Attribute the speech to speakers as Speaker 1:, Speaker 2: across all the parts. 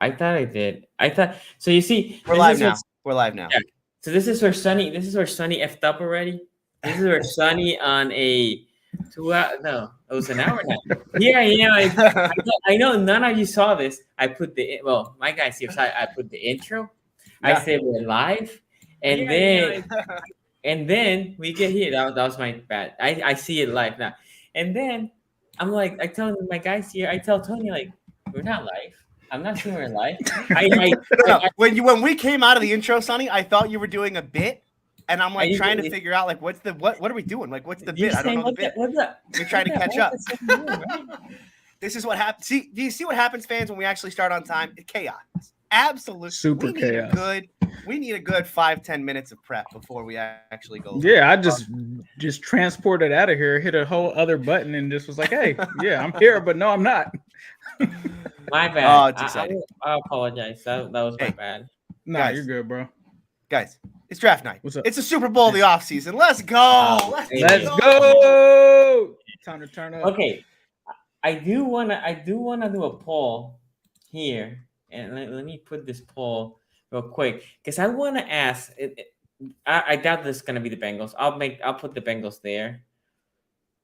Speaker 1: I thought I did. I thought so. You see,
Speaker 2: We're live now. We're live now.
Speaker 1: Yeah. So this is where Sonny effed up already. This is where Sonny on a 2 hour. No, it was an hour now. Here I am. I know none of you saw this. I put my guys here. So I put the intro. Yeah. I said we're live, and then we get here. That was my bad. I see it live now, and then I'm like, I tell my guys here. I tell Tony like, we're not live. I'm not sure we're live.
Speaker 2: When we came out of the intro, Sonny, I thought you were doing a bit, and I'm like trying to figure out like what are we doing? Like what's the bit? I don't know the bit. We're trying to catch up. This is what happens. Do you see what happens, fans, when we actually start on time? Chaos. Absolute
Speaker 3: super chaos.
Speaker 2: We need a good 5-10 minutes of prep before we actually go.
Speaker 3: Yeah, I just transported out of here, hit a whole other button, and just was like, "Hey, yeah, I'm here," but no, I'm not.
Speaker 1: My bad.
Speaker 2: Oh, it's exciting.
Speaker 1: I apologize. That was my bad.
Speaker 3: Nah, guys, you're good, bro.
Speaker 2: Guys, it's draft night.
Speaker 3: What's up?
Speaker 2: It's a Super Bowl of the offseason. Let's go.
Speaker 3: Let's go. Time to turn up.
Speaker 1: Okay. I do wanna do a poll here. And let me put this poll real quick because I want to ask. I doubt this is gonna be the Bengals. I'll put the Bengals there.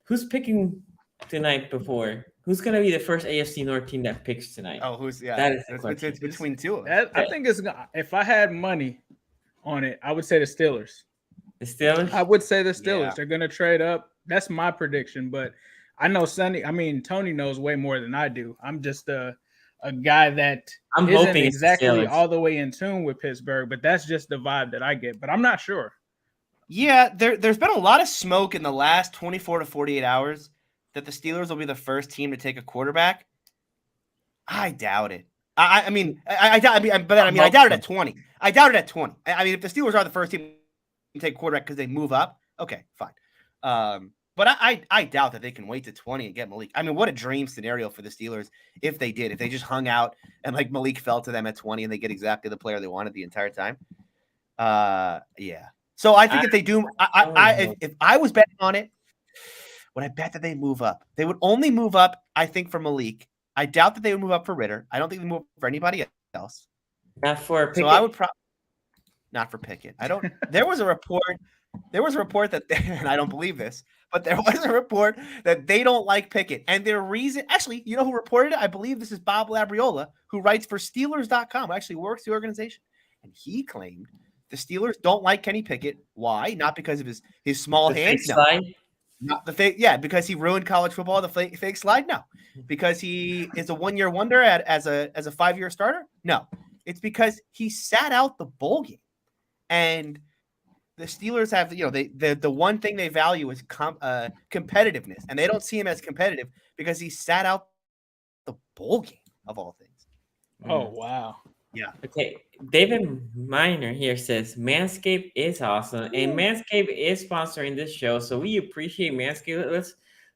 Speaker 1: Who's picking tonight? Who's gonna be the first AFC North team that picks tonight?
Speaker 2: Oh, who's
Speaker 1: That is
Speaker 2: it's between two of them.
Speaker 3: I think if I had money on it, I would say the Steelers.
Speaker 1: The Steelers.
Speaker 3: I would say the Steelers.
Speaker 2: Yeah.
Speaker 3: They're gonna trade up. That's my prediction, but I know Tony knows way more than I do. I'm just a guy that isn't exactly all the way in tune with Pittsburgh, but that's just the vibe that I get. But I'm not sure.
Speaker 2: Yeah, there's been a lot of smoke in the last 24 to 48 hours that the Steelers will be the first team to take a quarterback. I doubt it. I doubt it at 20. I doubt it at 20. I mean, if the Steelers are the first team to take a quarterback because they move up, okay, fine. But I doubt that they can wait to 20 and get Malik. I mean, what a dream scenario for the Steelers if they did. If they just hung out and like Malik fell to them at 20 and they get exactly the player they wanted the entire time. Yeah. So I think if they do, if I was betting on it, would I bet that they move up? They would only move up, I think, for Malik. I doubt that they would move up for Ritter. I don't think they move up for anybody else.
Speaker 1: Not for Pickett.
Speaker 2: So I would not for Pickett. There was a report that, and I don't believe this, but there was a report that they don't like Pickett. And their reason, actually, you know who reported it? I believe this is Bob Labriola, who writes for Steelers.com, actually works the organization. And he claimed the Steelers don't like Kenny Pickett. Why? Not because of his small hands. No. Not the fake, yeah, because he ruined college football, the fake slide. No. Because he is a 1-year wonder as a 5-year starter. No. It's because he sat out the bowl game. And the Steelers have, the one thing they value is competitiveness, and they don't see him as competitive because he sat out the bowl game of all things.
Speaker 3: Oh, wow.
Speaker 2: Yeah.
Speaker 1: Okay. David Miner here says Manscaped is awesome, and Manscaped is sponsoring this show, so we appreciate Manscaped.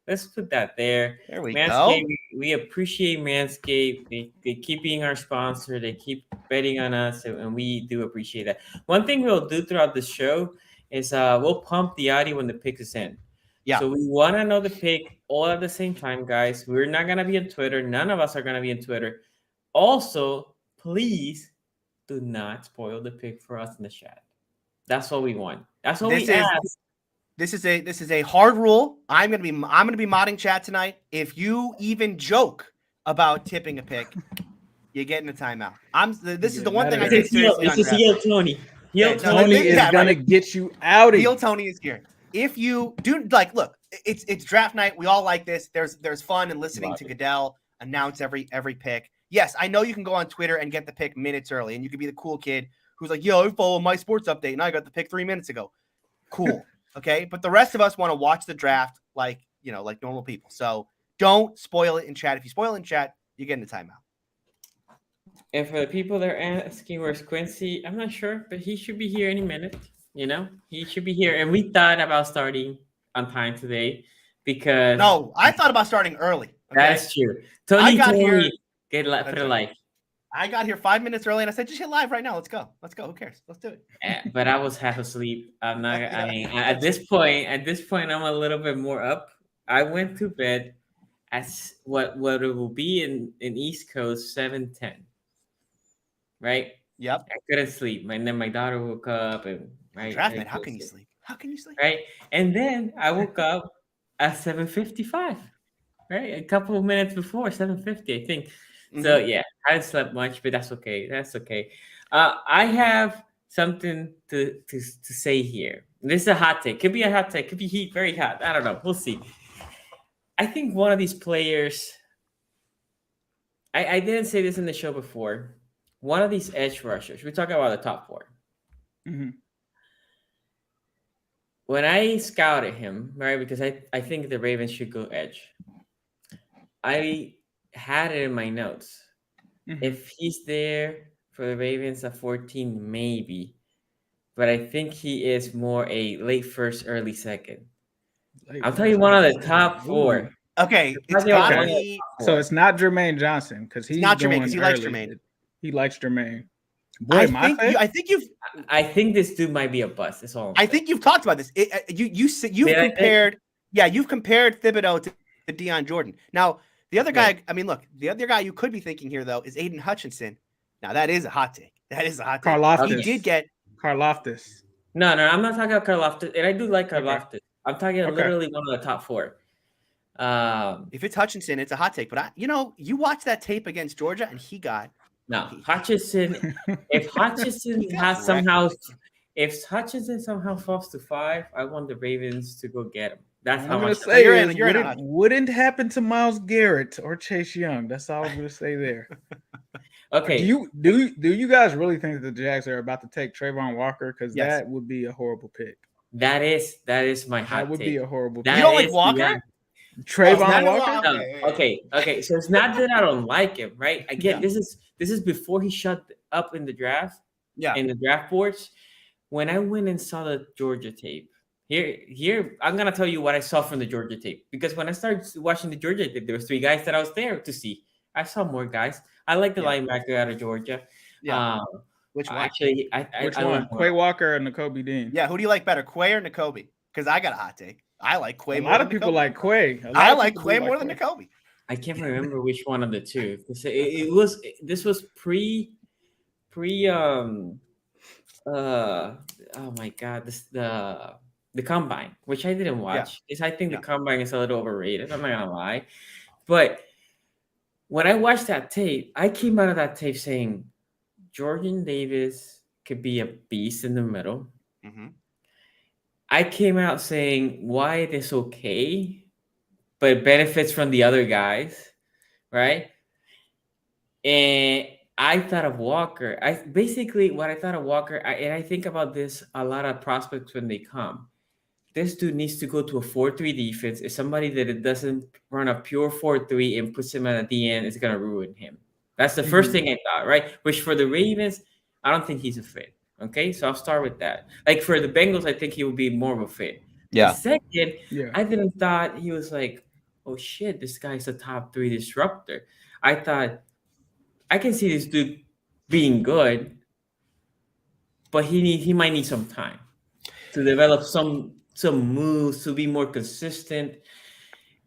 Speaker 1: Let's put that there.
Speaker 2: There we
Speaker 1: Manscaped,
Speaker 2: go.
Speaker 1: We appreciate Manscaped. They keep being our sponsor. They keep betting on us, and we do appreciate that. One thing we'll do throughout the show is we'll pump the audio when the pick is in.
Speaker 2: Yeah.
Speaker 1: So we want to know the pick all at the same time, guys. We're not going to be on Twitter. None of us are going to be on Twitter. Also, please do not spoil the pick for us in the chat. That's what we want. That's what we ask.
Speaker 2: This is a hard rule. I'm gonna be modding chat tonight. If you even joke about tipping a pick, you're getting a timeout. This is the one thing I take seriously.
Speaker 1: It's just heel Tony.
Speaker 3: Tony is gonna get you out of here.
Speaker 2: Heel Tony is here. If you do look, it's draft night. We all like this. There's fun in listening to Goodell announce every pick. Yes, I know you can go on Twitter and get the pick minutes early, and you can be the cool kid who's like, yo, I follow my sports update, and I got the pick 3 minutes ago. Cool. Okay, but the rest of us want to watch the draft like normal people. So don't spoil it in chat. If you spoil it in chat, you're getting a timeout.
Speaker 1: And for the people that are asking where's Quincy, I'm not sure, but he should be here any minute. He should be here. And we thought about starting on time today because
Speaker 2: I thought about starting early. Okay?
Speaker 1: That's true. Tony
Speaker 2: put
Speaker 1: a like.
Speaker 2: I got here 5 minutes early, and I said, just hit live right now. Let's go. Who cares? Let's do it.
Speaker 1: But I was half asleep. I'm not. I mean, at this point, I'm a little bit more up. I went to bed at what it will be in East Coast 7:10. right?
Speaker 2: Yep.
Speaker 1: I couldn't sleep. And then my daughter woke up and right.
Speaker 2: Draft night. How can you sleep? How can you sleep?
Speaker 1: Right. And then I woke up at 7:55. Right. A couple of minutes before 7:50, I think. So yeah, I didn't sleep much, but that's okay. That's okay. I have something to say here. This is a hot take. Could be a hot take. Could be heat, very hot. I don't know. We'll see. I think one of these players. I didn't say this in the show before. One of these edge rushers. We're talking about the top 4.
Speaker 3: Mm-hmm.
Speaker 1: When I scouted him, right, because I think the Ravens should go edge. I had it in my notes. Mm-hmm. If he's there for the Ravens at 14, maybe. But I think he is more a late first, early second. I'll tell you one of the top 4.
Speaker 2: Okay.
Speaker 3: So it's not Jermaine Johnson because he's
Speaker 2: not Jermaine because he likes Jermaine.
Speaker 3: He likes Jermaine. Boy,
Speaker 2: I think
Speaker 1: this dude might be a bust. That's all.
Speaker 2: I think you've talked about this. You've compared. Yeah, you've compared Thibodeaux to Deion Jordan. Now the other guy. I mean, look, the other guy you could be thinking here though is Aidan Hutchinson. Now that is a hot take. That is a hot take.
Speaker 3: Karlaftis.
Speaker 2: He did get
Speaker 3: Karlaftis.
Speaker 1: No, I'm not talking about Karlaftis, and I do like Karlaftis. Okay. I'm talking literally one of the top 4.
Speaker 2: If it's Hutchinson, it's a hot take. But you watch that tape against Georgia, and he got
Speaker 1: Hutchinson. If Hutchinson somehow falls to 5, I want the Ravens to go get him. That's how much.
Speaker 3: Wouldn't happen to Myles Garrett or Chase Young. That's all I'm going to say there.
Speaker 1: Okay.
Speaker 3: Do you guys really think that the Jags are about to take Travon Walker? Because that would be a horrible pick.
Speaker 1: That is my hot take.
Speaker 3: That would be a horrible pick.
Speaker 2: You don't like Walker?
Speaker 3: Trayvon Walker?
Speaker 1: No. Okay. So it's not that I don't like him, right? Again, this is before he shut up in the draft.
Speaker 2: Yeah.
Speaker 1: In the draft boards. When I went and saw the Georgia tape, here I'm gonna tell you what I saw from the Georgia tape. Because when I started watching the Georgia tape, there was 3 guys that I was there to see. I saw more guys. I like the linebacker out of Georgia.
Speaker 2: Yeah. Which one?
Speaker 1: Actually,
Speaker 3: Which one? Quay Walker or Nakobe Dean?
Speaker 2: Yeah, who do you like better, Quay or Nakobe? Because I got a hot take. I like Quay more.
Speaker 3: A lot of people like Quay.
Speaker 2: I like Quay more than Nakobe.
Speaker 1: I can't remember which one of the two. This was pre oh my god, the combine, which I didn't watch. I think the combine is a little overrated. I'm not gonna lie. But when I watched that tape, I came out of that tape saying Jordan Davis could be a beast in the middle.
Speaker 2: Mm-hmm.
Speaker 1: I came out saying Wyatt is okay, but it benefits from the other guys, right? And I thought of Walker. What I thought of Walker, and I think about this a lot of prospects when they come. This dude needs to go to a 4-3 defense. If somebody that it doesn't run a pure 4-3 and puts him at the end, it's gonna ruin him. That's the first thing I thought, right? Which for the Ravens, I don't think he's a fit. Okay, so I'll start with that. Like for the Bengals, I think he would be more of a fit.
Speaker 2: Yeah.
Speaker 1: Second, I didn't thought he was like, oh shit, this guy's a top 3 disruptor. I thought I can see this dude being good, but he might need some time to develop some moves to be more consistent.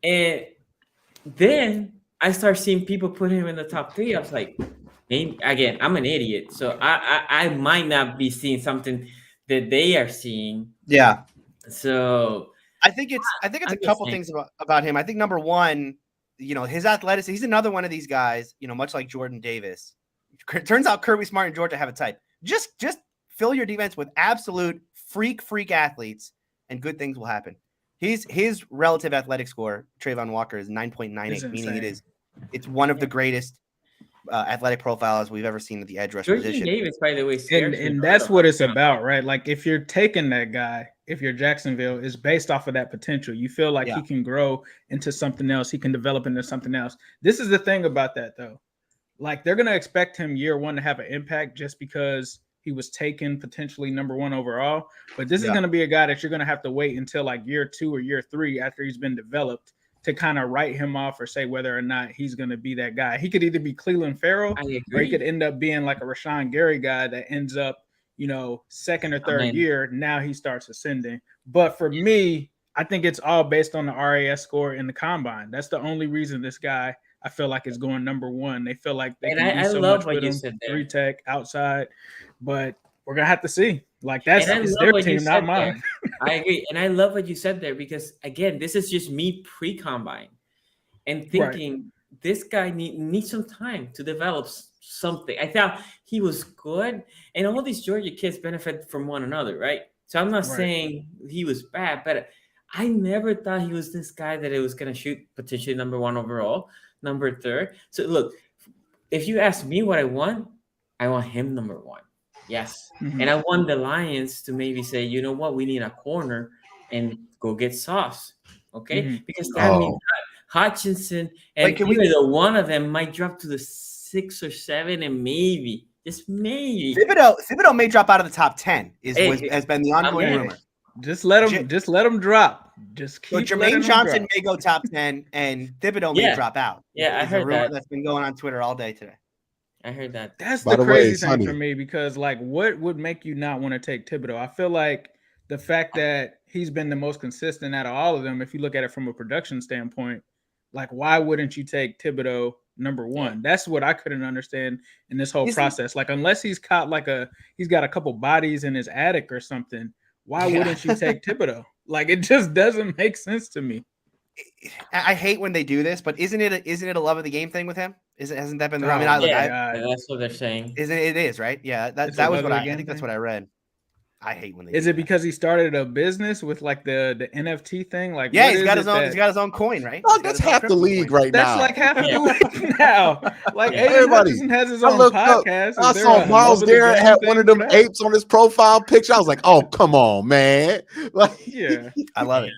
Speaker 1: And then I start seeing people put him in the top 3. I was like, maybe, again, I'm an idiot, so I might not be seeing something that they are seeing.
Speaker 2: Yeah.
Speaker 1: So
Speaker 2: I think it's a couple things about him. I think number one, his athleticism. He's another one of these guys, much like Jordan Davis. It turns out Kirby Smart and Georgia have a type. Just fill your defense with absolute freak athletes, and good things will happen. His relative athletic score, Travon Walker, is 9.98, meaning it's one of the greatest athletic profiles we've ever seen at the edge rush position.
Speaker 1: Davis, by the way,
Speaker 3: and that's what it's about, right? Like if you're taking that guy, if you're Jacksonville, it's based off of that potential. You feel like he can grow into something else. He can develop into something else. This is the thing about that, though. Like they're going to expect him year 1 to have an impact just because he was taken potentially number 1 overall. But this is going to be a guy that you're going to have to wait until like year 2 or year 3 after he's been developed to kind of write him off or say whether or not he's going to be that guy. He could either be Cleveland Farrell or he could end up being like a Rashawn Gary guy that ends up, second or third year. Now he starts ascending. But for me, I think it's all based on the RAS score in the combine. That's the only reason this guy, I feel like is going number one. They feel like they
Speaker 1: And
Speaker 3: can do so much with him. 3-tech outside, but we're gonna have to see. Like that's their team, not mine.
Speaker 1: I agree, and I love what you said there because again, this is just me pre-combine and thinking this guy needs some time to develop something. I thought he was good, and all these Georgia kids benefit from one another, right? So I'm not saying he was bad, but I never thought he was this guy that it was going to shoot potentially number 1 overall, number 3rd. So look, if you ask me what I want him number 1. Yes. Mm-hmm. And I want the Lions to maybe say, you know what, we need a corner and go get Sauce. Okay. Mm-hmm. Because that means Hutchinson and either one of them might drop to the 6 or 7 and maybe, just maybe.
Speaker 2: Thibodeaux may drop out of the top 10 has been the ongoing rumor.
Speaker 3: Just let him drop. Just keep
Speaker 2: Jermaine Johnson may go top 10 and Thibodeaux may drop out.
Speaker 1: Yeah, I heard that.
Speaker 2: That's been going on Twitter all day today.
Speaker 1: I heard that.
Speaker 3: That's the crazy thing for me because, like, what would make you not want to take Thibodeaux? I feel like the fact that he's been the most consistent out of all of them, if you look at it from a production standpoint, like, why wouldn't you take Thibodeaux number 1? That's what I couldn't understand in this whole process. Like, unless he's caught he's got a couple bodies in his attic or something, why wouldn't you take Thibodeaux? Like, it just doesn't make sense to me.
Speaker 2: I hate when they do this, but isn't it a love of the game thing with him? Hasn't that been the?
Speaker 1: That's what they're saying.
Speaker 2: It is right? Yeah, that was what I think. That's what I read. I hate when they.
Speaker 3: Is it because he started a business with like the NFT thing? Like,
Speaker 2: he's got his own coin, right?
Speaker 4: Oh, that's half the league right now.
Speaker 3: That's like half the league now. Like Aidan Hutchinson has his own podcast.
Speaker 4: I saw Miles Garrett had one of them apes on his profile picture. I was like, oh, come on, man! Like,
Speaker 2: I love it.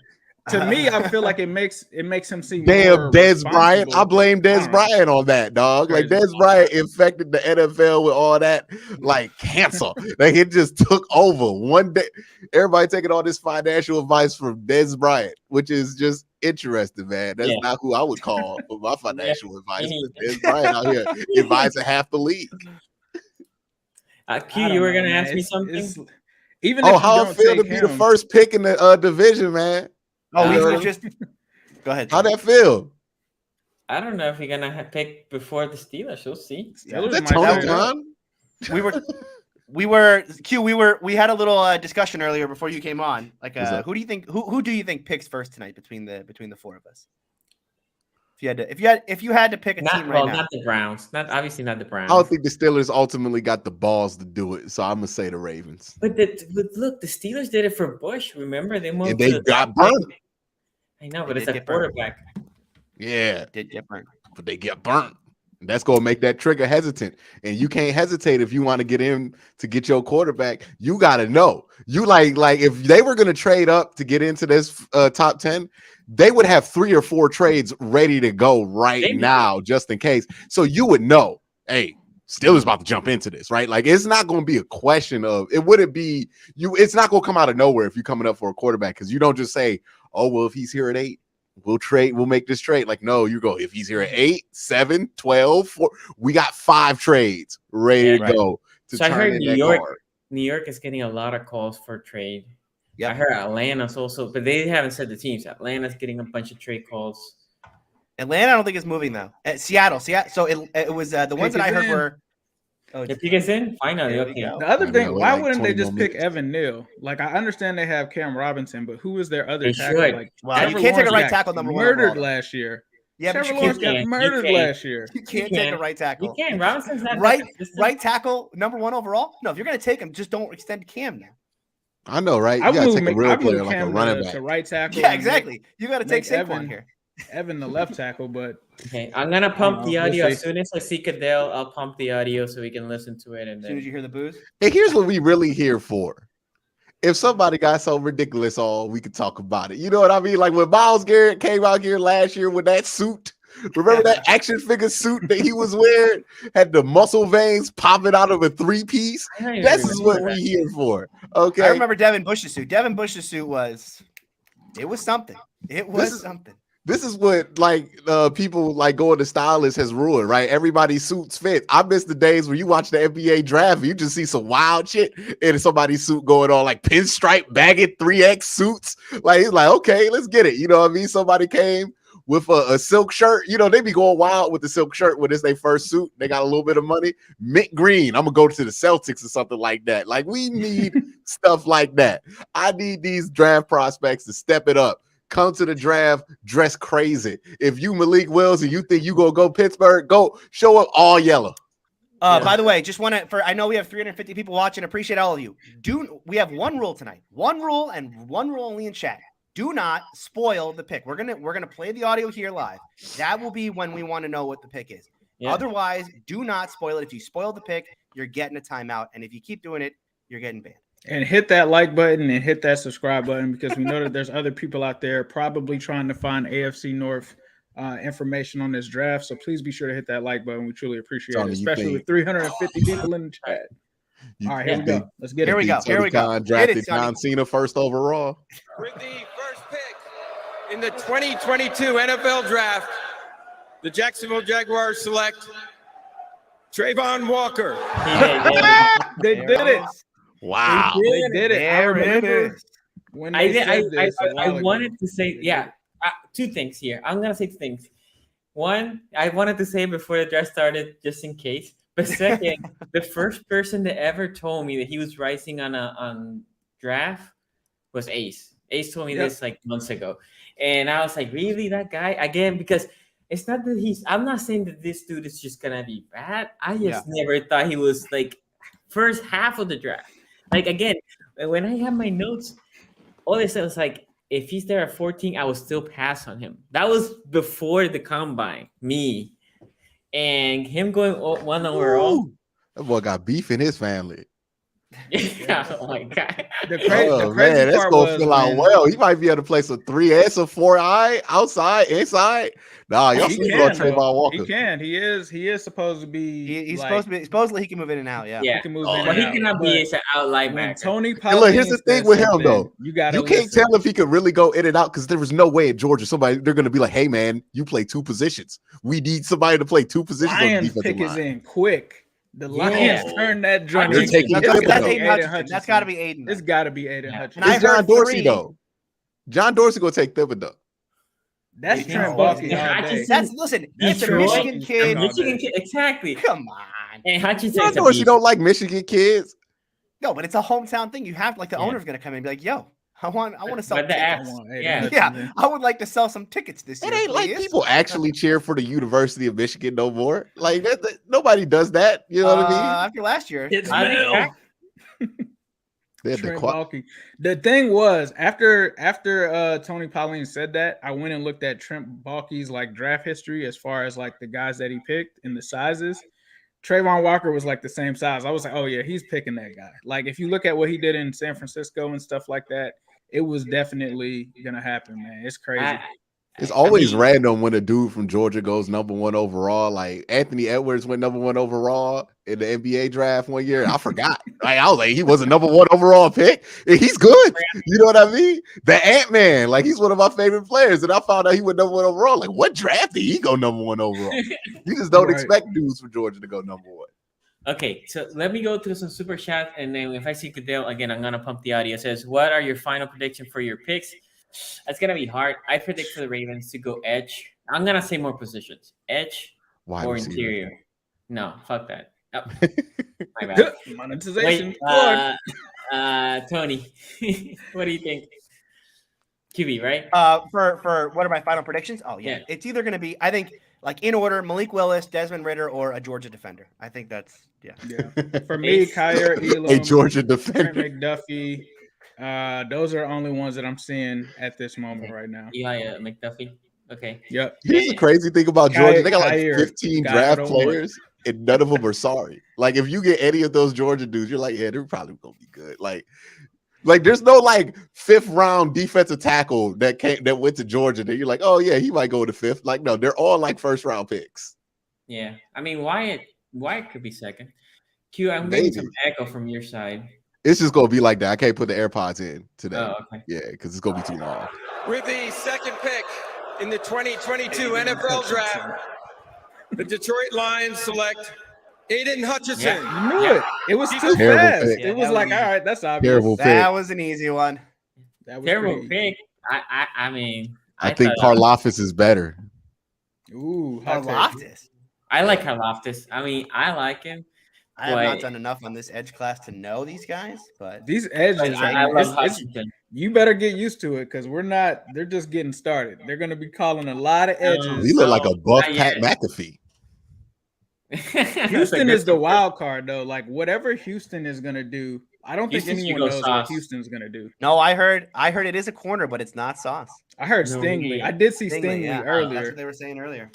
Speaker 3: To me, I feel like it makes him seem
Speaker 4: damn Dez Bryant. I blame Dez Bryant on that, dog. Like Dez Bryant infected the NFL with all that like cancer. Like it just took over one day. Everybody taking all this financial advice from Dez Bryant, which is just interesting, man. That's not who I would call for my financial advice. Dez Bryant out here advising half the league.
Speaker 1: Q, you were gonna ask me something.
Speaker 3: Even
Speaker 4: how it feel to be the first pick in the division, man.
Speaker 2: Oh, just go ahead.
Speaker 4: How'd that feel?
Speaker 1: I don't know if you're gonna pick before the Steelers. We'll see.
Speaker 2: We had a little discussion earlier before you came on. Like, who do you think picks first tonight between the 4 of us? If you had to pick a team right now,
Speaker 1: not the Browns. Obviously not the Browns.
Speaker 4: I don't think the Steelers ultimately got the balls to do it, so I'm gonna say the Ravens.
Speaker 1: But look, the Steelers did it for Bush. Remember, they moved.
Speaker 4: And they got burnt.
Speaker 1: I know, but it's a quarterback.
Speaker 4: Yeah,
Speaker 2: did get burnt,
Speaker 4: but they get burnt. That's gonna make that trigger hesitant, and you can't hesitate if you want to get in to get your quarterback. You gotta know. You like if they were gonna trade up to get into this top 10. They would have 3 or 4 trades ready to go now, just in case. So you would know, hey, Steelers about to jump into this, right? Like it's not going to be a question of it. Wouldn't be you. It's not going to come out of nowhere if you're coming up for a quarterback because you don't just say, oh well, if he's here at 8, we'll trade. We'll make this trade. Like no, you go if he's here at 8, 7, 12, 4. We got 5 trades ready to go.
Speaker 1: So I heard New York is getting a lot of calls for trade. Yeah, I heard Atlanta's also, but they haven't said the teams. Atlanta's getting a bunch of trade calls.
Speaker 2: Atlanta, I don't think is moving though. Seattle. So it was the ones that I heard were.
Speaker 1: Oh, if he gets in, finally. Okay.
Speaker 3: The other thing, why wouldn't they just pick Evan Neal? Like I understand they have Cam Robinson, but who is their other tackle? Like,
Speaker 2: well, you can't take a right tackle number 1.
Speaker 3: Murdered last year.
Speaker 2: Yeah,
Speaker 3: Trevor Lawrence got murdered last year.
Speaker 2: You can't take a right tackle.
Speaker 1: You can. Robinson's not
Speaker 2: right tackle number 1 overall. No, if you're going to take him, just don't extend Cam now.
Speaker 4: I know, right? You got to take a real player like a running back.
Speaker 3: To right tackle.
Speaker 2: Yeah, exactly. You got to take Saquon here.
Speaker 3: Evan, the left tackle, but
Speaker 1: okay, I'm gonna pump the audio as soon as I see Cadell. I'll pump the audio so we can listen to it. And
Speaker 2: as soon as you hear the booze.
Speaker 4: And here's what we really here for. If somebody got so ridiculous, we could talk about it. You know what I mean? Like when Myles Garrett came out here last year with that suit. Remember that action figure suit that he was wearing? Had the muscle veins popping out of a 3-piece. This is what we're here for. Okay.
Speaker 2: I remember Devin Bush's suit. Devin Bush's suit was something. It was something.
Speaker 4: This is what people like going to stylists has ruined, right? Everybody's suits fit. I miss the days where you watch the NBA draft, you just see some wild shit in somebody's suit going on, like pinstripe bagged 3X suits. Like it's like, okay, let's get it. You know what I mean? Somebody came with a silk shirt. You know, they be going wild with the silk shirt when it's their first suit. They got a little bit of money. Mint green. I'm gonna go to the Celtics or something like that. Like, we need stuff like that. I need these draft prospects to step it up. Come to the draft, dress crazy. If you Malik Willis and you think you gonna go Pittsburgh, go show up all yellow.
Speaker 2: By the way, just want to, I know we have 350 people watching. Appreciate all of you. We have one rule tonight. One rule and one rule only in chat. Do not spoil the pick. We're gonna play the audio here live. That will be when we want to know what the pick is. Yeah. Otherwise, do not spoil it. If you spoil the pick, you're getting a timeout. And if you keep doing it, you're getting banned.
Speaker 3: And hit that like button and hit that subscribe button, because we know that there's other people out there probably trying to find AFC North information on this draft. So please be sure to hit that like button. We truly appreciate it, especially with 350 people in the chat. All right, here we go. Let's get it.
Speaker 2: Here we go.
Speaker 4: Drafted John Cena first overall.
Speaker 5: With the first pick in the 2022 NFL Draft, the Jacksonville Jaguars select Travon Walker.
Speaker 3: They did it.
Speaker 4: Wow.
Speaker 3: They did it. I remember when I
Speaker 1: wanted to say, two things here. I'm going to say two things. One, I wanted to say before the draft started, just in case. But second, the first person that ever told me that he was rising on draft was Ace. Ace told me this like months ago. And I was like, really, that guy? Again, because it's not that I'm not saying that this dude is just going to be bad. I just never thought he was like first half of the draft. Like, again, when I have my notes, all they said was like, if he's there at 14, I will still pass on him. That was before the combine, me. And him going one overall.
Speaker 4: That boy got beef in his family.
Speaker 1: Oh, my God.
Speaker 3: The crazy
Speaker 4: man, that's
Speaker 3: part
Speaker 4: going to feel out well. He might be able to play some 3S or 4I, outside, inside. Nah, y'all sleeping on Travon Walker.
Speaker 3: He can. He is supposed to be.
Speaker 2: He's supposed to be. Suppously, he can move in and out. Yeah.
Speaker 3: He can move in and out.
Speaker 1: He cannot be an out linebacker.
Speaker 3: Tony,
Speaker 4: look, here's the thing with him though.
Speaker 3: You
Speaker 4: can't tell if he could really go in and out, because there was no way in Georgia they're going to be like, hey man, you play two positions. We need somebody to play two positions.
Speaker 3: Lions pick is in quick. The Lions turn that joint.
Speaker 2: That's Aidan Hutchinson. That's got to be Aidan.
Speaker 3: It's got to be Aidan Hutchinson.
Speaker 2: And
Speaker 4: it's John Dorsey though. John Dorsey gonna take Thibodeaux.
Speaker 3: That's Trent Balky.
Speaker 2: That's a Michigan kid.
Speaker 1: Exactly.
Speaker 2: Come on.
Speaker 1: And Hutchinson.
Speaker 4: John Dorsey don't like Michigan kids.
Speaker 2: No, but it's a hometown thing. You have the owner's gonna come in and be like, yo, I want to sell tickets. I would like to sell some tickets this year.
Speaker 4: It ain't like people actually cheer for the University of Michigan no more. Like nobody does that. You know what I mean?
Speaker 2: After last year,
Speaker 3: it's The thing was, after Tony Pauline said that, I went and looked at Trent Baalke's like draft history as far as like the guys that he picked and the sizes. Travon Walker was like the same size. I was like, oh yeah, he's picking that guy. Like, if you look at what he did in San Francisco and stuff like that, it was definitely gonna happen, man. It's crazy.
Speaker 4: It's always random when a dude from Georgia goes number 1 overall. Like Anthony Edwards went number 1 overall in the NBA draft one year. I forgot. Like, I was like, he was a number 1 overall pick. He's good. You know what I mean? The Ant-Man, like, he's one of my favorite players. And I found out he went number 1 overall. Like, what draft did he go number 1 overall? You just don't expect dudes from Georgia to go number 1.
Speaker 1: Okay, so let me go through some super chat, and then if I see Goodell again, I'm gonna pump the audio. It says, what are your final predictions for your picks? That's gonna be hard. I predict for the Ravens to go edge. I'm gonna say more positions. Edge or interior. No, fuck that. Oh, my bad.
Speaker 3: Monetization.
Speaker 1: Wait, Tony, what do you think? QB, right?
Speaker 2: For what are my final predictions? Oh yeah. It's either gonna be, I think, like in order, Malik Willis, Desmond Ridder, or a Georgia defender. I think that's
Speaker 3: For me, Kyer Elam,
Speaker 4: a Georgia defender,
Speaker 3: Trent McDuffie. Those are the only ones that I'm seeing at this moment right now.
Speaker 1: McDuffie. Okay.
Speaker 3: Yep.
Speaker 4: Here's the crazy thing about Georgia. They got like 15 draft players, and none of them are sorry. Like, if you get any of those Georgia dudes, you're like, yeah, they're probably gonna be good. Like there's no like 5th round defensive tackle that went to Georgia that you're like, oh yeah, he might go to 5th. Like, no, they're all like 1st round picks.
Speaker 1: Yeah. I mean, Wyatt could be 2nd. Q, I'm getting some echo from your side.
Speaker 4: It's just gonna be like that. I can't put the AirPods in today.
Speaker 1: Oh, okay.
Speaker 4: Yeah, because it's gonna be too long.
Speaker 5: With the 2nd pick in the 2022 NFL Draft, the Detroit Lions select Aidan Hutchinson.
Speaker 3: You knew it. It was too fast. It was like, all right, that's obvious.
Speaker 4: Terrible pick.
Speaker 2: That was an easy one.
Speaker 1: Terrible pick. I mean,
Speaker 4: I think Karlaftis is better.
Speaker 3: Ooh, hot take.
Speaker 2: Karlaftis.
Speaker 1: I like Karlaftis. I mean, I like him.
Speaker 2: I have not done enough on this edge class to know these guys, but
Speaker 3: these edges,
Speaker 1: I love Hutchinson.
Speaker 3: You better get used to it because they're just getting started. They're going to be calling a lot of edges.
Speaker 4: He look like a buff Pat McAfee.
Speaker 3: Houston is the wild card, though. Like, whatever Houston is going to do, I don't think anyone knows what Houston's going to do.
Speaker 2: No, I heard it is a corner, but it's not Sauce.
Speaker 3: I heard Stingley. I did see Stingley earlier.
Speaker 2: That's what they were saying earlier.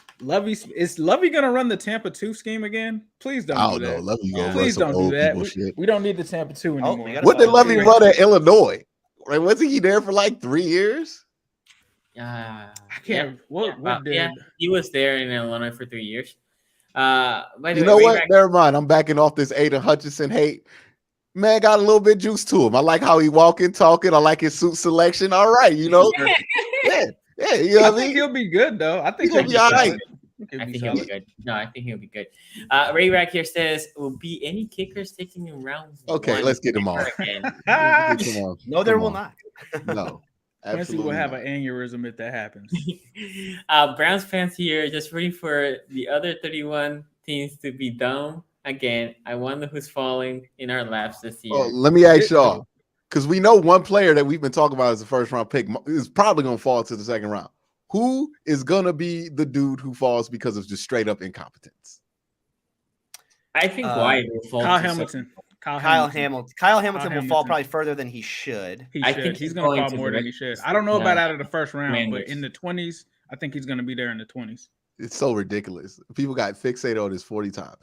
Speaker 3: Is Lovey going to run the Tampa 2 scheme again? Please don't do that.
Speaker 4: Lovey
Speaker 3: Please don't do that. We don't need the Tampa 2 anymore.
Speaker 4: What did Lovey run at Illinois? Like, wasn't he there for like 3 years?
Speaker 3: I can't. What did?
Speaker 1: Yeah, he was there in Illinois for 3 years.
Speaker 4: You know what? Never mind. I'm backing off this Aidan Hutchinson hate. Man, got a little bit juice to him. I like how he walking, talking. I like his suit selection. All right, you know. yeah. You know
Speaker 3: I think he'll be good though. I think
Speaker 4: he'll be all right.
Speaker 1: I think he'll be good. No, I think he'll be good. Ray Rack here says, "Will be any kickers taking in rounds?"
Speaker 4: Okay, let's get them on.
Speaker 2: No, there will not.
Speaker 4: No.
Speaker 3: Quincy will have an aneurysm if that happens.
Speaker 1: Browns fans here just rooting for the other 31 teams to be dumb again. I wonder who's falling in our laps this year.
Speaker 4: Oh, let me ask y'all, because we know one player that we've been talking about as a first round pick is probably going to fall to the second round. Who is going to be the dude who falls because of just straight up incompetence?
Speaker 1: I think Wyatt will fall.
Speaker 3: Kyle Hamilton.
Speaker 2: Kyle Hamilton will fall probably further than he should.
Speaker 3: I think he's going to fall more than he should. I don't know about out of the first round, but in the 20s, I think he's going to be there in the 20s.
Speaker 4: It's so ridiculous. People got fixated on his 40 time.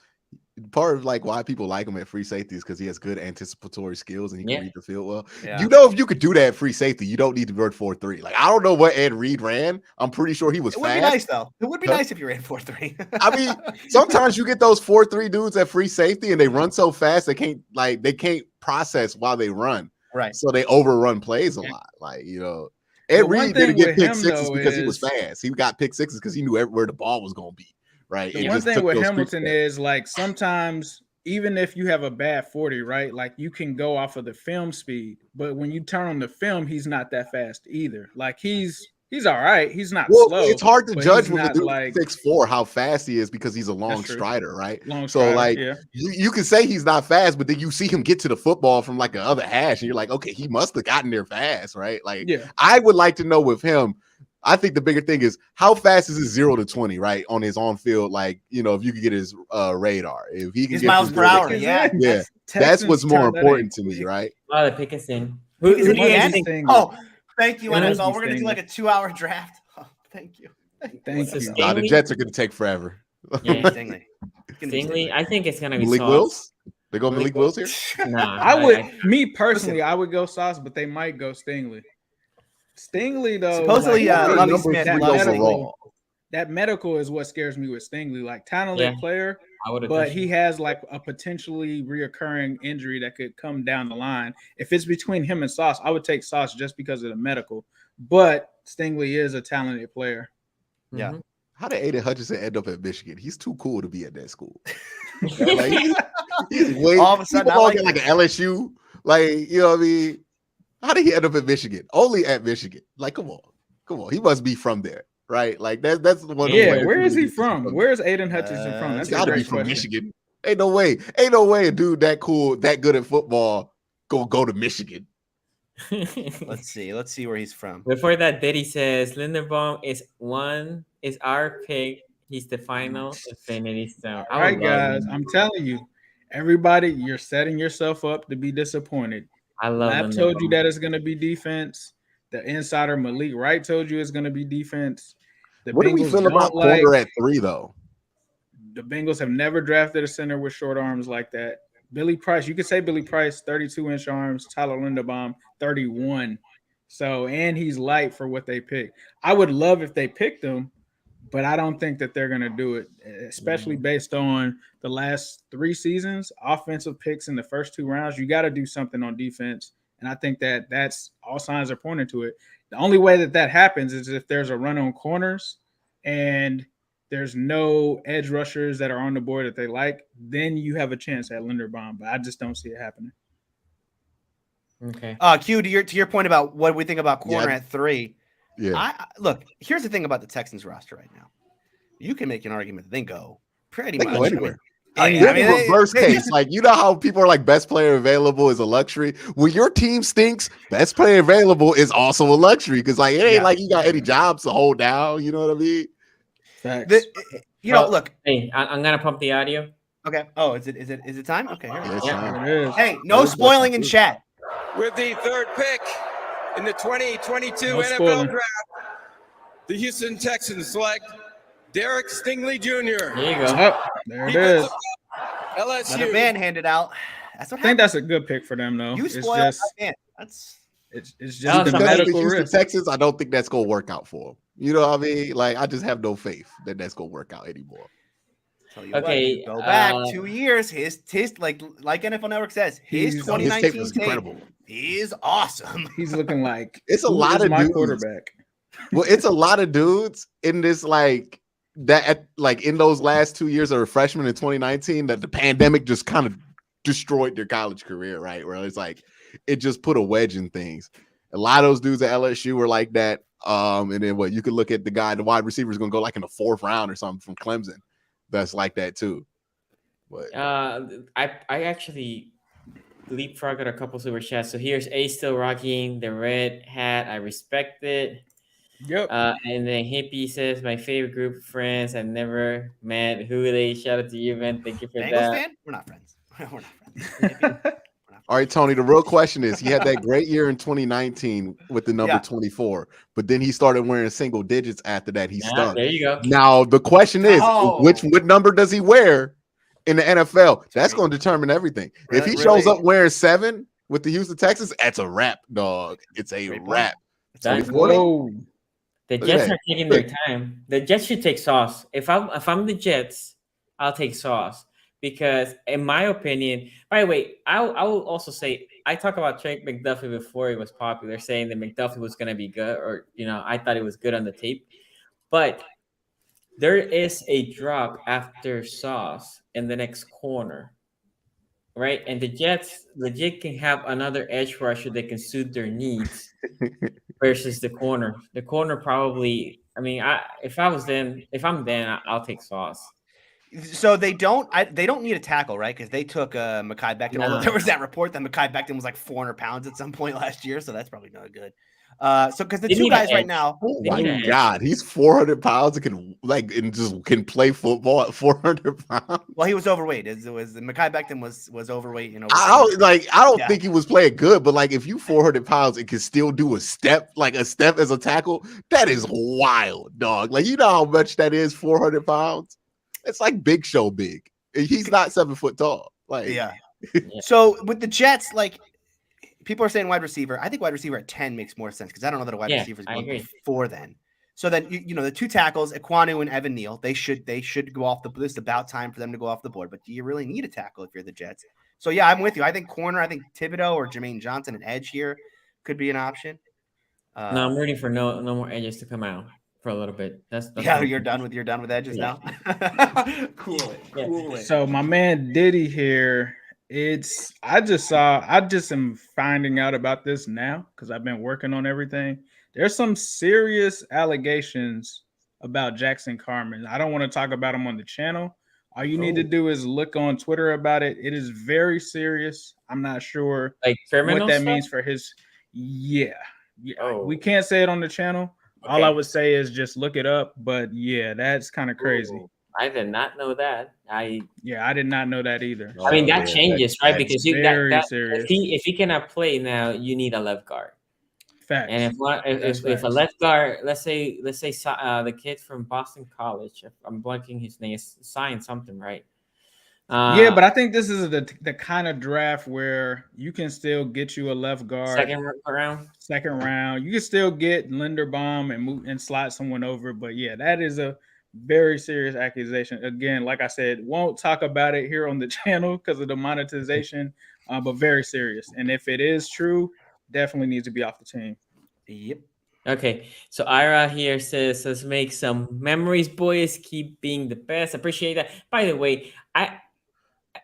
Speaker 4: Part of like why people like him at free safety is because he has good anticipatory skills and he can read the field well. Yeah. You know, if you could do that at free safety, you don't need to run 4.3. Like, I don't know what Ed Reed ran. I'm pretty sure he was fast.
Speaker 2: It would be nice though. It would be nice if you ran 4.3.
Speaker 4: I mean, sometimes you get those 4.3 dudes at free safety and they run so fast they can't process while they run.
Speaker 2: Right.
Speaker 4: So they overrun plays a lot. Like, you know, Ed Reed didn't get pick sixes because he was fast. He got pick sixes because he knew where the ball was going to be. Right.
Speaker 3: The one thing with Hamilton is like sometimes even if you have a bad 40, right? Like you can go off of the film speed, but when you turn on the film, he's not that fast either. Like he's all right. He's not slow.
Speaker 4: It's hard to judge with a dude like 6'4" how fast he is because he's a long strider, right? You can say he's not fast, but then you see him get to the football from like the other hash, and you're like, okay, he must have gotten there fast, right? Like, I would like to know with him. I think the bigger thing is how fast is his 0 to 20, right? On his on field, like, you know, if you could get his radar, if he can
Speaker 2: his
Speaker 4: get
Speaker 2: miles per hour,
Speaker 4: that's what's more important to me, right?
Speaker 1: Wow, pick us in.
Speaker 2: Who oh, thank you, NFL. We're gonna do like a 2-hour draft. Oh, thank you.
Speaker 3: Thank you.
Speaker 4: The Jets are gonna take forever.
Speaker 1: Yeah. Stingley, I think it's gonna be
Speaker 4: Malik Wills. They go Malik Wills here.
Speaker 1: Nah,
Speaker 3: I would go Sauce, but they might go Stingley. Stingley, though,
Speaker 2: supposedly,
Speaker 3: that medical is what scares me with Stingley. Like, talented player, but he has like a potentially reoccurring injury that could come down the line. If it's between him and Sauce, I would take Sauce just because of the medical. But Stingley is a talented player.
Speaker 2: Yeah.
Speaker 4: How did Aidan Hutchinson end up at Michigan? He's too cool to be at that school. Like, he's way all of a sudden like an LSU. Like, you know what I mean? How did he end up at Michigan? Only at Michigan. Like, come on. He must be from there, right? Like that's the one.
Speaker 3: Yeah, where is he from? Where's Aidan Hutchinson from? That's
Speaker 4: gotta be from Michigan. Ain't no way a dude that cool, that good at football go to Michigan.
Speaker 2: Let's see where he's from.
Speaker 1: Before that, Diddy says Linderbaum is our pick. He's the final Infinity Stone.
Speaker 3: All right, guys, I'm telling you, everybody, you're setting yourself up to be disappointed.
Speaker 1: I love
Speaker 3: Lab told you that it's going to be defense. The insider Malik Wright told you it's going to be defense.
Speaker 4: What do we feel about corner at 3, though?
Speaker 3: The Bengals have never drafted a center with short arms like that. Billy Price, you could say Billy Price, 32-inch arms. Tyler Linderbaum, 31. So, and he's light for what they picked. I would love if they picked him, but I don't think that they're going to do it, especially based on the last 3 seasons, offensive picks in the first 2 rounds. You got to do something on defense, and I think that's all signs are pointing to it. The only way that happens is if there's a run on corners and there's no edge rushers that are on the board that they like, then you have a chance at Linderbaum, but I just don't see it happening.
Speaker 1: Okay.
Speaker 2: Q, to your point about what we think about corner at 3.
Speaker 4: Yeah.
Speaker 2: Look, here's the thing about the Texans roster right now. you can make an argument that they go pretty
Speaker 4: They
Speaker 2: much
Speaker 4: go anywhere.
Speaker 2: Reverse
Speaker 4: case. Like, you know how people are like best player available is a luxury. When your team stinks, best player available is also a luxury because like it ain't like you got any jobs to hold down. You know what I mean?
Speaker 2: Look.
Speaker 1: Hey, I'm gonna pump the audio.
Speaker 2: Okay. Oh, is it time? Okay. Here it is.
Speaker 3: Yeah, it is.
Speaker 2: Hey, no spoiling in chat.
Speaker 5: With the third pick in the 2022
Speaker 3: No
Speaker 5: NFL
Speaker 3: spoiling.
Speaker 5: Draft, the Houston Texans select Derek Stingley Jr.
Speaker 1: There you go.
Speaker 3: Oh, there it is.
Speaker 5: LSU.
Speaker 2: Another man handed out. That's what
Speaker 3: I think that's a good pick for them, though.
Speaker 2: You
Speaker 3: It's
Speaker 2: spoiled
Speaker 3: just,
Speaker 2: my man.
Speaker 3: it's just
Speaker 1: That was
Speaker 3: the
Speaker 1: amazing.
Speaker 3: medical
Speaker 4: Houston
Speaker 3: risk.
Speaker 4: Texans, I don't think that's gonna work out for them. You know what I mean? Like, I just have no faith that that's gonna work out anymore.
Speaker 2: Tell you
Speaker 1: Okay,
Speaker 2: what, go back 2 years. His like NFL Network says, his
Speaker 3: His
Speaker 2: 2019
Speaker 4: tape was
Speaker 2: tape
Speaker 4: incredible.
Speaker 2: is awesome.
Speaker 3: He's looking like
Speaker 4: It's a
Speaker 3: who
Speaker 4: lot
Speaker 3: is
Speaker 4: of
Speaker 3: my
Speaker 4: dudes.
Speaker 3: quarterback.
Speaker 4: Well, it's a lot of dudes in this like that like in those last 2 years of freshman in 2019 that the pandemic just kind of destroyed their college career, right? Where it's like it just put a wedge in things. A lot of those dudes at LSU were like that. And then what you could look at the wide receiver is gonna go like in the 4th round or something from Clemson. That's like that too. But
Speaker 1: I actually leapfrogged a couple super chats. So here's A still rocking the red hat. I respect it.
Speaker 3: Yep.
Speaker 1: And then Hippie says my favorite group of friends I've never met. Who are they? Shout out to you, man. Thank you for
Speaker 2: Bengals
Speaker 1: that.
Speaker 2: fan? We're not friends. We're not friends.
Speaker 4: all right, Tony, the real question is he had that great year in 2019 with the number 24, but then he started wearing single digits after that. He stunk.
Speaker 1: There you go.
Speaker 4: Now the question is, what number does he wear in the NFL? That's going to determine everything. If he shows up wearing 7 with the Houston Texans, that's a wrap, dog. It's a wrap.
Speaker 3: Whoa.
Speaker 1: The Jets are taking their time. The Jets should take Sauce. If I'm the Jets, I'll take Sauce because, in my opinion, by the way, I will also say I talked about Trent McDuffie before he was popular, saying that McDuffie was going to be good, or I thought it was good on the tape, but there is a drop after Sauce in the next corner, right? And the Jets legit can have another edge rusher that can suit their needs. Versus the corner. The corner probably. I mean, if I'm then, I'll take Sauce.
Speaker 2: So they don't need a tackle, right? Because they took Mekhi Becton.
Speaker 1: No.
Speaker 2: Although there was that report that Mekhi Becton was like 400 pounds at some point last year, so that's probably not good. So because the
Speaker 1: They
Speaker 2: two
Speaker 1: need
Speaker 2: guys
Speaker 1: an
Speaker 2: right
Speaker 1: edge.
Speaker 2: now,
Speaker 4: Oh my God, he's 400 pounds and can play football at 400 pounds.
Speaker 2: well, he was overweight. It was Mekhi Becton was overweight.
Speaker 4: I don't think he was playing good, but like if you 400 pounds and can still do a step as a tackle, that is wild, dog. Like, you know how much that is, 400 pounds. It's like Big Show big. He's not 7 foot tall. Like,
Speaker 2: yeah. So with the Jets, like, people are saying wide receiver. I think wide receiver at 10 makes more sense because I don't know that a wide receiver is going before then. So then the 2 tackles, Ekwonu and Evan Neal, they should go off the. This is about time for them to go off the board. But do you really need a tackle if you're the Jets? So yeah, I'm with you. I think corner. I think Thibodeaux or Jermaine Johnson, an edge here, could be an option.
Speaker 1: No, I'm rooting for no more edges to come out for a little bit. That's
Speaker 2: you're done with edges now. Cool it.
Speaker 3: So my man Diddy here. I just am finding out about this now because I've been working on everything. There's some serious allegations about Jackson Carman. I don't want to talk about him on the channel. All you need to do is look on Twitter about it. It is very serious. I'm not sure
Speaker 1: like
Speaker 3: what that means for his. Yeah.
Speaker 1: Oh.
Speaker 3: We can't say it on the channel. Okay. All I would say is just look it up. But yeah, that's kind of crazy.
Speaker 1: Ooh. I did not know that. I
Speaker 3: did not know that either.
Speaker 1: I mean, that changes, right? Because if he cannot play now, you need a left guard.
Speaker 3: Facts.
Speaker 1: And if a left guard, let's say the kid from Boston College, I'm blanking his name, signed something, right?
Speaker 3: Yeah, but I think this is the kind of draft where you can still get you a left guard. Second round. You can still get Linderbaum and move and slide someone over. But yeah, that is a very serious accusation. Again, like I said, won't talk about it here on the channel because of the monetization, but very serious. And if it is true, definitely needs to be off the team.
Speaker 2: Yep.
Speaker 1: Okay, so Ira here says, let's make some memories, boys. Keep being the best. Appreciate that. By the way, I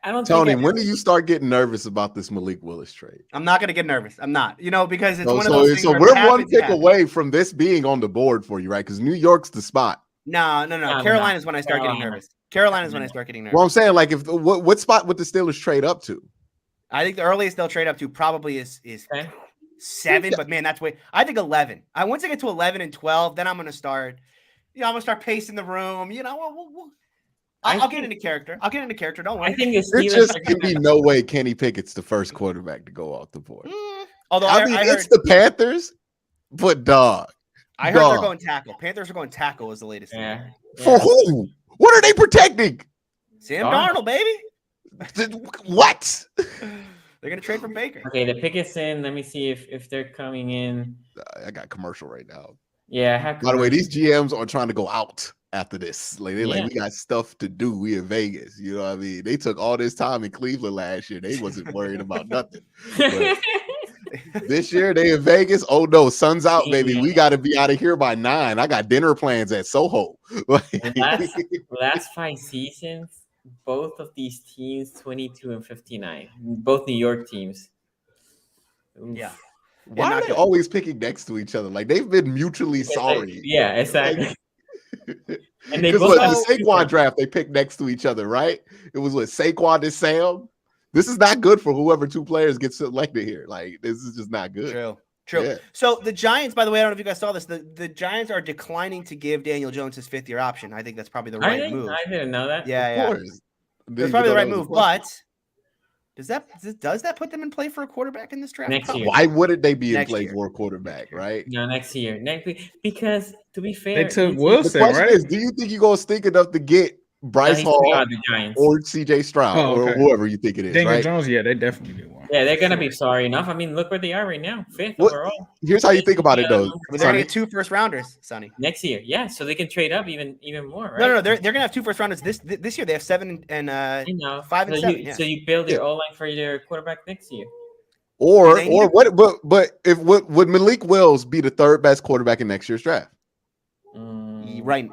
Speaker 1: don't
Speaker 4: Tony, when do you start getting nervous about this Malik Willis trade?
Speaker 2: I'm not going to get nervous. I'm not, because it's one of those things.
Speaker 4: So we're one pick away from this being on the board for you, right? Because New York's the spot.
Speaker 2: No. Carolina is when I start getting nervous. Carolina is when I start getting nervous.
Speaker 4: Well, I'm saying, like, if what spot would the Steelers trade up to?
Speaker 2: I think the earliest they'll trade up to probably is 7, but man, that's way. I think 11. Once I get to 11 and 12, then I'm gonna start. I'm gonna start pacing the room. I'll get into character. Don't worry.
Speaker 1: I think
Speaker 4: There just can be no way Kenny Pickett's the first quarterback to go off the board.
Speaker 2: Although
Speaker 4: I mean, it's the Panthers, but dog.
Speaker 2: I heard they're going tackle. Panthers are going tackle is the latest.
Speaker 1: Yeah.
Speaker 4: For who? What are they protecting?
Speaker 2: Sam Darnold, baby.
Speaker 4: What?
Speaker 2: They're gonna trade from Baker.
Speaker 1: Okay, the Pickett's in. Let me see if they're coming in.
Speaker 4: I got commercial right now.
Speaker 1: Yeah, I have.
Speaker 4: By the way, these GMs are trying to go out after this. Like they're
Speaker 1: Yeah.
Speaker 4: like, we got stuff to do. We in Vegas. You know what I mean? They took all this time in Cleveland last year. They wasn't worried about nothing. But this year they in Vegas. Oh no, sun's out, baby. We got to be out of here by 9. I got dinner plans at Soho.
Speaker 1: last 5 seasons, both of these teams 22 and 59. Both New York teams. Oof.
Speaker 2: Yeah.
Speaker 4: Why are they always picking next to each other? Like they've been mutually sorry.
Speaker 1: Yeah, exactly. And they
Speaker 4: Because
Speaker 1: both
Speaker 4: the Saquon draft, they picked next to each other, right? It was what Saquon and Sam. This is not good for whoever 2 players get selected here. Like this is just not good.
Speaker 2: True.
Speaker 4: Yeah.
Speaker 2: So the Giants, by the way, I don't know if you guys saw this. The Giants are declining to give Daniel Jones his 5th-year option. I think that's probably the right move.
Speaker 1: I didn't know that.
Speaker 2: Yeah. That's probably the right move. But does that put them in play for a quarterback in this draft?
Speaker 1: Next year.
Speaker 4: Why wouldn't they be in
Speaker 2: Next
Speaker 4: play
Speaker 2: year.
Speaker 4: for a quarterback, right?
Speaker 1: No, next year. Because to be fair,
Speaker 3: They took
Speaker 4: The
Speaker 3: Wilson,
Speaker 4: question
Speaker 3: right?
Speaker 4: is, do you think you're gonna stink enough to get Bryce Hall
Speaker 1: the Giants.
Speaker 4: or CJ Stroud or whoever you think it is,
Speaker 3: Daniel
Speaker 4: right?
Speaker 3: Jones, yeah, they definitely did one.
Speaker 1: Yeah, they're gonna be sorry enough. I mean, look where they are right now, 5th
Speaker 4: What-
Speaker 1: overall.
Speaker 4: Here's how you think about it, though.
Speaker 2: They're
Speaker 4: Sonny.
Speaker 2: gonna get 2 first-rounders, Sonny.
Speaker 1: Next year, yeah, so they can trade up even more, right?
Speaker 2: No. They're gonna have 2 first-rounders this year. They have 7 and 5 and 7.
Speaker 1: So you build your O line for your quarterback next year.
Speaker 4: Or what? But if would Malik Wills be the 3rd best quarterback in next year's draft?
Speaker 2: Right.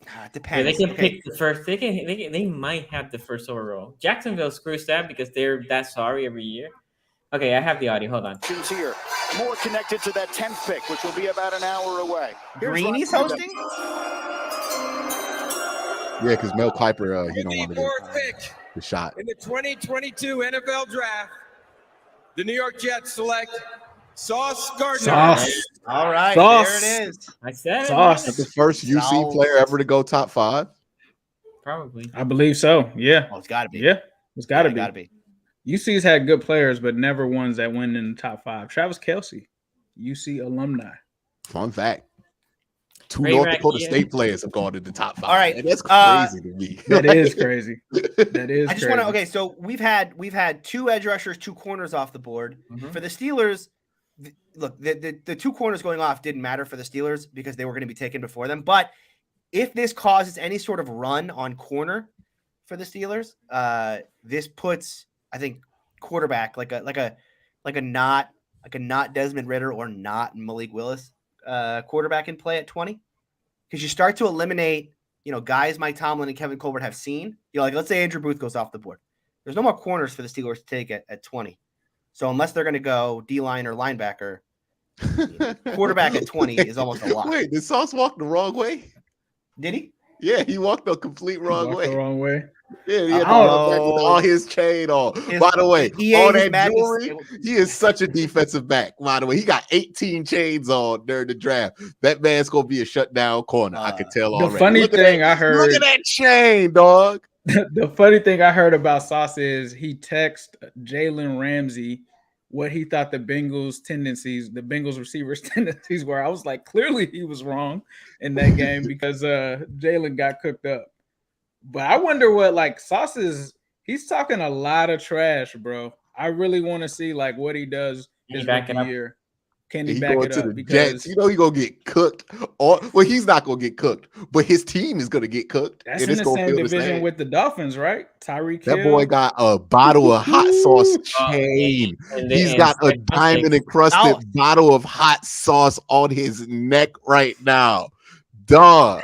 Speaker 1: Yeah,
Speaker 2: Depends.
Speaker 1: they can pick the first. They might have the first overall. Jacksonville screws that because they're that sorry every year. Okay, I have the audio. Hold on.
Speaker 6: Here, more connected to that 10th pick, which will be about an hour away.
Speaker 2: Greeny's hosting.
Speaker 4: Yeah, because Mel Kiper, he don't want to
Speaker 5: 54th pick
Speaker 4: get the shot.
Speaker 5: in the 2022 NFL Draft, the New York Jets select Sauce Gardner.
Speaker 3: Sauce.
Speaker 2: All right,
Speaker 3: Sauce.
Speaker 2: there it is.
Speaker 1: I said
Speaker 3: Sauce.
Speaker 4: That's the first UC player ever to go top 5.
Speaker 1: probably.
Speaker 3: I believe so. Yeah.
Speaker 2: Oh, it's got to be.
Speaker 3: Yeah. It's got to
Speaker 2: Got to
Speaker 3: be.
Speaker 2: be.
Speaker 3: UC's had good players, but never ones that win in the top 5. Travis Kelce, UC alumni.
Speaker 4: Fun fact. 2
Speaker 1: Ray
Speaker 4: North
Speaker 1: Rack,
Speaker 4: Dakota
Speaker 1: yeah.
Speaker 4: State players have gone into top 5.
Speaker 2: All right,
Speaker 4: And that's crazy to me.
Speaker 3: That is crazy. That is
Speaker 2: I just want to. Okay, so we've had 2 edge rushers, 2 corners off the board for the Steelers. Look, the 2 corners going off didn't matter for the Steelers because they were going to be taken before them. But if this causes any sort of run on corner for the Steelers, this puts, I think, quarterback like a not Desmond Ridder or not Malik Willis quarterback in play at 20, because you start to eliminate guys Mike Tomlin and Kevin Colbert have seen. Like let's say Andrew Booth goes off the board. There's no more corners for the Steelers to take at 20. So unless they're going to go D-line or linebacker, quarterback at 20 is almost a lot.
Speaker 4: Wait, did Sauce walk the wrong way?
Speaker 2: Did he?
Speaker 4: Yeah, he walked the complete wrong
Speaker 3: Walked
Speaker 4: way.
Speaker 3: the wrong way.
Speaker 4: Yeah, he had to walk back with all his chain on. By the way, all that jewelry, he is such a defensive back. By the way, he got 18 chains on during the draft. That man's going to be a shutdown corner. I can tell already.
Speaker 3: The funny thing I heard.
Speaker 4: Look at that chain, dog.
Speaker 3: The funny thing I heard about Sauce is he texted Jalen Ramsey what he thought the Bengals receivers tendencies were. I was like, clearly he was wrong in that game because Jalen got cooked up. But I wonder what Sauce is. He's talking a lot of trash, bro. I really want to see what he does this year. Can he back it up?
Speaker 4: Because Jets, he's gonna get cooked. Well, he's not gonna get cooked, but his team is gonna get cooked.
Speaker 3: That's in the same division with the Dolphins, right? Tyreek Hill.
Speaker 4: That boy got a bottle of hot sauce chain. He's got a diamond encrusted bottle of hot sauce on his neck right now. Dog.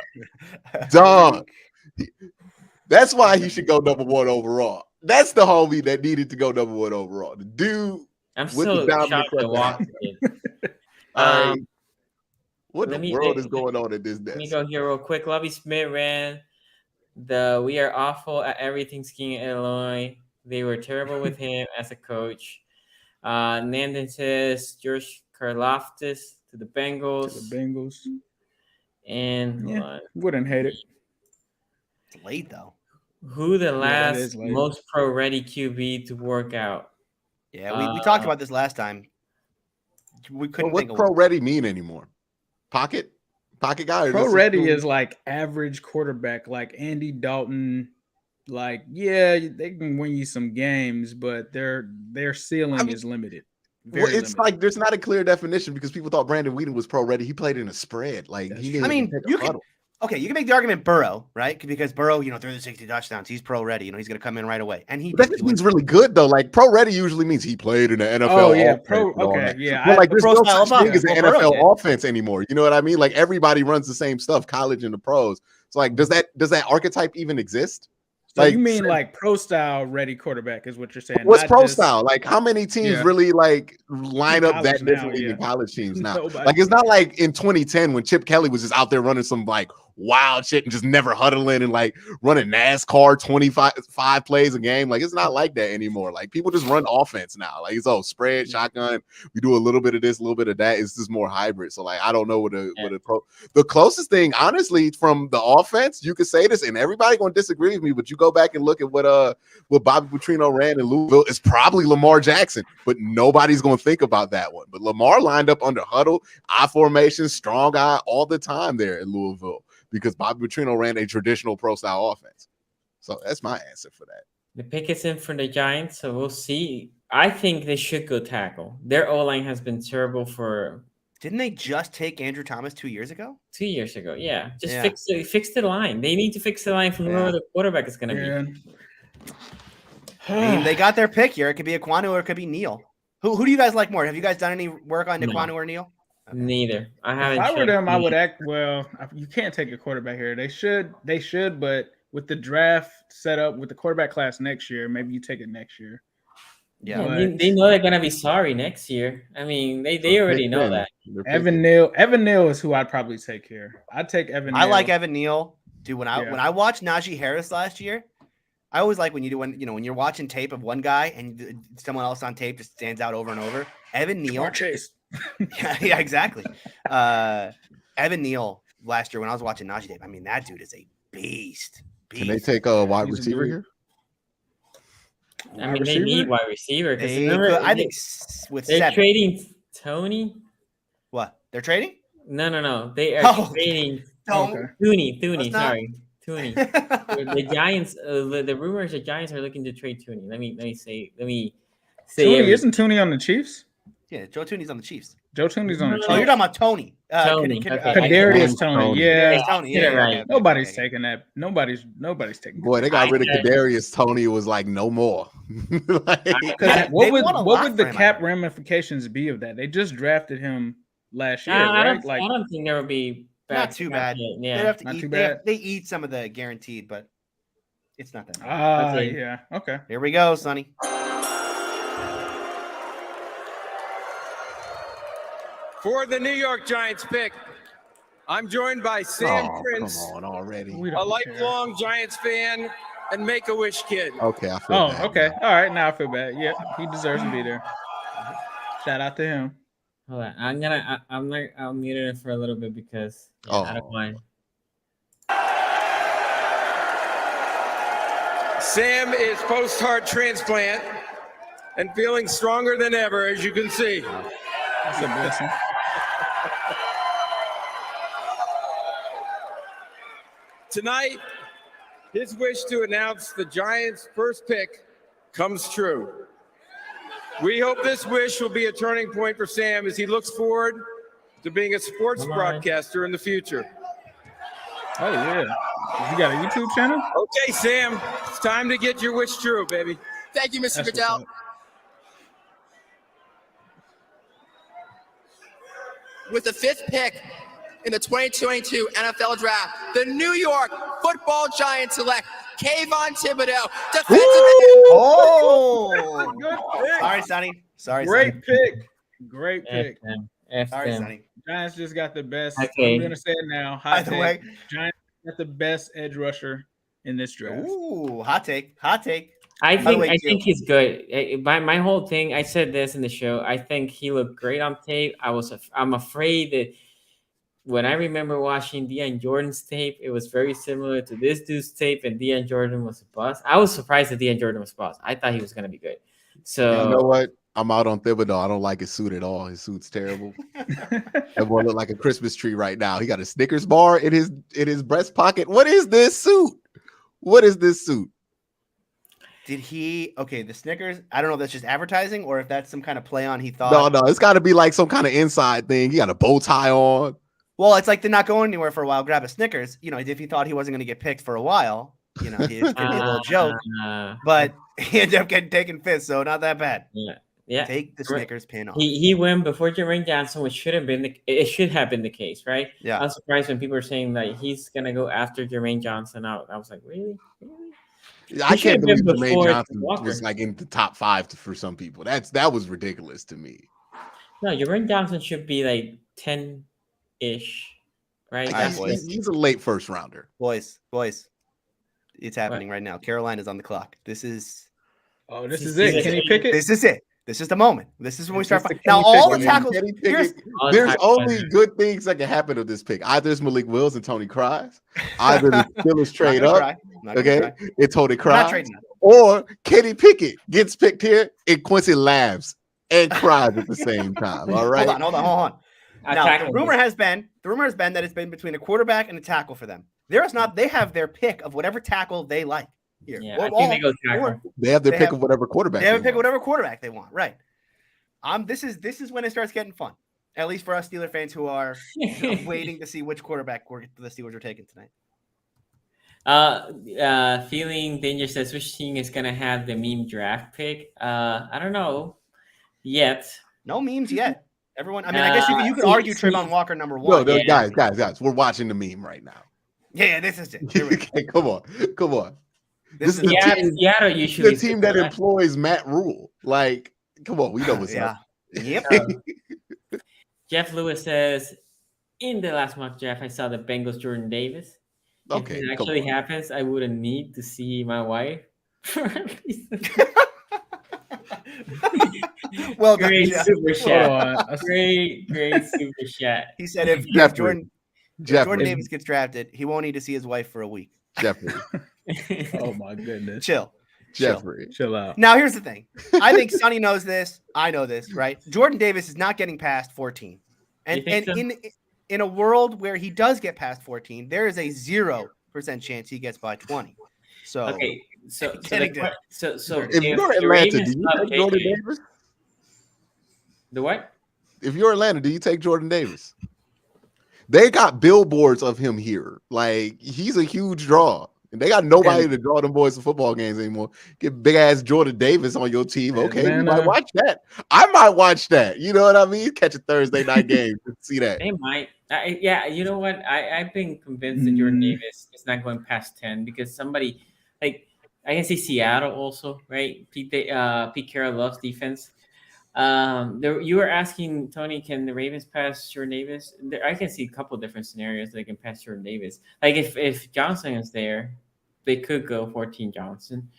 Speaker 4: That's why he should go number 1 overall. That's the homie that needed to go number 1 overall. The dude.
Speaker 1: I'm still shocked to walk.
Speaker 4: What in the world is going on at this desk?
Speaker 1: Let me go here real quick. Lovie Smith ran the "We are awful at everything" scheme in Illinois. They were terrible with him as a coach. Nandon says George Karlaftis to the Bengals. And
Speaker 3: wouldn't hate it.
Speaker 2: It's late though.
Speaker 1: Who the last most pro-ready QB to work out?
Speaker 2: Yeah, we talked about this last time. We couldn't.
Speaker 4: What pro-ready mean anymore? Pocket guy.
Speaker 3: Pro-ready is like average quarterback, like Andy Dalton. Like, yeah, they can win you some games, but their ceiling is limited.
Speaker 4: It's like there's not a clear definition because people thought Brandon Whedon was pro-ready. He played in a spread. Like, you can make the argument Burrow, right? Because Burrow, threw the 60 touchdowns. He's pro-ready. He's going to come in right away. And he means really good though. Like pro-ready usually means he played in the NFL.
Speaker 3: Oh yeah,
Speaker 4: But like there's no such thing as an NFL offense anymore. You know what I mean? Like everybody runs the same stuff, college and the pros. So like, does that archetype even exist?
Speaker 3: So you mean like pro style ready quarterback is what you're saying?
Speaker 4: What's pro style? Like how many teams really like line up that differently than college teams now? Like it's not like in 2010 when Chip Kelly was just out there running some like wild shit and just never huddling and like running NASCAR 25 plays a game. Like it's not like that anymore. Like people just run offense now. Like it's spread, shotgun. We do a little bit of this, a little bit of that. It's just more hybrid. So like I don't know the closest thing, honestly, from the offense, you could say this, and everybody gonna disagree with me, but you go back and look at what Bobby Petrino ran in Louisville. It's probably Lamar Jackson, but nobody's gonna think about that one. But Lamar lined up under huddle, I formation, strong eye all the time there in Louisville, because Bobby Petrino ran a traditional pro-style offense. So that's my answer for that.
Speaker 1: The pick is in for the Giants, so we'll see. I think they should go tackle. Their O-line has been terrible for...
Speaker 2: Didn't they just take Andrew Thomas 2 years ago?
Speaker 1: 2 years ago, yeah. Fix the line. They need to fix the line for whoever the quarterback is going to be.
Speaker 2: I mean, they got their pick here. It could be Ekwonu or it could be Neal. Who do you guys like more? Have you guys done any work on Ekwonu or Neal?
Speaker 1: Okay. Neither. I haven't.
Speaker 3: If I were them, I would act well. You can't take a quarterback here. They should, but with the draft set up with the quarterback class next year, maybe you take it next year.
Speaker 1: Yeah, they know they're gonna be sorry next year. I mean, they already know that.
Speaker 3: Evan Neal is who I'd probably take here. I'd take Evan Neal.
Speaker 2: I like Evan Neal, dude. When I watched Najee Harris last year, I always like when you're watching tape of one guy and someone else on tape just stands out over and over. Evan Neal.
Speaker 3: Chase.
Speaker 2: yeah, exactly. Evan Neal last year when I was watching Najee tape, I mean that dude is a beast.
Speaker 4: Can they take a wide receiver here?
Speaker 1: I mean, they need wide receiver because
Speaker 2: I think
Speaker 1: they're trading Tony.
Speaker 2: What? They're trading?
Speaker 1: No. They are trading Tooney. Sorry, Tooney. The Giants. The rumors the Giants are looking to trade Tooney. Let me say.
Speaker 3: Tooney isn't Tooney on the Chiefs?
Speaker 2: Yeah, Joe Tooney's on the Chiefs.
Speaker 3: Joe Tooney's on the Chiefs.
Speaker 2: Oh, you're talking about Tony.
Speaker 3: Kadarius Toney. Yeah.
Speaker 2: Tony. Yeah, right.
Speaker 3: Nobody's taking that. Nobody's taking.
Speaker 4: Boy, they got rid of Kadarius Toney. It was like no more.
Speaker 3: What would the cap ramifications be of that? They just drafted him last year, right?
Speaker 1: I don't think there would be
Speaker 2: not too bad.
Speaker 1: Yeah,
Speaker 2: not too bad. They eat some of the guaranteed, but it's not that
Speaker 3: bad. Yeah. Okay.
Speaker 2: Here we go, Sonny.
Speaker 5: For the New York Giants pick, I'm joined by Sam Prince,
Speaker 4: come on already.
Speaker 5: a lifelong Giants fan and Make-A-Wish kid.
Speaker 4: Okay, I feel bad.
Speaker 3: Okay. All right, now I feel bad. Yeah, he deserves to be there. Shout out to him.
Speaker 1: Hold on. I'll mute it for a little bit because I don't mind.
Speaker 5: Sam is post-heart transplant and feeling stronger than ever, as you can see.
Speaker 3: That's a blessing.
Speaker 5: Tonight, his wish to announce the Giants' first pick comes true. We hope this wish will be a turning point for Sam as he looks forward to being a sports broadcaster in the future.
Speaker 3: Oh, yeah. You got a YouTube channel?
Speaker 5: Okay, Sam, it's time to get your wish true, baby.
Speaker 7: Thank you, Mr. Goodell. With the 5th pick in the 2022 NFL Draft, the New York Football Giants select Kayvon Thibodeaux, defensive end.
Speaker 2: Oh, sorry, Sonny. Sorry,
Speaker 3: Great
Speaker 2: Sonny.
Speaker 3: pick. Great pick.
Speaker 2: Sorry, Sonny.
Speaker 3: Giants just got the best.
Speaker 1: Okay.
Speaker 3: I'm gonna say it now.
Speaker 2: By the way,
Speaker 3: Giants got the best edge rusher in this draft.
Speaker 2: Ooh, hot take. Hot take.
Speaker 1: I think he's good. My whole thing, I said this in the show. I think he looked great on tape. I'm afraid that when I remember watching Deion Jordan's tape, it was very similar to this dude's tape, and Deion Jordan was a bust. I was surprised that Deion Jordan was a bust. I thought he was going to be good. So
Speaker 4: you know what? I'm out on Thibodeaux. I don't like his suit at all. His suit's terrible. That boy look like a Christmas tree right now. He got a Snickers bar in his breast pocket. What is this suit? What is this suit?
Speaker 2: Did he? Okay, the Snickers. I don't know if that's just advertising or if that's some kind of play on. He thought.
Speaker 4: No, it's got to be like some kind of inside thing. He got a bow tie on.
Speaker 2: Well, it's like they're not going anywhere for a while. Grab a Snickers. You know, if he thought he wasn't going to get picked for a while, you know, it's going to be a little joke. But he ended up getting taken fifth, so not that bad.
Speaker 1: Yeah.
Speaker 2: Take the Snickers pin off.
Speaker 1: He went before Jermaine Johnson, which should have been the case, right?
Speaker 2: Yeah.
Speaker 1: I was surprised when people were saying that he's gonna go after Jermaine Johnson out. I was like, really?
Speaker 4: I can't believe Jermaine Johnson was like in the top 5 for some people. That was ridiculous to me.
Speaker 1: No, Jermaine Johnson should be like 10-ish, right?
Speaker 4: He's a late first rounder.
Speaker 2: Boys, it's happening right now. Carolina's on the clock. This is
Speaker 3: it. Kenny Pickett.
Speaker 2: This is it. This is the moment. This is when we start. Now all the tackles.
Speaker 4: There's only good things that can happen with this pick. Either it's Malik Willis and Tony Cries. Either the Steelers trade up. Okay, it's Tony Cries. Or Kenny Pickett gets picked here and Quincy laughs and cries at the same time. All right.
Speaker 2: Hold on. Now the rumor has been that it's been between a quarterback and a tackle for them. They have their pick of whatever tackle they like. Here.
Speaker 1: Yeah, I think they go tackle.
Speaker 4: They have their pick of whatever quarterback.
Speaker 2: They have a pick of whatever quarterback they want. Right. This is when it starts getting fun. At least for us Steeler fans who are waiting to see which quarterback the Steelers are taking tonight.
Speaker 1: Feeling Dangerous says which team is gonna have the meme draft pick? I don't know yet.
Speaker 2: No memes yet. Everyone. I mean, I guess you could argue Travon Walker number 1.
Speaker 4: No, guys, we're watching the meme right now.
Speaker 2: Yeah, this is it.
Speaker 4: Come on.
Speaker 2: This is
Speaker 1: Seattle usually
Speaker 4: the team that employs Matt Rule. Like, come on, we know what's up.
Speaker 2: Yep.
Speaker 1: Jeff Lewis says, in the last mock draft, I saw the Bengals Jordan Davis.
Speaker 4: Okay,
Speaker 1: if it actually happens, I wouldn't need to see my wife.
Speaker 2: Well,
Speaker 1: great super chat. Great super chat.
Speaker 2: He said if Jordan Davis gets drafted, he won't need to see his wife for a week.
Speaker 4: Jeffrey.
Speaker 3: Oh my goodness.
Speaker 4: Jeffrey.
Speaker 3: Chill out.
Speaker 2: Now here's the thing. I think Sonny knows this. I know this, right? Jordan Davis is not getting past 14. And
Speaker 1: so?
Speaker 2: in a world where he does get past 14, there is a 0% chance he gets by 20. So
Speaker 1: okay. So
Speaker 4: if you're Atlanta, do you take Jordan Davis?
Speaker 1: The what?
Speaker 4: If you're Atlanta, do you take Jordan Davis? They got billboards of him here. Like, he's a huge draw. And they got nobody to draw them boys to football games anymore. Get big ass Jordan Davis on your team. Okay, you might watch that. I might watch that. You know what I mean? Catch a Thursday night game to see that.
Speaker 1: They might. Yeah, you know what? I've been convinced that Jordan Davis is not going past 10 because somebody like I can see Seattle also, right? Pete Carroll loves defense. You were asking Tony, can the Ravens pass Jordan Davis? I can see a couple of different scenarios they can pass Jordan Davis. Like if Johnson is there, they could go 14 Johnson.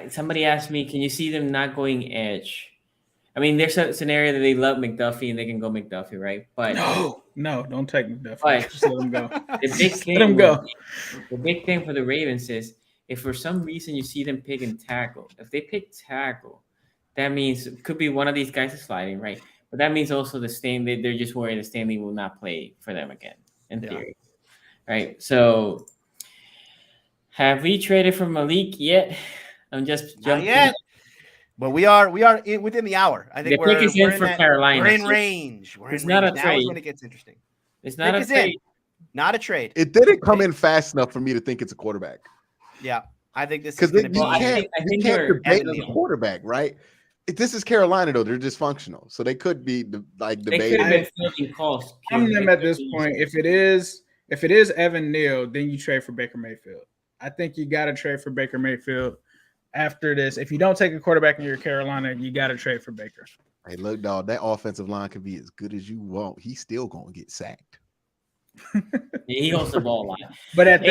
Speaker 1: Somebody asked me, can you see them not going edge? I mean, there's a scenario that they love McDuffie and they can go McDuffie, right? But
Speaker 3: no, don't take McDuffie.
Speaker 1: But
Speaker 3: just let him go.
Speaker 1: Let him go. The big thing for the Ravens is if for some reason you see them picking tackle, if they pick tackle, that means it could be one of these guys is sliding, right? But that means also they're just worried that Stanley will not play for them again, in theory. Right? So have we traded for Malik yet? I'm just jumping.
Speaker 2: Not yet. But we are within the hour. I think
Speaker 1: the pick is in for Carolina.
Speaker 2: We're in range.
Speaker 1: It's not a trade.
Speaker 2: Now is when it gets interesting.
Speaker 1: It's not a trade.
Speaker 2: Not a trade.
Speaker 4: It didn't come in fast enough for me to think it's a quarterback.
Speaker 2: Yeah, I think this is going to be.
Speaker 4: I think can't debate a quarterback, right? This is Carolina though; they're dysfunctional, so they could be debating.
Speaker 3: I'm them at this point. If it is Evan Neal, then you trade for Baker Mayfield. I think you got to trade for Baker Mayfield. after this, if you don't take a quarterback in your Carolina, you got to trade for Baker.
Speaker 4: Hey, look, dog, that offensive line can be as good as you want. He's still gonna get sacked.
Speaker 1: He holds the ball a lot.
Speaker 3: But at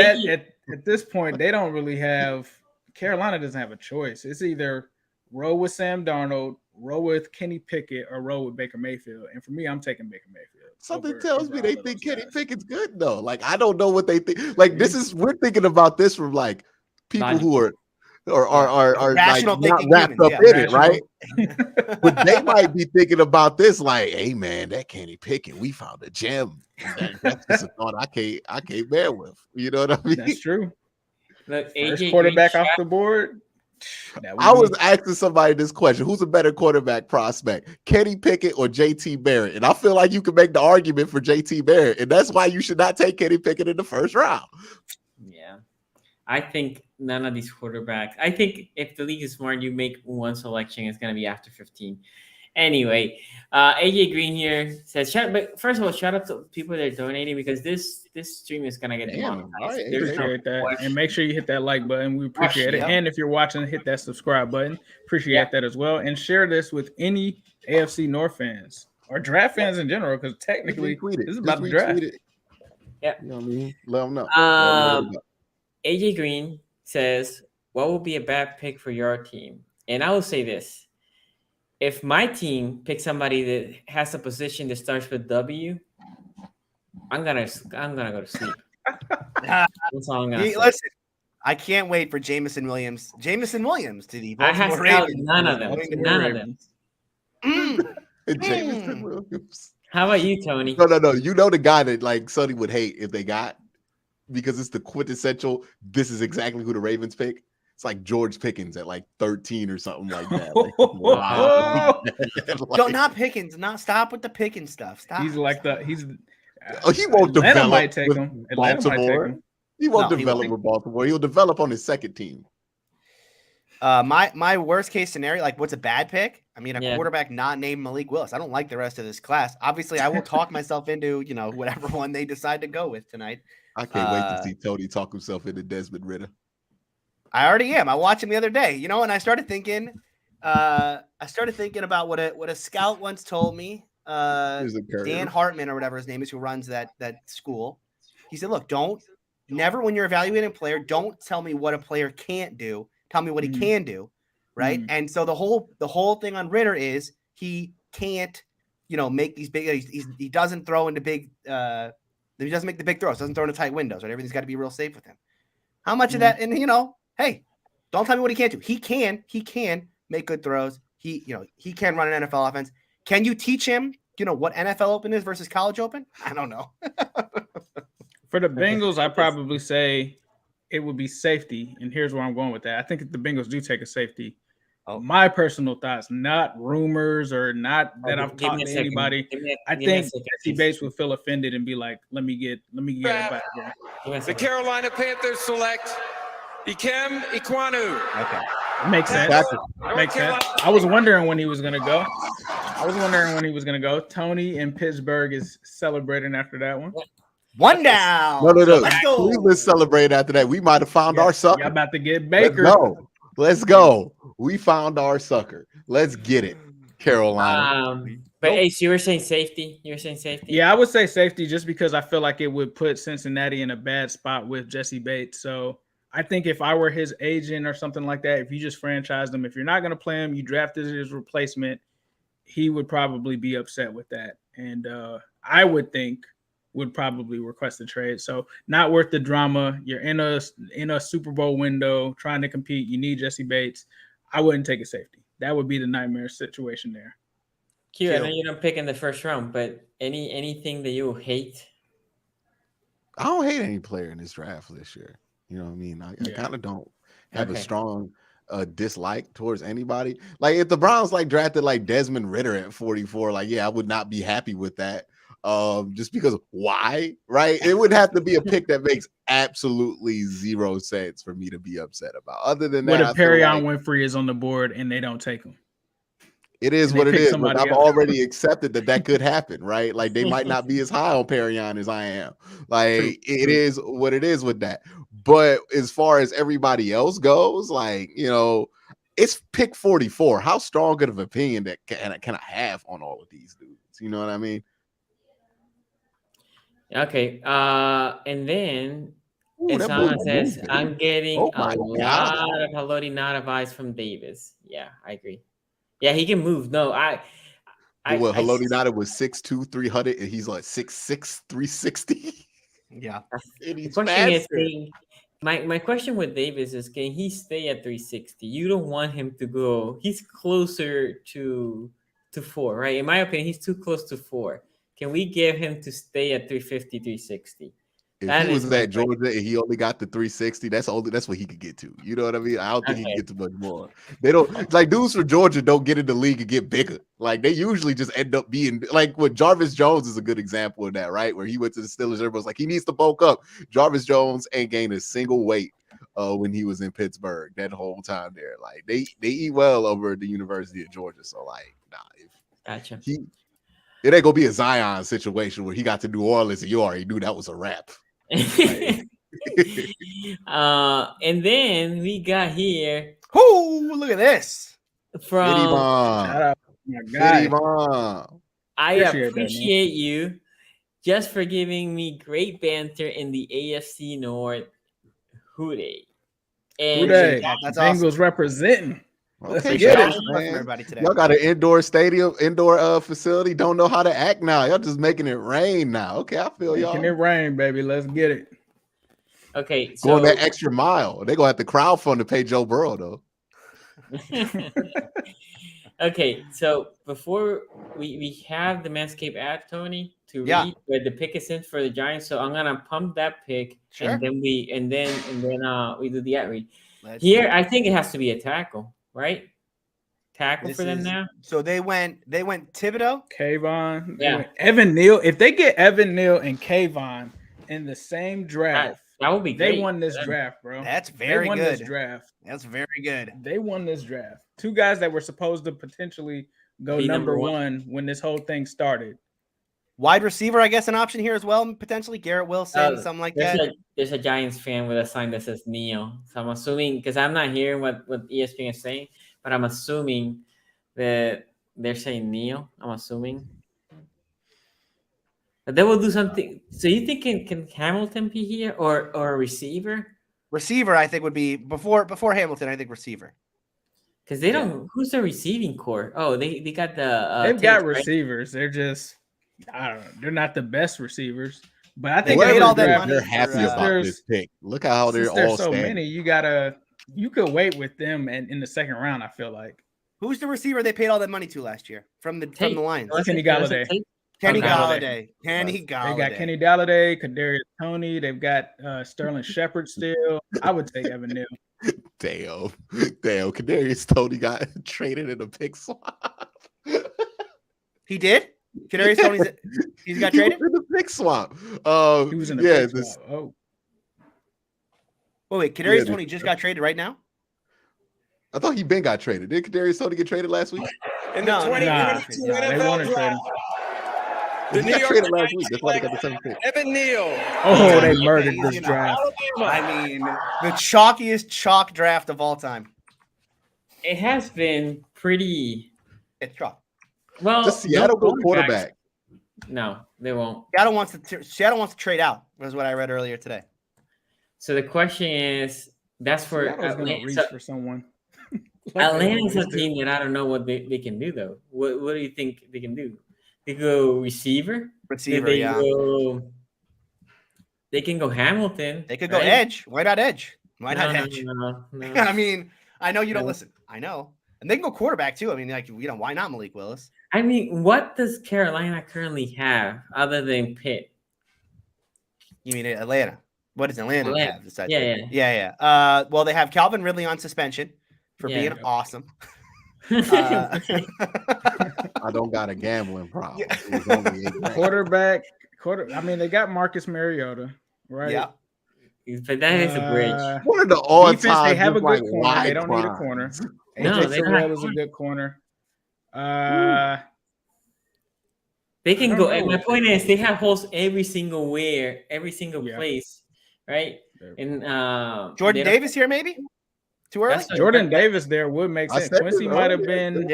Speaker 3: this point, they don't really have. Carolina doesn't have a choice. It's either roll with Sam Darnold, roll with Kenny Pickett, or roll with Baker Mayfield. And for me, I'm taking Baker Mayfield.
Speaker 4: Something tells me they think Kenny Pickett's good though. Like I don't know what they think. Like we're thinking about this from like people who are like not wrapped up in it, right? But they might be thinking about this like, hey man, that Kenny Pickett, we found a gem. That's just a thought I can't bear with. You know what I mean?
Speaker 3: That's true.
Speaker 1: Look,
Speaker 3: first quarterback off the board.
Speaker 4: I was asking somebody this question: who's a better quarterback prospect, Kenny Pickett or JT Barrett? And I feel like you can make the argument for JT Barrett, and that's why you should not take Kenny Pickett in the first round.
Speaker 1: Yeah, I think none of these quarterbacks. I think if the league is smart, you make one selection. It's going to be after 15. Anyway, AJ Green here says, but first of all, shout out to people that are donating because this stream is going to get demonetized.
Speaker 3: Right. Appreciate that. And make sure you hit that like button. We appreciate it. And if you're watching, hit that subscribe button. Appreciate that as well. And share this with any AFC North fans or draft fans in general because technically this is about the draft.
Speaker 1: Yeah.
Speaker 4: You know what I mean? Let them know.
Speaker 1: AJ Green says, what will be a bad pick for your team? And I will say this. If my team picks somebody that has a position that starts with W, I'm gonna go to sleep. That's all I'm gonna say.
Speaker 2: Listen, I can't wait for Jameson Williams. Jameson Williams to the Baltimore Ravens.
Speaker 1: None of them.
Speaker 4: Jameson Williams.
Speaker 1: How about you, Tony?
Speaker 4: No. You know the guy that like Sonny would hate if they got because it's the quintessential. This is exactly who the Ravens pick. It's like George Pickens at like 13 or something like that. Like, wow.
Speaker 2: Don't not Pickens. Not stop with the Pickens stuff. Stop.
Speaker 3: He's like
Speaker 4: he won't develop
Speaker 3: might take
Speaker 4: with
Speaker 3: him.
Speaker 4: Baltimore. He won't develop with Baltimore. He'll develop on his second team.
Speaker 2: My worst case scenario, like what's a bad pick? I mean, a quarterback not named Malik Willis. I don't like the rest of this class. Obviously, I will talk myself into whatever one they decide to go with tonight.
Speaker 4: I can't wait to see Tony talk himself into Desmond Ridder. I
Speaker 2: already am. I watched him the other day, and I started thinking about what a scout once told me. Dan Hartman or whatever his name is, who runs that school. He said, "Look, never when you're evaluating a player, don't tell me what a player can't do. Tell me what he can do, right?" And so the whole thing on Ridder is he can't, make these big. He doesn't throw into big. He doesn't make the big throws. Doesn't throw into tight windows. Right? Everything's got to be real safe with him. How much of that? And hey, don't tell me what he can't do. He can make good throws. He can run an NFL offense. Can you teach him, what NFL Open is versus college Open? I don't know.
Speaker 3: For the Bengals, I probably say it would be safety. And here's where I'm going with that. I think if the Bengals do take a safety, my personal thoughts, not rumors or not that I've talked to anybody. I think Jesse Bates would feel offended and be like, let me get it back. Yeah.
Speaker 5: The Carolina Panthers select Ickey Ekwonu.
Speaker 2: Okay.
Speaker 3: Makes sense. Makes sense. I was wondering when he was going to go. Tony in Pittsburgh is celebrating after that one.
Speaker 2: One down.
Speaker 4: No. Let's go. Cleveland celebrate after that. We might have found our sucker.
Speaker 3: Y'all about to get Baker.
Speaker 4: Let's go. We found our sucker. Let's get it, Carolina.
Speaker 1: But Ace, you were saying safety.
Speaker 3: Yeah, I would say safety just because I feel like it would put Cincinnati in a bad spot with Jesse Bates. So I think if I were his agent or something like that, if you just franchised him, if you're not going to play him, you drafted his replacement, he would probably be upset with that. And I would think would probably request a trade. So not worth the drama. You're in a Super Bowl window trying to compete. You need Jesse Bates. I wouldn't take a safety. That would be the nightmare situation there.
Speaker 1: Q, I know you don't pick in the first round, but anything that you hate?
Speaker 4: I don't hate any player in this draft this year. You know what I mean? I kind of don't have a strong dislike towards anybody. Like if the Browns drafted Desmond Ridder at 44, I would not be happy with that. Just because why, right? It would have to be a pick that makes absolutely zero sense for me to be upset about. Other than that,
Speaker 3: what if Perion Winfrey is on the board and they don't take him?
Speaker 4: It is what it is. But I've already accepted that could happen, right? They might not be as high on Perion as I am. It is what it is with that. But as far as everybody else goes, like, it's pick 44. How strong of an opinion that can I have on all of these dudes? You know what I mean?
Speaker 1: Okay. And then someone says, I'm getting a lot of Haloti Nada vibes from Davis. Yeah, I agree. Yeah, he can move. No,
Speaker 4: Haloti Nada was 6'2", 300, and he's like 6'6", 360.
Speaker 2: Yeah.
Speaker 1: The question is, my question with Davis is, can he stay at 360? You don't want him to go. He's closer to 4, right? In my opinion, he's too close to 4. Can we give him to stay at 350, 360?
Speaker 4: If he was at Georgia and he only got the 360, that's what he could get to. You know what I mean? I don't think he can get to much more. They don't like dudes from Georgia don't get in the league and get bigger. Like they usually just end up being like what Jarvis Jones is a good example of that, right? Where he went to the Steelers, everybody's like he needs to bulk up. Jarvis Jones ain't gained a single weight when he was in Pittsburgh that whole time there. Like they eat well over at the University of Georgia. So like,
Speaker 1: gotcha.
Speaker 4: It ain't gonna be a Zion situation where he got to New Orleans and you already knew that was a wrap.
Speaker 1: And then we got here.
Speaker 2: Oh, look at this
Speaker 1: from
Speaker 3: shout out my guy.
Speaker 1: I appreciate you just for giving me great banter in the AFC North. Hooday.
Speaker 3: Hooday. That's Bengals awesome. Representing.
Speaker 4: Okay, y'all got an indoor facility. Don't know how to act now. Y'all just making it rain now. Okay, I feel y'all.
Speaker 3: Making it rain, baby. Let's get it.
Speaker 1: Okay,
Speaker 4: so going that extra mile. They're gonna have to crowdfund to pay Joe Burrow though.
Speaker 1: Okay, so before we have the Manscaped ad, Tony, to read where the pick is in for the Giants. So I'm gonna pump that pick, and then we do the ad read. Here, I think it has to be a tackle. Right? Tackle for them now.
Speaker 2: So they went Thibodeaux,
Speaker 3: Kayvon, Evan Neal. If they get Evan Neal and Kayvon in the same draft,
Speaker 1: that would be great.
Speaker 3: They won this draft, bro.
Speaker 2: That's very good.
Speaker 3: This draft.
Speaker 2: That's very good.
Speaker 3: They won this draft. 2 guys that were supposed to potentially go number one when this whole thing started.
Speaker 2: Wide receiver, I guess, an option here as well, potentially Garrett Wilson, something like that.
Speaker 1: There's a Giants fan with a sign that says Neil. So I'm assuming, because I'm not hearing what ESPN is saying, but I'm assuming that they're saying Neil. I'm assuming. But they will do something. So you think can Hamilton be here or a receiver?
Speaker 2: Receiver, I think, would be before Hamilton, I think receiver.
Speaker 1: Because they don't who's the receiving core? Oh, they got the
Speaker 3: they've got receivers. They're just I don't know. They're not the best receivers, but I think
Speaker 2: all that money.
Speaker 4: They're happy about this pick. Look at how they're all
Speaker 3: so many. You could wait with them and in the second round. I feel like
Speaker 2: who's the receiver they paid all that money to last year from the Lions?
Speaker 3: Kenny Galladay.
Speaker 2: Kenny Galladay.
Speaker 3: They got Kenny Galladay, Kadarius Toney. They've got Sterling Shepard still. I would take Evan Neal.
Speaker 4: Damn. Kadarius Toney got traded in a pick swap.
Speaker 2: He did? Kadarius Toney's he's got traded
Speaker 4: in the pick swap.
Speaker 3: He was in the pick swap. Oh.
Speaker 2: Wait, Kadarius Toney just got traded right now?
Speaker 4: I thought he got traded. Did Kadarius Toney get traded last week?
Speaker 5: In the 2022
Speaker 3: they want to trade him.
Speaker 5: The New York
Speaker 4: traded last week. That's why they got the same pick.
Speaker 5: Evan Neal.
Speaker 3: Oh, they murdered this draft.
Speaker 2: I mean, the chalkiest chalk draft of all time.
Speaker 1: It has been pretty.
Speaker 2: It's chalk.
Speaker 1: Well,
Speaker 4: the Seattle go quarterback.
Speaker 1: No, they won't.
Speaker 2: Seattle wants to trade out. Was what I read earlier today.
Speaker 1: So the question is, that's for
Speaker 3: Atlanta. For someone.
Speaker 1: Atlanta's a team that I don't know what they can do though. What do you think they can do? They go receiver. They can go Hamilton.
Speaker 2: They could go edge. Why not edge? Why not edge?
Speaker 1: No.
Speaker 2: I mean, I know you don't listen. I know. And they can go quarterback too. I mean, why not Malik Willis?
Speaker 1: I mean, what does Carolina currently have other than Pitt?
Speaker 2: You mean Atlanta? What does Atlanta have?
Speaker 1: Yeah.
Speaker 2: Well, they have Calvin Ridley on suspension for being awesome.
Speaker 4: I don't got a gambling problem. It was only
Speaker 3: quarterback. I mean, they got Marcus Mariota, right?
Speaker 2: Yeah.
Speaker 1: But that is a bridge.
Speaker 4: What are the odds?
Speaker 3: They have a good corner. They don't need a corner.
Speaker 1: No,
Speaker 3: AJ Terrell is a good corner.
Speaker 1: They can go. My point is, they have holes every single place, right? And
Speaker 2: Jordan Davis here, maybe? Too early?
Speaker 3: Jordan Davis there would make sense. Quincy might have been.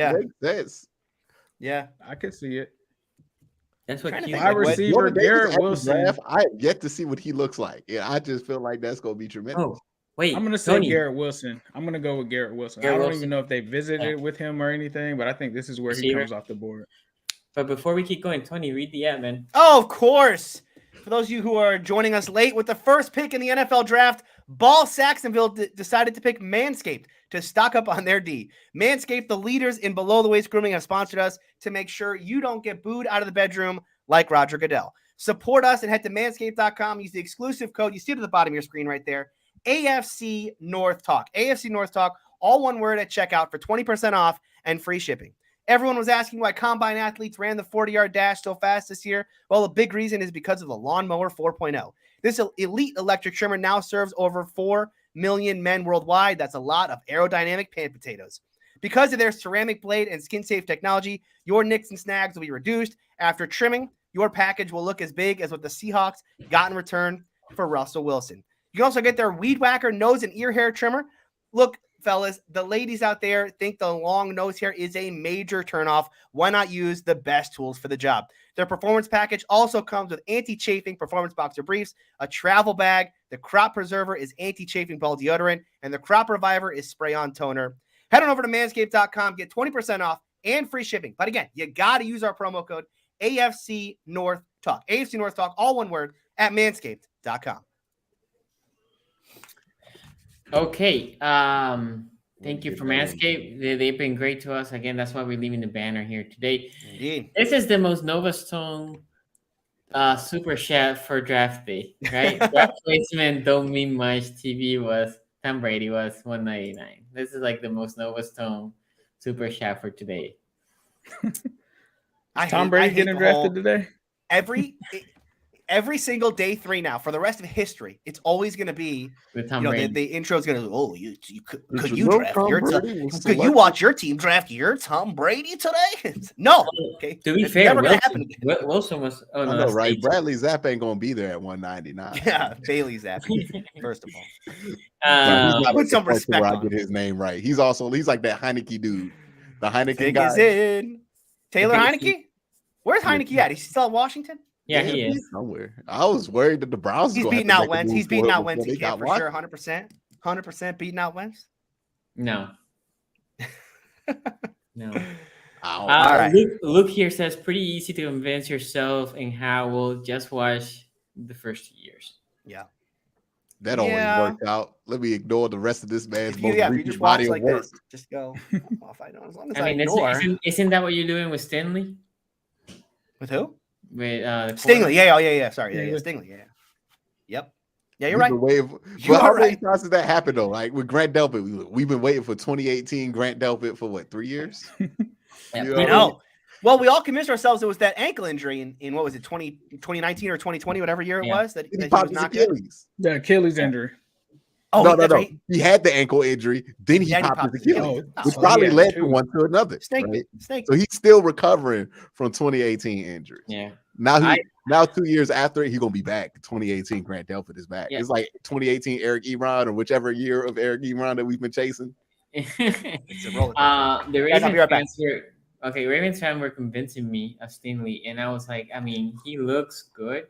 Speaker 2: Yeah.
Speaker 3: I could see it.
Speaker 1: That's what
Speaker 3: wide receiver Garrett Wilson.
Speaker 4: I have yet to see what he looks like. Yeah, I just feel like that's gonna be tremendous.
Speaker 1: Oh, wait.
Speaker 3: I'm gonna say Garrett Wilson. I'm gonna go with Garrett Wilson. I don't even know if they visited with him or anything, but I think this is where he comes off the board.
Speaker 1: But before we keep going, Tony, read the ad, man.
Speaker 2: Oh, of course. For those of you who are joining us late, with the first pick in the NFL draft, Ball Saxonville decided to pick Manscaped to stock up on their D. Manscaped, the leaders in below-the-waist grooming, have sponsored us to make sure you don't get booed out of the bedroom like Roger Goodell. Support us and head to manscaped.com. Use the exclusive code. You see it at the bottom of your screen right there. AFC North Talk. AFC North Talk, all one word at checkout for 20% off and free shipping. Everyone was asking why combine athletes ran the 40-yard dash so fast this year. Well, a big reason is because of the Lawnmower 4.0. This elite electric trimmer now serves over 4 million men worldwide. That's a lot of aerodynamic pan potatoes. Because of their ceramic blade and skin-safe technology, your nicks and snags will be reduced. After trimming, your package will look as big as what the Seahawks got in return for Russell Wilson. You can also get their Weed Whacker nose and ear hair trimmer. Look, fellas, the ladies out there think the long nose hair is a major turnoff. Why not use the best tools for the job? Their performance package also comes with anti-chafing performance boxer briefs, a travel bag. The Crop Preserver is anti-chafing ball deodorant, and the Crop Reviver is spray-on toner. Head on over to manscaped.com, get 20% off and free shipping. But again, you got to use our promo code AFC North Talk. AFC North Talk, all one word, at manscaped.com.
Speaker 1: Okay. Thank you for Manscaped. They've been great to us. Again, that's why we're leaving the banner here today.
Speaker 2: Indeed.
Speaker 1: This is the most Novastone super chat for draft day, right? Draft placement don't mean much. TV was Tom Brady was $199. This is like the most Novastone super chat for today.
Speaker 3: Tom Brady getting drafted today?
Speaker 2: Every single day 3 now for the rest of history, it's always going to be the intro is going to could you watch your team draft your Tom Brady today? No, okay.
Speaker 1: To be fair, Wilson was. Oh no,
Speaker 4: no, right? Bradley Zapp ain't going to be there at 199.
Speaker 2: Yeah, Bailey Zapp. First of all, put some respect on.
Speaker 4: Get his name right. He's like that Heineke dude. The Heineke guy.
Speaker 2: Is in Taylor Heineke. Where's Heineke at? He's still in Washington.
Speaker 1: Yeah, he is
Speaker 4: somewhere. I was worried that the Browns.
Speaker 2: He's beating out Wentz. He's beating out Wentz. He can for sure, 100% beating out Wentz.
Speaker 1: No.
Speaker 2: All right.
Speaker 1: Luke here says pretty easy to convince yourself and how we'll just watch the first 2 years.
Speaker 2: Yeah.
Speaker 4: That always worked out. Let me ignore the rest of this man's
Speaker 2: you just watch like work. This. Just go off. I know. As long as I ignore.
Speaker 1: Isn't that what you're doing with Stingley?
Speaker 2: With who?
Speaker 1: With
Speaker 2: Stingley. Yeah. Sorry. Yeah. Stingley. Yeah. Yep. Yeah, you're right.
Speaker 4: How many times did that happen though? Like with Grant Delpit, we've been waiting for 2018 Grant Delpit for what, 3 years?
Speaker 2: know. Well, we all convinced ourselves it was that ankle injury in what was it, 2019 or 2020, whatever year it was that he was not good.
Speaker 3: The Achilles injury.
Speaker 2: Oh,
Speaker 4: no. Right. He had the ankle injury, then he popped his Achilles, which probably led from one to another. Right? So he's still recovering from 2018 injuries.
Speaker 1: Yeah.
Speaker 4: Now 2 years after it, he's gonna be back. 2018 Grant Delpit is back. Yeah. It's like 2018 Eric Ebron or whichever year of Eric Ebron that we've been chasing.
Speaker 2: It's a roller
Speaker 1: the Ravens fans here. Okay, Ravens fans were convincing me of Stingley, and I was like, I mean, he looks good,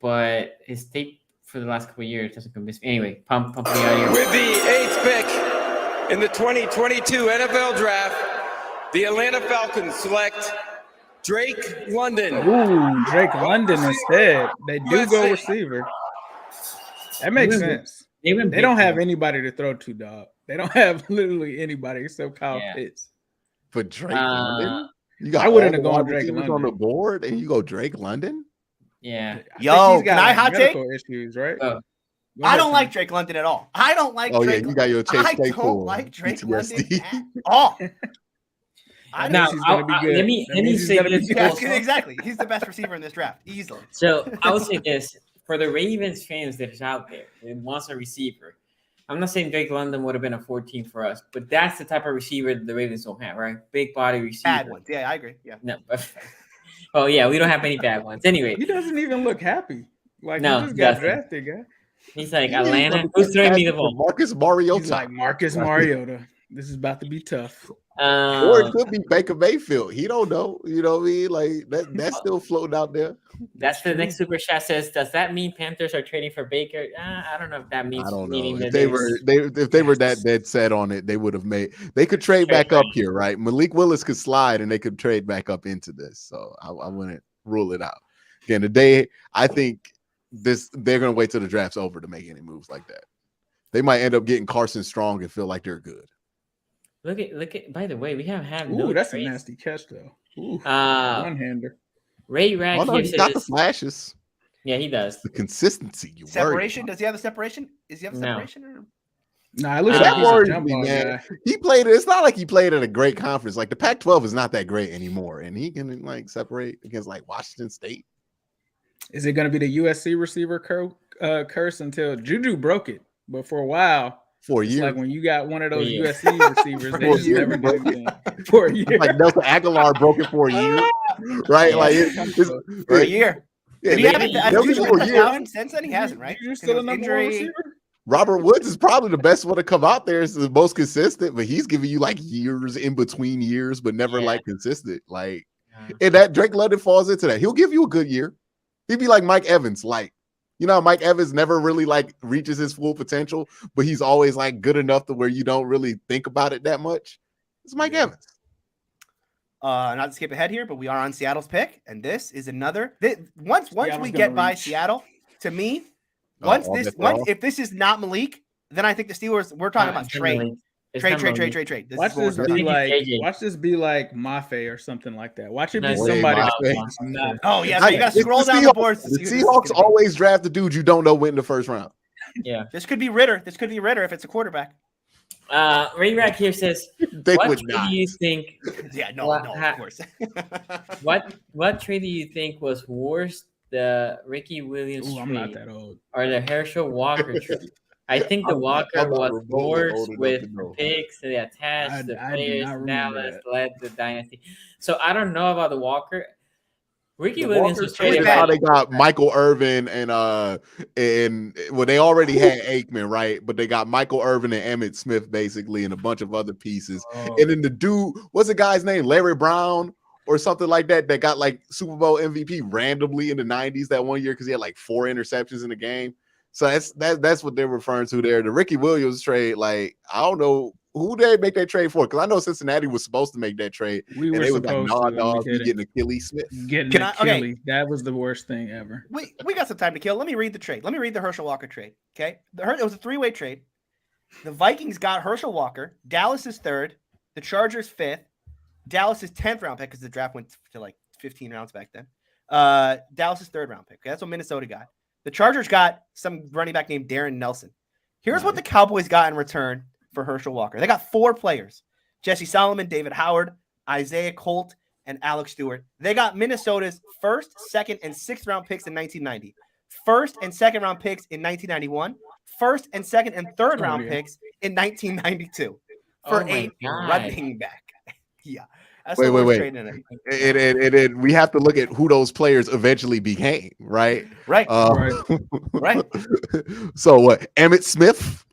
Speaker 1: but his tape for the last couple of years doesn't convince me. Anyway, pump the audio.
Speaker 5: With the 8th pick in the 2022 NFL Draft, the Atlanta Falcons select Drake London.
Speaker 3: Ooh, Drake London instead. They do go receiver. That makes sense. They don't have anybody to throw to, dog. They don't have literally anybody except Kyle Pitts.
Speaker 4: For Drake London?
Speaker 3: I wouldn't have gone Drake London
Speaker 4: on the board, and you go Drake London?
Speaker 1: Yeah.
Speaker 2: Yo, can I hot take?
Speaker 3: Issues, right?
Speaker 2: I don't like Drake London at all. I don't like Drake.
Speaker 4: Oh, yeah, you got your Chase
Speaker 2: I don't like Drake London at all.
Speaker 1: Let me say this.
Speaker 2: Exactly. He's the best receiver in this draft, easily.
Speaker 1: So I would say this. For the Ravens fans that is out there that wants a receiver, I'm not saying Drake London would have been a 14 for us, but that's the type of receiver that the Ravens don't have, right? Big body receiver.
Speaker 2: Bad ones. Yeah, I agree. Yeah.
Speaker 1: No, we don't have any bad ones. Anyway.
Speaker 3: He doesn't even look happy. Like, he just got drafted, guy.
Speaker 1: He's like, Atlanta. Who's throwing me the ball?
Speaker 4: Marcus Mariota.
Speaker 3: He's like Marcus Mariota. This is about to be tough.
Speaker 4: Or it could be Baker Mayfield. He don't know. You know what I mean? Like that's still floating out there.
Speaker 1: That's the next super chat says. Does that mean Panthers are trading for Baker? I don't know if that means.
Speaker 4: I don't know.
Speaker 1: Meaning
Speaker 4: If they were that dead set on it, they would have made. They could trade back up here, right? Malik Willis could slide, and they could trade back up into this. So I wouldn't rule it out. Again, today I think they're going to wait till the draft's over to make any moves like that. They might end up getting Carson Strong and feel like they're good.
Speaker 1: Look at. By the way, we have had.
Speaker 3: Ooh, that's a nasty catch though. Ooh, one-hander.
Speaker 1: Ray Rag
Speaker 4: he's got the flashes.
Speaker 1: Yeah, he does.
Speaker 4: The consistency.
Speaker 2: Separation? Does he have the separation? Is he have the separation? Or?
Speaker 3: Nah, it looks like he's a jump ball guy.
Speaker 4: He played. It's not like he played at a great conference. Like the Pac-12 is not that great anymore, and he can like separate against like Washington State.
Speaker 3: Is it going to be the USC receiver curse until Juju broke it? But for a while.
Speaker 4: For a year.
Speaker 3: Like when you got one of those USC receivers, they just never do anything. For a year.
Speaker 4: Like Nelson Aguilar broke it for a year. Right? Like
Speaker 2: for a year.
Speaker 4: Yeah,
Speaker 2: he haven't since then he hasn't, right?
Speaker 3: You're still a number one receiver?
Speaker 4: Robert Woods is probably the best one to come out there. Is the most consistent, but he's giving you like years in between years, but never like consistent. Like and that Drake London falls into that. He'll give you a good year. He'd be like Mike Evans, like. You know, Mike Evans never really like reaches his full potential, but he's always like good enough to where you don't really think about it that much. It's Mike Evans.
Speaker 2: Not to skip ahead here, but we are on Seattle's pick, and this is another. Once we get by Seattle, to me, if this is not Malik, then I think the Steelers. We're talking about trade. Trade.
Speaker 3: Watch this be like Mafe or something like that. Watch it be somebody.
Speaker 2: Oh yeah, so you got to scroll down the board.
Speaker 4: The Seahawks always draft the dude you don't know win the first round.
Speaker 1: Yeah,
Speaker 2: this could be Ritter. If it's a quarterback.
Speaker 1: Ray Rack here says,
Speaker 4: they
Speaker 1: "What
Speaker 4: would
Speaker 1: trade
Speaker 4: not.
Speaker 1: do you think?
Speaker 2: No, of course.
Speaker 1: What trade do you think was worse, the Ricky Williams trade
Speaker 3: I'm not that old,
Speaker 1: or the Herschel Walker trade?" I think the Walker was worse with picks they attached. The players Dallas led the dynasty. So I don't know about the Walker. Ricky Williams was traded.
Speaker 4: How they got Michael Irvin and they already had Aikman, right? But they got Michael Irvin and Emmitt Smith basically and a bunch of other pieces. And then the dude, what's the guy's name? Larry Brown or something like that got like Super Bowl MVP randomly in the 90s that one year because he had like 4 interceptions in the game. So that's what they're referring to there. The Ricky Williams trade, like, I don't know who they make that trade for, because I know Cincinnati was supposed to make that trade.
Speaker 3: We were supposed to.
Speaker 4: We getting Achilles Smith.
Speaker 3: Achilles. That was the worst thing ever.
Speaker 2: We got some time to kill. Let me read the trade. Let me read the Herschel Walker trade. Okay, it was a 3-way trade. The Vikings got Herschel Walker. Dallas is 3rd. The Chargers 5th. Dallas is 10th round pick because the draft went to like 15 rounds back then. Dallas is 3rd round pick. Okay? That's what Minnesota got. The Chargers got some running back named Darren Nelson. Here's what the Cowboys got in return for Herschel Walker. They got 4 players: Jesse Solomon, David Howard, Isaiah Colt, and Alex Stewart. They got Minnesota's 1st, 2nd, and 6th round picks in 1990, 1st and 2nd round picks in 1991, 1st and 2nd and 3rd round picks in 1992 for 8 running back. Yeah.
Speaker 4: Wait. And we have to look at who those players eventually became, right?
Speaker 2: Right.
Speaker 4: Right. So what? Emmitt Smith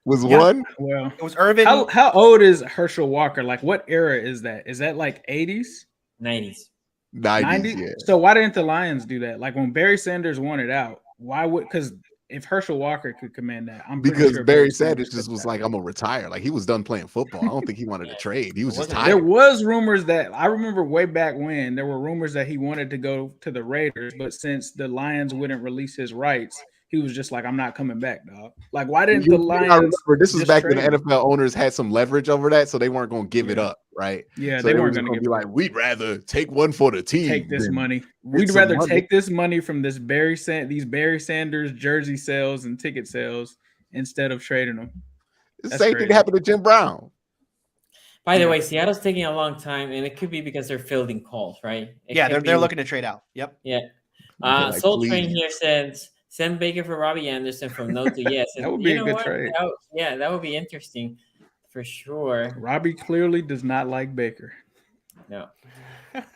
Speaker 4: was one.
Speaker 3: Well,
Speaker 2: it was Irvin.
Speaker 3: How old is Herschel Walker? Like, what era is that? Is that like 80s?
Speaker 1: 90s.
Speaker 4: 90s, yeah.
Speaker 3: So why didn't the Lions do that? Like when Barry Sanders wanted out, why would? Because if Herschel Walker could command that,
Speaker 4: because Barry Sanders just was like, I'm gonna retire. Like he was done playing football. I don't think he wanted to trade. He was just tired.
Speaker 3: There was rumors that I remember way back when there were rumors that he wanted to go to the Raiders, but since the Lions wouldn't release his rights, he was just like, I'm not coming back, dog. Like, why didn't the Lions?
Speaker 4: This was back when the NFL owners had some leverage over that, so they weren't going to give it up, right?
Speaker 3: Yeah,
Speaker 4: so
Speaker 3: they weren't going
Speaker 4: to be like, we'd rather take one for the team.
Speaker 3: Take this money. We'd rather take this money from these Barry Sanders jersey sales and ticket sales instead of trading them.
Speaker 4: The same thing happened to Jim Brown.
Speaker 1: By the way, Seattle's taking a long time, and it could be because they're fielding calls, right?
Speaker 2: They're looking to trade out. Yep.
Speaker 1: Yeah. Soul Train here says, send Baker for Robbie Anderson from no to yes.
Speaker 3: That would be a good trade.
Speaker 1: That would be interesting for sure.
Speaker 3: Robbie clearly does not like Baker.
Speaker 1: No.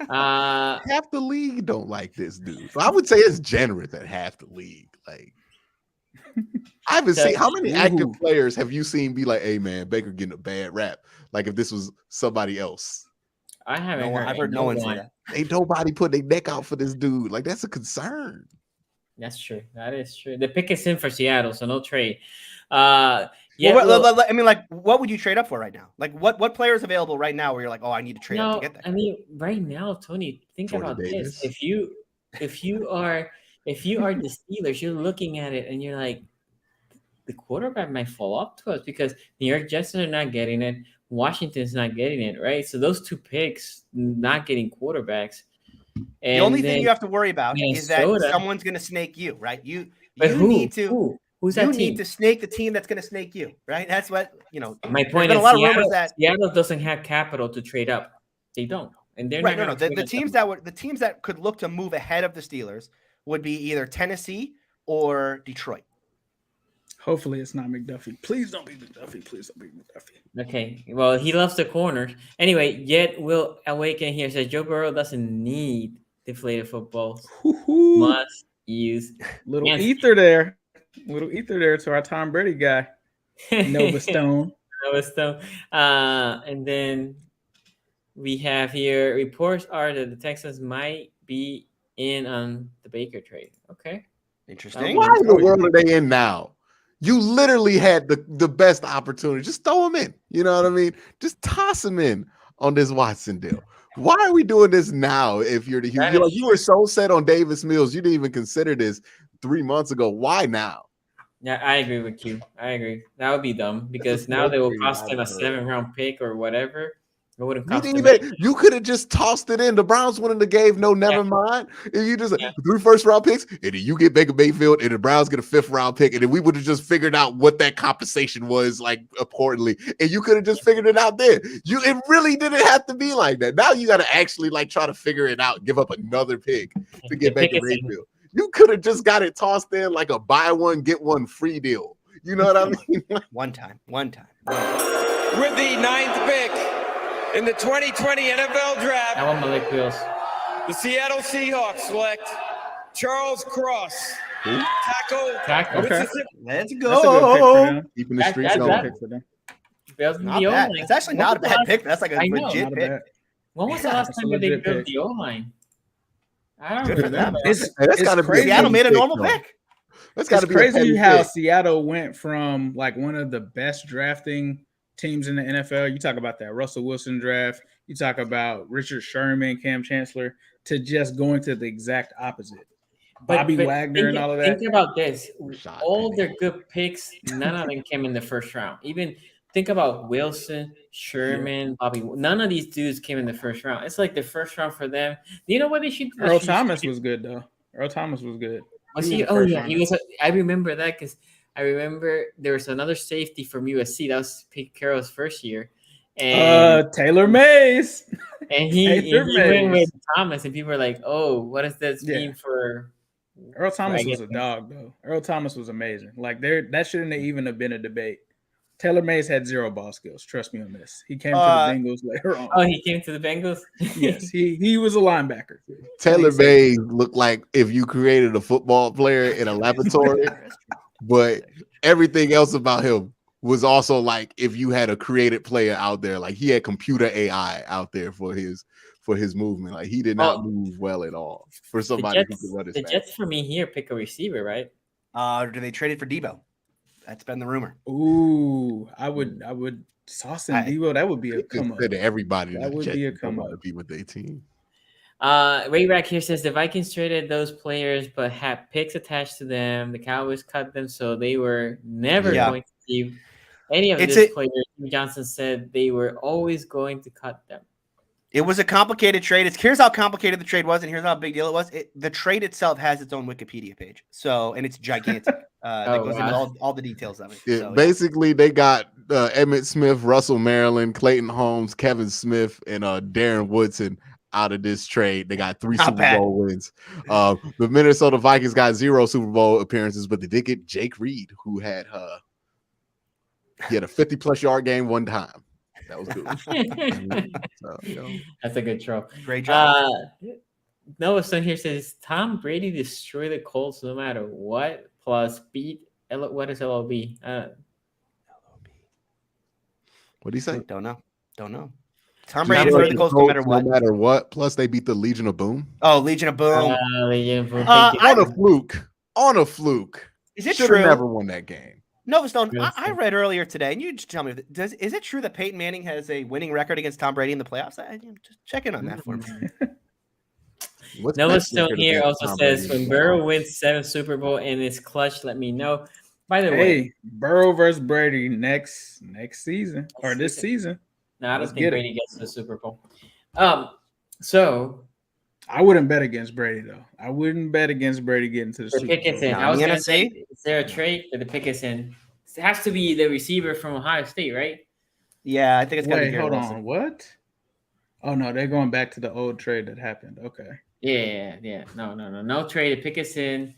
Speaker 4: Half the league don't like this dude. So I would say it's generous at half the league. Like, I haven't seen how many active players have you seen be like, "Hey man, Baker getting a bad rap." Like if this was somebody else.
Speaker 1: I haven't heard.
Speaker 2: I've heard no one say that.
Speaker 4: Ain't nobody put their neck out for this dude. Like that's a concern.
Speaker 1: That's true. That is true. The pick is in for Seattle, so no trade.
Speaker 2: Yeah, I mean, like, what would you trade up for right now? Like, what player is available right now where you're like, oh, I need to trade up to get that?
Speaker 1: I mean, right now, Tony, think
Speaker 4: Jordan
Speaker 1: about
Speaker 4: Davis.
Speaker 1: this. If you are the Steelers, you're looking at it and you're like, the quarterback might fall up to us because New York Jets are not getting it. Washington's not getting it, right? So those two picks not getting quarterbacks. And
Speaker 2: the only thing you have to worry about is that someone's going to snake you, right? You need to.
Speaker 1: Who's that team?
Speaker 2: You need to snake the team that's going to snake you, right? That's what, you know.
Speaker 1: My point is Seattle doesn't have capital to trade up. They don't. And they're
Speaker 2: right,
Speaker 1: not
Speaker 2: the teams that could look to move ahead of the Steelers would be either Tennessee or Detroit.
Speaker 3: Hopefully it's not McDuffie. Please don't be McDuffie. Please don't be McDuffie.
Speaker 1: Okay. Well, he loves the corners. Anyway, Yet will awaken here. Says Joe Burrow doesn't need deflated footballs. Must use
Speaker 3: little ether there. Little ether there to our Tom Brady guy. Nova Stone.
Speaker 1: And then we have here reports are that the Texans might be in on the Baker trade. Okay.
Speaker 2: Interesting.
Speaker 4: Why in the world are they in now? You literally had the best opportunity. Just throw him in. You know what I mean? Just toss him in on this Watson deal. Why are we doing this now? If you're the Houston, you were so set on Davis Mills, you didn't even consider this 3 months ago. Why now?
Speaker 1: Yeah, I agree with you. I agree. That would be dumb because now they will cost them a 7th-round pick or whatever. It wouldn't cost them.
Speaker 4: You could have just tossed it in. The Browns wouldn't have gave never mind. If you just 3 first-round picks, and then you get Baker Mayfield, and the Browns get a 5th-round pick, and then we would have just figured out what that compensation was, like, accordingly. And you could have just figured it out then. It really didn't have to be like that. Now you got to actually, like, try to figure it out, give up another pick to get Baker Mayfield. You could have just got it tossed in like a buy one, get one free deal. You know what I mean?
Speaker 2: One time.
Speaker 5: With the 9th pick in the 2020 NFL Draft,
Speaker 1: I want Malik Wills.
Speaker 5: The Seattle Seahawks select Charles Cross, tackle.
Speaker 3: Okay.
Speaker 2: Let's go.
Speaker 4: Keeping the streaks going.
Speaker 2: Not bad. It's actually not a bad pick. That's like a legit pick.
Speaker 1: When was the last time that they built the O-line? I don't remember.
Speaker 3: It's
Speaker 2: gotta be
Speaker 3: crazy.
Speaker 2: Seattle made a normal pick.
Speaker 3: That's got to be crazy how Seattle went from like one of the best drafting teams in the NFL. You talk about that Russell Wilson draft. You talk about Richard Sherman, Cam Chancellor, to just going to the exact opposite. Bobby Wagner and all of that.
Speaker 1: Think about this. All their good picks, none of them came in the first round. Even think about Wilson, Sherman, Bobby. None of these dudes came in the first round. It's like the first round for them. You know what they should do?
Speaker 3: Earl Thomas was good, though. Earl Thomas was good.
Speaker 1: Was he? Oh, yeah. He was. I remember that because I remember there was another safety from USC. That was Pete Carroll's first year. And
Speaker 3: Taylor Mays.
Speaker 1: And he went with Thomas, and people were like, oh, what does this mean for
Speaker 3: Earl Thomas was a dog, though. Earl Thomas was amazing. Like that shouldn't even have been a debate. Taylor Mays had 0 ball skills. Trust me on this. He came to the Bengals later on.
Speaker 1: Oh, he came to the Bengals?
Speaker 3: Yes, he was a linebacker.
Speaker 4: Taylor Mays looked like if you created a football player in a laboratory, but everything else about him was also like if you had a created player out there, like he had computer AI out there for his movement. Like he did not move well at all for somebody who could run his back.
Speaker 1: Jets for me here pick a receiver, right?
Speaker 2: Do they trade it for Debo? That's been the rumor.
Speaker 3: Ooh, I would Sauce and Debo. That would be a come up.
Speaker 4: Everybody
Speaker 3: that would be a come up
Speaker 4: to be with their team.
Speaker 1: Ray Rack here says the Vikings traded those players, but had picks attached to them. The Cowboys cut them, so they were never going to see any of these players. Johnson said they were always going to cut them.
Speaker 2: It was a complicated trade. Here's how complicated the trade was, and here's how big deal it was. The trade itself has its own Wikipedia page, and it's gigantic. That goes into all the details of it.
Speaker 4: Yeah,
Speaker 2: so,
Speaker 4: basically, they got Emmitt Smith, Russell Maryland, Clayton Holmes, Kevin Smith, and Darren Woodson out of this trade. They got 3 Super Bowl wins. The Minnesota Vikings got 0 Super Bowl appearances, but they did get Jake Reed, who had he had a 50-plus yard game one time. That was good. So,
Speaker 1: That's a good throw.
Speaker 2: Great job.
Speaker 1: Noah Stone here says Tom Brady destroy the Colts no matter what. Plus beat what is LOB?
Speaker 4: What do you say?
Speaker 2: Don't know. Tom Brady destroyed the Colts no matter what.
Speaker 4: No matter what. Plus they beat the Legion of Boom.
Speaker 2: Oh, Legion of Boom.
Speaker 1: Legion of Boom.
Speaker 4: On a fluke.
Speaker 2: Is it
Speaker 4: Should've
Speaker 2: true?
Speaker 4: Never won that game.
Speaker 2: No, Stone. I read earlier today, and you just tell me, is it true that Peyton Manning has a winning record against Tom Brady in the playoffs? Just check in on that for me.
Speaker 1: Noah Stone here also says when Burrow wins 7th Super Bowl and it's clutch, let me know. By the way,
Speaker 3: Burrow versus Brady next season or this season.
Speaker 1: No, I don't think Brady gets to the Super Bowl. So
Speaker 3: I wouldn't bet against Brady though. I wouldn't bet against Brady getting to the Super Bowl.
Speaker 1: Pickett's in. I was gonna say, is there a trade for the Pickett's in? It has to be the receiver from Ohio State, right?
Speaker 2: Yeah, I think it's gonna be
Speaker 3: Garrett Wilson. What? Oh no, they're going back to the old trade that happened. Okay.
Speaker 1: Yeah. No trade. Pickett's in.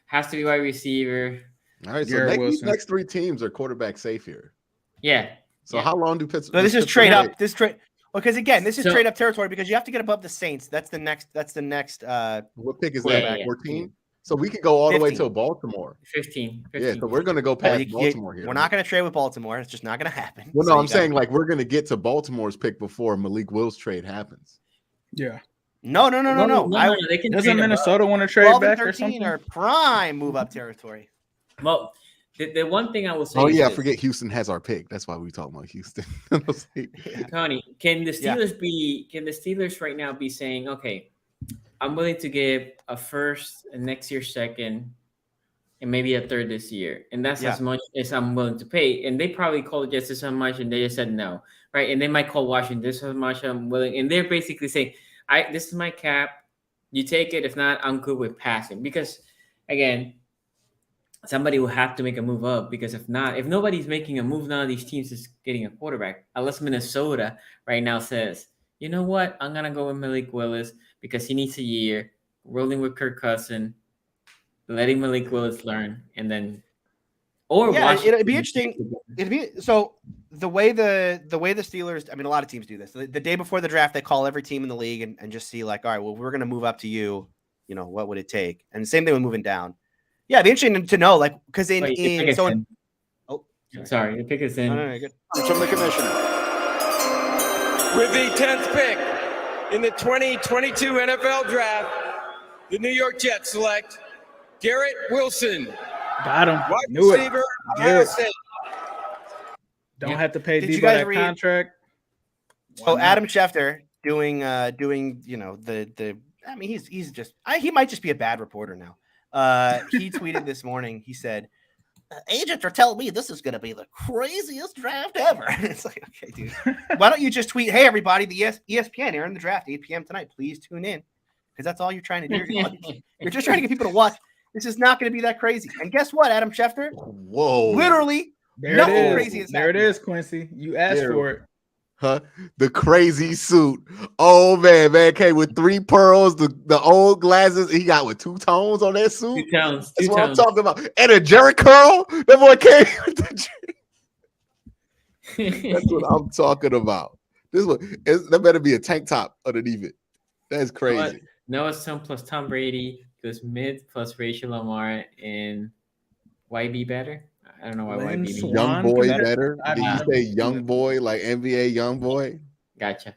Speaker 1: Has to be wide receiver.
Speaker 4: All right, so these next 3 teams are quarterback safe here.
Speaker 1: Yeah.
Speaker 4: So how long do Pittsburgh?
Speaker 2: So this is trade up. This trade. Because again, this is trade up territory because you have to get above the Saints. That's the next.
Speaker 4: What pick is that? 14. So we could go all
Speaker 2: 15.
Speaker 4: the way to Baltimore.
Speaker 1: 15.
Speaker 4: Yeah, so we're gonna go past Baltimore here.
Speaker 2: We're not gonna trade with Baltimore. It's just not gonna happen.
Speaker 4: Well, no, I'm saying like we're gonna get to Baltimore's pick before Malik Will's trade happens.
Speaker 3: Yeah.
Speaker 2: No.
Speaker 3: Doesn't Minnesota want to trade back or something?
Speaker 2: Or prime move up territory.
Speaker 1: Well, the one thing I will say.
Speaker 4: Oh yeah, I forget Houston has our pick. That's why we talking about Houston.
Speaker 1: Tony, can the Steelers Can the Steelers right now be saying, okay, I'm willing to give a first and next year second, and maybe a third this year, and that's as much as I'm willing to pay. And they probably called just as much, and they just said no, right? And they might call Washington this is much I'm willing, and they're basically saying, this is my cap. You take it. If not, I'm good with passing. Because again, somebody will have to make a move up, because if nobody's making a move, none of these teams is getting a quarterback. Unless Minnesota right now says, you know what, I'm gonna go with Malik Willis because he needs a year, rolling with Kirk Cousins, letting Malik Willis learn, and then
Speaker 2: it'd be interesting. So the way the Steelers, I mean, a lot of teams do this. The day before the draft, they call every team in the league and just see like, all right, well, we're gonna move up to you. You know, what would it take? And the same thing with moving down. Yeah, it'd be interesting to know, like, because
Speaker 1: the pick is in.
Speaker 2: No, good.
Speaker 6: From the commissioner.
Speaker 5: With the 10th pick in the 2022 NFL Draft, the New York Jets select Garrett Wilson.
Speaker 3: Got him.
Speaker 5: Wide
Speaker 3: Knew
Speaker 5: receiver, Ohio State.
Speaker 3: Don't have to pay
Speaker 2: Did you
Speaker 3: Debo
Speaker 2: guys
Speaker 3: that
Speaker 2: read-
Speaker 3: contract.
Speaker 2: So Adam Schefter doing you know the I mean he's just he might just be a bad reporter now. He tweeted this morning. He said, agents are telling me this is going to be the craziest draft ever. It's like, okay, dude, why don't you just tweet, hey, everybody, the ESPN airing the draft, 8 p.m. tonight. Please tune in, because that's all you're trying to do. You're just trying to get people to watch. This is not going to be that crazy. And guess what, Adam Schefter?
Speaker 4: Whoa.
Speaker 2: Literally, nothing crazy is
Speaker 3: there.
Speaker 2: happening.
Speaker 3: It is, Quincy. You asked for it.
Speaker 4: Huh? The crazy suit. Oh man, K with 3 pearls, the old glasses. He got with 2 tones on that suit.
Speaker 1: 2 tones.
Speaker 4: That's what I'm talking about. And a Jerry curl. That boy came with the That's what I'm talking about. That better be a tank top underneath it. That's crazy.
Speaker 1: Noah Stone plus Tom Brady goes mid plus Rachel Lamar and YB better. I don't know why YB.
Speaker 4: Young boy better. Did you say young boy like NBA young boy?
Speaker 1: Gotcha.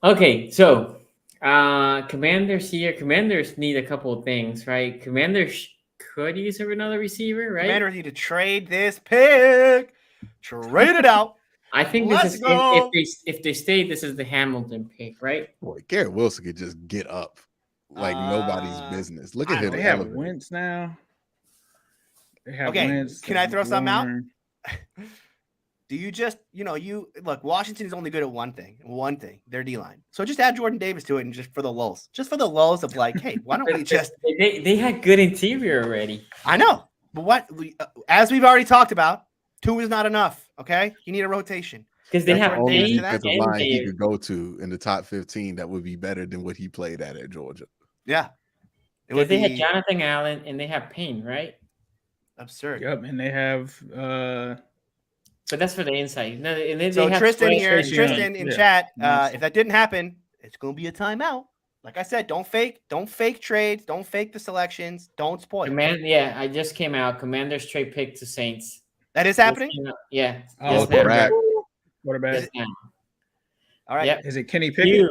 Speaker 1: Okay, so Commanders here. Commanders need a couple of things, right? Commanders could use another receiver, right?
Speaker 2: Commanders need to trade this pick. Trade it out.
Speaker 1: I think this is if they stay, this is the Hamilton pick, right?
Speaker 4: Boy, Garrett Wilson could just get up like nobody's business. Look at him.
Speaker 3: They have Wentz now. They have Wentz.
Speaker 2: Can I throw something out? Do you just, look, Washington is only good at one thing, their D-line. So just add Jordan Davis to it and just for the lulls of like, hey, why don't we just.
Speaker 1: They had good interior already.
Speaker 2: I know. But as we've already talked about, 2 is not enough, okay? You need a rotation.
Speaker 1: Because they have
Speaker 4: only defensive line he could go to in the top 15 that would be better than what he played at Georgia.
Speaker 2: Yeah.
Speaker 1: They had Jonathan Allen and they have Payne, right?
Speaker 2: Absurd.
Speaker 3: Yep, and they have
Speaker 1: But that's for the inside. No, and then
Speaker 2: So
Speaker 1: they have
Speaker 2: Tristan
Speaker 1: Trey
Speaker 2: here,
Speaker 1: Stingley.
Speaker 2: Tristan in chat. If that didn't happen, it's going to be a timeout. Like I said, don't fake trades, don't fake the selections, don't spoil.
Speaker 1: Yeah, I just came out. Commanders trade pick to Saints.
Speaker 2: That is happening?
Speaker 1: Yeah.
Speaker 3: Oh,
Speaker 4: quarterback.
Speaker 3: Quarterback.
Speaker 2: All right.
Speaker 1: Yep.
Speaker 3: Is it Kenny Pickett?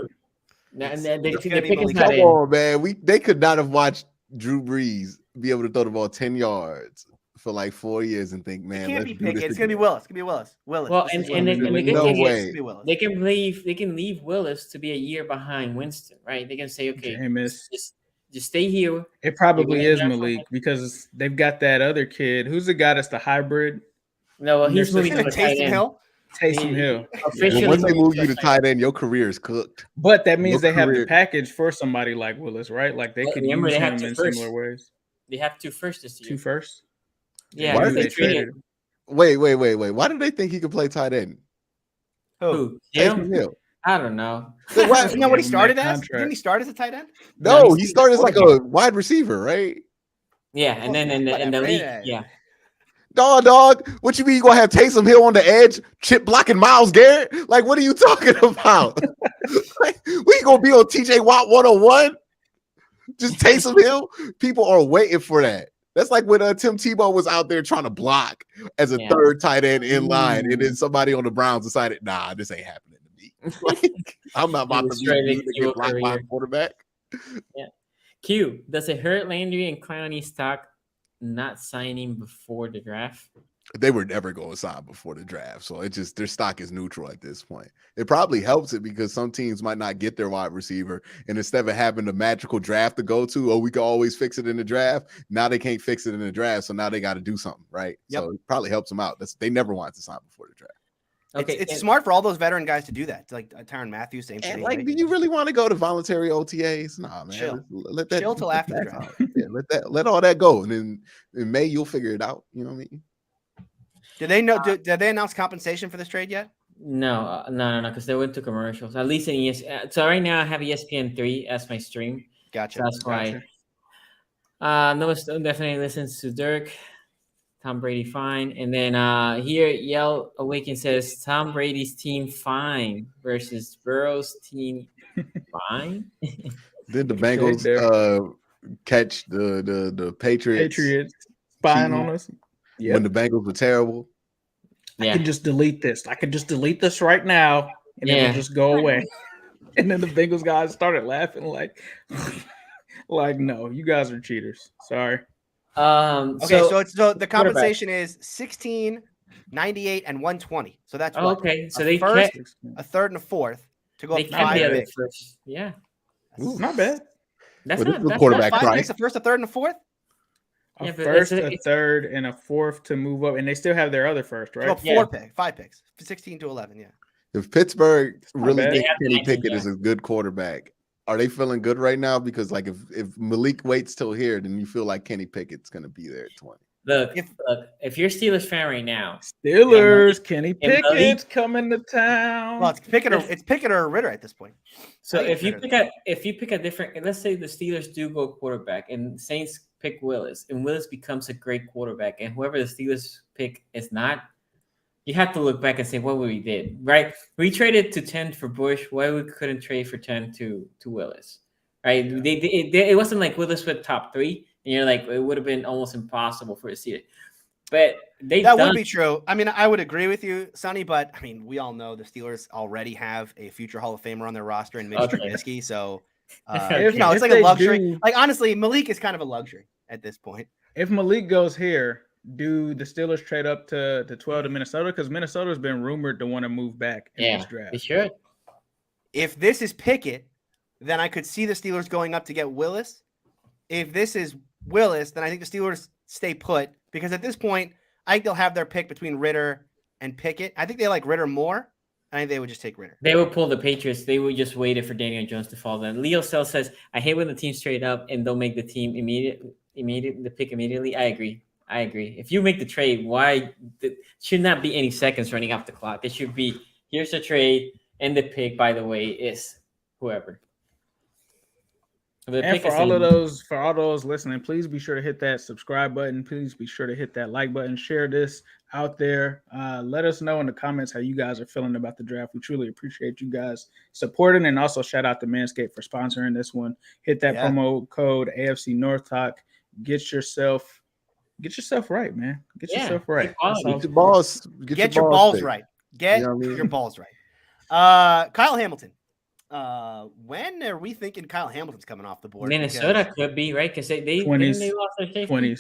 Speaker 4: Come on, man. They could not have watched Drew Brees be able to throw the ball 10 yards for like 4 years and think, man,
Speaker 2: it can't
Speaker 4: let's
Speaker 2: be
Speaker 4: do
Speaker 2: Pickett.
Speaker 4: this
Speaker 2: It's going to be Willis. It's going to be Willis.
Speaker 1: Well, and the good
Speaker 4: no
Speaker 1: thing
Speaker 4: way.
Speaker 1: is they can leave Willis to be a year behind Winston, right? They can say, okay, just stay here.
Speaker 3: It probably is Malik because they've got that other kid. Who's the guy that's the hybrid?
Speaker 1: No, well, he's moving to
Speaker 2: Taysom Hill.
Speaker 3: Taysom Hill.
Speaker 4: Well, once they move you to tight end, your career is cooked.
Speaker 3: But that means they have the package for somebody like Willis, right? Like they could use him in similar ways.
Speaker 1: They have 2 firsts this year.
Speaker 3: 2 firsts?
Speaker 1: Yeah.
Speaker 4: Why did they
Speaker 1: traded?
Speaker 4: Wait. Why did they think he could play tight end?
Speaker 1: Who?
Speaker 4: Taysom Hill.
Speaker 1: I don't know.
Speaker 2: Isn't that what he started as? Didn't he start as a tight end?
Speaker 4: No, he started as like a wide receiver, right?
Speaker 1: Yeah, and then in the league, yeah.
Speaker 4: Dog, what you mean you gonna have Taysom Hill on the edge, chip blocking Myles Garrett? Like, what are you talking about? Like, we ain't gonna be on TJ Watt 101. Just Taysom Hill. People are waiting for that. That's like when Tim Tebow was out there trying to block as a third tight end in line, and then somebody on the Browns decided, nah, this ain't happening to me. Like, I'm not about to get blocked by a quarterback.
Speaker 1: Yeah. Q, does it hurt Landry and Clowney stock not signing before the draft?
Speaker 4: They were never going to sign before the draft, so it just their stock is neutral at this point. It probably helps it because some teams might not get their wide receiver, and instead of having a magical draft to go to, we can always fix it in the draft. Now they can't fix it in the draft, so now they got to do something, right? Yep. So it probably helps them out. They never wanted to sign before the draft.
Speaker 2: Okay, it's smart for all those veteran guys to do that. Like Tyrann Matthew, same thing.
Speaker 4: Like, do you really want to go to voluntary OTAs? Nah, man.
Speaker 2: Chill.
Speaker 4: Let that
Speaker 2: chill till after the draft.
Speaker 4: Yeah, let all that go, and then in May you'll figure it out. You know what I mean?
Speaker 2: Did they know? Did they announce compensation for this trade yet?
Speaker 1: No, because they went to commercials. At least in ESPN. So right now I have ESPN 3 as my stream.
Speaker 2: Gotcha.
Speaker 1: So that's why. Noah Stone definitely listens to Dirk. Tom Brady fine, and then here Yell Awaken says Tom Brady's team fine versus Burrow's team fine.
Speaker 4: Did the Bengals catch the Patriots?
Speaker 3: Patriots spying on us.
Speaker 4: Yep. When the Bengals were terrible.
Speaker 3: I can just delete this. I could just delete this right now, and it'll just go away. And then the Bengals guys started laughing like, no, you guys are cheaters. Sorry.
Speaker 2: Okay, so the compensation is 16, 98, and 120. So that's
Speaker 1: okay. So
Speaker 2: a third, and a fourth to go up 5 picks.
Speaker 1: Yeah,
Speaker 3: not bad.
Speaker 1: That's not bad.
Speaker 4: Quarterback
Speaker 2: 5 picks, a first, a third, and a fourth.
Speaker 3: A first, a third, and a fourth to move up, and they still have their other first, right?
Speaker 2: So 5 picks, 16 to 11. Yeah.
Speaker 4: If Pittsburgh really thinks Kenny Pickett is a good quarterback, are they feeling good right now? Because like if Malik waits till here, then you feel like Kenny Pickett's going to be there at 20.
Speaker 1: Look, if you're a Steelers fan right now,
Speaker 3: Kenny Pickett's coming to town.
Speaker 2: Well, it's Pickett or Ritter at this point.
Speaker 1: So if you pick a different, let's say the Steelers do go quarterback and Saints pick Willis, and Willis becomes a great quarterback, and whoever the Steelers pick is not, you have to look back and say what we did, right? We traded to 10 for Bush. Why we couldn't trade for 10 to Willis, right? Yeah. It wasn't like Willis went top 3, and you're like, it would have been almost impossible for a Steelers. But that
Speaker 2: would be true. I mean, I would agree with you, Sonny, but I mean, we all know the Steelers already have a future Hall of Famer on their roster in Mitch Trubisky, so it's like a luxury. Like honestly, Malik is kind of a luxury at this point.
Speaker 3: If Malik goes here, do the Steelers trade up to 12 to Minnesota? Because Minnesota's been rumored to want to move back in this draft.
Speaker 1: They should.
Speaker 2: If this is Pickett, then I could see the Steelers going up to get Willis. If this is Willis, then I think the Steelers stay put because at this point, I think they'll have their pick between Ritter and Pickett. I think they like Ritter more. I think they would just take Ritter.
Speaker 1: They would pull the Patriots. They would just wait for Daniel Jones to fall down. Leo Sell says, I hate when the team straight up and don't make the team the pick immediately. I agree. If you make the trade, should not be any seconds running off the clock. It should be, here's the trade, and the pick, by the way, is whoever.
Speaker 3: And for all those listening, please be sure to hit that subscribe button. Please be sure to hit that like button. Share this out there. Let us know in the comments how you guys are feeling about the draft. We truly appreciate you guys supporting, and also shout out to Manscaped for sponsoring this one. Hit that promo code AFC North Talk. Get yourself right, man. Get yourself right.
Speaker 4: Get your balls.
Speaker 2: Get your balls right. Get your balls right. Kyle Hamilton. When are we thinking Kyle Hamilton's coming off the board?
Speaker 1: Minnesota could be, right? Because they lost their safety.
Speaker 3: 20s.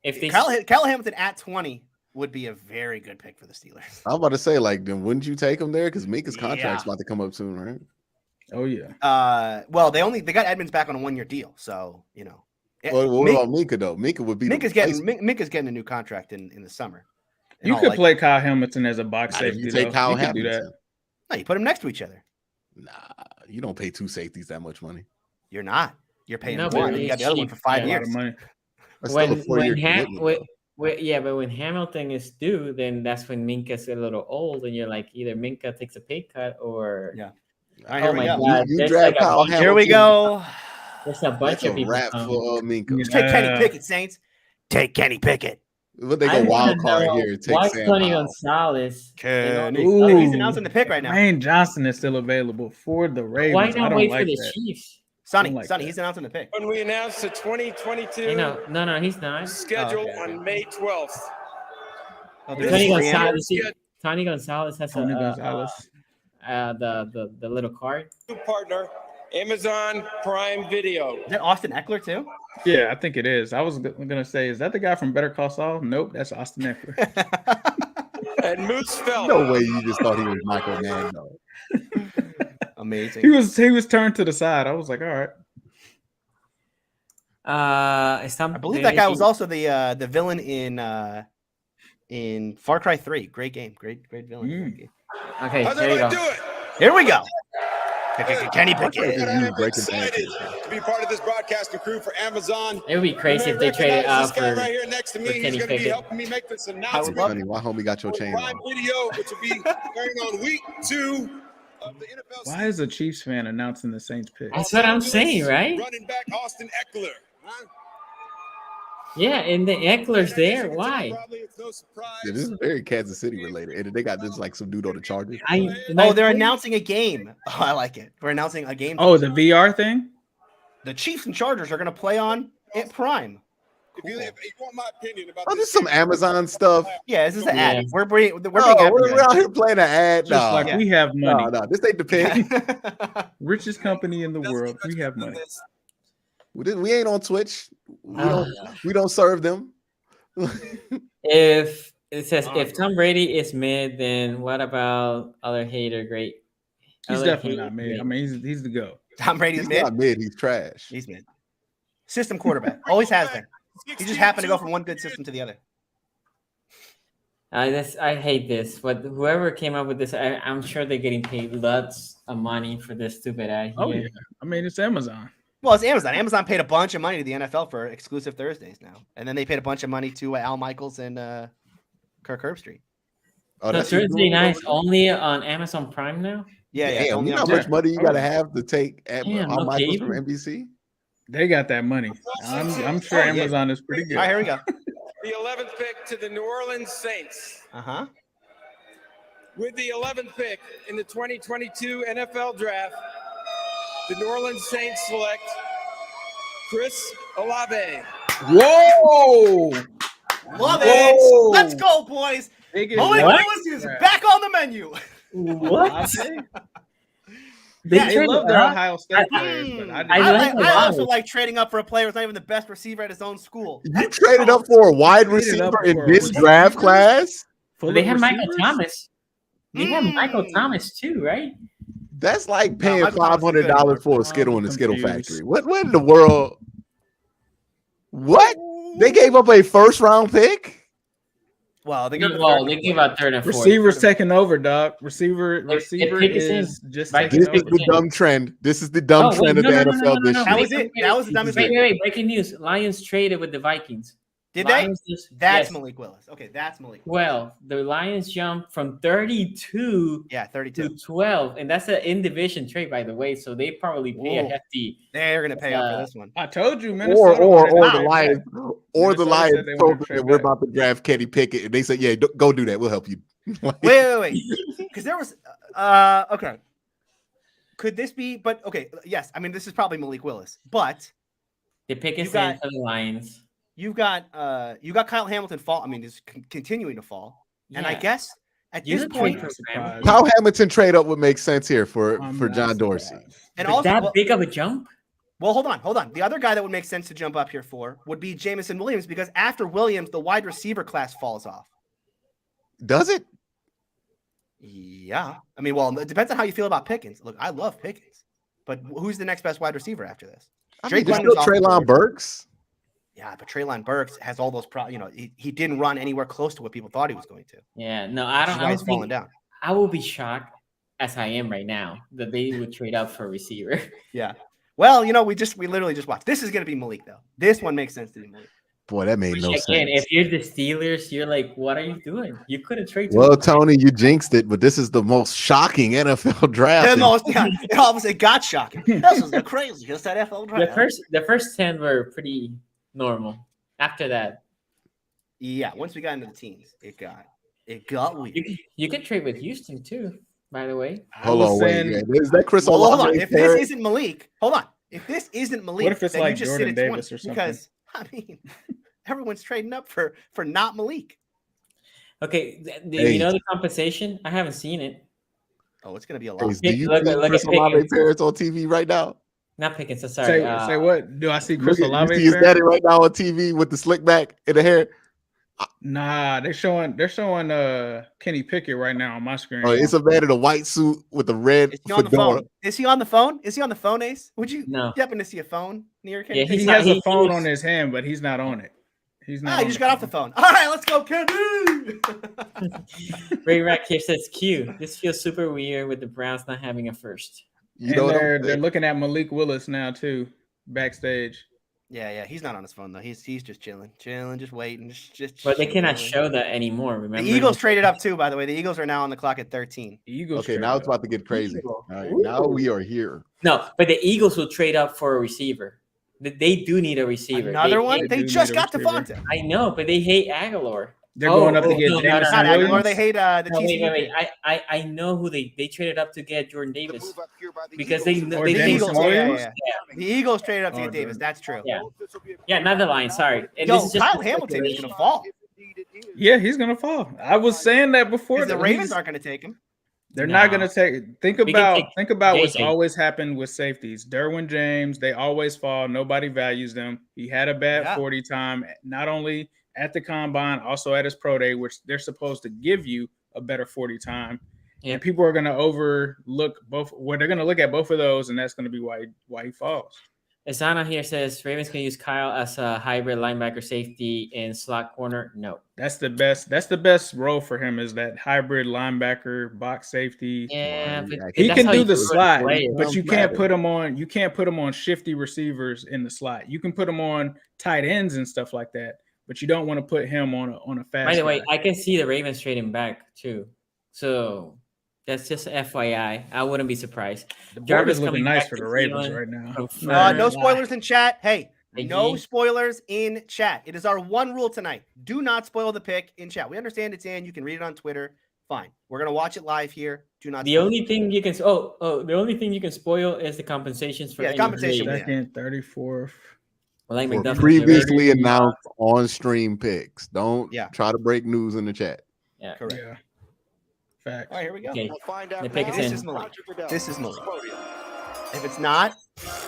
Speaker 2: If Kyle Hamilton at 20 would be a very good pick for the Steelers.
Speaker 4: I'm about to say, like, then wouldn't you take him there? Because Minka's contract's about to come up soon, right?
Speaker 3: Oh yeah.
Speaker 2: Well, they got Edmonds back on a 1-year deal, so you know.
Speaker 4: What about Minka though? Minka would be.
Speaker 2: Minka's getting a new contract in the summer.
Speaker 3: You could play Kyle Hamilton as a box safety.
Speaker 4: You take Kyle Hamilton.
Speaker 3: Do that.
Speaker 2: No, you put them next to each other.
Speaker 4: Nah, you don't pay 2 safeties that much money.
Speaker 2: You're not. You're paying
Speaker 1: No,
Speaker 2: one.
Speaker 1: but
Speaker 2: You got the other one for 5 years.
Speaker 3: Money.
Speaker 4: That's still a 4-year commitment.
Speaker 1: But when Hamilton is due, then that's when Minka's a little old, and you're like, either Minka takes a pay cut or
Speaker 2: All right, here we go.
Speaker 1: God,
Speaker 4: You draft Kyle Hamilton.
Speaker 2: Here we go.
Speaker 1: There's a bunch of people.
Speaker 4: Rap for Minka.
Speaker 2: Just take Kenny Pickett, Saints. Take Kenny Pickett.
Speaker 4: What they go wild card here? Take
Speaker 1: why
Speaker 4: Sam
Speaker 1: Tony
Speaker 4: Howell.
Speaker 1: Gonzalez?
Speaker 2: He's announcing the pick right now.
Speaker 3: Wayne Johnson is still available for the Ravens.
Speaker 1: Why not wait
Speaker 3: like
Speaker 1: for the
Speaker 3: that.
Speaker 1: Chiefs?
Speaker 2: Sonny, he's announcing the pick.
Speaker 5: When we announce the 2022
Speaker 1: No, he's not.
Speaker 5: schedule on May 12th.
Speaker 1: Tony Gonzalez has
Speaker 3: Tony Gonzalez.
Speaker 1: The little card.
Speaker 5: New partner, Amazon Prime Video.
Speaker 2: Is that Austin Eckler too?
Speaker 3: Yeah, I think it is. I was gonna say, is that the guy from Better Call Saul? Nope, that's Austin Eckler.
Speaker 5: And Moose Felt.
Speaker 4: No way you just thought he was Michael Mann, though.
Speaker 2: Amazing.
Speaker 3: He was turned to the side. I was like, all right.
Speaker 2: I believe that guy was also the villain in Far Cry 3. Great game. Great villain.
Speaker 1: Okay,
Speaker 5: How's
Speaker 1: there you go.
Speaker 5: everybody doing?
Speaker 2: Here we go. Kenny Pickett.
Speaker 5: I'm excited to be part of this broadcasting crew for Amazon.
Speaker 1: It would be crazy if they traded out
Speaker 5: this guy
Speaker 1: for
Speaker 5: right here next to me. He's
Speaker 1: Kenny
Speaker 5: going to be
Speaker 1: Pickett.
Speaker 5: helping me make this
Speaker 2: I would
Speaker 5: announcement.
Speaker 2: love
Speaker 4: Funny, why homie got your chain
Speaker 5: Prime
Speaker 4: on?
Speaker 5: Video, which will be airing on week 2 of the NFL
Speaker 3: Why is a Chiefs fan announcing the Saints pick?
Speaker 1: That's what I'm saying, right?
Speaker 5: Running back Austin Eckler. Huh?
Speaker 1: Yeah, and the Eckler's there. Why?
Speaker 5: Probably it's no surprise.
Speaker 4: Yeah, this is very Kansas City related. And they got this like some dude on the Chargers.
Speaker 2: They're announcing a game. Oh, I like it. We're announcing a game.
Speaker 3: Oh, the VR thing?
Speaker 2: The Chiefs and Chargers are going to play on at Prime.
Speaker 5: If you want my opinion about
Speaker 4: Oh, this is some Amazon stuff.
Speaker 2: Yeah, this is an ad.
Speaker 1: Yeah.
Speaker 2: We're being
Speaker 4: We're out here playing an ad.
Speaker 3: Just like we have money.
Speaker 4: No, this ain't the pick.
Speaker 3: Richest company in the world. We have money.
Speaker 4: We ain't on Twitch. We don't serve them.
Speaker 1: If it says if Tom Brady is mid, then what about other hater great?
Speaker 3: He's
Speaker 1: Other
Speaker 3: definitely
Speaker 1: hater
Speaker 3: not mid.
Speaker 1: great?
Speaker 3: I mean, he's the GOAT.
Speaker 2: Tom Brady's
Speaker 4: He's
Speaker 2: mid.
Speaker 4: not mid. He's trash.
Speaker 2: He's mid. System quarterback. Always has been. He just happened to go from one good system to the other.
Speaker 1: I hate this, but whoever came up with this, I'm sure they're getting paid lots of money for this stupid ad here.
Speaker 3: Oh yeah. I mean, it's Amazon.
Speaker 2: Well, it's Amazon. Amazon paid a bunch of money to the NFL for exclusive Thursdays now, and then they paid a bunch of money to Al Michaels and Kirk Herbstreit.
Speaker 4: Oh,
Speaker 1: So
Speaker 4: that's
Speaker 1: Thursday nights only on Amazon Prime now?
Speaker 2: Yeah.
Speaker 4: Damn,
Speaker 2: only
Speaker 4: you know
Speaker 2: on
Speaker 4: how much
Speaker 2: there.
Speaker 4: money you got to have to take
Speaker 1: Damn,
Speaker 4: Al
Speaker 1: no
Speaker 4: Michaels
Speaker 1: cable.
Speaker 4: from NBC?
Speaker 3: They got that money. I'm sure Amazon is pretty good.
Speaker 2: All right, here we go.
Speaker 5: The 11th pick to the New Orleans Saints.
Speaker 2: Uh-huh.
Speaker 5: With the 11th pick in the 2022 NFL Draft, the New Orleans Saints select Chris Olave.
Speaker 3: Whoa!
Speaker 2: Love it. Let's go, boys. Malik
Speaker 3: What?
Speaker 2: Willis is back on the menu.
Speaker 1: What?
Speaker 3: They love their Ohio State players, but
Speaker 2: I also like trading up for a player who's not even the best receiver at his own school.
Speaker 4: You traded up for a wide receiver in this draft class?
Speaker 1: Well, they have Michael Thomas. They have Michael Thomas too, right?
Speaker 4: That's like paying
Speaker 2: Michael Thomas is good.
Speaker 4: $500 for a Skittle in the Skittle
Speaker 3: confused.
Speaker 4: factory. What in the world? What? They gave up a first-round pick?
Speaker 2: Well, they
Speaker 1: gave out third and fourth.
Speaker 3: Receivers taking over, dog. Receiver
Speaker 1: Pickett
Speaker 3: is just
Speaker 1: Vikings
Speaker 4: This
Speaker 3: taking
Speaker 4: is
Speaker 3: over.
Speaker 4: the dumb trend. This is the dumb trend of the NFL this
Speaker 2: That
Speaker 4: year.
Speaker 2: was it. That was the dumbest
Speaker 1: Wait,
Speaker 2: thing.
Speaker 1: wait, breaking news. Lions traded with the Vikings.
Speaker 2: Did
Speaker 1: Lions
Speaker 2: they?
Speaker 1: just,
Speaker 2: That's
Speaker 1: yes.
Speaker 2: Malik Willis. Okay, that's Malik Willis.
Speaker 1: Well, the Lions jumped from 32
Speaker 2: 32
Speaker 1: to 12, and that's an in-division trade, by the way. So they probably pay a hefty.
Speaker 2: They're gonna pay up for this one.
Speaker 3: I told you, Minnesota.
Speaker 4: Or the
Speaker 3: wanted to
Speaker 4: Lions,
Speaker 3: trade
Speaker 4: or the
Speaker 3: Minnesota
Speaker 4: Lions
Speaker 3: said they
Speaker 4: told
Speaker 3: wanted to
Speaker 4: them
Speaker 3: trade
Speaker 4: that we're
Speaker 3: back.
Speaker 4: about to draft Kenny Pickett, and they said, "Yeah, go do that. We'll help you."
Speaker 2: Wait. Because there was okay. Could this be? But okay, yes. I mean, this is probably Malik Willis, but
Speaker 1: The pick is
Speaker 2: You got-
Speaker 1: in for the Lions.
Speaker 2: you got Kyle Hamilton fall. I mean, is continuing to fall, and I
Speaker 1: Yeah.
Speaker 2: guess at
Speaker 1: You're
Speaker 2: this
Speaker 1: the
Speaker 2: point,
Speaker 1: trade program.
Speaker 4: Kyle Hamilton trade up would make sense here for
Speaker 3: I'm
Speaker 4: John
Speaker 3: not
Speaker 4: Dorsey.
Speaker 3: surprised.
Speaker 2: and
Speaker 1: Is
Speaker 2: also
Speaker 1: that big of a jump?
Speaker 2: Well, hold on. The other guy that would make sense to jump up here for would be Jameson Williams, because after Williams, the wide receiver class falls off.
Speaker 4: Does it?
Speaker 2: Yeah. I mean, well, it depends on how you feel about Pickens. Look, I love Pickens, but who's the next best wide receiver after this?
Speaker 4: I
Speaker 2: Drake
Speaker 4: mean, there's
Speaker 2: London's
Speaker 4: still
Speaker 2: off the
Speaker 4: Treylon
Speaker 2: board.
Speaker 4: Burks.
Speaker 2: Yeah, but Treylon Burks has all those he didn't run anywhere close to what people thought he was going to.
Speaker 1: Yeah, no, I don't.
Speaker 2: Which is why
Speaker 1: I
Speaker 2: he's
Speaker 1: don't
Speaker 2: falling
Speaker 1: think.
Speaker 2: down.
Speaker 1: I will be shocked, as I am right now, that they would trade up for a receiver.
Speaker 2: Yeah. Well, we literally just watched. This is going to be Malik, though. This one makes sense to be Malik.
Speaker 4: Boy, that made
Speaker 1: Which,
Speaker 4: no
Speaker 1: again,
Speaker 4: sense.
Speaker 1: if you're the Steelers, you're like, what are you doing? You couldn't trade.
Speaker 4: Well, Tony, you jinxed it, but this is the most shocking NFL draft.
Speaker 2: It all of a sudden got shocking. This is the craziest NFL draft.
Speaker 1: the first 10 were pretty normal. After that,
Speaker 2: Yeah, once we got into the teams, it got weird.
Speaker 1: you could trade with Houston too. By the way,
Speaker 4: Hold on, wait.
Speaker 3: saying-
Speaker 4: Is that Chris
Speaker 2: Well, hold on.
Speaker 4: Olave?
Speaker 2: If this isn't Malik, hold on. If this isn't Malik,
Speaker 3: What if it's
Speaker 2: then
Speaker 3: like
Speaker 2: you just
Speaker 3: Jordan
Speaker 2: sit at 20,
Speaker 3: Davis or something?
Speaker 2: because I mean, everyone's trading up for not Malik.
Speaker 1: okay. Do
Speaker 4: Hey.
Speaker 1: you know the compensation? I haven't seen it.
Speaker 2: Oh, it's gonna be a lot.
Speaker 4: Do you
Speaker 1: Look
Speaker 4: see
Speaker 1: at
Speaker 4: Chris Olave
Speaker 1: Pickens.
Speaker 4: parents on TV right now?
Speaker 1: Not Pickens. I'm sorry.
Speaker 3: Say what? Do I see Chris
Speaker 4: Look at-
Speaker 3: Olave?
Speaker 4: you see his
Speaker 3: parents?
Speaker 4: daddy right now on TV with the slick back and the hair.
Speaker 3: Nah, they're showing Kenny Pickett right now on my screen.
Speaker 4: Oh, it's a man in a white suit with a red
Speaker 2: Is he on the
Speaker 4: fedora.
Speaker 2: phone? Is he on the phone? Is he on the phone, Ace? Would you
Speaker 1: No.
Speaker 2: happen to see a phone near Kenny?
Speaker 1: Yeah,
Speaker 3: he
Speaker 1: he's not-
Speaker 3: has a
Speaker 1: he
Speaker 3: phone
Speaker 1: was-
Speaker 3: on his hand, but he's not on it. He's not.
Speaker 2: he
Speaker 3: on
Speaker 2: just
Speaker 3: the
Speaker 2: got off the phone. All right, let's go, Kenny.
Speaker 1: Ray Rack here says Q. This feels super weird with the Browns not having a first.
Speaker 4: You
Speaker 3: And
Speaker 4: know what
Speaker 3: they're
Speaker 4: I'm-
Speaker 3: looking at Malik Willis now too, backstage.
Speaker 2: Yeah, he's not on his phone though. He's just chilling, just waiting, just.
Speaker 1: But they cannot
Speaker 2: chilling.
Speaker 1: show that anymore.
Speaker 2: The
Speaker 1: Remember,
Speaker 2: Eagles traded up too, by the way. The Eagles are now on the clock at 13.
Speaker 3: Eagles.
Speaker 4: Okay, now it's about to get crazy. All right, now we are here.
Speaker 1: No, but the Eagles will trade up for a receiver. They do need a receiver.
Speaker 2: Another one?
Speaker 1: hate-
Speaker 2: They
Speaker 3: do
Speaker 2: just
Speaker 3: need a
Speaker 2: got
Speaker 3: receiver.
Speaker 2: Devonte.
Speaker 1: I know, but they hate Aguilar.
Speaker 3: They're going up to get
Speaker 1: no, no,
Speaker 3: Jameson
Speaker 2: Not
Speaker 3: Williams.
Speaker 2: Aguilar. They hate the
Speaker 1: No,
Speaker 2: TCU.
Speaker 1: wait. I know who they traded up to get Jordan Davis because they
Speaker 3: Or
Speaker 1: they
Speaker 3: Jameson
Speaker 2: Eagles,
Speaker 3: Williams?
Speaker 2: The Eagles traded up to
Speaker 3: Oh,
Speaker 2: get Davis.
Speaker 3: Jordan.
Speaker 2: That's true.
Speaker 1: Yeah, not the Lions. Sorry. And
Speaker 2: Yo,
Speaker 1: this is just
Speaker 2: Kyle Hamilton is going to fall.
Speaker 3: Yeah, he's gonna fall. I was saying that before.
Speaker 2: Because the
Speaker 3: that
Speaker 2: Ravens
Speaker 3: he's-
Speaker 2: aren't going to take him.
Speaker 3: They're
Speaker 1: No.
Speaker 3: not gonna take. Think
Speaker 1: We can
Speaker 3: about
Speaker 1: take
Speaker 3: what's
Speaker 1: JJ.
Speaker 3: always happened with safeties. Derwin James, they always fall. Nobody values them. He had a bad
Speaker 2: Yeah.
Speaker 3: 40 time, not only at the combine, also at his pro day, which they're supposed to give you a better 40 time.
Speaker 1: Yeah.
Speaker 3: And people are gonna overlook both. Well, they're gonna look at both of those, and that's gonna be why he falls.
Speaker 1: Asana here says Ravens can use Kyle as a hybrid linebacker safety in slot corner. No.
Speaker 3: That's the best. That's the best role for him is that hybrid linebacker, box safety.
Speaker 1: Yeah, but
Speaker 3: He
Speaker 1: that's
Speaker 3: can
Speaker 1: how
Speaker 3: do
Speaker 1: you
Speaker 3: the
Speaker 1: put
Speaker 3: slot,
Speaker 1: players.
Speaker 3: but you
Speaker 4: Don't
Speaker 3: can't
Speaker 4: matter.
Speaker 3: put him on. You can't put him on shifty receivers in the slot. You can put him on tight ends and stuff like that, but you don't want to put him on a fast.
Speaker 1: By the way,
Speaker 3: guy.
Speaker 1: I can see the Ravens trading back too. So that's just FYI. I wouldn't be surprised.
Speaker 3: the board
Speaker 1: Jarvis
Speaker 3: is looking
Speaker 1: coming
Speaker 3: nice
Speaker 1: back
Speaker 3: for
Speaker 1: to
Speaker 3: the Ravens
Speaker 1: Cleveland
Speaker 3: right now.
Speaker 1: from
Speaker 2: No
Speaker 1: Fern.
Speaker 2: spoilers in chat. Hey,
Speaker 1: Hey,
Speaker 2: no
Speaker 1: G.
Speaker 2: spoilers in chat. It is our one rule tonight. Do not spoil the pick in chat. We understand it's in. You can read it on Twitter. Fine. We're going to watch it live here. Do not
Speaker 1: The
Speaker 2: spoil
Speaker 1: only thing you can the only thing you can spoil is the compensations for
Speaker 2: Yeah,
Speaker 1: any
Speaker 2: compensation,
Speaker 1: trade.
Speaker 2: yeah.
Speaker 3: Second, 34th.
Speaker 1: Like
Speaker 4: For
Speaker 1: McDuffie.
Speaker 4: previously announced on stream picks. Don't
Speaker 2: Yeah.
Speaker 4: try to break news in the chat.
Speaker 1: Yeah.
Speaker 2: Correct.
Speaker 3: Yeah. Facts.
Speaker 2: All right, here we go.
Speaker 1: Okay.
Speaker 6: We'll find out
Speaker 1: The pick
Speaker 6: now.
Speaker 1: is
Speaker 2: This
Speaker 1: in.
Speaker 2: is Malik. This is Malik. If it's not,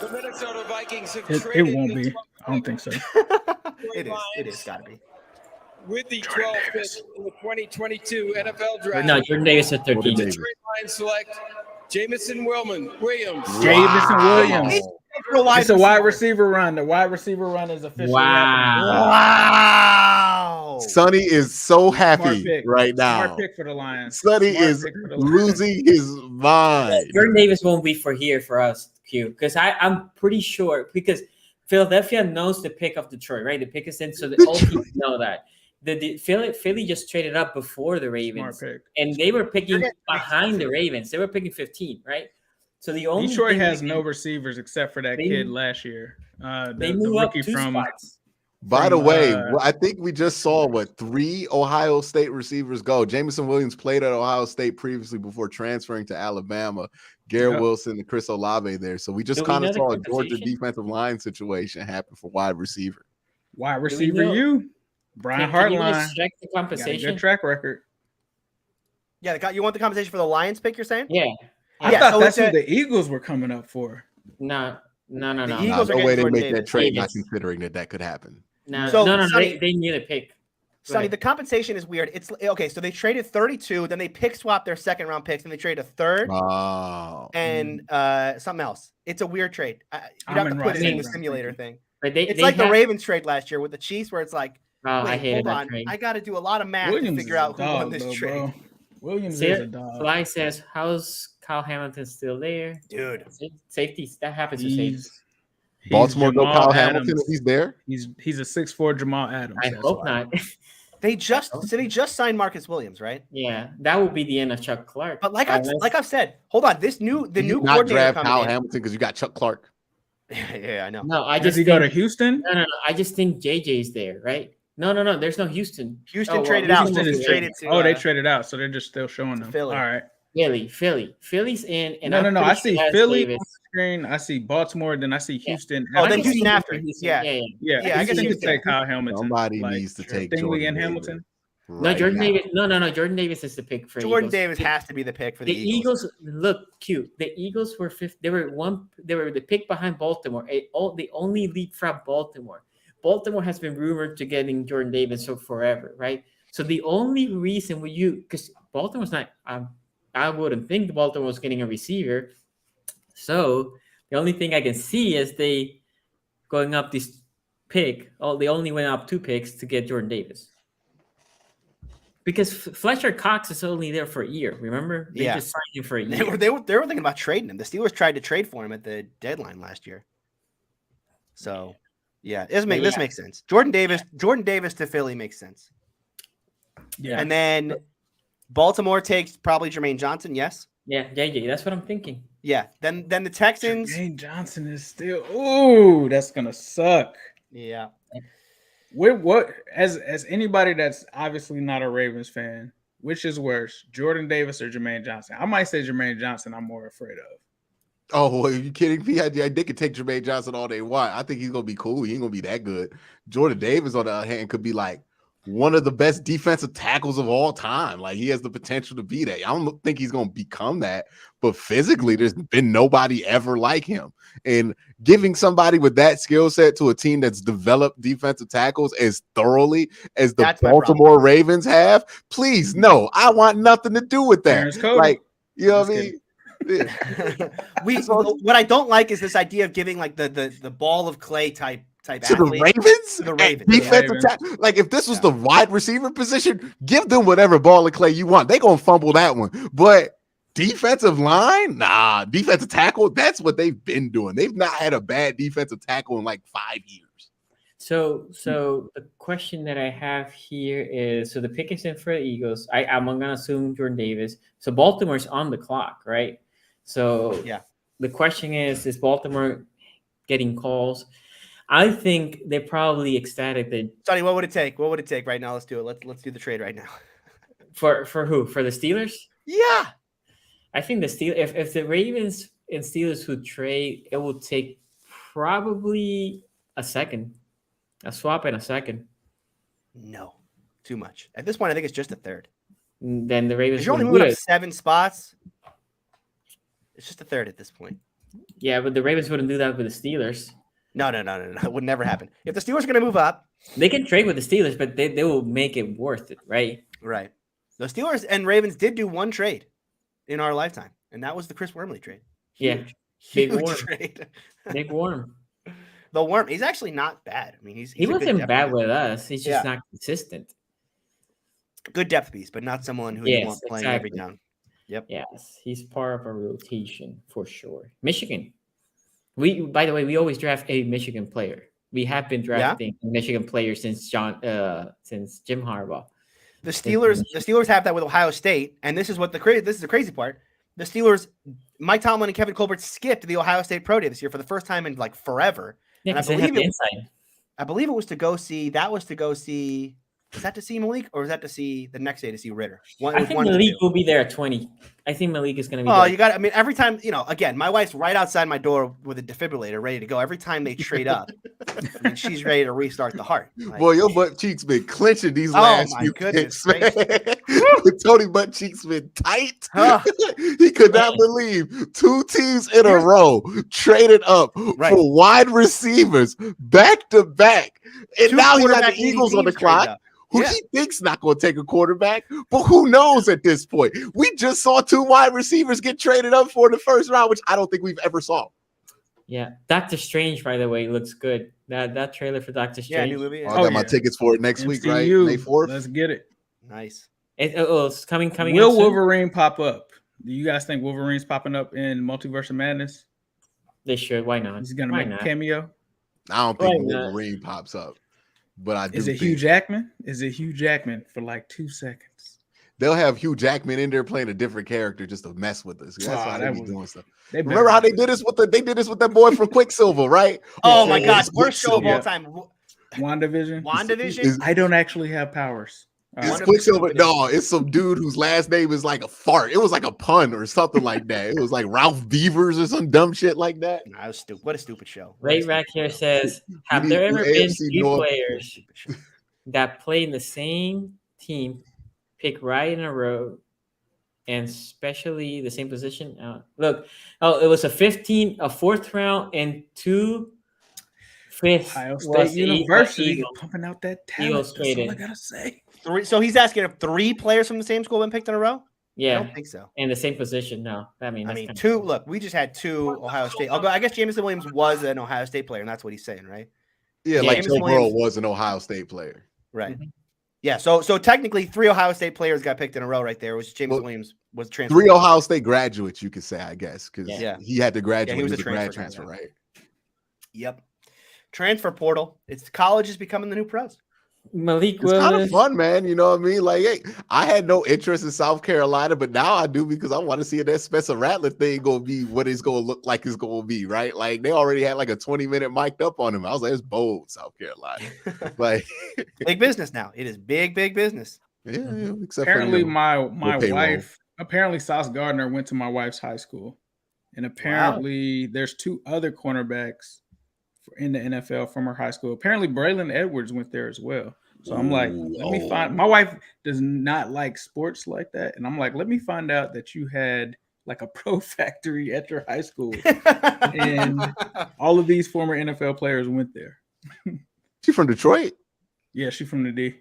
Speaker 5: The Minnesota Vikings have
Speaker 3: It
Speaker 5: traded
Speaker 3: won't
Speaker 5: the
Speaker 3: be. I don't think so.
Speaker 2: it is. It is got to be.
Speaker 5: with the 12th pick in the 2022 NFL draft.
Speaker 1: No, Jordan Davis at
Speaker 4: Jordan
Speaker 1: 13.
Speaker 4: Davis.
Speaker 5: Trade line select Jameson Williams.
Speaker 3: Jameson Williams.
Speaker 2: Wow.
Speaker 3: It's a wide receiver run. The wide receiver run is officially happening.
Speaker 1: Wow.
Speaker 2: Wow.
Speaker 4: Sonny is so
Speaker 3: Smart
Speaker 4: happy
Speaker 3: pick.
Speaker 4: right now.
Speaker 3: Smart pick for the Lions.
Speaker 4: Sonny
Speaker 3: Smart
Speaker 4: is
Speaker 3: pick for the Lions.
Speaker 4: losing his mind.
Speaker 1: Jordan Davis won't be for us, Q, because I'm pretty sure because Philadelphia knows the pick of Detroit, right? The pick is in, so all teams know that. The Philly just traded up before the Ravens, and they were picking behind the Ravens. They were picking 15, right? So the only
Speaker 3: Detroit has no receivers except for that kid last year.
Speaker 1: They moved up 2 spots.
Speaker 4: By the way, I think we just saw 3 Ohio State receivers go. Jameson Williams played at Ohio State previously before transferring to Alabama. Garrett Wilson and Chris Olave there. So we just kind of saw a Georgia defensive line situation happen for wide receiver.
Speaker 3: Wide receiver, Brian Hartline.
Speaker 1: Check the compensation.
Speaker 3: Good track record.
Speaker 2: Yeah, you want the compensation for the Lions pick? You're saying?
Speaker 1: Yeah.
Speaker 3: I thought that's who the Eagles were coming up for.
Speaker 1: No.
Speaker 2: The Eagles
Speaker 4: no way they make that trade, not considering that could happen.
Speaker 1: No,
Speaker 2: Sonny,
Speaker 1: they knew the pick.
Speaker 2: Sonny, the compensation is weird. It's okay. So they traded 32, then they pick swapped their second round picks, and they traded a third and something else. It's a weird trade. You'd have to put it in the simulator thing.
Speaker 1: But
Speaker 2: it's like the Ravens trade last year with the Chiefs, where it's like,
Speaker 1: I hated that trade.
Speaker 2: I got to do a lot of math to figure out who won this trade.
Speaker 3: Bro. Williams is a dog.
Speaker 1: Fly says, "How's Kyle Hamilton still there,
Speaker 2: dude?
Speaker 1: Safeties that happens to safeties."
Speaker 4: Baltimore go Kyle Hamilton if he's there.
Speaker 3: He's a 6'4" Jamal Adams.
Speaker 1: I hope not.
Speaker 2: They just signed Marcus Williams, right?
Speaker 1: Yeah, that would be the end of Chuck Clark.
Speaker 2: But like I've said, hold on. The new
Speaker 4: not draft Kyle Hamilton because you got Chuck Clark.
Speaker 2: Yeah, I know.
Speaker 1: No, I
Speaker 3: Does
Speaker 1: just
Speaker 3: he go to Houston?
Speaker 1: No. I just think JJ's there, right? No. There's no Houston.
Speaker 2: Houston traded out.
Speaker 3: They traded out, so they're just still showing them.
Speaker 2: Philly.
Speaker 3: All right.
Speaker 1: Philly's in. And
Speaker 3: no. I see Philly on the screen. I see Baltimore. Then I see Houston.
Speaker 2: Oh, then Houston after.
Speaker 3: Yeah. I guess you could take Kyle Hamilton.
Speaker 4: Somebody needs to take
Speaker 3: Stingley and Hamilton.
Speaker 1: No, Jordan Davis. No. Jordan Davis is the pick for
Speaker 2: Jordan Davis has to be the pick for the
Speaker 1: Eagles. Look cute. The Eagles were fifth. They were the pick behind Baltimore. They only leapfrog Baltimore. Baltimore has been rumored to getting Jordan Davis for forever, right? So the only reason because Baltimore's not, I wouldn't think the Baltimore was getting a receiver. So the only thing I can see is they going up this pick. Oh, they only went up 2 picks to get Jordan Davis. Because Fletcher Cox is only there for a year. Remember? They just signed him for a year.
Speaker 2: They were thinking about trading him. The Steelers tried to trade for him at the deadline last year. So, yeah, this makes sense. Jordan Davis to Philly makes sense.
Speaker 3: Yeah.
Speaker 2: And then Baltimore takes probably Jermaine Johnson. Yes.
Speaker 1: Yeah. That's what I'm thinking.
Speaker 2: Yeah. Then the Texans.
Speaker 3: Jermaine Johnson is still. Ooh, that's gonna suck.
Speaker 2: Yeah.
Speaker 3: What as anybody that's obviously not a Ravens fan, which is worse, Jordan Davis or Jermaine Johnson? I might say Jermaine Johnson. I'm more afraid of.
Speaker 4: Oh, well, are you kidding me? They could take Jermaine Johnson all they want. I think he's gonna be cool. He ain't gonna be that good. Jordan Davis, on the other hand, could be like one of the best defensive tackles of all time. Like, he has the potential to be that. I don't think he's gonna become that, but physically, there's been nobody ever like him. And giving somebody with that skill set to a team that's developed defensive tackles as thoroughly as the Baltimore Ravens have, please, no, I want nothing to do with that. Like, you know what I mean?
Speaker 2: What I don't like is this idea of giving like the ball of clay type
Speaker 4: to the Ravens. The Ravens, defensive tackle. Like, if this was the wide receiver position, give them whatever ball of clay you want. They're gonna fumble that one, but defensive line, nah. Defensive tackle, that's what they've been doing. They've not had a bad defensive tackle in like 5 years.
Speaker 1: So the question that I have here is: so the pick is in for the Eagles. I'm gonna assume Jordan Davis. So Baltimore's on the clock, right? So
Speaker 2: yeah,
Speaker 1: the question is Baltimore getting calls? I think they're probably ecstatic that.
Speaker 2: Sonny, what would it take? What would it take right now? Let's do it. Let's do the trade right now.
Speaker 1: For who? For the Steelers?
Speaker 2: Yeah.
Speaker 1: I think the Steelers, if the Ravens and Steelers would trade, it would take probably a swap and a second.
Speaker 2: No, too much. At this point, I think it's just a third.
Speaker 1: Then the Ravens.
Speaker 2: You're only moving up 7 spots. It's just a third at this point.
Speaker 1: Yeah, but the Ravens wouldn't do that with the Steelers.
Speaker 2: No. It would never happen. If the Steelers are going to move up,
Speaker 1: they can trade with the Steelers, but they will make it worth it, right?
Speaker 2: Right. The Steelers and Ravens did do one trade in our lifetime, and that was the Chris Wormley trade.
Speaker 1: Huge
Speaker 2: trade.
Speaker 1: Big Worm.
Speaker 2: The Worm. He's actually not bad. I mean, he
Speaker 1: wasn't bad with us. He's just not consistent.
Speaker 2: Good depth piece, but not someone who you want playing every down. Yep.
Speaker 1: Yes, he's part of a rotation for sure. Michigan. By the way, we always draft a Michigan player. We have been drafting Michigan players since Jim Harbaugh.
Speaker 2: The Steelers have that with Ohio State, and this is the crazy part. The Steelers, Mike Tomlin and Kevin Colbert skipped the Ohio State Pro Day this year for the first time in like forever.
Speaker 1: Yeah,
Speaker 2: and I believe it was to go see. Is that to see Malik, or is that to see the next day to see Ritter?
Speaker 1: I think Malik will be there at 20. I think Malik is going to be
Speaker 2: there. You got. I mean, every time, again, my wife's right outside my door with a defibrillator ready to go. Every time they trade up, she's ready to restart the heart. Like,
Speaker 4: boy, your butt cheeks been clenching these last few picks, man. Tony butt cheeks been tight. He could not believe 2 teams in a row traded up for wide receivers back to back, and now he got the Eagles on the clock. Who he thinks not going to take a quarterback, but who knows at this point? We just saw 2 wide receivers get traded up for the first round, which I don't think we've ever saw.
Speaker 1: Yeah, Doctor Strange, by the way, looks good. That trailer for Doctor Strange.
Speaker 2: Yeah,
Speaker 4: I got my tickets for it next week, right? May 4th.
Speaker 3: Let's get it.
Speaker 2: Nice.
Speaker 1: It's coming.
Speaker 3: Will Wolverine pop up? Do you guys think Wolverine's popping up in Multiverse of Madness?
Speaker 1: They should. Why not?
Speaker 3: He's going to make a cameo.
Speaker 4: I don't think Wolverine pops up. But I do.
Speaker 3: Is it Hugh Jackman? Is it Hugh Jackman for like 2 seconds?
Speaker 4: They'll have Hugh Jackman in there playing a different character just to mess with us. That's how they be doing stuff. Remember how they did this with that boy from Quicksilver, right?
Speaker 2: Oh my gosh, worst show of all time.
Speaker 3: WandaVision. I don't actually have powers.
Speaker 4: It's Quicksilver. No, it's some dude whose last name is like a fart. It was like a pun or something like that. It was like Ralph Beavers or some dumb shit like that.
Speaker 2: Nah, it was stupid. What a stupid show.
Speaker 1: Ray Rack here says, have there ever been 3 players that play in the same team, pick right in a row, and especially the same position? It was a 4th round and 2 5th.
Speaker 3: Ohio State University pumping out that talent. That's all I gotta say.
Speaker 2: So he's asking if 3 players from the same school been picked in a row?
Speaker 1: Yeah.
Speaker 2: I don't think so.
Speaker 1: In the same position, no. I mean
Speaker 2: 2. Look, we just had 2 Ohio State. I guess Jameson Williams was an Ohio State player, and that's what he's saying, right?
Speaker 4: Yeah, like Joe Burrow was an Ohio State player.
Speaker 2: Right. Mm-hmm. Yeah, so technically 3 Ohio State players got picked in a row right there, which Jameson Williams was transferred.
Speaker 4: 3 Ohio State graduates, you could say, I guess, because he had to graduate.
Speaker 2: Yeah, he was a
Speaker 4: grad transfer, right?
Speaker 2: Yep. Transfer portal. College is becoming the new pros.
Speaker 1: Malik
Speaker 4: Willis. It's kind of fun, man. You know what I mean? Like, hey, I had no interest in South Carolina, but now I do because I want to see if that Spencer Rattler thing going to be what it's going to look like it's going to be, right? Like, they already had like a 20-minute mic'd up on him. I was like, it's bold, South Carolina. Like,
Speaker 2: big business now. It is big business.
Speaker 4: Yeah.
Speaker 3: Except apparently, my wife, apparently Sauce Gardner went to my wife's high school. And apparently there's 2 other cornerbacks in the NFL from her high school. Apparently Braylon Edwards went there as well. So I'm like, let me find. My wife does not like sports like that, and I'm like, let me find out that you had like a pro factory at your high school, and all of these former NFL players went there.
Speaker 4: She from Detroit?
Speaker 3: Yeah, she's from the D.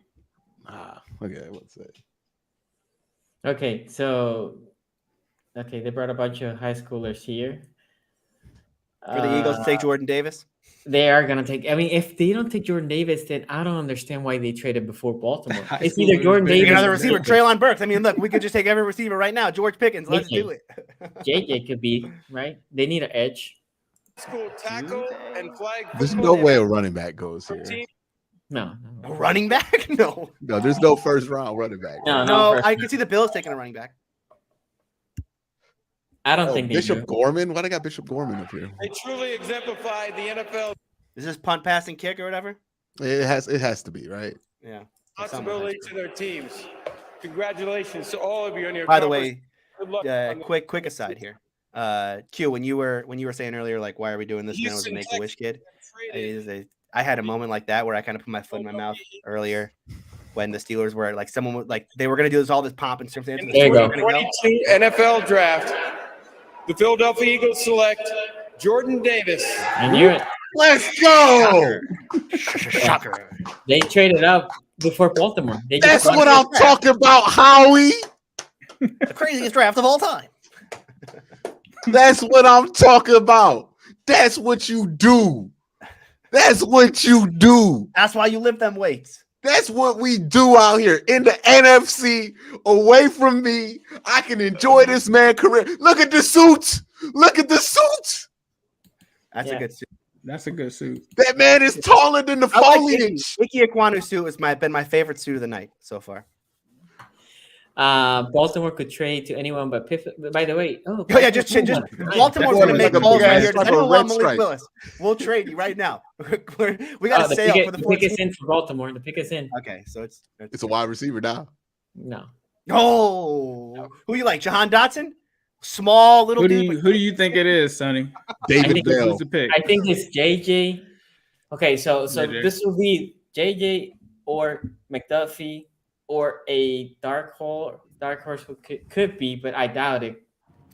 Speaker 4: Okay, what's that?
Speaker 1: Okay, so they brought a bunch of high schoolers here.
Speaker 2: For the Eagles to take Jordan Davis?
Speaker 1: They are going to take. I mean, if they don't take Jordan Davis, then I don't understand why they traded before Baltimore. It's either Jordan Davis.
Speaker 2: Another receiver, Treylon Burks. I mean, look, we could just take every receiver right now. George Pickens, let's do it.
Speaker 1: JJ could be, right? They need an edge.
Speaker 5: School tackle and flag.
Speaker 4: There's no way a running back goes here.
Speaker 1: No.
Speaker 2: A running back? No.
Speaker 4: No, there's no first round running back.
Speaker 2: No, I can see the Bills taking a running back.
Speaker 1: I don't think
Speaker 4: Bishop Gorman. Why they got Bishop Gorman up here?
Speaker 5: They truly exemplify the NFL.
Speaker 2: Is this punt, pass, and kick or whatever?
Speaker 4: It has to be, right?
Speaker 2: Yeah.
Speaker 5: Responsibility to their teams. Congratulations to all of you on your.
Speaker 2: By the way, quick aside here. Q, when you were saying earlier, like, why are we doing this? Man, was a Make-A-Wish kid. I had a moment like that where I kind of put my foot in my mouth earlier. When the Steelers were like, they were going to do all this pomp and circumstance.
Speaker 1: There you go.
Speaker 5: 22 NFL draft. The Philadelphia Eagles select Jordan Davis.
Speaker 1: I knew it.
Speaker 4: Let's go.
Speaker 2: Shocker.
Speaker 1: They traded up before Baltimore.
Speaker 4: That's what I'm talking about, Howie.
Speaker 2: The craziest draft of all time.
Speaker 4: That's what I'm talking about. That's what you do. That's what you do.
Speaker 2: That's why you lift them weights.
Speaker 4: That's what we do out here in the NFC. Away from me, I can enjoy this man's career. Look at the suits. Look at the suits.
Speaker 2: That's a good suit.
Speaker 3: That's a good suit.
Speaker 4: That man is taller than the foliage.
Speaker 2: Ickey Ekwonu suit has been my favorite suit of the night so far.
Speaker 1: Baltimore could trade to anyone but Piffin. By the way,
Speaker 2: Baltimore's going to make calls right here. Does anyone want Malik Willis? We'll trade you right now. We got a sale for the
Speaker 1: pick is in for Baltimore. The pick is in.
Speaker 2: Okay, so
Speaker 4: it's a wide receiver now.
Speaker 1: No.
Speaker 2: Oh, who you like? Jahan Dotson? Small little dude.
Speaker 3: Who do you think it is, Sonny?
Speaker 4: David Bell.
Speaker 1: I think it's JJ. Okay, so JJ. This will be JJ or McDuffie or a dark horse who could be, but I doubt it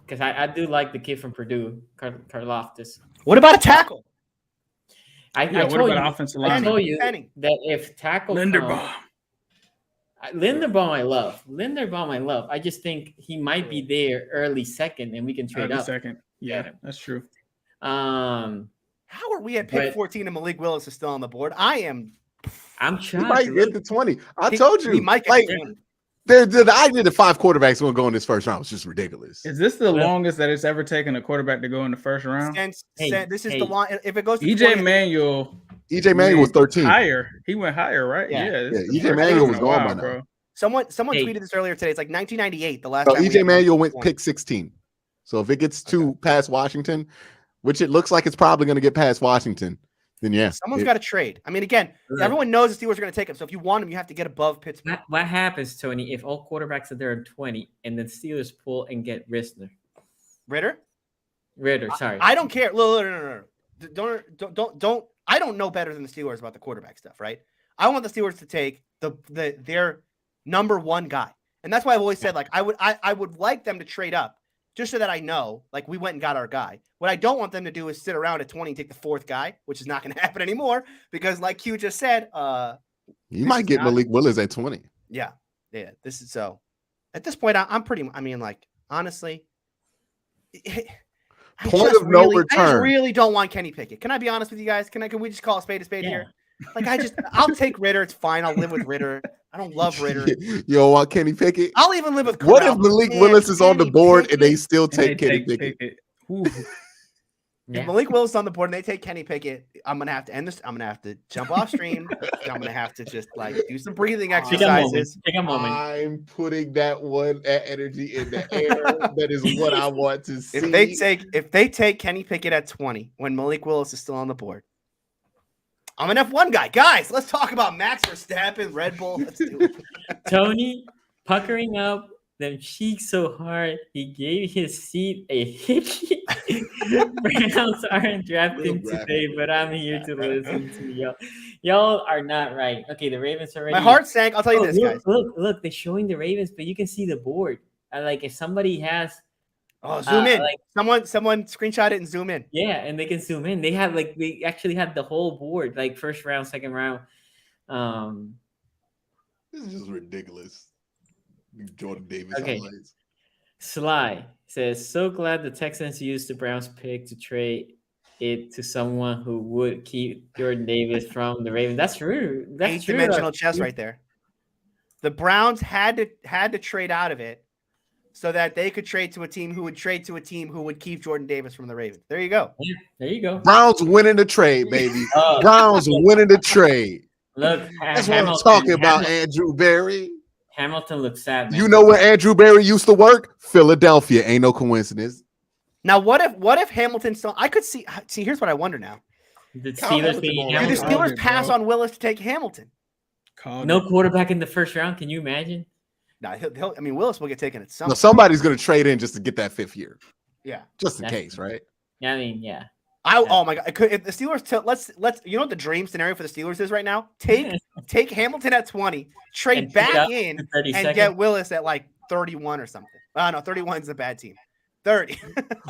Speaker 1: because I do like the kid from Purdue, Karlaftis.
Speaker 2: What about a tackle?
Speaker 1: I told you that if tackle
Speaker 3: Linderbaum.
Speaker 1: Linderbaum, I love. I just think he might be there early second, and we can trade up.
Speaker 3: Second, yeah, that's true.
Speaker 2: How are we at pick 14 and Malik Willis is still on the board? I'm
Speaker 1: trying.
Speaker 4: He might get to 20. I told you.
Speaker 2: He might get
Speaker 4: 20. The idea that 5 quarterbacks going to go in this first round was just ridiculous.
Speaker 3: Is this the longest that it's ever taken a quarterback to go in the first round?
Speaker 2: This is the long. If it goes to
Speaker 3: EJ Manuel.
Speaker 4: EJ Manuel was 13.
Speaker 3: Higher. He went higher, right?
Speaker 2: Yeah.
Speaker 4: EJ Manuel was gone by now.
Speaker 2: Bro. Someone tweeted this earlier today. It's like 1998, the last
Speaker 4: time.
Speaker 2: EJ
Speaker 4: Manuel went pick 16. So if it gets past Washington, which it looks like it's probably going to get past Washington, then yeah.
Speaker 2: Someone's got to trade. I mean, again, everyone knows the Steelers are going to take him. So if you want him, you have to get above Pittsburgh.
Speaker 1: What happens, Tony, if all quarterbacks are there in 20 and the Steelers pull and get Ritter, sorry.
Speaker 2: I don't care. No. Don't. I don't know better than the Steelers about the quarterback stuff, right? I want the Steelers to take their number one guy. And that's why I've always said, like, I would like them to trade up just so that I know, like, we went and got our guy. What I don't want them to do is sit around at 20 and take the 4th guy, which is not going to happen anymore because, like Q just said,
Speaker 4: you might get Malik Willis at 20.
Speaker 2: Yeah. This is so. At this point, I'm pretty. I mean, like, honestly, I really don't want Kenny Pickett. Can I be honest with you guys? Can we just call a spade here? Like, I'll take Ritter. It's fine. I'll live with Ritter. I don't love Ritter.
Speaker 4: You don't want Kenny Pickett?
Speaker 2: I'll even live with.
Speaker 4: What if Malik Willis is on the board and they still take Kenny Pickett?
Speaker 2: If Malik Willis is on the board and they take Kenny Pickett, I'm gonna have to end this. I'm gonna have to jump off stream. I'm gonna have to just like do some breathing exercises.
Speaker 1: Take a moment.
Speaker 4: I'm putting that energy in the air. That is what I want to see.
Speaker 2: If they take Kenny Pickett at 20 when Malik Willis is still on the board, I'm an F1 guy. Guys, let's talk about Max Verstappen, Red Bull. Let's do it.
Speaker 1: Tony puckering up them cheeks so hard he gave his seat a hickey. Browns aren't drafting today, but I'm here to listen to y'all. Y'all are not right. Okay, the Ravens already.
Speaker 2: My heart sank. I'll tell you this, guys.
Speaker 1: Look, they're showing the Ravens, but you can see the board. Like if somebody has.
Speaker 2: Oh, zoom in. Like, someone screenshot it and zoom in.
Speaker 1: Yeah, and they can zoom in. They actually had the whole board, like first round, second round.
Speaker 4: This is just ridiculous. Jordan Davis
Speaker 1: highlights. Sly says, so glad the Texans used the Browns pick to trade it to someone who would keep Jordan Davis from the Ravens. That's true. That's true.
Speaker 2: 8-dimensional chess right there. The Browns had to trade out of it so that they could trade to a team who would trade to a team who would keep Jordan Davis from the Ravens. There you go.
Speaker 1: Yeah, there you go.
Speaker 4: Browns winning the trade, baby. Browns winning the trade.
Speaker 1: Look,
Speaker 4: that's what I'm talking about, Andrew Berry.
Speaker 1: Hamilton looks sad. Man.
Speaker 4: You know where Andrew Berry used to work? Philadelphia. Ain't no coincidence.
Speaker 2: Now, what if Hamilton still? I could see. Here's what I wonder now.
Speaker 1: The Steelers
Speaker 2: do the Steelers pass on Willis to take Hamilton?
Speaker 1: No quarterback in the first round. Can you imagine?
Speaker 2: No, Willis will get taken at some.
Speaker 4: No, somebody's going to trade in just to get that 5th year.
Speaker 2: Yeah,
Speaker 4: just in case, right?
Speaker 1: I mean, yeah.
Speaker 2: Oh my God! If the Steelers let's you know what the dream scenario for the Steelers is right now? Take Hamilton at 20, trade back in, and get Willis at like 31 or something. Oh no, 31 is a bad team. 30.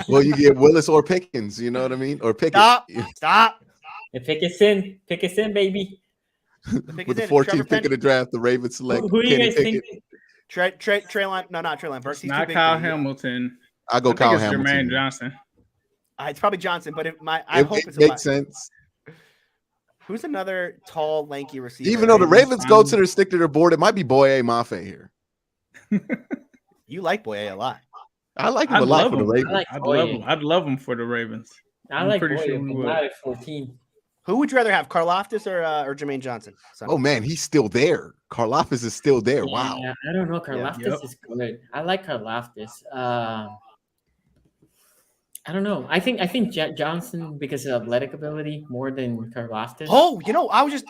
Speaker 4: Well, you get Willis or Pickens. You know what I mean? Or Pickett.
Speaker 2: Stop.
Speaker 1: And Pickett's in, baby.
Speaker 4: With the 14th pick of the draft, the Ravens select.
Speaker 1: Who do you guys think?
Speaker 2: Treylon? No, not Treylon Burks. He's
Speaker 3: not Kyle Hamilton.
Speaker 4: I go Kyle Hamilton.
Speaker 3: Jermaine Johnson.
Speaker 2: It's probably Johnson, but
Speaker 4: I hope it makes sense.
Speaker 2: Who's another tall, lanky receiver?
Speaker 4: Even though the Ravens go to stick to their board, it might be Boye Mafe here.
Speaker 2: You like Boye a lot.
Speaker 4: I like him a lot for the Ravens.
Speaker 3: I'd love him for the Ravens.
Speaker 1: I like Boyd, but not at 14.
Speaker 2: Who would you rather have, Karlaftis or Jermaine Johnson?
Speaker 4: Oh man, he's still there. Karlaftis is still there.
Speaker 1: Yeah,
Speaker 4: Wow.
Speaker 1: I don't know. Karlaftis is good. I like Karlaftis. I don't know. I think Johnson because of athletic ability more than Karlaftis.
Speaker 2: Oh, I was just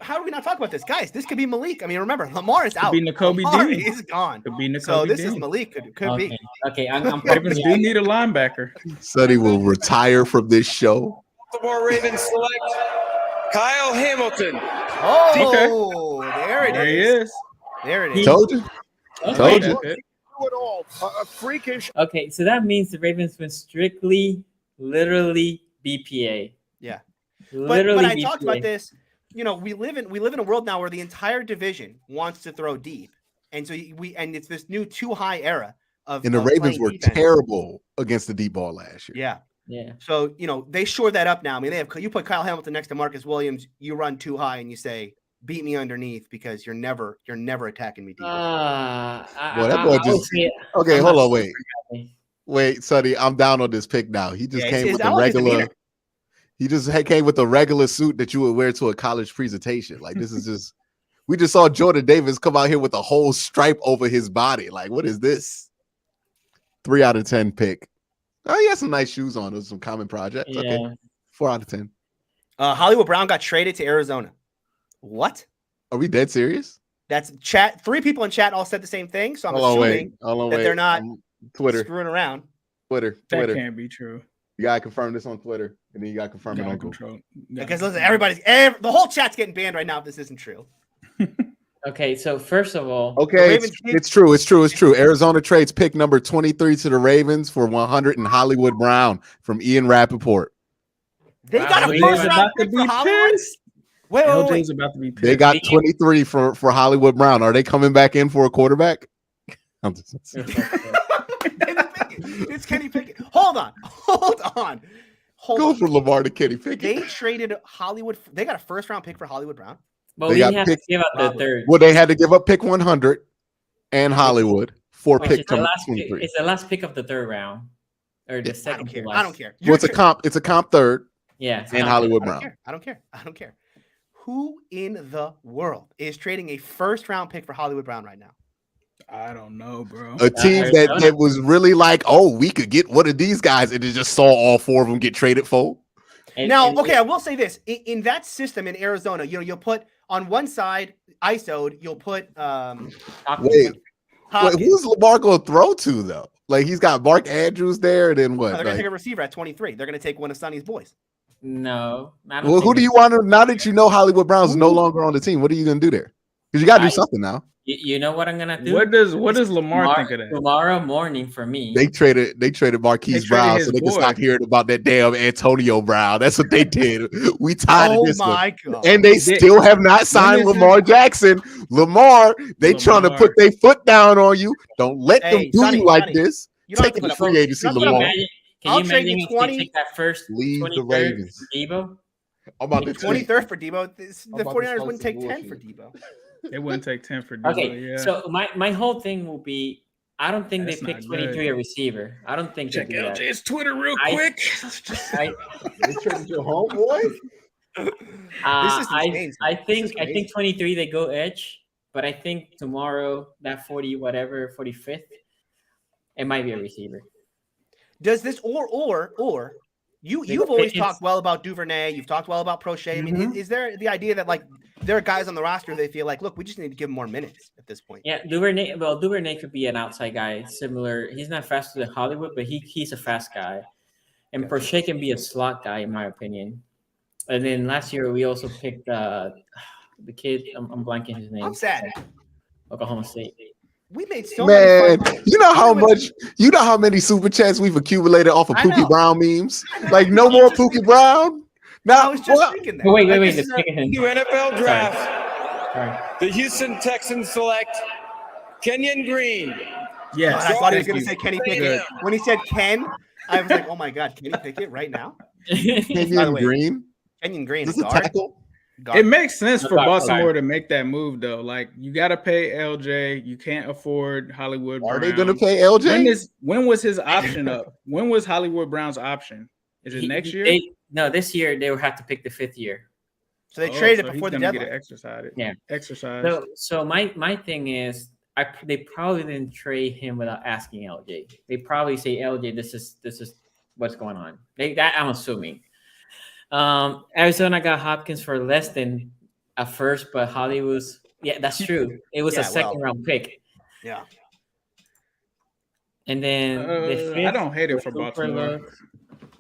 Speaker 2: how do we not talk about this, guys? This could be Malik. I mean, remember Lamar is out.
Speaker 3: Could be Nakobe
Speaker 2: Lamar
Speaker 3: Dean.
Speaker 2: is gone.
Speaker 3: Could be Nakobe
Speaker 2: So this
Speaker 3: Dean.
Speaker 2: is Malik. Could be.
Speaker 1: Okay. I'm
Speaker 3: Ravens do need a linebacker.
Speaker 4: Sonny will retire from this show.
Speaker 5: Baltimore Ravens select Kyle Hamilton.
Speaker 2: Oh, there it is.
Speaker 3: There he is.
Speaker 2: There it is.
Speaker 4: Told you. Told you.
Speaker 6: A freakish.
Speaker 1: Okay, so that means the Ravens went strictly, literally BPA.
Speaker 2: Yeah.
Speaker 1: Literally
Speaker 2: but I
Speaker 1: BPA.
Speaker 2: talked about this. We live in a world now where the entire division wants to throw deep, and so it's this new too high era of.
Speaker 4: And the Ravens were terrible against the deep ball last year.
Speaker 2: Yeah.
Speaker 1: Yeah.
Speaker 2: So they shored that up now. I mean, you put Kyle Hamilton next to Marcus Williams, you run too high, and you say, "Beat me underneath," because you're never attacking me deep.
Speaker 4: Well, that boy just okay. Hold on, wait, Sonny. I'm down on this pick now. He just came with a regular. He just came with a regular suit that you would wear to a college presentation. Like this is just. We just saw Jordan Davis come out here with a whole stripe over his body. Like what is this? 3 out of 10 pick. Oh, he has some nice shoes on. Those some common projects. Yeah. Okay, 4 out of 10.
Speaker 2: Hollywood Brown got traded to Arizona. What?
Speaker 4: Are we dead serious?
Speaker 2: That's chat. 3 people in chat all said the same thing. So I'm assuming that they're not
Speaker 4: Twitter
Speaker 2: screwing around.
Speaker 4: Twitter.
Speaker 3: That can't be true.
Speaker 4: You gotta confirm this on Twitter, and then you gotta confirm it on Google.
Speaker 2: Because listen, the whole chat's getting banned right now if this isn't true.
Speaker 1: Okay, so first of all,
Speaker 4: okay, it's true. Arizona trades pick number 23 to the Ravens for 100 and Hollywood Brown from Ian Rappaport.
Speaker 2: They got a first round pick for Hollywood. Wait.
Speaker 3: About to be pissed.
Speaker 4: They got 23 for Hollywood Brown. Are they coming back in for a quarterback?
Speaker 2: It's Kenny Pickett. Hold on.
Speaker 4: Go from Lamar to Kenny Pickett.
Speaker 2: They traded Hollywood. They got a first round pick for Hollywood Brown.
Speaker 1: But we have to give up the third.
Speaker 4: Well, they had to give up pick 100 and Hollywood for pick 23.
Speaker 1: It's the last pick of the third round or the second.
Speaker 2: I don't care.
Speaker 4: Well, it's a comp third.
Speaker 1: Yeah,
Speaker 4: and Hollywood Brown.
Speaker 2: I don't care. Who in the world is trading a first round pick for Hollywood Brown right now?
Speaker 3: I don't know, bro.
Speaker 4: A team that was really like, oh, we could get one of these guys, and it just saw all 4 of them get traded for.
Speaker 2: I will say this: in that system in Arizona, you'll put on one side ISO'd, you'll put
Speaker 4: wait, who's Lamar going to throw to though? Like he's got Mark Andrews there, and then what?
Speaker 2: They're going to take a receiver at 23. They're going to take one of Sonny's boys.
Speaker 1: No.
Speaker 4: Well, who do you want to? Now that you know Hollywood Brown's no longer on the team, what are you going to do there? Because you got to do something now.
Speaker 1: You know what I'm gonna do?
Speaker 3: What does Lamar think of that?
Speaker 1: Tomorrow morning for me.
Speaker 4: They traded Marquise Brown so they can stop hearing about that damn Antonio Brown. That's what they did. We tied this one. God. And they still have not signed Lamar Jackson. Lamar, they trying to put their foot down on you. Don't let them do you like this. Take the free agency, Lamar.
Speaker 1: Can you imagine if they take that first
Speaker 4: leave the Ravens?
Speaker 1: For Debo?
Speaker 2: I'm about to 23rd for Debo. The 49ers wouldn't take 10 for Debo.
Speaker 3: They wouldn't take 10 for Debo.
Speaker 1: Okay, so my whhole thing will be, I don't think they picked 23 a receiver. I don't think
Speaker 3: check
Speaker 1: they do
Speaker 3: LJ's Twitter real quick.
Speaker 4: They traded your homeboy.
Speaker 1: I think 23 they go edge, but I think tomorrow that 45th, it might be a receiver.
Speaker 2: Does this or you've always talked well about Duvernay, you've talked well about Prochet. I mean, is there the idea that like there are guys on the roster they feel like, look, we just need to give him more minutes at this point?
Speaker 1: Yeah, Duvernay could be an outside guy, similar. He's not faster than Hollywood, but he's a fast guy. And Prochet can be a slot guy, in my opinion. And then last year we also picked the kid. I'm blanking his name.
Speaker 2: I'm sad.
Speaker 1: Oklahoma State.
Speaker 2: We made so many fun.
Speaker 4: You know how many super chats we've accumulated off of Pookie Brown memes? Like no more Pookie Brown. Now
Speaker 2: I was just thinking that.
Speaker 1: Wait.
Speaker 5: New NFL draft. Sorry. The Houston Texans select Kenyon Green.
Speaker 3: Yes.
Speaker 2: I thought he was going to say Kenny Pickett. When he said Ken, I was like, oh my God, Kenny Pickett right now?
Speaker 4: Kenyon Green?
Speaker 2: Kenyon Green.
Speaker 4: Is this a tackle?
Speaker 3: It makes sense for Baltimore to make that move, though. Like, you got to pay LJ. You can't afford Hollywood Brown.
Speaker 4: Are they going to pay LJ?
Speaker 3: When was his option up? When was Hollywood Brown's option? Is it next year?
Speaker 1: This year they will have to pick the 5th year.
Speaker 2: So they traded it before the deadline.
Speaker 3: Exercise.
Speaker 1: So my thing is, they probably didn't trade him without asking LJ. They probably say, LJ, this is what's going on. That I'm assuming. Arizona got Hopkins for less than a first, but Hollywood's that's true. It was a second round pick.
Speaker 2: Yeah.
Speaker 1: And then
Speaker 3: I don't hate it for Baltimore.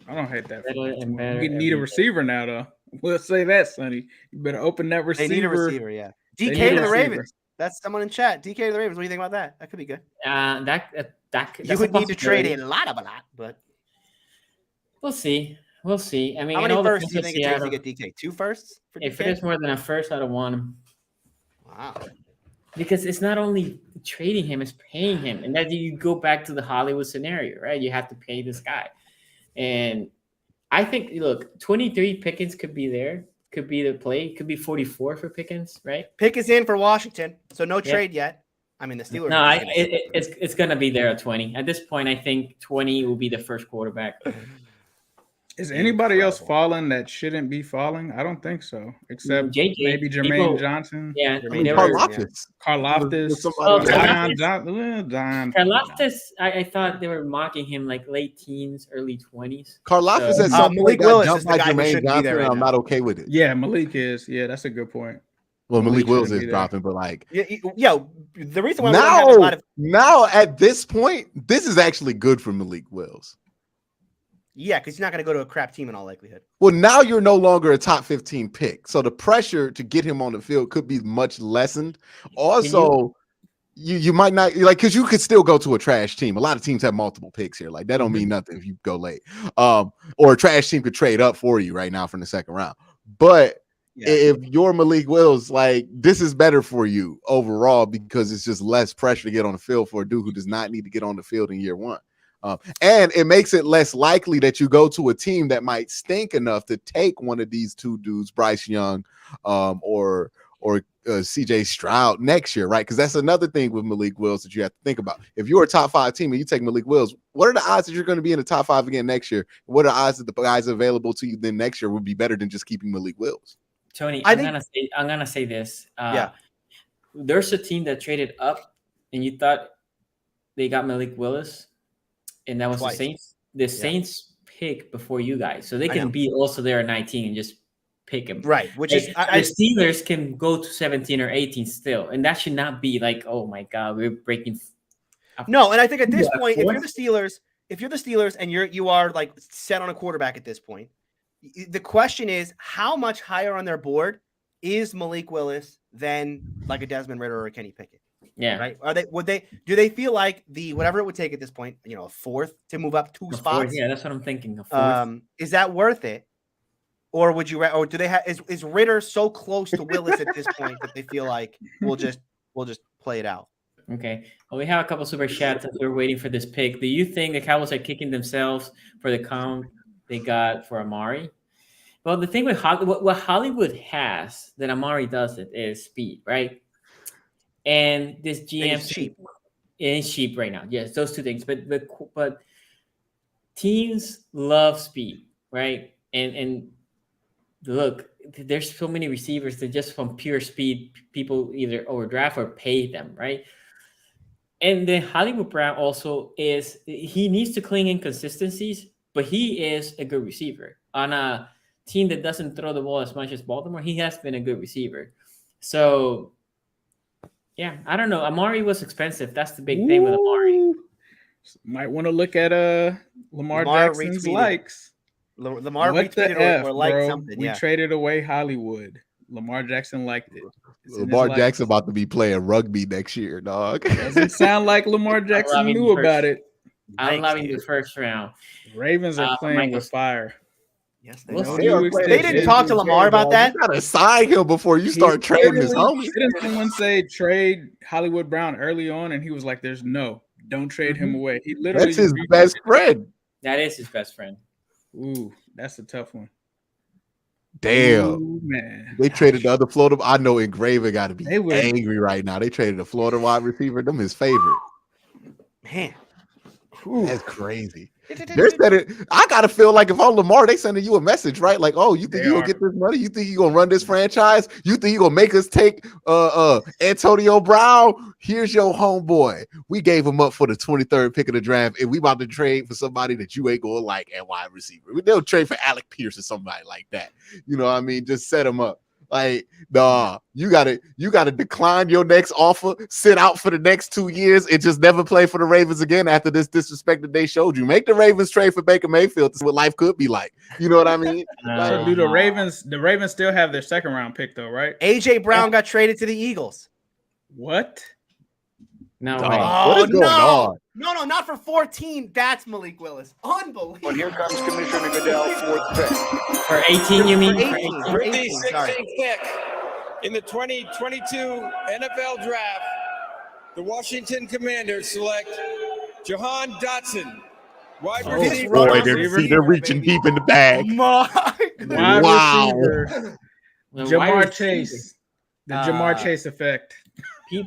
Speaker 3: I don't hate that. You need a receiver now, though. We'll say that, Sonny. You better open that receiver.
Speaker 2: They need a receiver, yeah. DK to the Ravens. That's someone in chat. DK to the Ravens. What do you think about that? That could be good.
Speaker 1: You
Speaker 2: would need to trade a lot, but
Speaker 1: we'll see. We'll see. I mean,
Speaker 2: how many firsts do you think it takes to get DK? 2 firsts?
Speaker 1: If it is more than a first, I don't want him.
Speaker 2: Wow.
Speaker 1: Because it's not only trading him, it's paying him. And then you go back to the Hollywood scenario, right? You have to pay this guy. And I think, look, 23 Pickens could be there. Could be the play. Could be 44 for Pickens, right?
Speaker 2: Pick is in for Washington, so no trade yet. I mean, the Steelers.
Speaker 1: No, it's going to be there at 20. At this point, I think 20 will be the first quarterback.
Speaker 3: Is anybody else falling that shouldn't be falling? I don't think so, except maybe Jermaine Johnson.
Speaker 1: Yeah,
Speaker 4: Karlaftis.
Speaker 1: Karlaftis, I thought they were mocking him like late teens, early 20s.
Speaker 4: Karlaftis at some point got jumped by Jermaine Johnson, and I'm not okay with it.
Speaker 3: Yeah, Malik is. Yeah, that's a good point.
Speaker 4: Well, Malik Willis is dropping, but like,
Speaker 2: the reason why
Speaker 4: now at this point, this is actually good for Malik Willis.
Speaker 2: Yeah, because he's not going to go to a crap team in all likelihood.
Speaker 4: Well, now you're no longer a top 15 pick. So the pressure to get him on the field could be much lessened. Also, you might not like, because you could still go to a trash team. A lot of teams have multiple picks here. Like, that don't mean nothing if you go late. Or a trash team could trade up for you right now from the second round. But if you're Malik Willis, like, this is better for you overall because it's just less pressure to get on the field for a dude who does not need to get on the field in year one. And it makes it less likely that you go to a team that might stink enough to take one of these two dudes, Bryce Young, or CJ Stroud next year, right? Because that's another thing with Malik Willis that you have to think about. If you're a top 5 team and you take Malik Willis, what are the odds that you're going to be in the top 5 again next year? What are the odds that the guys available to you then next year would be better than just keeping Malik Willis?
Speaker 1: Tony, I'm gonna say this. There's a team that traded up, and you thought they got Malik Willis. And that was the Saints. The Saints pick before you guys, so they can be also there at 19 and just pick him.
Speaker 2: Right, which is
Speaker 1: the Steelers can go to 17 or 18 still, and that should not be like, oh my God, we're breaking.
Speaker 2: No, and I think at this point, if you're the Steelers and you are like set on a quarterback at this point, the question is how much higher on their board is Malik Willis than like a Desmond Ridder or a Kenny Pickett?
Speaker 1: Yeah.
Speaker 2: Right. Do they feel like whatever it would take at this point, a 4th to move up 2 spots?
Speaker 1: Yeah, that's what I'm thinking.
Speaker 2: Is that worth it? Or would you, or do they have, is Ridder so close to Willis at this point that they feel like we'll just play it out?
Speaker 1: Okay. Well, we have a couple super chats as we're waiting for this pick. Do you think the Cowboys are kicking themselves for the comp they got for Amari? Well, the thing with what Hollywood has that Amari doesn't is speed, right? And this GM is cheap right now. Yes, those two things. But teams love speed, right? And look, there's so many receivers that just from pure speed, people either overdraft or pay them, right? And then Hollywood Brown also he needs to clean inconsistencies, but he is a good receiver. On a team that doesn't throw the ball as much as Baltimore, he has been a good receiver. So, yeah, I don't know. Amari was expensive. That's the big thing with Amari.
Speaker 3: Might want to look at Lamar Jackson's likes.
Speaker 2: Lamar
Speaker 3: what
Speaker 2: retweeted
Speaker 3: the F,
Speaker 2: or liked
Speaker 3: bro?
Speaker 2: something.
Speaker 3: We traded away Hollywood. Lamar Jackson liked it.
Speaker 4: Lamar Jackson about to be playing rugby next year, dog.
Speaker 3: Doesn't sound like Lamar Jackson knew about it.
Speaker 1: I'm loving the first round.
Speaker 3: Ravens are playing with fire.
Speaker 2: Yes,
Speaker 3: they
Speaker 2: didn't talk to Lamar about that.
Speaker 4: You gotta sign him before you start trading his homies.
Speaker 3: Didn't someone say trade Hollywood Brown early on, and he was like, don't trade him away. He literally
Speaker 4: that's his best friend.
Speaker 1: That is his best friend.
Speaker 3: Ooh, that's a tough one.
Speaker 4: Damn,
Speaker 3: ooh, man.
Speaker 4: They traded the other Florida. I know Engraver got to be angry right now. They traded a Florida wide receiver. Them his favorite.
Speaker 2: Man,
Speaker 4: That's crazy. They're sending, I gotta feel like if I'm Lamar, they sending you a message, right? Like, oh, you think you gonna get this money? You think you gonna run this franchise? You think you gonna make us take Antonio Brown? Here's your homeboy. We gave him up for the 23rd pick of the draft, and we about to trade for somebody that you ain't gonna like at wide receiver. They'll trade for Alec Pierce or somebody like that. You know what I mean? Just set him up. Like, nah, you gotta decline your next offer, sit out for the next 2 years, and just never play for the Ravens again after this disrespect that they showed you. Make the Ravens trade for Baker Mayfield to see what life could be like. You know what I mean?
Speaker 3: So do the Ravens still have their second round pick though, right?
Speaker 2: AJ Brown got traded to the Eagles.
Speaker 3: What?
Speaker 1: No,
Speaker 4: what is going on?
Speaker 2: No, not for 14. That's Malik Willis. Unbelievable.
Speaker 6: But here comes Commissioner Goodell, fourth pick.
Speaker 1: For 18, you mean?
Speaker 2: For 18,
Speaker 5: The
Speaker 2: sorry.
Speaker 5: 16th pick in the 2022 NFL Draft, the Washington Commanders select Jahan Dotson, wide receiver.
Speaker 4: Boy, they're reaching deep in the bag.
Speaker 3: Wide receiver.
Speaker 1: Well,
Speaker 3: Jamar Chase. The Jamar Chase effect.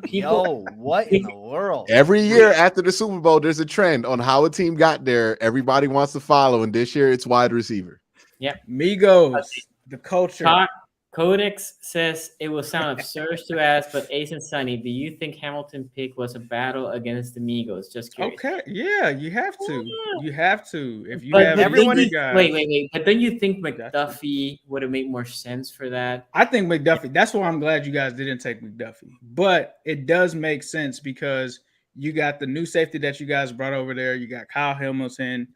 Speaker 2: Yo, what in the world?
Speaker 4: Every year after the Super Bowl, there's a trend on how a team got there. Everybody wants to follow, and this year it's wide receiver.
Speaker 1: Yep.
Speaker 3: Migos, the culture.
Speaker 1: Codex says it will sound absurd to ask, but Ace and Sonny, do you think Hamilton pick was a battle against the Migos? Just curious.
Speaker 3: Okay, yeah, you have to. You have to. If you
Speaker 1: But
Speaker 3: have
Speaker 2: everyone
Speaker 3: three
Speaker 2: is-
Speaker 3: guys.
Speaker 1: Wait. But don't you think McDuffie would have made more sense for that?
Speaker 3: I think McDuffie. That's why I'm glad you guys didn't take McDuffie. But it does make sense because you got the new safety that you guys brought over there. You got Kyle Hamilton.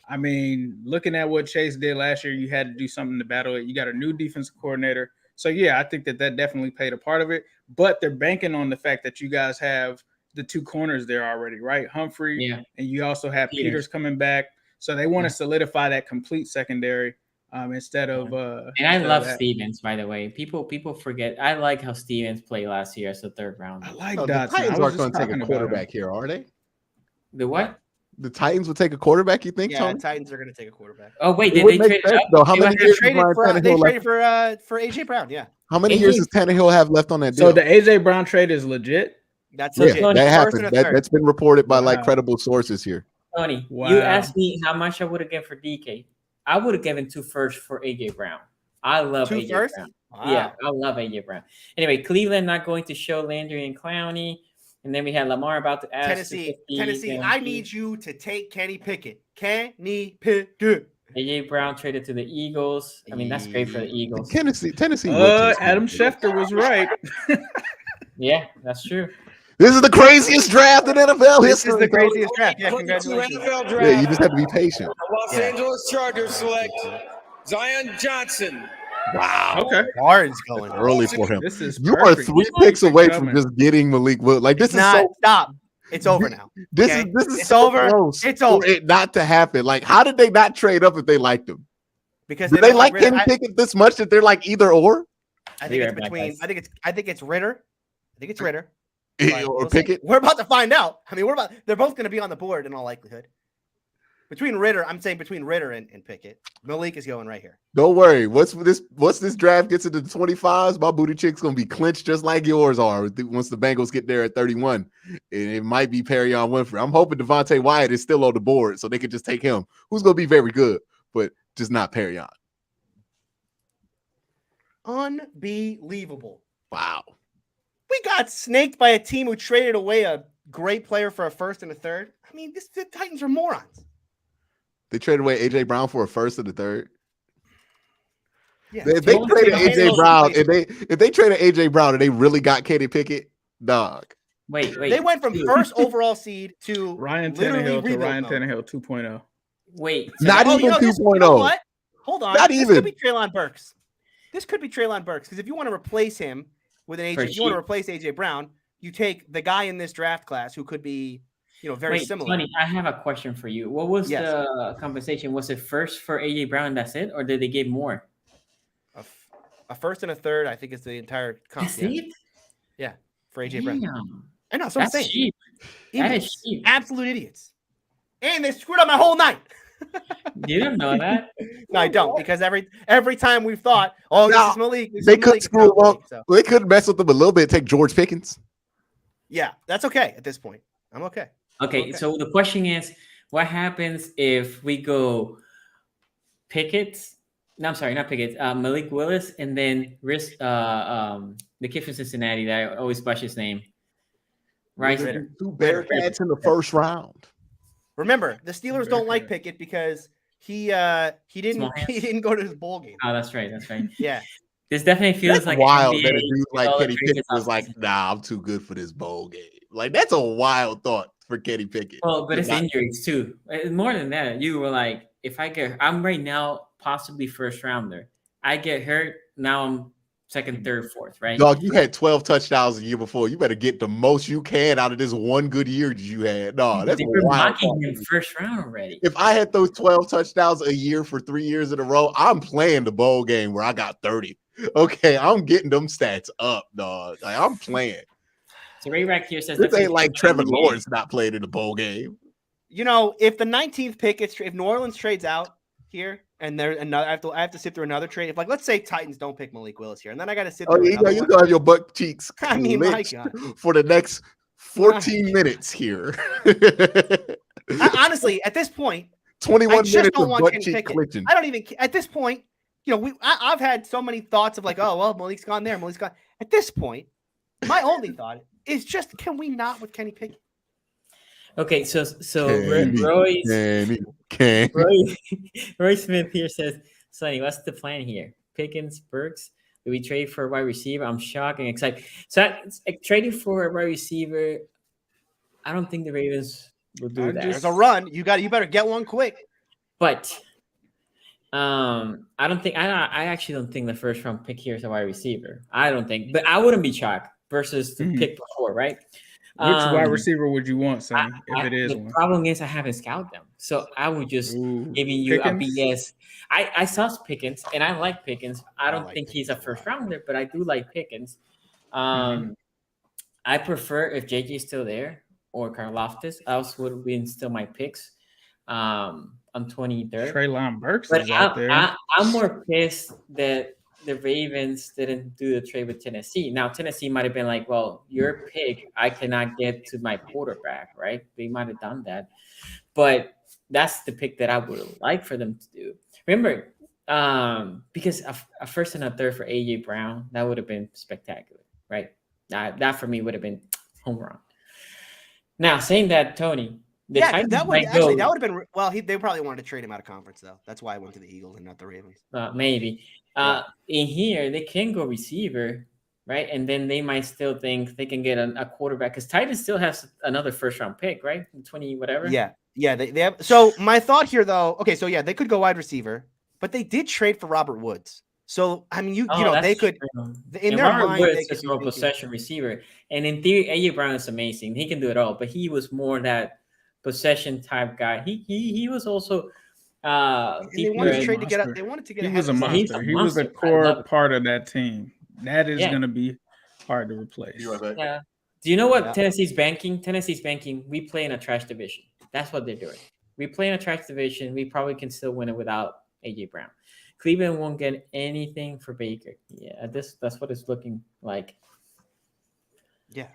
Speaker 3: I mean, looking at what Chase did last year, you had to do something to battle it. You got a new defensive coordinator. So, yeah, I think that definitely played a part of it. But they're banking on the fact that you guys have the two corners there already, right? Humphrey, and you also have Peters coming back. So they want to solidify that complete secondary instead of
Speaker 1: and I love Stevens, by the way. People forget. I like how Stevens played last year as a third round.
Speaker 3: I like
Speaker 4: The
Speaker 3: Dotson.
Speaker 4: Titans aren't going to take a quarterback here, are they?
Speaker 1: The what?
Speaker 4: The Titans will take a quarterback, you think,
Speaker 2: Yeah,
Speaker 4: Tony?
Speaker 2: the Titans are going to take a quarterback.
Speaker 1: Oh, wait,
Speaker 4: It
Speaker 1: did
Speaker 4: would
Speaker 1: they
Speaker 4: make
Speaker 1: trade
Speaker 4: sense,
Speaker 1: up?
Speaker 4: though. How many
Speaker 2: They
Speaker 4: years
Speaker 2: traded
Speaker 4: does Ryan Tannehill
Speaker 2: for AJ Brown. Yeah,
Speaker 4: How many years does Tannehill have left on that deal?
Speaker 3: So the AJ Brown trade is legit?
Speaker 2: that's
Speaker 4: yeah,
Speaker 2: legit.
Speaker 4: that
Speaker 2: First
Speaker 4: happened.
Speaker 2: and a third.
Speaker 4: That's been reported by like
Speaker 3: Wow.
Speaker 4: credible sources here.
Speaker 1: Tony,
Speaker 3: Wow.
Speaker 1: you asked me how much I would have given for DK. I would have given 2 firsts for AJ Brown. I love
Speaker 2: 2
Speaker 1: AJ
Speaker 2: firsts?
Speaker 1: Brown.
Speaker 2: Wow.
Speaker 1: Yeah, I love AJ Brown. Anyway, Cleveland not going to show Landry and Clowney. And then we had Lamar about to ask
Speaker 2: Tennessee,
Speaker 1: 50,
Speaker 2: I need you to take Kenny Pickett. Kenny Pickett.
Speaker 1: AJ Brown traded to the Eagles. I mean, that's great for the Eagles.
Speaker 4: Tennessee.
Speaker 3: Adam Schefter was right.
Speaker 1: Yeah, that's true.
Speaker 4: This is the craziest draft in NFL
Speaker 2: This
Speaker 4: history.
Speaker 2: is the craziest draft. Yeah,
Speaker 5: 22
Speaker 2: congratulations.
Speaker 5: NFL Draft.
Speaker 4: Yeah, you just have to be patient.
Speaker 5: The Los Angeles Chargers select Zion Johnson.
Speaker 4: Wow.
Speaker 3: Okay.
Speaker 2: Barnes going
Speaker 4: Early for him.
Speaker 3: This is
Speaker 4: You are
Speaker 3: perfect.
Speaker 4: 3 picks away from
Speaker 3: Coming.
Speaker 4: just getting Malik Willis. Like, this is
Speaker 2: Not
Speaker 4: so
Speaker 2: stop. It's over now.
Speaker 4: This
Speaker 2: Okay?
Speaker 4: is
Speaker 2: It's
Speaker 4: so
Speaker 2: over.
Speaker 4: close
Speaker 2: It's
Speaker 4: for
Speaker 2: over.
Speaker 4: it not to happen. Like, how did they not trade up if they liked him?
Speaker 2: Because
Speaker 4: Do they
Speaker 2: don't
Speaker 4: like
Speaker 2: Ritter.
Speaker 4: Kenny Pickett this much that they're like either or?
Speaker 2: I think
Speaker 1: Be
Speaker 2: it's
Speaker 1: right back,
Speaker 2: between.
Speaker 1: guys.
Speaker 2: I think it's Ritter. I think it's Ritter. But
Speaker 4: Or
Speaker 2: we'll see.
Speaker 4: Pickett?
Speaker 2: We're about to find out. I mean, they're both going to be on the board in all likelihood. Between Ritter, I'm saying between Ritter and Pickett. Malik is going right here.
Speaker 4: Don't worry. Once this draft gets into the 25s, my booty chick's gonna be clinched just like yours are once the Bengals get there at 31. And it might be Perrion Winfrey. I'm hoping Devonte Wyatt is still on the board so they could just take him, who's gonna be very good, but just not Perrion.
Speaker 2: Unbelievable.
Speaker 4: Wow.
Speaker 2: We got snaked by a team who traded away a great player for a first and a third. I mean, the Titans are morons.
Speaker 4: They traded away AJ Brown for a first and a third.
Speaker 2: Yeah,
Speaker 4: If they traded AJ Brown, if they traded AJ Brown and they really got Kenny Pickett, dog.
Speaker 1: Wait.
Speaker 2: They went from first overall seed to
Speaker 3: Ryan
Speaker 2: literally
Speaker 3: Tannehill to
Speaker 2: rebuild
Speaker 3: Ryan
Speaker 2: mode.
Speaker 3: Tannehill 2.0.
Speaker 1: Wait.
Speaker 4: Not
Speaker 2: Oh,
Speaker 4: even
Speaker 2: you know,
Speaker 4: 2.0.
Speaker 2: you know what? Hold on.
Speaker 4: Not
Speaker 2: This
Speaker 4: even.
Speaker 2: could be Treylon Burks. This could be Treylon Burks because if you want to replace him with an
Speaker 1: For
Speaker 2: AJ, you want to
Speaker 1: cheap.
Speaker 2: replace AJ Brown, you take the guy in this draft class who could be, very
Speaker 1: Wait,
Speaker 2: similar.
Speaker 1: Tony, I have a question for you. What was
Speaker 2: Yes.
Speaker 1: the compensation? Was it first for AJ Brown and that's it? Or did they give more?
Speaker 2: A first and a third, I think, is the entire comp.
Speaker 1: That's
Speaker 2: Yeah.
Speaker 1: it?
Speaker 2: Yeah, for AJ Brown.
Speaker 1: Damn.
Speaker 2: I know, that's what I'm
Speaker 1: That's
Speaker 2: saying.
Speaker 1: cheap. That is
Speaker 2: Idiots.
Speaker 1: cheap.
Speaker 2: Absolute idiots. And they screwed up my whole night.
Speaker 1: You didn't know that?
Speaker 2: No, I don't, because every time we've thought, oh, this
Speaker 4: No,
Speaker 2: is Malik. This
Speaker 4: They
Speaker 2: is
Speaker 4: could
Speaker 2: Malik, it's
Speaker 4: screw
Speaker 2: not
Speaker 4: him up.
Speaker 2: Malik, so.
Speaker 4: They could mess with them a little bit. Take George Pickens.
Speaker 2: Yeah, that's okay at this point. I'm okay.
Speaker 1: Okay, so the question is, what happens if we go Pickett? No, I'm sorry, not Pickett. Malik Willis, and then risk the kid from Cincinnati that I always butcher his name. Right,
Speaker 4: two Bearcats in the first round.
Speaker 2: Remember, the Steelers don't like Pickett because he didn't go to his bowl game.
Speaker 1: Oh, that's right.
Speaker 2: Yeah.
Speaker 1: This definitely feels
Speaker 4: that's
Speaker 1: like
Speaker 4: wild
Speaker 1: NBA,
Speaker 4: that a dude like Kenny Pickett was like, "Nah, I'm too good for this bowl game." Like that's a wild thought for Kenny Pickett.
Speaker 1: Well, but it's injuries too. More than that, you were like, I'm right now possibly first rounder. I get hurt, now I'm second, third, fourth, right?
Speaker 4: Dog, you had 12 touchdowns the year before. You better get the most you can out of this one good year that you had. No, that's wild.
Speaker 1: Him first round already.
Speaker 4: If I had those 12 touchdowns a year for 3 years in a row, I'm playing the bowl game where I got 30. Okay, I'm getting them stats up, dog. Like, I'm playing.
Speaker 1: So Ray Rack here says
Speaker 4: this ain't like Trevor Lawrence not playing in the bowl game.
Speaker 2: You know, if the 19th pick if New Orleans trades out here, and there's another, I have to sit through another trade. If let's say Titans don't pick Malik Willis here, and then I got to sit through.
Speaker 4: You gonna have your butt cheeks.
Speaker 2: I mean, my God.
Speaker 4: For the next 14 minutes here.
Speaker 2: Honestly, at this point,
Speaker 4: 21 minutes of butt
Speaker 2: Kenny
Speaker 4: cheek
Speaker 2: Pickett.
Speaker 4: clinching.
Speaker 2: I don't even. At this point, you know, I've had so many thoughts of like, oh well, Malik's gone there, Malik's gone. At this point, my only thought is just, can we not with Kenny Pickett?
Speaker 1: Okay, so Roy Smith here says, Sonny, what's the plan here? Pickens, Burks, do we trade for a wide receiver? I'm shocked and excited. So trading for a wide receiver, I don't think the Ravens will do that.
Speaker 2: There's a run. You better get one quick.
Speaker 1: But I actually don't think the first round pick here is a wide receiver. I don't think, but I wouldn't be shocked versus the pick before, right?
Speaker 3: Which wide receiver would you want, Sonny, if it is
Speaker 1: the
Speaker 3: one?
Speaker 1: The problem is I haven't scouted them. So I would just giving you Pickens? A BS. I saw Pickens, and I like Pickens. I don't think he's a first rounder, but I do like Pickens. I prefer if JJ is still there or Karlaftis. Else would be still my picks on 23rd.
Speaker 3: Treylon Burks
Speaker 1: but
Speaker 3: is out there.
Speaker 1: I'm more pissed that the Ravens didn't do the trade with Tennessee. Now, Tennessee might have been like, well, your pick, I cannot get to my quarterback, right? They might have done that. But that's the pick that I would like for them to do. Remember, because a first and a third for A.J. Brown, that would have been spectacular, right? That for me would have been home run. Now, saying that, Tony,
Speaker 2: that would have been well. They probably wanted to trade him out of conference, though. That's why I went to the Eagles and not the Ravens.
Speaker 1: Maybe. In here, they can go receiver, right? And then they might still think they can get a quarterback because Titans still has another first round pick, right? 20 whatever.
Speaker 2: Yeah. They have. So my thought here, though. Okay, so they could go wide receiver, but they did trade for Robert Woods. So I mean, they could in their
Speaker 1: Robert
Speaker 2: mind
Speaker 1: Woods is a possession receiver, and in theory, A.J. Brown is amazing. He can do it all, but he was more that possession type guy. He was also.
Speaker 2: They wanted to trade to get up. They wanted to get.
Speaker 3: He was a monster. He was a core part of that team. That is going to be hard to replace.
Speaker 1: Yeah. Do you know what Tennessee's banking? Tennessee's banking. We play in a trash division. That's what they're doing. We play in a trash division. We probably can still win it without A.J. Brown. Cleveland won't get anything for Baker. Yeah, that's what it's looking like.
Speaker 2: Yeah.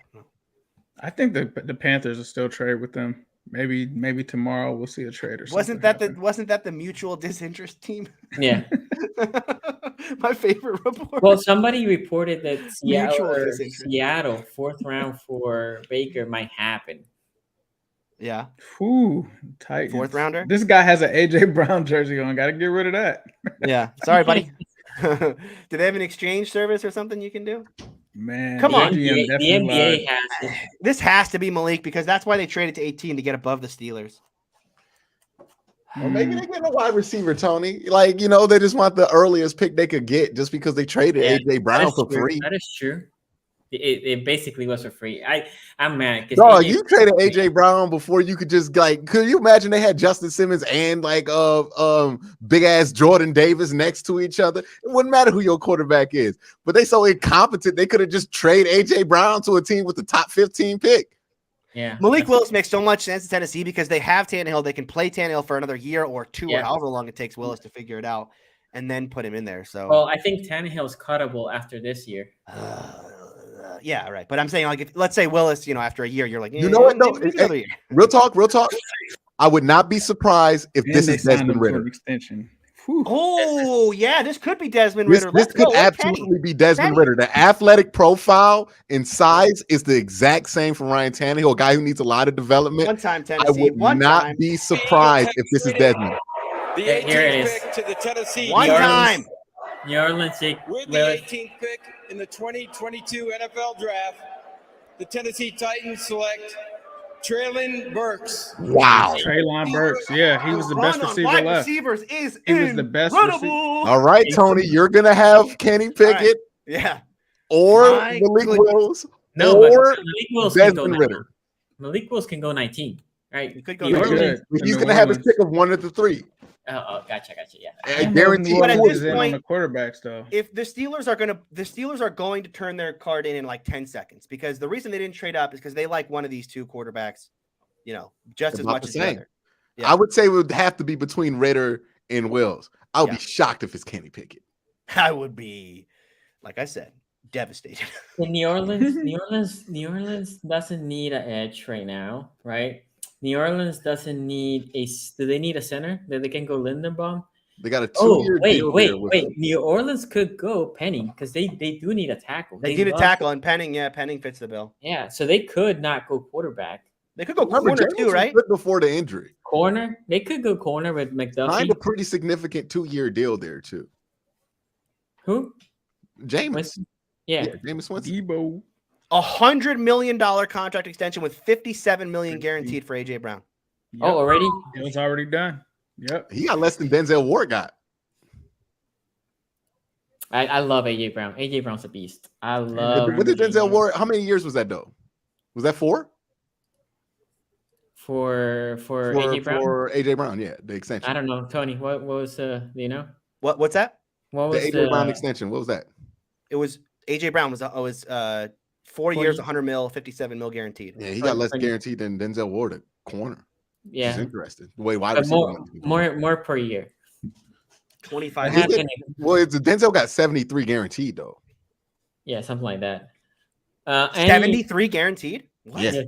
Speaker 3: I think the Panthers will still trade with them. Maybe tomorrow we'll see a trade or something.
Speaker 2: Wasn't that the mutual disinterest team?
Speaker 1: Yeah.
Speaker 2: My favorite report.
Speaker 1: Well, somebody reported that Seattle 4th round for Baker might happen.
Speaker 2: Yeah.
Speaker 3: Ooh, tight.
Speaker 2: 4th rounder.
Speaker 3: This guy has an AJ Brown jersey on. Got to get rid of that.
Speaker 2: Yeah. Sorry, buddy. Do they have an exchange service or something you can do?
Speaker 3: Man,
Speaker 2: come on.
Speaker 1: The NBA has it.
Speaker 2: This has to be Malik because that's why they traded to 18 to get above the Steelers.
Speaker 4: Well, maybe they get a wide receiver, Tony. Like, they just want the earliest pick they could get just because they traded A.J. Brown for free.
Speaker 1: That is true. It basically was for free. I'm mad.
Speaker 4: No, you traded A.J. Brown before you could just could you imagine they had Justin Simmons and big ass Jordan Davis next to each other? It wouldn't matter who your quarterback is, but they so incompetent they could have just traded A.J. Brown to a team with the top 15 pick.
Speaker 1: Yeah,
Speaker 2: Malik Willis makes so much sense in Tennessee because they have Tannehill. They can play Tannehill for another year or two or however long it takes Willis to figure it out, and then put him in there. So,
Speaker 1: well, I think Tannehill's cuttable after this year.
Speaker 2: Yeah, right. But I'm saying, let's say Willis, after a year, you're like,
Speaker 4: what? No, real talk. I would not be surprised if this is Desmond Ridder.
Speaker 3: Extension.
Speaker 2: Oh, yeah, this could be Desmond Ridder.
Speaker 4: This could absolutely be Desmond Ridder. The athletic profile and size is the exact same for Ryan Tannehill, a guy who needs a lot of development.
Speaker 2: One time, Tennessee.
Speaker 4: I would not be surprised if this is Desmond.
Speaker 5: The
Speaker 1: Yeah, here it
Speaker 5: 18th
Speaker 1: is.
Speaker 5: pick to the Tennessee.
Speaker 2: One time.
Speaker 1: New Orleans, Jake.
Speaker 5: With the 18th pick in the 2022 NFL Draft, the Tennessee Titans select Treylon Burks.
Speaker 4: Wow.
Speaker 3: Treylon Burks. Yeah, he was the best receiver
Speaker 2: wide
Speaker 3: left.
Speaker 2: Receivers is
Speaker 3: He was the best
Speaker 2: incredible.
Speaker 4: All right, Tony, you're going to have Kenny Pickett
Speaker 2: Yeah.
Speaker 4: or
Speaker 2: My
Speaker 4: Malik
Speaker 2: goodness.
Speaker 4: Wills
Speaker 1: No,
Speaker 4: or
Speaker 1: but Malik Willis can go
Speaker 4: Desmond
Speaker 1: 19.
Speaker 4: Ritter.
Speaker 1: Malik Willis can go 19, right?
Speaker 2: He could go
Speaker 1: New
Speaker 2: 19.
Speaker 1: Orleans.
Speaker 4: He's
Speaker 3: New
Speaker 4: going to have his
Speaker 3: Orleans.
Speaker 4: pick of one of the three.
Speaker 1: Oh, gotcha. Yeah.
Speaker 4: I guarantee
Speaker 2: But at
Speaker 4: you.
Speaker 2: this
Speaker 3: in
Speaker 2: point-
Speaker 3: on the quarterbacks though.
Speaker 2: If the Steelers are going to turn their card in like 10 seconds, because the reason they didn't trade up is because they like one of these two quarterbacks, just as
Speaker 4: About
Speaker 2: much
Speaker 4: the
Speaker 2: as the
Speaker 4: same.
Speaker 2: other. Yeah.
Speaker 4: I would say it would have to be between Ritter and Wills. I would
Speaker 2: Yeah.
Speaker 4: be shocked if it's Kenny Pickett.
Speaker 2: I would be, like I said, devastated.
Speaker 1: In New Orleans doesn't need an edge right now, right? New Orleans doesn't need do they need a center that they can go Linderbaum?
Speaker 4: They got a
Speaker 1: Oh,
Speaker 4: 2-year deal.
Speaker 1: wait. New Orleans could go Penning because they do need a tackle.
Speaker 2: They need a
Speaker 1: love-
Speaker 2: tackle, and Penning fits the bill.
Speaker 1: Yeah, so they could not go quarterback.
Speaker 2: They could go
Speaker 4: Remember,
Speaker 2: corner
Speaker 4: James
Speaker 2: too,
Speaker 4: was
Speaker 2: right?
Speaker 4: good before the injury.
Speaker 1: Corner, they could go corner with McDuffie.
Speaker 4: Signed a pretty significant 2-year deal there too.
Speaker 1: Who?
Speaker 4: James.
Speaker 1: Winston? Yeah.
Speaker 4: James Winston.
Speaker 3: Debo.
Speaker 2: $100 million contract extension with $57 million guaranteed for AJ Brown.
Speaker 3: Yep.
Speaker 1: Oh, already?
Speaker 3: It was already done. Yep.
Speaker 4: He got less than Denzel Ward got.
Speaker 1: I love AJ Brown. AJ Brown's a beast. I love.
Speaker 4: What did Denzel Ward? How many years was that though? Was that 4?
Speaker 1: For AJ Brown?
Speaker 4: For AJ Brown, yeah, the extension.
Speaker 1: I don't know, Tony. What was do you know?
Speaker 2: What's that?
Speaker 1: What
Speaker 4: The
Speaker 1: was
Speaker 4: AJ Brown extension. What was that?
Speaker 2: It was AJ Brown was 4 years, 100 mil, 57 mil guaranteed.
Speaker 4: Yeah, he got less guaranteed than Denzel Ward at corner.
Speaker 1: Yeah,
Speaker 4: It's interesting. The way wide
Speaker 1: but
Speaker 4: receiver.
Speaker 1: more per year.
Speaker 2: 25
Speaker 1: What
Speaker 2: years.
Speaker 1: happened?
Speaker 4: Well, Denzel got 73 guaranteed though.
Speaker 1: Yeah, something like that.
Speaker 2: 73 guaranteed? What?
Speaker 4: Yeah.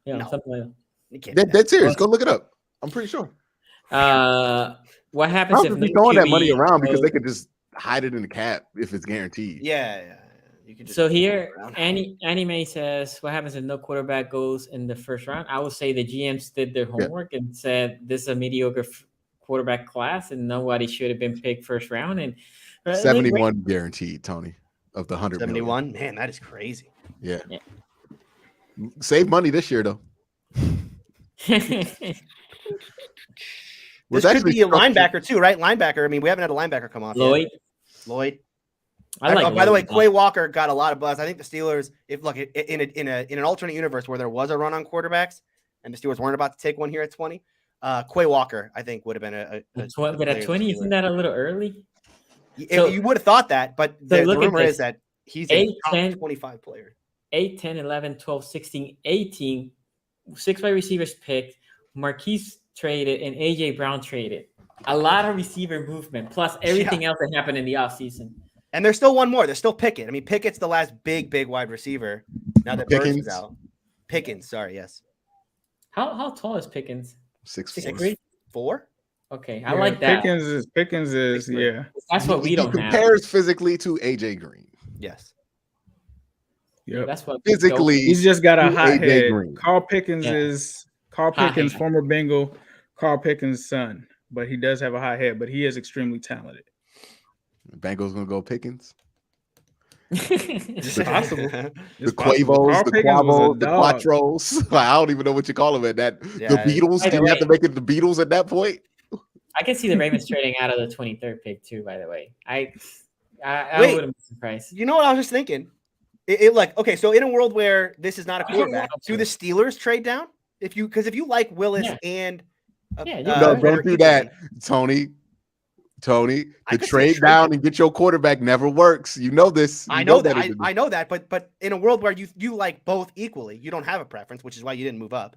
Speaker 1: Yeah,
Speaker 2: No.
Speaker 1: something like
Speaker 2: You can't do that.
Speaker 4: Dead serious. Go look it up. I'm pretty sure.
Speaker 1: that. What happens
Speaker 4: Browns
Speaker 1: if
Speaker 4: just be
Speaker 1: no
Speaker 4: throwing that
Speaker 1: QB
Speaker 4: money around because
Speaker 1: goes-
Speaker 4: they could just hide it in the cap if it's guaranteed.
Speaker 2: Yeah. You can just
Speaker 1: So here,
Speaker 2: around.
Speaker 1: Anime says, what happens if no quarterback goes in the first round? I would say the GMs did their homework and said this is a mediocre quarterback class and nobody should have been picked first round. And
Speaker 4: 71 guaranteed, Tony, of the 100 million.
Speaker 2: 71. Man, that is crazy.
Speaker 4: Yeah.
Speaker 1: Yeah.
Speaker 4: Save money this year though.
Speaker 2: This could be a linebacker too, right? Linebacker. I mean, we haven't had a linebacker come off yet.
Speaker 1: Lloyd.
Speaker 2: I like. By the way,
Speaker 1: Lloyd.
Speaker 2: Quay Walker got a lot of buzz. I think the Steelers, if look in an alternate universe where there was a run on quarterbacks and the Steelers weren't about to take one here at 20, Quay Walker I think would have been a
Speaker 1: But at 20, isn't that a little early? So-
Speaker 2: you would have thought that, but the
Speaker 1: look at
Speaker 2: rumor
Speaker 1: this.
Speaker 2: is that he's a
Speaker 1: 8,
Speaker 2: top
Speaker 1: 10.
Speaker 2: 25 player.
Speaker 1: 8, 10, 11, 12, 16, 18, 6 wide receivers picked, Marquise traded, and AJ Brown traded. A lot of receiver movement, plus everything else that happened in the offseason.
Speaker 2: And there's still one more. There's still Pickett. I mean, Pickett's the last big wide receiver. Now that Burks is out. Pickens, sorry, yes.
Speaker 1: How tall is Pickens?
Speaker 4: 6'4".
Speaker 2: 6'4"?
Speaker 1: Okay, I like that.
Speaker 3: Pickens is yeah.
Speaker 1: That's what we
Speaker 4: He
Speaker 1: don't have.
Speaker 4: compares physically to AJ Green.
Speaker 2: Yes.
Speaker 3: Yep.
Speaker 1: That's what
Speaker 4: Physically,
Speaker 3: He's just got a
Speaker 4: to
Speaker 3: hot
Speaker 4: AJ
Speaker 3: head.
Speaker 4: Green.
Speaker 3: Carl Pickens
Speaker 1: Yeah.
Speaker 3: is Carl
Speaker 1: Hot
Speaker 3: Pickens,
Speaker 1: head.
Speaker 3: former Bengal, Carl Pickens' son, but he does have a hot head, but he is extremely talented.
Speaker 4: Bengals gonna go Pickens.
Speaker 3: It's possible.
Speaker 4: The
Speaker 3: It's possible.
Speaker 4: Quavos,
Speaker 3: Carl
Speaker 4: the
Speaker 3: Pickens was a
Speaker 4: Quavos, the
Speaker 3: dog.
Speaker 4: Quattros. I don't even know what you call them at that.
Speaker 2: Yeah.
Speaker 4: The Beatles.
Speaker 1: By the
Speaker 4: Do you have
Speaker 1: way-
Speaker 4: to make it the Beatles at that point?
Speaker 1: I can see the Ravens trading out of the 23rd pick too. By the way, I
Speaker 2: Wait.
Speaker 1: wouldn't be surprised.
Speaker 2: You know what I was just thinking? It like, okay, so in a world where this is not a quarterback, do the Steelers trade down? If you like Willis
Speaker 1: Yeah.
Speaker 2: and
Speaker 1: Yeah, you
Speaker 4: No,
Speaker 1: could.
Speaker 4: don't do that, Tony.
Speaker 2: I
Speaker 4: The
Speaker 2: could say
Speaker 4: trade
Speaker 2: trade
Speaker 4: down and get your quarterback never works. You know this.
Speaker 2: I
Speaker 4: You
Speaker 2: know that.
Speaker 4: it
Speaker 2: I know that, but in a world where you like both equally, you don't have a preference, which is why you didn't move up.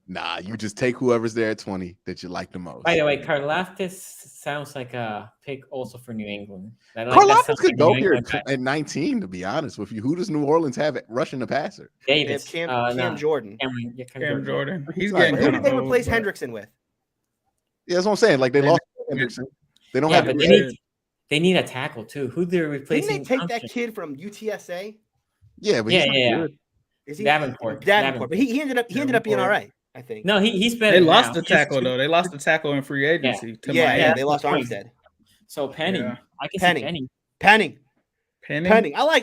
Speaker 4: Nah, you just take whoever's there at 20 that you like the most.
Speaker 1: By the way, Karlaftis sounds like a pick also for New England. That
Speaker 4: Karlaftis
Speaker 1: sounds
Speaker 4: could
Speaker 1: like
Speaker 4: go
Speaker 1: New
Speaker 4: here
Speaker 1: England guy.
Speaker 4: at 19, to be honest with you. Who does New Orleans have at rushing the passer?
Speaker 2: They have
Speaker 1: Davis.
Speaker 2: Cam
Speaker 1: no,
Speaker 2: Jordan.
Speaker 1: Cameron, yeah,
Speaker 3: Cam Jordan. He's
Speaker 4: Sorry,
Speaker 3: getting
Speaker 2: Who
Speaker 3: kind
Speaker 2: did
Speaker 3: of
Speaker 2: they
Speaker 3: old,
Speaker 2: replace
Speaker 3: but-
Speaker 2: Hendrickson with?
Speaker 4: Yeah, that's what I'm saying. Like they lost Henderson. They don't have.
Speaker 1: But they need a tackle too. Who they're replacing?
Speaker 2: Didn't they take that kid from UTSA?
Speaker 4: Yeah, but he's not good.
Speaker 2: Is he
Speaker 1: Davenport?
Speaker 2: But he ended up being all right. I think.
Speaker 1: No, he's better.
Speaker 3: They lost the tackle though. They lost the tackle in free agency.
Speaker 2: Yeah, they lost Armstead.
Speaker 1: So Penning, I can
Speaker 2: see Penning.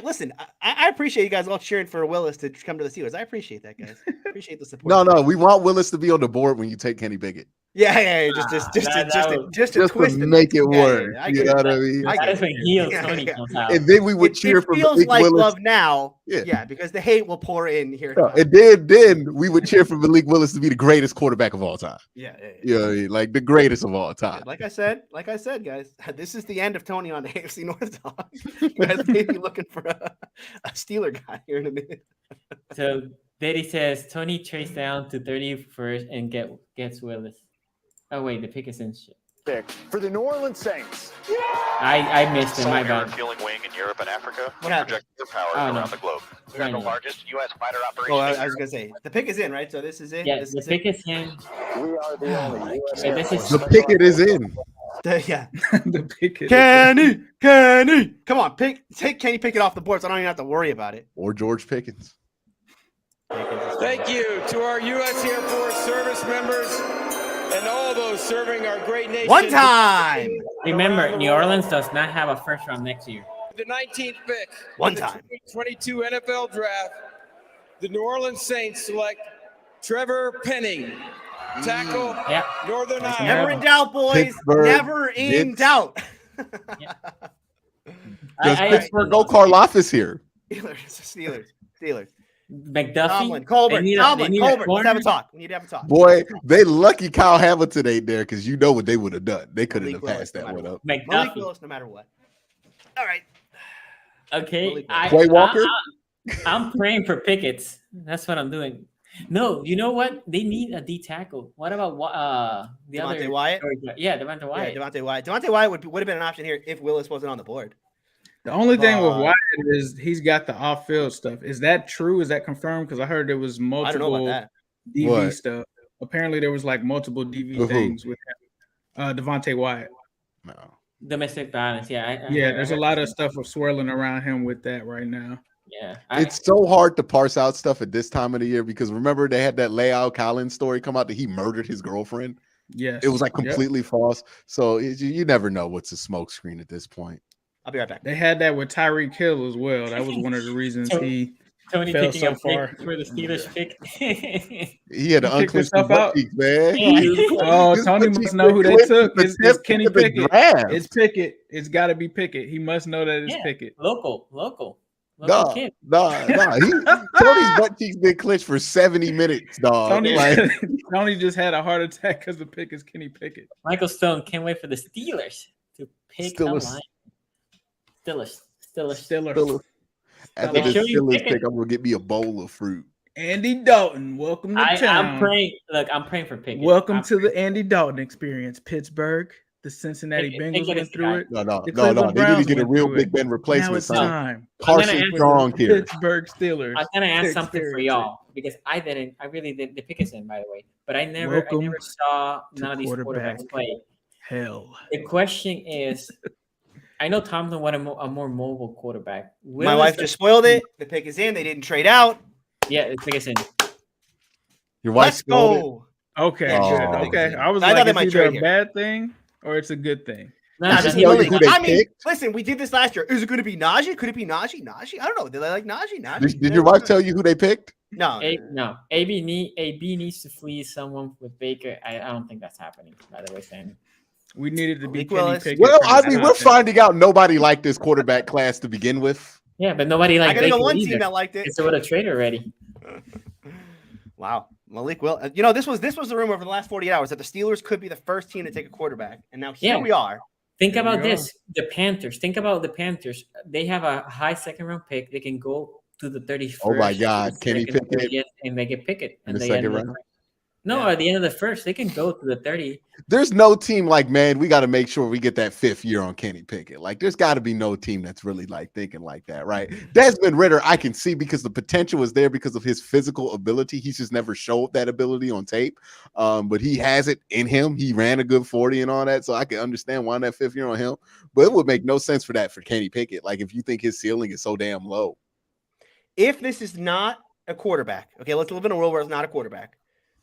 Speaker 2: Listen, I appreciate you guys all cheering for Willis to come to the Steelers. I appreciate that, guys. Appreciate the support.
Speaker 4: No, we want Willis to be on the board when you take Kenny Pickett.
Speaker 2: Yeah, just to
Speaker 4: make it work. You know what I mean?
Speaker 1: That is when heel Tony comes out.
Speaker 4: And then we would cheer for
Speaker 2: Malik Willis. It feels like love now.
Speaker 4: Yeah,
Speaker 2: because the hate will pour in here.
Speaker 4: And then we would cheer for Malik Willis to be the greatest quarterback of all time.
Speaker 2: Yeah.
Speaker 4: You know what I mean? Like the greatest of all time.
Speaker 2: Like I said, guys, this is the end of Tony on the AFC North talk. You guys may be looking for a Steeler guy here in a minute.
Speaker 1: So Daddy says Tony trades down to 31st and gets Willis. Oh wait, the pick is in shit.
Speaker 6: Pick for the New Orleans Saints.
Speaker 1: I missed it. My bad.
Speaker 8: Fueling wing in Europe and Africa.
Speaker 2: What happened?
Speaker 8: Project their power around the globe. We are the largest U.S. fighter operation.
Speaker 2: Oh, I was gonna say the pick is in, right? So this is it.
Speaker 1: Yeah, the pick is in.
Speaker 6: We are the only U.S.
Speaker 4: The picket is in.
Speaker 2: The picket. Kenny, come on, take Kenny Pickett off the board, so I don't even have to worry about it.
Speaker 4: Or George Pickens.
Speaker 5: Thank you to our U.S. Air Force service members and all those serving our great nation.
Speaker 2: One time.
Speaker 1: Remember, New Orleans does not have a first round next year.
Speaker 5: The 19th pick.
Speaker 2: One time.
Speaker 5: 2022 NFL Draft. The New Orleans Saints select Trevor Penning, tackle, Northern Iowa.
Speaker 2: Never in doubt, boys.
Speaker 4: Pittsburgh
Speaker 2: Never in doubt.
Speaker 4: Does Pittsburgh go Karlaftis here?
Speaker 2: Steelers.
Speaker 1: McDuffie,
Speaker 2: Colbert. Let's have a talk. We need to have a talk.
Speaker 4: Boy, they lucky Kyle Hamilton ain't there because you know what they would have done. They couldn't have passed that one up.
Speaker 2: Malik Willis, no matter what. All right.
Speaker 1: Okay.
Speaker 4: Quay Walker?
Speaker 1: I'm praying for Pickett. That's what I'm doing. No, you know what? They need a D tackle. What about the
Speaker 2: Devonte
Speaker 1: other
Speaker 2: Wyatt?
Speaker 1: Yeah, Devonte Wyatt.
Speaker 2: Yeah, Devonte Wyatt. Devonte Wyatt would have been an option here if Willis wasn't on the board.
Speaker 3: The only thing with Wyatt is he's got the off-field stuff. Is that true? Is that confirmed? Because I heard there was multiple DV stuff. Apparently, there was like multiple DV things with him. Devonte Wyatt.
Speaker 4: No.
Speaker 1: Domestic violence. Yeah.
Speaker 3: There's a lot of stuff swirling around him with that right now.
Speaker 1: Yeah.
Speaker 4: It's so hard to parse out stuff at this time of the year because remember they had that Leal Collins story come out that he murdered his girlfriend.
Speaker 3: Yes.
Speaker 4: It was like completely false. So you never know what's a smoke screen at this point.
Speaker 2: I'll be right back.
Speaker 3: They had that with Tyreek Hill as well. That was one of the reasons he fell so far.
Speaker 1: For the Steelers pick.
Speaker 4: He had to unclench the butt cheeks, man.
Speaker 3: Oh, Tony must know who they took. It's Kenny Pickett. It's Pickett. It's got to be Pickett. He must know that it's Pickett.
Speaker 1: Local kid.
Speaker 4: Tony's butt cheeks been clenched for 70 minutes, dog.
Speaker 3: Tony just had a heart attack because of Pickett's Kenny Pickett.
Speaker 1: Michael Stone can't wait for the Steelers to pick a line. Steelers.
Speaker 4: After the Steelers pick, I'm gonna get me a bowl of fruit.
Speaker 3: Andy Dalton, welcome to town.
Speaker 1: I'm praying for Pickett.
Speaker 3: Welcome to the Andy Dalton experience. Pittsburgh, the Cincinnati Bengals went through it.
Speaker 4: No. They need to get a real Big Ben replacement.
Speaker 3: Now it's time.
Speaker 4: Carson Strong here.
Speaker 3: Pittsburgh Steelers.
Speaker 1: I'm gonna ask something for y'all because I really did the Pickett's in, by the way, but I never saw none of these quarterbacks play.
Speaker 3: Hell.
Speaker 1: The question is. I know Tomlin wanted a more mobile quarterback.
Speaker 2: My wife just spoiled it. The pick is in. They didn't trade out.
Speaker 1: Yeah, the pick is in.
Speaker 4: Your wife spoiled
Speaker 3: it? Okay, good. Okay. I thought it's either a bad thing or it's a good thing.
Speaker 2: Listen, we did this last year. Is it going to be Najee? Could it be Najee? I don't know. Did they like Najee?
Speaker 4: Did your wife tell you who they picked?
Speaker 2: No.
Speaker 1: No. AB needs to flee someone with Baker. I don't think that's happening, by the way, Sammy.
Speaker 3: We needed to be Kenny Pickett.
Speaker 4: Well, I mean, we're finding out nobody liked this quarterback class to begin with.
Speaker 1: Yeah, but nobody liked
Speaker 2: Baker. I got to
Speaker 1: know
Speaker 2: one team that liked it.
Speaker 1: It's with a trade already.
Speaker 2: Wow. Malik Will. This was the rumor over the last 48 hours that the Steelers could be the first team to take a quarterback. And now here we are.
Speaker 1: Think about this. The Panthers. Think about the Panthers. They have a high second round pick. They can go to the 31st.
Speaker 4: Oh, my God. Kenny Pickett.
Speaker 1: And they get Pickett.
Speaker 4: In the second round.
Speaker 1: No,
Speaker 2: Yeah.
Speaker 1: at the end of the first, they can go to the 30.
Speaker 4: There's no team like, man, we got to make sure we get that 5th year on Kenny Pickett. Like, there's got to be no team that's really like thinking like that, right? Desmond Ridder, I can see because the potential is there because of his physical ability. He's just never showed that ability on tape, but he has it in him. He ran a good 40 and all that, so I can understand why that 5th year on him. But it would make no sense for that for Kenny Pickett. Like, if you think his ceiling is so damn low.
Speaker 2: If this is not a quarterback, okay, let's live in a world where it's not a quarterback.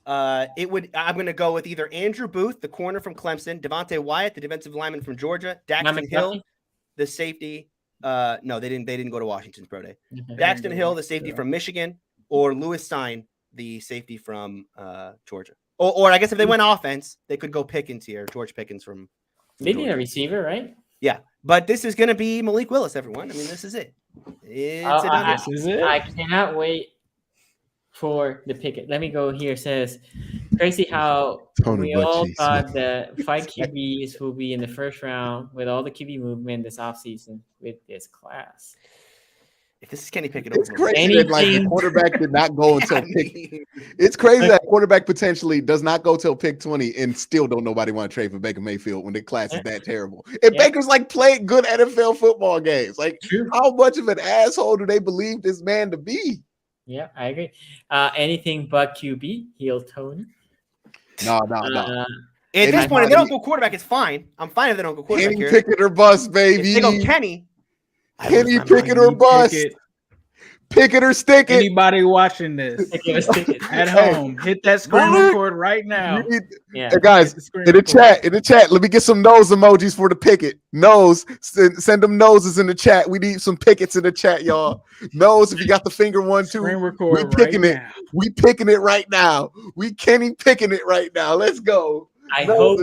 Speaker 2: I'm going to go with either Andrew Booth, the corner from Clemson, Devonte Wyatt, the defensive lineman from Georgia, Daxton Hill, the safety. No, they didn't go to Washington's pro day. Daxton Hill, the safety from Michigan, or Lewis Cine, the safety from Georgia. Or I guess if they went offense, they could go Pickens here, George Pickens from
Speaker 1: They need a receiver, right?
Speaker 2: Yeah, but this is going to be Malik Willis, everyone. I mean, this is it.
Speaker 1: This is it. I cannot wait for the Pickett. Let me go here. It says, crazy how we all thought that 5 QBs will be in the first round with all the QB movement this offseason with this class.
Speaker 2: If this is Kenny Pickett,
Speaker 4: it's crazy that like the quarterback did not go until pick. It's crazy that quarterback potentially does not go till pick 20 and still don't nobody want to trade for Baker Mayfield when the class is that terrible. And Baker's like played good NFL football games. Like, how much of an asshole do they believe this man to be?
Speaker 1: Yeah, I agree. Anything but QB, heel Tony.
Speaker 4: No.
Speaker 2: At this point, if they don't go quarterback, it's fine. I'm fine if they don't go quarterback.
Speaker 4: Kenny Pickett or bust, baby.
Speaker 2: If they go Kenny
Speaker 4: Pickett or bust. Pickett or stick it.
Speaker 3: Anybody watching this at home, hit that screen record right now.
Speaker 4: Hey guys, in the chat, let me get some nose emojis for the Pickett. Nose, send them noses in the chat. We need some Pickets in the chat, y'all. Nose, if you got the finger 1, 2, we picking it. We picking it right now. We Kenny picking it right now. Let's go.
Speaker 1: I hope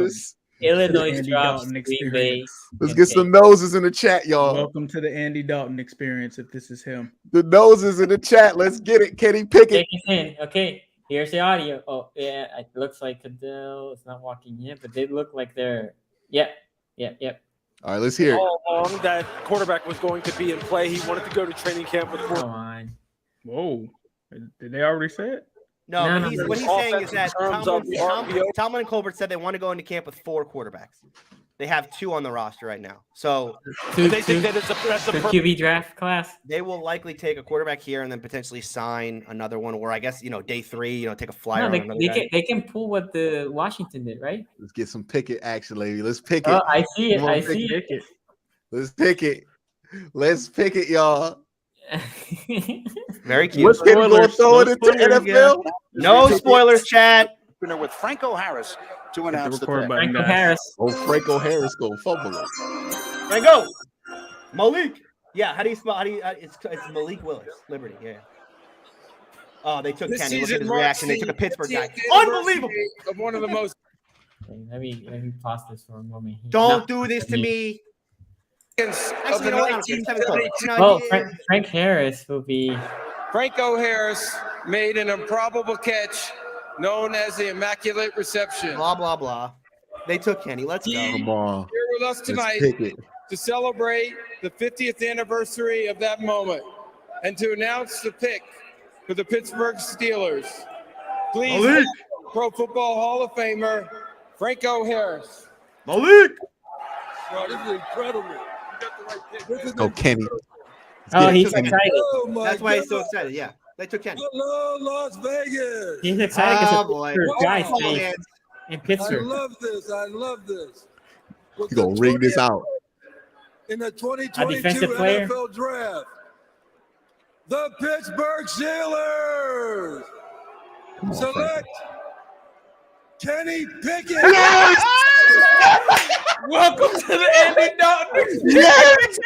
Speaker 1: Illinois drops Green Bay.
Speaker 4: Let's get some noses in the chat, y'all.
Speaker 3: Welcome to the Andy Dalton experience. If this is him,
Speaker 4: the noses in the chat. Let's get it, Kenny Pickett.
Speaker 1: Okay, here's the audio. Oh yeah, it looks like Cadell is not walking yet, but they look like they're Yep.
Speaker 4: All right, let's hear it.
Speaker 9: All along that quarterback was going to be in play. He wanted to go to training camp with.
Speaker 1: Come on.
Speaker 3: Whoa, did they already say it?
Speaker 2: No, what he's saying is that Tomlin and Colbert said they want to go into camp with 4 quarterbacks. They have 2 on the roster right now. So
Speaker 9: they think that it's
Speaker 1: the QB draft class.
Speaker 2: They will likely take a quarterback here and then potentially sign another one, or I guess day 3, take a flyer.
Speaker 1: No, they can pull what the Washington did, right?
Speaker 4: Let's get some Pickett action, lady. Let's pick it.
Speaker 1: Oh, I see it. I see it.
Speaker 4: Let's pick it. Let's pick it, y'all.
Speaker 2: Very cute.
Speaker 4: What's Kenny going to throw it into NFL?
Speaker 2: No spoilers, Chad.
Speaker 6: With Franco Harris to announce the pick.
Speaker 1: Franco Harris.
Speaker 4: Oh, Franco Harris go fumble it.
Speaker 2: Franco. Malik. Yeah, how do you spell? It's Malik Willis. Liberty. Yeah. Oh, they took Kenny. Look at his reaction. They took a Pittsburgh guy. Unbelievable.
Speaker 9: Of one of the most.
Speaker 1: Let me pause this for a moment.
Speaker 2: Don't do this to me.
Speaker 9: Actually,
Speaker 1: Frank Harris will be.
Speaker 9: Franco Harris made an improbable catch known as the Immaculate Reception.
Speaker 2: Blah, blah, blah. They took Kenny. Let's go.
Speaker 4: Come on.
Speaker 9: Here with us tonight to celebrate the 50th anniversary of that moment and to announce the pick for the Pittsburgh Steelers. Please welcome Pro Football Hall of Famer Franco Harris.
Speaker 2: Malik!
Speaker 9: Bro, this is incredible.
Speaker 4: Let's go, Kenny.
Speaker 1: Oh, he's excited.
Speaker 2: That's why he's so excited. Yeah, they took Kenny.
Speaker 9: Hello, Las Vegas.
Speaker 1: He's excited because
Speaker 2: boy.
Speaker 1: Guys in Pittsburgh.
Speaker 9: I love this.
Speaker 4: He's going to ring this out.
Speaker 9: In the 2022 NFL Draft, the Pittsburgh Steelers select Kenny Pickett.
Speaker 4: Yes!
Speaker 3: Welcome to the Andy Dalton.
Speaker 4: Yes!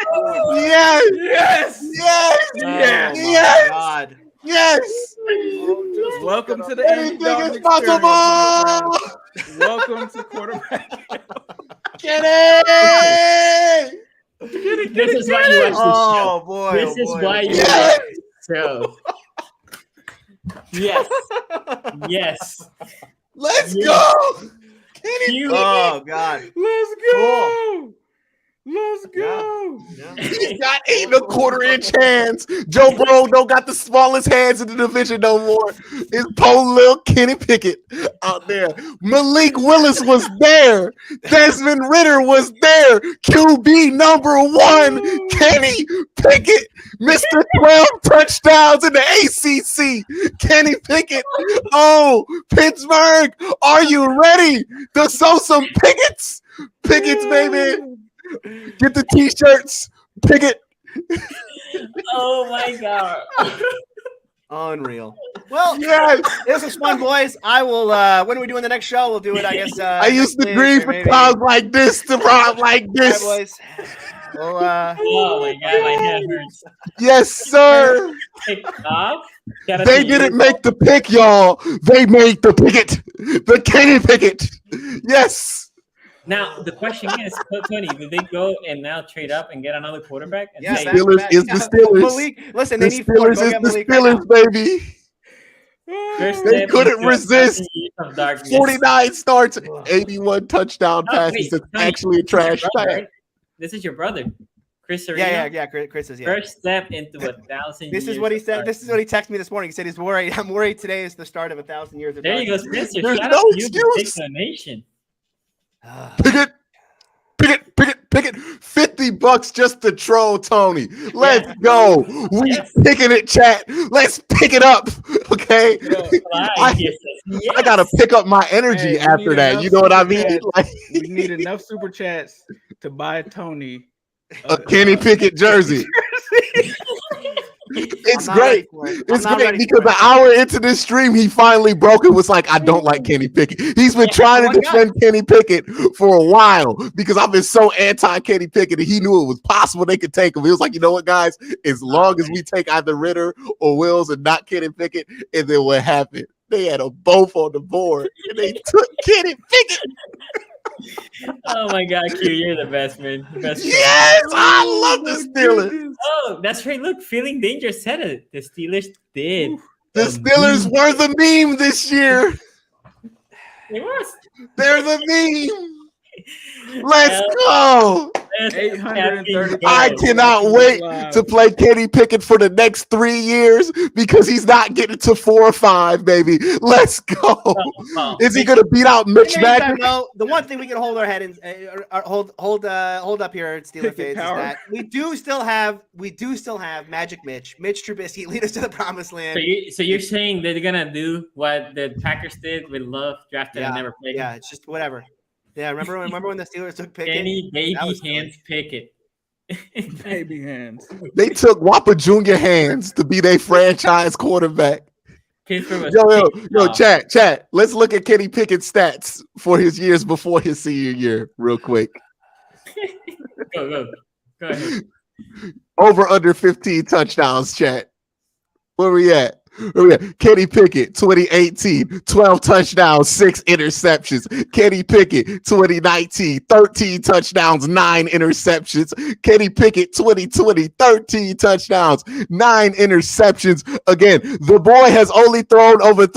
Speaker 2: Yes! God.
Speaker 4: Yes!
Speaker 3: Welcome to the Andy Dalton experience. Welcome to quarterback.
Speaker 4: Kenny!
Speaker 1: This is why you watch this show.
Speaker 2: Oh boy!
Speaker 1: This is why you watch this show. Yes.
Speaker 4: Let's go! Kenny!
Speaker 2: Oh God!
Speaker 3: Let's go! Let's go.
Speaker 4: He's got 8.25-inch hands. Joe Burrow don't got the smallest hands in the division no more. It's poor little Kenny Pickett out there. Malik Willis was there. Desmond Ridder was there. QB number 1, Kenny Pickett. Mr. 12 touchdowns in the ACC. Kenny Pickett. Oh, Pittsburgh, are you ready to sow some Pickets? Pickets, baby. Get the t-shirts. Pickett.
Speaker 1: Oh my god.
Speaker 2: Unreal. Well,
Speaker 4: yes.
Speaker 2: This was fun, boys. I will when are we doing the next show? We'll do it, I guess.
Speaker 4: I used to dream for times like this to rob like this.
Speaker 2: All right, boys. Well,
Speaker 1: oh my god, my head hurts.
Speaker 4: Yes, sir.
Speaker 1: Pick off.
Speaker 4: They didn't make the pick, y'all. They made the Pickett. The Kenny Pickett. Yes.
Speaker 1: Now the question is, Tony, did they go and now trade up and get another quarterback? And
Speaker 2: yeah,
Speaker 1: say,
Speaker 4: Steelers is the Steelers.
Speaker 2: Malik, listen,
Speaker 4: The
Speaker 2: they need four.
Speaker 4: Steelers
Speaker 2: Go
Speaker 4: is
Speaker 2: get
Speaker 4: the
Speaker 2: Malik
Speaker 4: Steelers,
Speaker 2: right
Speaker 4: baby.
Speaker 1: First
Speaker 4: They
Speaker 1: step
Speaker 4: couldn't
Speaker 1: into a
Speaker 4: resist.
Speaker 1: 1,000 years of darkness.
Speaker 4: 49 starts, 81 touchdown passes.
Speaker 1: wait,
Speaker 4: It's
Speaker 1: Tony,
Speaker 4: actually a
Speaker 1: this is your
Speaker 4: trash
Speaker 1: brother,
Speaker 4: tag.
Speaker 1: right? This is your brother, Chris
Speaker 2: now.
Speaker 1: Arena.
Speaker 2: Yeah. Chris is
Speaker 1: First step into 1,000 years.
Speaker 2: This is what he
Speaker 1: of
Speaker 2: said.
Speaker 1: darkness.
Speaker 2: This is what he texted me this morning. He said he's worried. I'm worried today is the start of 1,000 years of
Speaker 1: There you go,
Speaker 2: darkness.
Speaker 1: Spencer.
Speaker 4: There's
Speaker 1: Shout
Speaker 4: no
Speaker 1: out to you,
Speaker 4: excuse.
Speaker 1: the nation.
Speaker 4: Pickett. $50 just to troll Tony. Let's go. We picking it, chat. Let's pick it up. Okay. I gotta pick up my energy after that. You know what I mean? Like,
Speaker 3: we need enough super chats to buy Tony
Speaker 4: a Kenny Pickett jersey. It's great. It's great because an hour into this stream, he finally broke it. Was like, I don't like Kenny Pickett. He's been trying to defend Kenny Pickett for a while because I've been so anti-Kenny Pickett, and he knew it was possible they could take him. He was like, you know what, guys? As long as we take either Ridder or Wills and not Kenny Pickett, and then what happened? They had them both on the board, and they took Kenny Pickett.
Speaker 1: Oh my God, Q, you're the best, man. The best.
Speaker 4: Yes, I love the Steelers.
Speaker 1: Oh, that's right. Look, feeling dangerous said it. The Steelers did.
Speaker 4: The Steelers were the meme this year.
Speaker 1: They was.
Speaker 4: They're the meme. Let's go.
Speaker 3: 830.
Speaker 4: I cannot wait to play Kenny Pickett for the next 3 years because he's not getting to 4 or 5, baby. Let's go. Is he going to beat out Mitch Magic?
Speaker 2: No, the one thing we can hold our head and hold up here at Steeler fans is that we do still have Magic Mitch Trubisky lead us to the promised land.
Speaker 1: So you're saying they're gonna do what the Packers did with Love, drafted and never played?
Speaker 2: Yeah, it's just whatever. Yeah, remember when the Steelers took Pickett?
Speaker 1: Any baby hands Pickett.
Speaker 3: Baby hands.
Speaker 4: They took Whopper Jr. hands to be their franchise quarterback. Yo, chat. Let's look at Kenny Pickett's stats for his years before his senior year, real quick.
Speaker 1: Go ahead.
Speaker 4: Over under 15 touchdowns, chat. Where we at? Kenny Pickett, 2018, 12 touchdowns, 6 interceptions. Kenny Pickett, 2019, 13 touchdowns, 9 interceptions. Kenny Pickett, 2020, 13 touchdowns, 9 interceptions. Again, the boy has only thrown over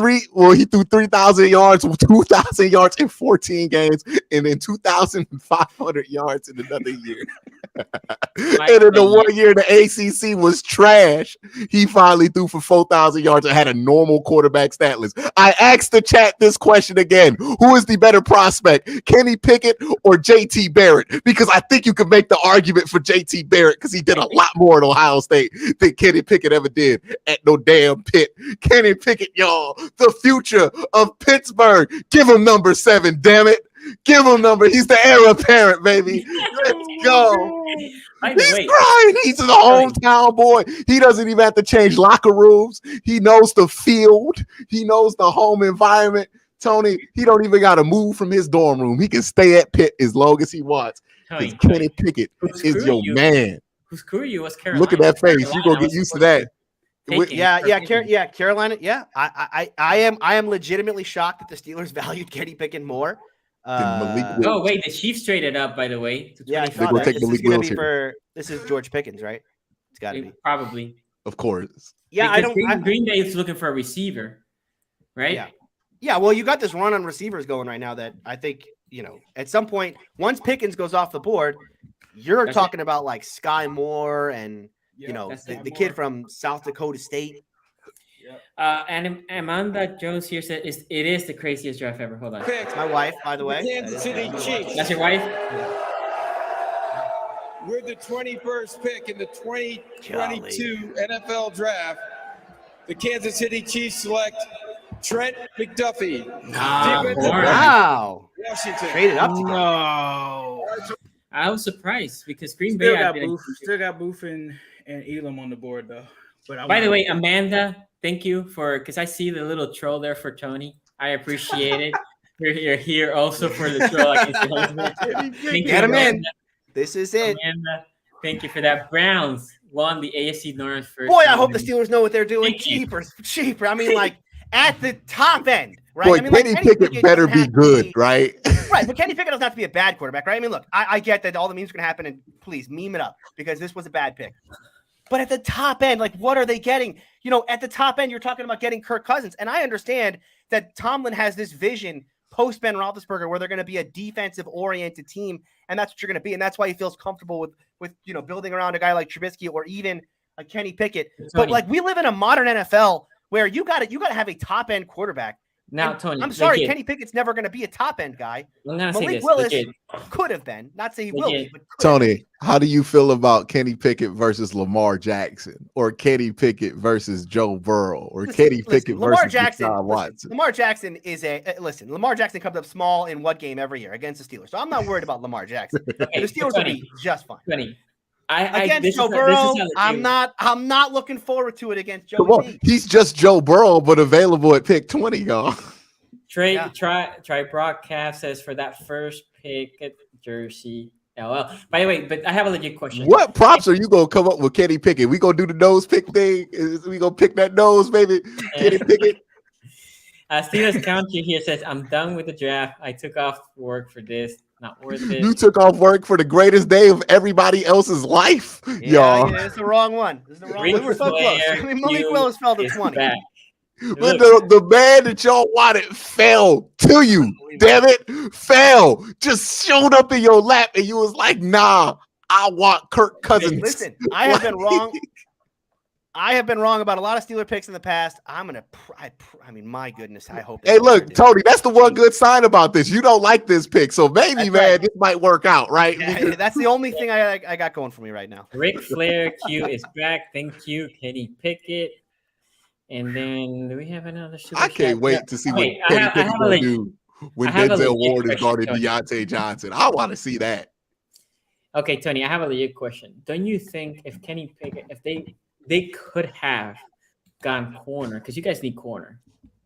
Speaker 4: he threw 3,000 yards, 2,000 yards in 14 games, and then 2,500 yards in another year. And in the 1 year the ACC was trash, he finally threw for 4,000 yards and had a normal quarterback stat list. I asked the chat this question again: who is the better prospect, Kenny Pickett or JT Barrett? Because I think you could make the argument for JT Barrett because he did a lot more at Ohio State than Kenny Pickett ever did at no damn Pitt. Kenny Pickett, y'all, the future of Pittsburgh. Give him number 7, damn it. Give him number. He's the heir apparent, baby. Let's go. He's crying. He's the hometown boy. He doesn't even have to change locker rooms. He knows the field. He knows the home environment. Tony, he don't even got to move from his dorm room. He can stay at Pitt as long as he wants. Kenny Pickett is your man.
Speaker 1: Who screwed you was Carolina.
Speaker 4: Look at that face. You're going to get used to that.
Speaker 2: Carolina. Yeah, I am legitimately shocked that the Steelers valued Kenny Pickett more.
Speaker 1: Oh wait, the Chiefs traded up, by the way.
Speaker 2: Yeah, I saw that. This is George Pickens, right? It's got to be
Speaker 1: probably.
Speaker 4: Of course.
Speaker 2: Yeah,
Speaker 1: because Green Bay is looking for a receiver, right?
Speaker 2: Yeah. Well, you got this run on receivers going right now that I think at some point, once Pickens goes off the board, You're
Speaker 1: That's
Speaker 2: talking about like Sky Moore and
Speaker 1: that's
Speaker 2: the kid from South Dakota State.
Speaker 1: And Amanda Jones here said it is the craziest draft ever. Hold on.
Speaker 2: It's my wife, by the way.
Speaker 9: Kansas City Chiefs.
Speaker 1: That's your wife?
Speaker 9: With the 21st pick in the 2022 NFL Draft, the Kansas City Chiefs select Trent McDuffie.
Speaker 2: Wow.
Speaker 9: Washington.
Speaker 2: Traded up to get.
Speaker 3: No.
Speaker 1: I was surprised because Green Bay
Speaker 3: Still got Booth and Elam on the board though. But
Speaker 1: by the way, Amanda, thank you because I see the little troll there for Tony. I appreciate it. You're here also for the troll. Thank
Speaker 2: Get
Speaker 1: you,
Speaker 2: him in. This is it.
Speaker 1: Amanda, thank you for that. Browns won the AFC North first.
Speaker 2: Boy, I hope the Steelers know what they're doing.
Speaker 1: Thank you.
Speaker 2: Cheaper. I mean, like at the top end, right?
Speaker 4: Boy,
Speaker 2: I mean, like,
Speaker 4: Kenny Pickett better be good, right?
Speaker 2: Right, but Kenny Pickett doesn't have to be a bad quarterback, right? I mean, look, I get that all the memes are going to happen, and please meme it up because this was a bad pick. But at the top end, like, what are they getting? At the top end, you're talking about getting Kirk Cousins, and I understand that Tomlin has this vision post Ben Roethlisberger where they're going to be a defensive-oriented team, and that's what you're going to be, and that's why he feels comfortable with building around a guy like Trubisky or even a Kenny Pickett. But like, we live in a modern NFL where you got to have a top end quarterback.
Speaker 1: Now,
Speaker 2: and
Speaker 1: Tony,
Speaker 2: I'm sorry,
Speaker 1: legit.
Speaker 2: Kenny Pickett's never going to be a top end guy.
Speaker 1: I'm gonna say
Speaker 2: Malik
Speaker 1: this.
Speaker 2: Willis
Speaker 1: Legit.
Speaker 2: could have been. Not say he will be, but could
Speaker 4: Tony, how do you feel about Kenny Pickett versus Lamar Jackson, or Kenny Pickett versus Joe Burrow, or Kenny Pickett
Speaker 2: Lamar
Speaker 4: versus
Speaker 2: Jackson?
Speaker 4: Deshaun Watson?
Speaker 2: Lamar Jackson is Lamar Jackson comes up small in what game every year against the Steelers, so I'm not worried about Lamar Jackson.
Speaker 1: Okay,
Speaker 2: The Steelers will be just fine.
Speaker 1: Tony,
Speaker 2: Against Joe Burrow, I'm not looking forward to it against Joe.
Speaker 4: Come on, he's just Joe Burrow, but available at pick 20, y'all.
Speaker 1: Try broadcast says for that first pick at Jersey. LL. By the way, but I have a legit question.
Speaker 4: What props are you gonna come up with Kenny Pickett? We gonna do the nose pick thing? We gonna pick that nose, baby? Kenny Pickett.
Speaker 1: Steelers Country here says, I'm done with the draft. I took off work for this. Not worth it.
Speaker 4: You took off work for the greatest day of everybody else's life, y'all.
Speaker 2: Yeah, it's the wrong one. It's the wrong one. We were so close. I mean, Malik Willis fell to 20.
Speaker 4: But the man that y'all wanted fell to you. Damn it. Fell. Just showed up in your lap and you was like, nah, I want Kirk Cousins.
Speaker 2: Listen, I have been wrong. I have been wrong about a lot of Steeler picks in the past. I mean, my goodness, I hope.
Speaker 4: Hey, look, Tony, that's the one good sign about this. You don't like this pick, so maybe, this might work out, right?
Speaker 2: Yeah, that's the only thing I got going for me right now.
Speaker 1: Ric Flair Q is back. Thank you, Kenny Pickett. And then do we have another super
Speaker 4: I can't wait to see what Kenny Pickett will do when Denzel Ward is guarding Deontay Johnson. I want to see that.
Speaker 1: Okay, Tony, I have a legit question. Don't you think if Kenny Pickett, if they could have gone corner, because you guys need corner,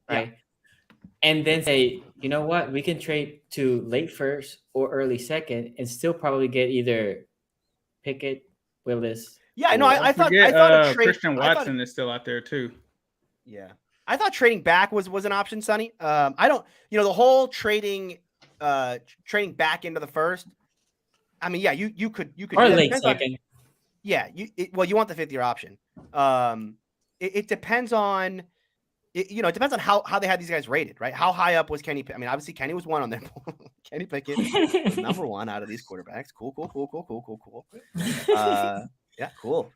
Speaker 1: right? Yeah. And then say, you know what, we can trade to late first or early second and still probably get either Pickett, Willis.
Speaker 2: Yeah, I know. I thought
Speaker 3: Christian Watson is still out there too.
Speaker 2: Yeah, I thought trading back was an option, Sonny. I don't, the whole trading back into the first. I mean, yeah, you could
Speaker 1: or late second.
Speaker 2: Yeah, you want the 5th year option. It depends on, it depends on how they had these guys rated, right? How high up was Kenny? I mean, obviously Kenny was 1 on there. Kenny Pickett was number 1 out of these quarterbacks. Cool. Yeah, cool.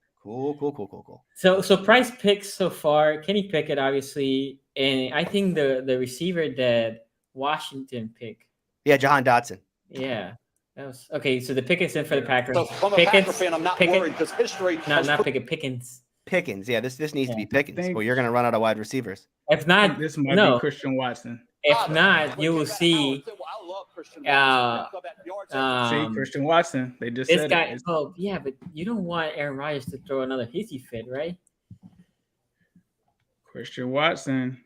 Speaker 1: So price picks so far, Kenny Pickett, obviously, and I think the receiver that Washington picked.
Speaker 2: Yeah, Jahan Dotson.
Speaker 1: Yeah. That was okay. So the Pickett's in for the Packers.
Speaker 6: So from a Packer fan, I'm not worried because history.
Speaker 1: Not Pickett. Pickens.
Speaker 2: Yeah, this needs to be Pickens. Well, you're going to run out of wide receivers.
Speaker 1: If not,
Speaker 3: this might be Christian Watson.
Speaker 1: If not, you will see.
Speaker 3: Christian Watson. They just
Speaker 1: this
Speaker 3: said
Speaker 1: guy.
Speaker 3: it.
Speaker 1: Oh yeah, but you don't want Aaron Rodgers to throw another hissy fit, right?
Speaker 3: Christian Watson.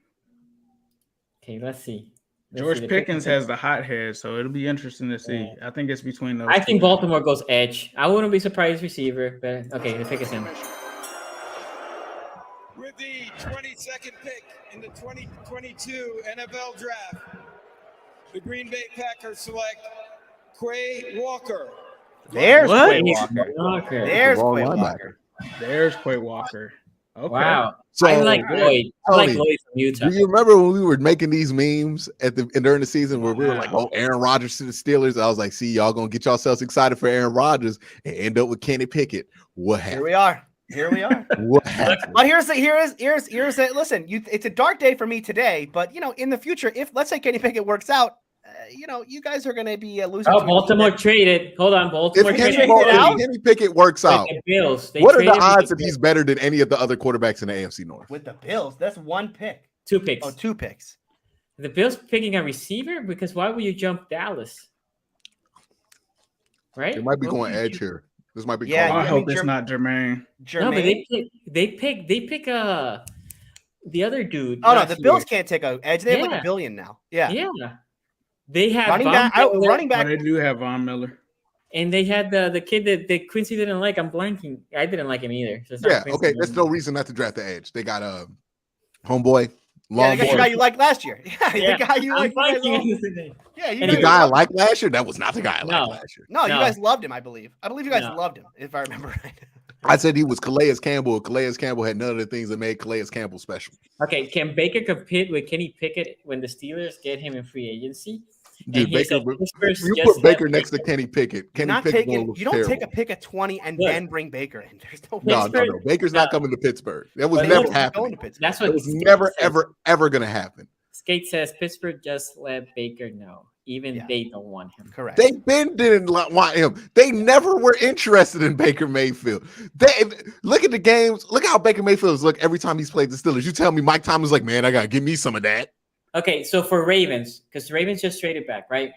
Speaker 1: Okay, let's see.
Speaker 3: George Pickens has the hot head, so it'll be interesting to see. I think it's between those.
Speaker 1: I think Baltimore goes edge. I wouldn't be surprised receiver, but okay, the pick is him.
Speaker 9: With the 22nd pick in the 2022 NFL Draft, the Green Bay Packers select Quay Walker.
Speaker 2: There's Quay
Speaker 1: Walker.
Speaker 2: There's Quay Walker.
Speaker 3: There's Quay Walker. Okay.
Speaker 1: Wow.
Speaker 4: So,
Speaker 1: I like Lloyd. I like
Speaker 4: Tony,
Speaker 1: Lloyd from Utah.
Speaker 4: do you remember when we were making these memes during the season where we were like, "Oh, Aaron Rodgers to the Steelers"? I was like, "See, y'all gonna get yourselves excited for Aaron Rodgers and end up with Kenny Pickett." What happened?
Speaker 2: Here we are.
Speaker 4: What happened?
Speaker 2: But here's the listen. It's a dark day for me today, but in the future, if let's say Kenny Pickett works out, you guys are going to be losing.
Speaker 1: Oh, Baltimore traded. Hold on, Baltimore
Speaker 4: If
Speaker 1: traded.
Speaker 4: Kenny Pickett works out,
Speaker 1: the Bills.
Speaker 4: What are the odds that he's better than any of the other quarterbacks in the AFC North?
Speaker 2: With the Bills, that's one pick.
Speaker 1: 2 picks.
Speaker 2: Oh, 2 picks.
Speaker 1: The Bills picking a receiver? Because why would you jump Dallas? Right?
Speaker 4: It might be going edge here. This might be.
Speaker 3: I hope it's not Jermaine.
Speaker 1: No, but they pick the other dude.
Speaker 2: Oh no, the Bills can't take a edge. They have like $1 billion now. Yeah.
Speaker 1: They have
Speaker 2: running back.
Speaker 3: Oh, they do have Von Miller.
Speaker 1: And they had the kid that Quincy didn't like. I'm blanking. I didn't like him either. So
Speaker 4: okay. There's no reason not to draft the edge. They got a homeboy.
Speaker 2: The guy you liked last year. The guy you liked.
Speaker 4: The guy I liked last year. That was not the guy I liked last year.
Speaker 2: No, you guys loved him. I believe you guys loved him, if I remember right.
Speaker 4: I said he was Calais Campbell. Calais Campbell had none of the things that made Calais Campbell special.
Speaker 1: Okay, can Baker compete with Kenny Pickett when the Steelers get him in free agency?
Speaker 4: Dude, Baker, you put Baker next to Kenny Pickett. You don't
Speaker 2: take a pick at 20 and then bring Baker in. There's
Speaker 4: no. Baker's not coming to Pittsburgh. That was never happening.
Speaker 1: That's what
Speaker 4: it was never, ever going to happen.
Speaker 1: Skate says Pittsburgh just let Baker know. Even they don't want him.
Speaker 2: Correct.
Speaker 4: They didn't want him. They never were interested in Baker Mayfield. They look at the games. Look how Baker Mayfield's look every time he's played the Steelers. You tell me Mike Tomlin's like, man, I got to give me some of that.
Speaker 1: Okay, so for Ravens, because the Ravens just traded back, right?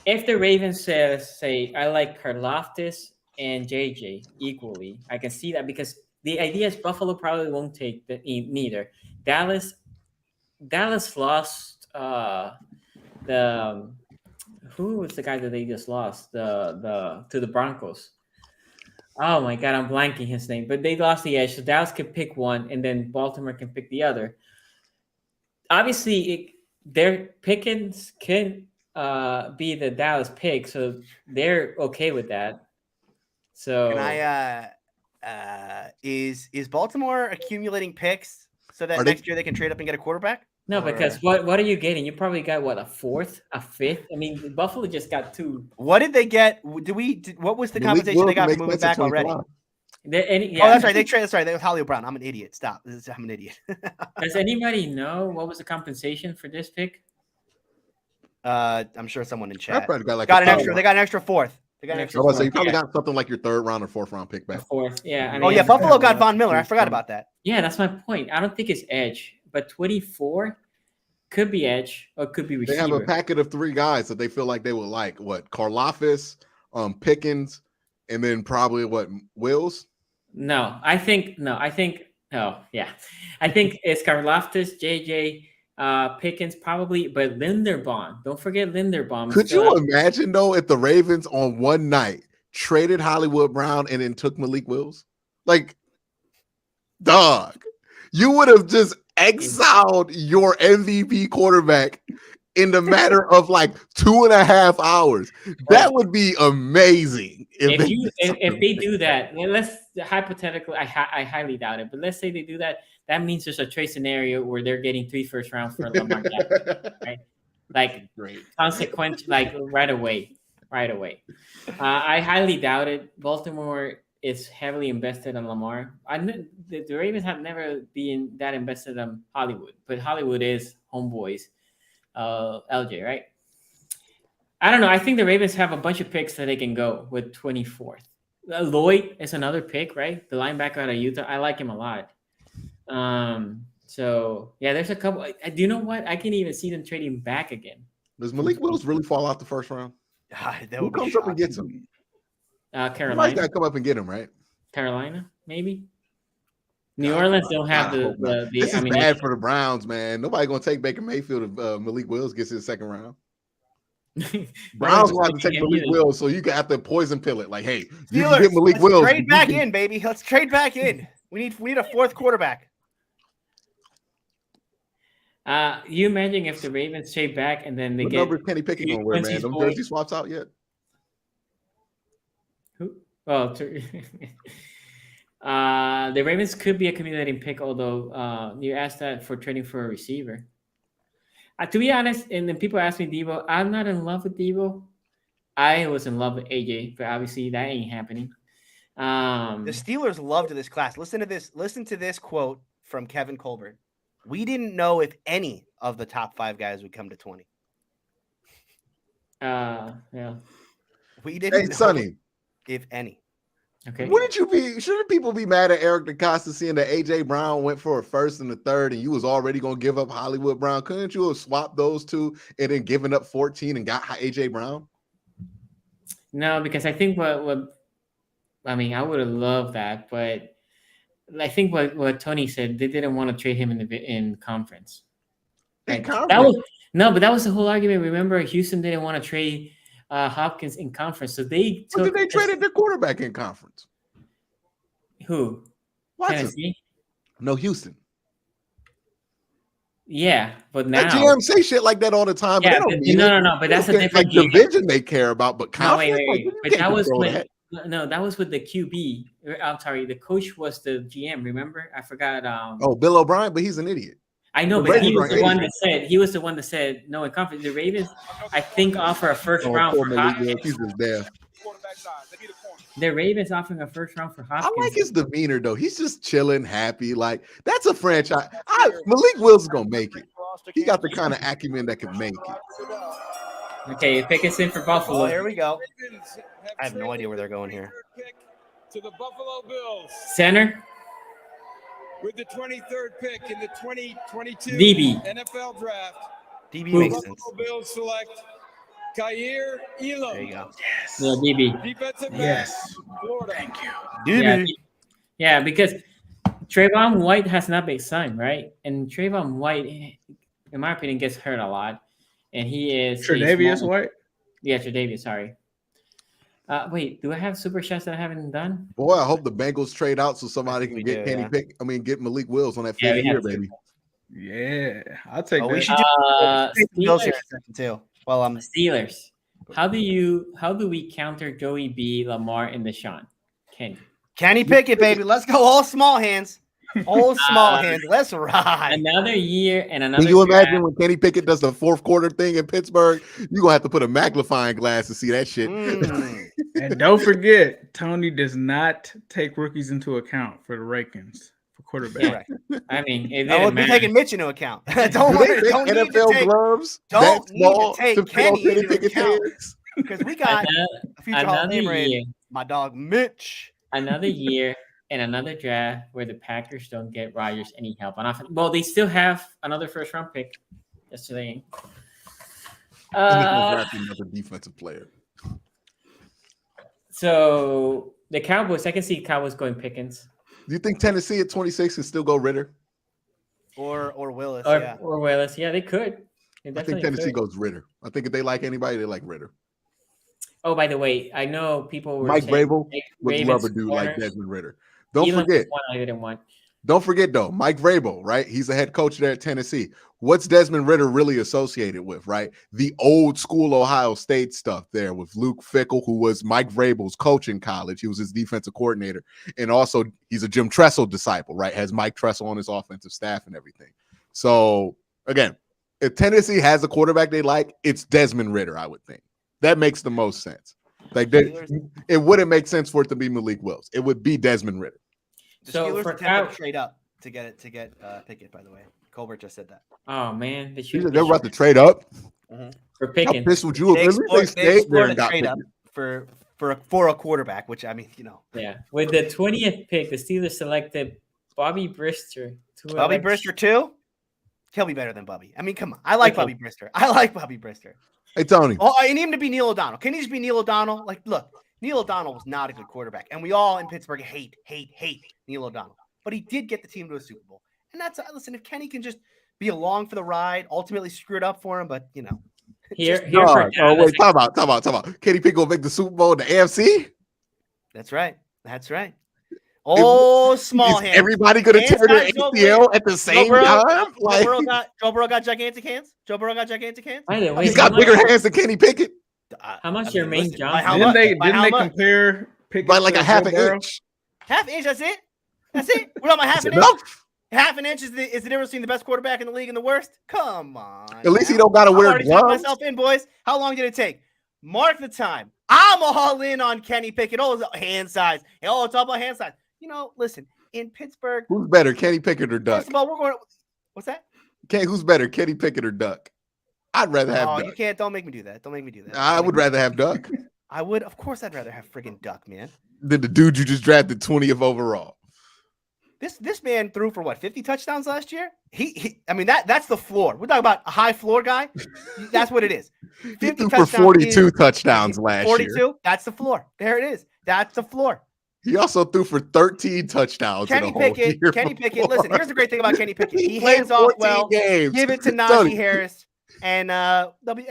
Speaker 1: If the Ravens say, I like Karlaftis and JJ equally, I can see that because the idea is Buffalo probably won't take neither. Dallas lost who was the guy that they just lost to the Broncos? Oh my God, I'm blanking his name, but they lost the edge. So Dallas can pick one, and then Baltimore can pick the other. Obviously, their Pickens can be the Dallas pick, so they're okay with that. So,
Speaker 2: is Baltimore accumulating picks so that next year they can trade up and get a quarterback?
Speaker 1: No, because what are you getting? You probably got a 4th, a 5th. I mean, Buffalo just got 2.
Speaker 2: What did they get? What was the compensation they got for moving back already? That's right. They traded. That's right. They was Hollywood Brown. I'm an idiot. Stop. I'm an idiot.
Speaker 1: Does anybody know what was the compensation for this pick?
Speaker 2: I'm sure someone in chat
Speaker 4: got
Speaker 2: an extra. They got an extra 4th. They got an extra.
Speaker 4: So you probably got something like your 3rd round or 4th round pick back.
Speaker 1: 4th, yeah. I mean,
Speaker 2: Buffalo got Von Miller. I forgot about that.
Speaker 1: Yeah, that's my point. I don't think it's edge, but 24 could be edge or could be receiver.
Speaker 4: They have a packet of 3 guys that they feel like they would like. What? Karlaftis, Pickens, and then probably Wills.
Speaker 1: I think it's Karlaftis, JJ, Pickens probably, but Linderbaum. Don't forget Linderbaum.
Speaker 4: Could you imagine though if the Ravens on one night traded Hollywood Brown and then took Malik Wills? Like, dog, you would have just exiled your MVP quarterback in the matter of like 2.5 hours. That would be amazing.
Speaker 1: If they do that, let's hypothetically, I highly doubt it, but let's say they do that. That means there's a trade scenario where they're getting 3 first rounds for Lamar Jackson, right? Like consequent, like right away. I highly doubt it. Baltimore is heavily invested in Lamar. The Ravens have never been that invested in Hollywood, but Hollywood is homeboys. LJ, right? I don't know. I think the Ravens have a bunch of picks that they can go with 24th. Lloyd is another pick, right? The linebacker out of Utah. I like him a lot. So yeah, there's a couple. Do you know what? I can even see them trading back again.
Speaker 4: Does Malik Willis really fall out the 1st round? Who comes up and gets him?
Speaker 1: Carolina.
Speaker 4: Somebody's got to come up and get him, right?
Speaker 1: Carolina, maybe. New Orleans don't have the.
Speaker 4: This is bad for the Browns, man. Nobody gonna take Baker Mayfield if Malik Willis gets his 2nd round. Browns will have to take Malik Willis, so you can have to poison pill it. Like, hey, you can get Malik Willis.
Speaker 2: Trade back in, baby. Let's trade back in. We need a 4th quarterback.
Speaker 1: You imagine if the Ravens trade back and then they get
Speaker 4: number Kenny Pickett gonna wear, man? Them jersey swaps out yet?
Speaker 1: Who? Well, The Ravens could be accumulating pick, although you asked that for trading for a receiver. To be honest, and then people ask me Deebo, I'm not in love with Deebo. I was in love with AJ, but obviously that ain't happening.
Speaker 2: The Steelers loved this class. Listen to this. Listen to this quote from Kevin Colbert. We didn't know if any of the top 5 guys would come to 20.
Speaker 1: Yeah.
Speaker 2: We didn't know
Speaker 4: Sonny,
Speaker 2: if any.
Speaker 1: Okay.
Speaker 4: Wouldn't you be? Shouldn't people be mad at Eric DeCosta seeing that AJ Brown went for a first and a third, and you was already gonna give up Hollywood Brown? Couldn't you have swapped those two and then given up 14 and got AJ Brown?
Speaker 1: No, because I think what I mean, I would have loved that, but I think what Tony said, they didn't want to trade him in conference.
Speaker 4: In
Speaker 1: conference? But that was the whole argument. Remember, Houston didn't want to trade Hopkins in conference, so they took.
Speaker 4: But then they traded their quarterback in conference.
Speaker 1: Who?
Speaker 4: Watson.
Speaker 1: Tennessee?
Speaker 4: No, Houston.
Speaker 1: Yeah, but now
Speaker 4: That GM say shit like that all the time.
Speaker 1: Yeah,
Speaker 4: but they don't mean
Speaker 1: no. But that's a different
Speaker 4: division they care about. But conference,
Speaker 1: wait. But that was that was with the QB. I'm sorry, the coach was the GM. Remember? I forgot.
Speaker 4: Bill O'Brien, but he's an idiot.
Speaker 1: I know, but he was the one that said no in conference. The Ravens, I think, offer a first round for Hopkins.
Speaker 4: He's just there.
Speaker 1: The Ravens offering a first round for Hopkins.
Speaker 4: I like his demeanor though. He's just chilling, happy. Like that's a franchise. Malik Willis gonna make it. He got the kind of acumen that can make it.
Speaker 1: Okay, pick us in for Buffalo.
Speaker 2: Oh, here we go. I have no idea where they're going here.
Speaker 9: To the Buffalo Bills.
Speaker 1: Center.
Speaker 9: With the 23rd pick in the 2022
Speaker 1: DB.
Speaker 9: NFL Draft.
Speaker 2: DB makes sense.
Speaker 9: Buffalo Bills select Kaiir Elam.
Speaker 2: There you go.
Speaker 1: Yes. Yeah, DB.
Speaker 9: Defensive back.
Speaker 3: Yes.
Speaker 9: Florida.
Speaker 3: Thank you.
Speaker 2: DB.
Speaker 1: Yeah, because Travon White has not been signed, right? And Travon White, in my opinion, gets hurt a lot. And he is
Speaker 3: Tre'Davious White?
Speaker 1: Yeah, Tre'Davious, sorry. Wait, do I have super chats that I haven't done?
Speaker 4: Boy, I hope the Bengals trade out so somebody can get get Malik Willis on that 5th year, baby.
Speaker 3: Yeah, I'll take that.
Speaker 2: We should do Bills here in a second too. Well,
Speaker 1: Steelers. How do we counter Joey B, Lamar, and Deshaun?
Speaker 2: Kenny Pickett, baby. Let's go all small hands. All small hands. Let's ride.
Speaker 1: Another year and another.
Speaker 4: Can you imagine when Kenny Pickett does the 4th quarter thing in Pittsburgh? You're gonna have to put a magnifying glass to see that shit.
Speaker 3: And don't forget, Tony does not take rookies into account for the rankings for quarterback.
Speaker 2: Yeah.
Speaker 1: I mean, it
Speaker 2: I would be taking Mitch into account. don't
Speaker 4: NFL gloves.
Speaker 2: Don't need to take Kenny into account because we got a future Hall of Famer, my dog Mitch.
Speaker 1: Another year and another draft where the Packers don't get Rodgers any help on offense. Well, they still have another first round pick. Yesterday.
Speaker 4: Another defensive player.
Speaker 1: So the Cowboys, I can see Cowboys going Pickens.
Speaker 4: Do you think Tennessee at 26 can still go Ritter?
Speaker 2: Or Willis,
Speaker 1: Or Willis. Yeah, they could.
Speaker 4: I think Tennessee goes Ritter. I think if they like anybody, they like Ritter.
Speaker 1: Oh, by the way, I know people were
Speaker 4: Mike
Speaker 1: saying
Speaker 4: Vrabel would love a dude like Desmond Ritter. Don't forget.
Speaker 1: I didn't want.
Speaker 4: Don't forget, though, Mike Vrabel, right? He's the head coach there at Tennessee. What's Desmond Ritter really associated with, right? The old school Ohio State stuff there with Luke Fickell, who was Mike Vrabel's coach in college. He was his defensive coordinator. And also, he's a Jim Tressel disciple, right? Has Mike Tressel on his offensive staff and everything. So, again, if Tennessee has a quarterback they like, it's Desmond Ritter, I would think. That makes the most sense. Like, it wouldn't make sense for it to be Malik Willis. It would be Desmond Ritter.
Speaker 2: The Steelers attempt to trade up to get Pickett, by the way. Colbert just said that.
Speaker 1: Oh man,
Speaker 4: they're about to trade up
Speaker 1: for Pickens.
Speaker 4: How pissed would you have been? They stayed there and got
Speaker 2: trade up for a quarterback, which I mean, you know.
Speaker 1: Yeah, with the 20th pick, the Steelers selected Bobby Brister.
Speaker 2: Bobby Brister too. He'll be better than Bobby. I mean, come on. I like Bobby Brister.
Speaker 4: Hey Tony.
Speaker 2: Oh, I need him to be Neil O'Donnell. Can he just be Neil O'Donnell? Like, look, Neil O'Donnell was not a good quarterback, and we all in Pittsburgh hate Neil O'Donnell. But he did get the team to a Super Bowl. And that's, listen, if Kenny can just be along for the ride, ultimately screw it up for him, but, you know.
Speaker 4: Wait, talk about. Kenny Pickett will make the Super Bowl in the AFC?
Speaker 2: That's right. Oh, small hands.
Speaker 4: Everybody going to tear their ACL at the same time?
Speaker 2: Joe Burrow got gigantic hands?
Speaker 4: He's got bigger hands than Kenny Pickett.
Speaker 1: How much your main Johnson?
Speaker 3: Didn't they compare Pickett
Speaker 4: by like a half an inch?
Speaker 2: Half inch, that's it? That's it. We're talking about half
Speaker 4: That's
Speaker 2: an inch.
Speaker 4: enough.
Speaker 2: Half an inch is the difference between the best quarterback in the league and the worst. Come on.
Speaker 4: At least he don't got to wear
Speaker 2: already talked
Speaker 4: gloves.
Speaker 2: myself in, boys. How long did it take? Mark the time. I'm all in on Kenny Pickett. Oh, hand size. Oh, it's all about hand size. Listen, in Pittsburgh.
Speaker 4: Who's better, Kenny Pickett or Duck?
Speaker 2: First of all, we're going. What's that?
Speaker 4: Who's better, Kenny Pickett or Duck? I'd rather have Duck.
Speaker 2: You can't. Don't make me do that.
Speaker 4: I would rather have Duck.
Speaker 2: I would. Of course, I'd rather have friggin' Duck, man.
Speaker 4: Than the dude you just drafted 20th overall.
Speaker 2: This man threw for what, 50 touchdowns last year? I mean that's the floor. We're talking about a high floor guy. That's what it is.
Speaker 4: 50 threw for 42 touchdowns last
Speaker 2: 42?
Speaker 4: year.
Speaker 2: 42? That's the floor. There it is. That's the floor.
Speaker 4: He also threw for 13 touchdowns.
Speaker 2: Kenny Pickett. Listen, here's the great thing about Kenny Pickett. He hands off well.
Speaker 4: Games.
Speaker 2: Give it to Najee Harris, and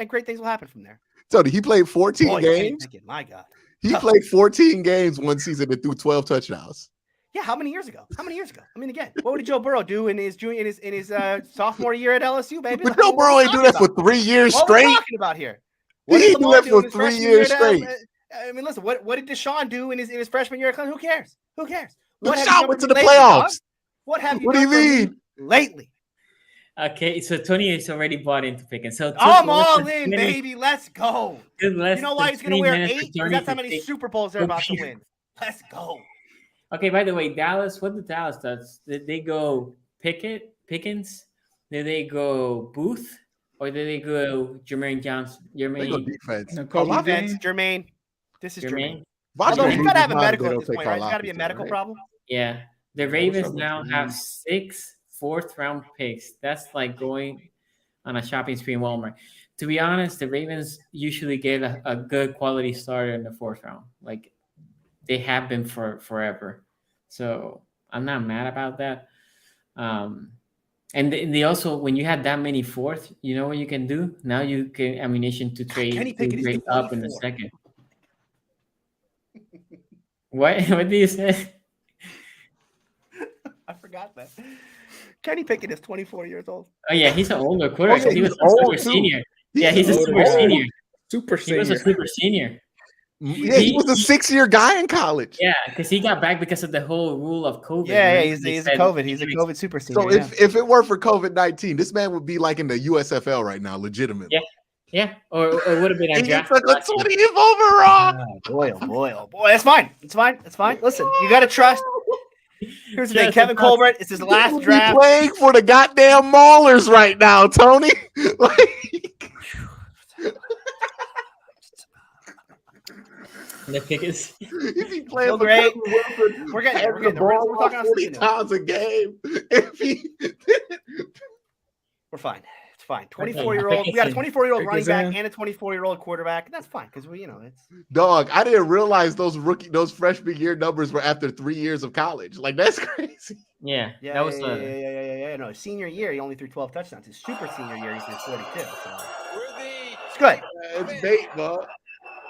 Speaker 2: great things will happen from there.
Speaker 4: Tony, he played 14 games.
Speaker 2: Pickett, my God.
Speaker 4: He played 14 games one season and threw 12 touchdowns.
Speaker 2: Yeah, how many years ago? I mean, again, what did Joe Burrow do in his sophomore year at LSU, baby?
Speaker 4: But Joe Burrow ain't do that for 3 years straight.
Speaker 2: What are we talking about here?
Speaker 4: He didn't do that for 3 years straight.
Speaker 2: I mean, listen, what did Deshaun do in his freshman year at Clemson? Who cares?
Speaker 4: Deshaun went to the playoffs.
Speaker 2: What have you
Speaker 4: What do you mean?
Speaker 2: Lately?
Speaker 1: Okay, so Tony is already bought into picking. So
Speaker 2: I'm all in, baby. Let's go. You know why he's going to wear 8? Because that's how many Super Bowls they're about to win. Let's go.
Speaker 1: Okay, by the way, Dallas, what did Dallas does? Did they go Pickens? Did they go Booth? Or did they go Jermaine Johnson?
Speaker 4: They go defense.
Speaker 2: Defense, Jermaine. This is Jermaine.
Speaker 4: Although
Speaker 2: he's got to have a medical at this point, right? It's got to be a medical problem.
Speaker 1: Yeah. The Ravens now have 6 fourth-round picks. That's like going on a shopping spree in Walmart. To be honest, the Ravens usually get a good quality starter in the 4th round. Like, they have been for forever. So I'm not mad about that. And they also, when you have that many 4th, you know what you can do? Now you get ammunition to trade up in the 2nd. What did you say?
Speaker 2: I forgot that. Kenny Pickett is 24 years old.
Speaker 1: Oh, yeah, he's an older quarterback. He was a super senior. Yeah, he's a super senior.
Speaker 3: Super senior.
Speaker 1: He was a super senior.
Speaker 4: Yeah, he was a 6-year guy in college.
Speaker 1: Yeah, because he got back because of the whole rule of COVID.
Speaker 2: Yeah, he's a COVID super senior.
Speaker 4: So if it were for COVID-19, this man would be like in the USFL right now, legitimately.
Speaker 1: Yeah, or it would have been a draft.
Speaker 4: He took a 20th overall.
Speaker 2: Oh boy. It's fine. Listen, you got to trust. Here's the thing, Kevin Colbert. It's his last draft.
Speaker 4: He's playing for the goddamn Maulers right now, Tony.
Speaker 1: The Pickets.
Speaker 4: If he playing
Speaker 2: so great. We're getting the ball
Speaker 4: we're talking 40 times a game.
Speaker 2: We're fine. It's fine. 24-year-old. We got a 24-year-old running back and a 24-year-old quarterback. That's fine because it's
Speaker 4: dog. I didn't realize those freshman year numbers were after 3 years of college. Like that's crazy.
Speaker 1: Yeah. That was
Speaker 2: No, senior year he only threw 12 touchdowns. His super senior year he threw 42. So it's good.
Speaker 4: It's bait, bro.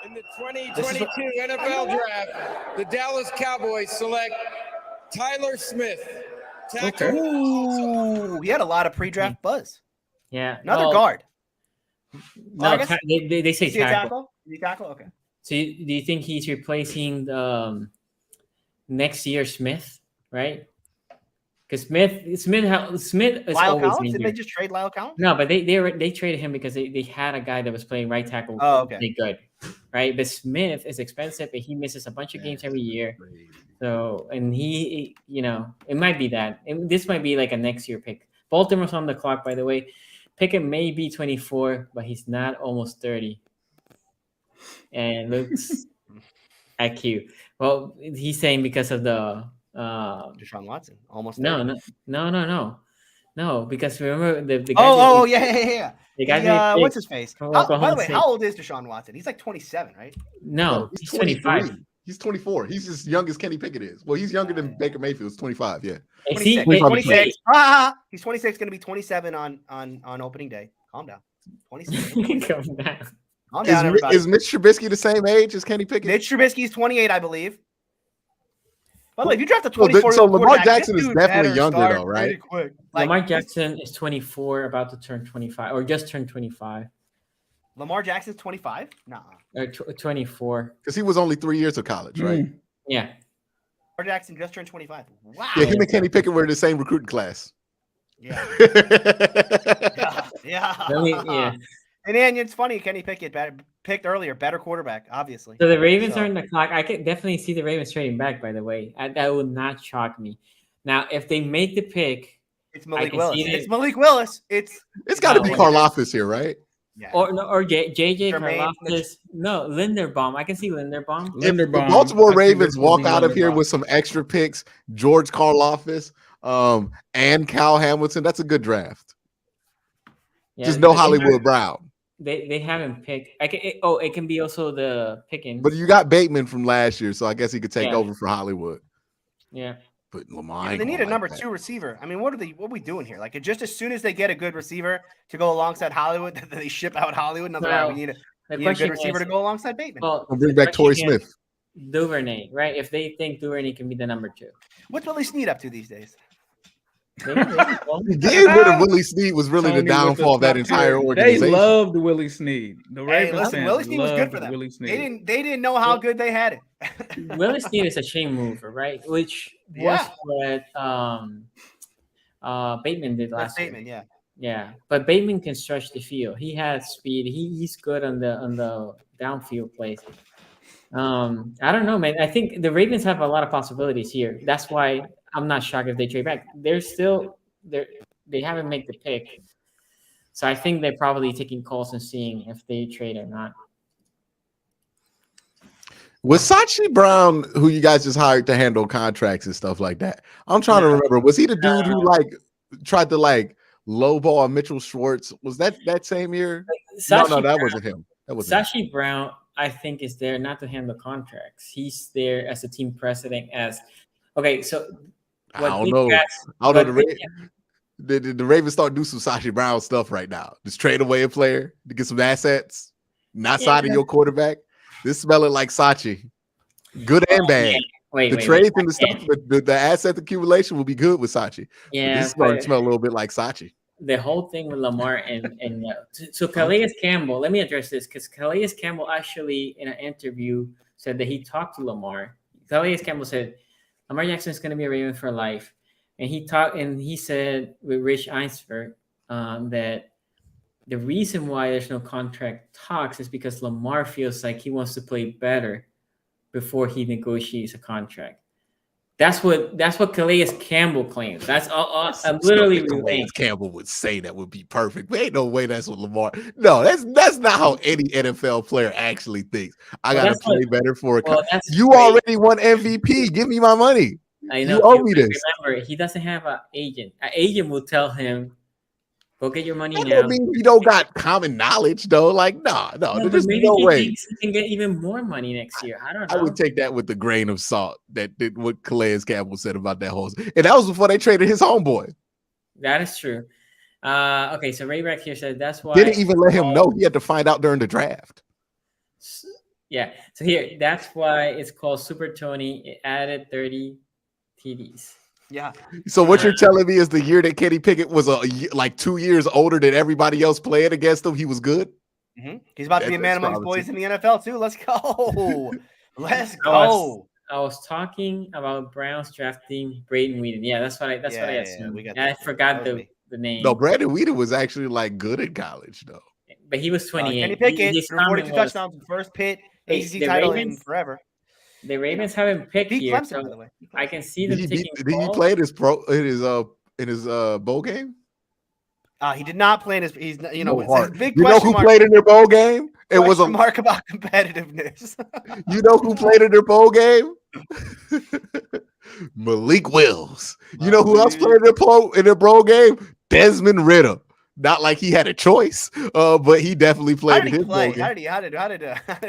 Speaker 9: In the 2022 NFL Draft, the Dallas Cowboys select Tyler Smith.
Speaker 2: Okay. Ooh, he had a lot of pre-draft buzz.
Speaker 1: Yeah.
Speaker 2: Another guard.
Speaker 1: No, they say tackle.
Speaker 2: Is he tackle? Okay.
Speaker 1: So do you think he's replacing next year Smith, right? Because Smith is
Speaker 2: Lyle Collins? Did they just trade Lyle Collins?
Speaker 1: No, but they traded him because they had a guy that was playing right tackle.
Speaker 2: Oh, okay.
Speaker 1: They good, right? But Smith is expensive, and he misses a bunch of games every year. So, and he, it might be that. This might be like a next year pick. Baltimore's on the clock, by the way. Pickett may be 24, but he's not almost 30. And looks IQ. Well, he's saying because of the
Speaker 2: Deshaun Watson, almost.
Speaker 1: No, because remember the guy.
Speaker 2: Yeah. The guy. What's his face? By the way, how old is Deshaun Watson? He's like 27, right?
Speaker 1: No, he's 25.
Speaker 4: He's 24. He's as young as Kenny Pickett is. Well, he's younger than Baker Mayfield. He's 25. Yeah.
Speaker 2: 26. He's 26. Going to be 27 on opening day. Calm down. 26.
Speaker 1: Calm down.
Speaker 2: Calm down, everybody.
Speaker 4: Is Mitch Trubisky the same age as Kenny Pickett?
Speaker 2: Mitch Trubisky's 28, I believe. By the way, if you draft a 24-year-old
Speaker 4: so Lamar Jackson is definitely younger, though, right?
Speaker 1: Lamar Jackson is 24, about to turn 25, or just turned 25.
Speaker 2: Lamar Jackson's 25? Nah.
Speaker 1: Or 24.
Speaker 4: Because he was only 3 years of college, right?
Speaker 1: Yeah.
Speaker 2: Jackson just turned 25. Wow.
Speaker 4: Yeah, him and Kenny Pickett were in the same recruiting class.
Speaker 2: Yeah. yeah.
Speaker 1: Yeah.
Speaker 2: And it's funny, Kenny Pickett picked earlier, better quarterback, obviously.
Speaker 1: So the Ravens are in the clock. I could definitely see the Ravens trading back, by the way. That would not shock me. Now, if they make the pick,
Speaker 2: it's Malik Willis. It's Malik Willis. It's
Speaker 4: got to be Karlaftis here, right?
Speaker 2: Yeah.
Speaker 1: Or JJ Karlaftis. No, Linderbaum. I can see Linderbaum.
Speaker 4: If the Baltimore Ravens walk out of here with some extra picks, George Karlaftis, and Cal Hamilton, that's a good draft.
Speaker 1: Yeah,
Speaker 4: just no Hollywood Brown.
Speaker 1: They haven't picked. It can be also the Pickens.
Speaker 4: But you got Bateman from last year, so I guess he could take over for Hollywood.
Speaker 1: Yeah.
Speaker 4: But Lamar,
Speaker 2: they need a number 2 receiver. I mean, what are we doing here? Like, just as soon as they get a good receiver to go alongside Hollywood, they ship out Hollywood. We need a good receiver to go alongside Bateman.
Speaker 4: We'll bring back Torrey Smith.
Speaker 1: Duvernay, right? If they think Duvernay can be the number 2.
Speaker 2: What's Willie Snead up to these days?
Speaker 4: Getting rid of Willie Snead was really the downfall of that entire organization.
Speaker 3: They loved Willie Snead. The Ravens
Speaker 2: Willie Snead was good for them. They didn't know how good they had
Speaker 1: it. Willie Snead is a chain mover, right? Which was what Bateman did last year. Yeah. But Bateman can stretch the field. He has speed. He's good on the downfield plays. I don't know, man. I think the Ravens have a lot of possibilities here. That's why I'm not shocked if they trade back. They haven't made the pick. So I think they're probably taking calls and seeing if they trade or not.
Speaker 4: Was Sachi Brown, who you guys just hired to handle contracts and stuff like that? I'm trying to remember. Was he the dude who tried to lowball Mitchell Schwartz? Was that same year? No, that wasn't him.
Speaker 1: Sachi Brown, I think, is there not to handle contracts. He's there as a team president. So
Speaker 4: I don't know. The Ravens start do some Sachi Brown stuff right now. Just trade away a player to get some assets, not signing your quarterback. This smelling like Sachi. Good and bad. The trades and the stuff, the asset accumulation will be good with Sachi.
Speaker 1: Yeah,
Speaker 4: this is smell a little bit like Sachi.
Speaker 1: The whole thing with Lamar and so Calais Campbell. Let me address this because Calais Campbell actually in an interview said that he talked to Lamar. Calais Campbell said Lamar Jackson is going to be a Raven for life, and he said with Rich Einsberg that the reason why there's no contract talks is because Lamar feels like he wants to play better before he negotiates a contract. That's what Calais Campbell claims. That's all. I'm literally
Speaker 4: Calais Campbell would say that would be perfect. But ain't no way that's what Lamar. No, that's not how any NFL player actually thinks. I gotta play better for a. You already won MVP. Give me my money.
Speaker 1: I know.
Speaker 4: You owe me this.
Speaker 1: Remember, he doesn't have an agent. An agent will tell him, "Go get your money
Speaker 4: that
Speaker 1: now."
Speaker 4: Don't mean you don't got common knowledge though. Like, no, there's
Speaker 1: maybe
Speaker 4: no way.
Speaker 1: He can get even more money next year. I don't know.
Speaker 4: I would take that with a grain of salt. What Calais Campbell said about that whole, and that was before they traded his homeboy.
Speaker 1: That is true. Okay, so Ray Rack here said that's why
Speaker 4: didn't even let him know. He had to find out during the draft.
Speaker 1: Yeah, so here that's why it's called Super Tony. It added 30 TDs.
Speaker 2: Yeah.
Speaker 4: So what you're telling me is the year that Kenny Pickett was like 2 years older than everybody else playing against him, he was good.
Speaker 2: Mm-hmm. He's about to be a man amongst boys in the NFL too. Let's go. Let's go.
Speaker 1: I was talking about Browns drafting Braden Whedon. Yeah, that's what I assumed. I forgot the name.
Speaker 4: No, Brandon Whedon was actually like good in college though.
Speaker 1: But he was 28.
Speaker 2: Kenny Pickett, 42 touchdowns, first pit, ACC title in forever.
Speaker 1: The Ravens haven't picked here,
Speaker 2: Clemson,
Speaker 1: so
Speaker 2: by the way.
Speaker 1: I can see them taking.
Speaker 4: Did he play in his bowl game?
Speaker 2: He did not play in his. He's big
Speaker 4: you
Speaker 2: question
Speaker 4: know who
Speaker 2: mark.
Speaker 4: Played in their bowl game? It was a
Speaker 2: mark about competitiveness.
Speaker 4: You know who played in their bowl game? Malik Wills. You know who else played in their bowl game? Desmond Ridder. Not like he had a choice, but he definitely played in his bowl game.
Speaker 2: How did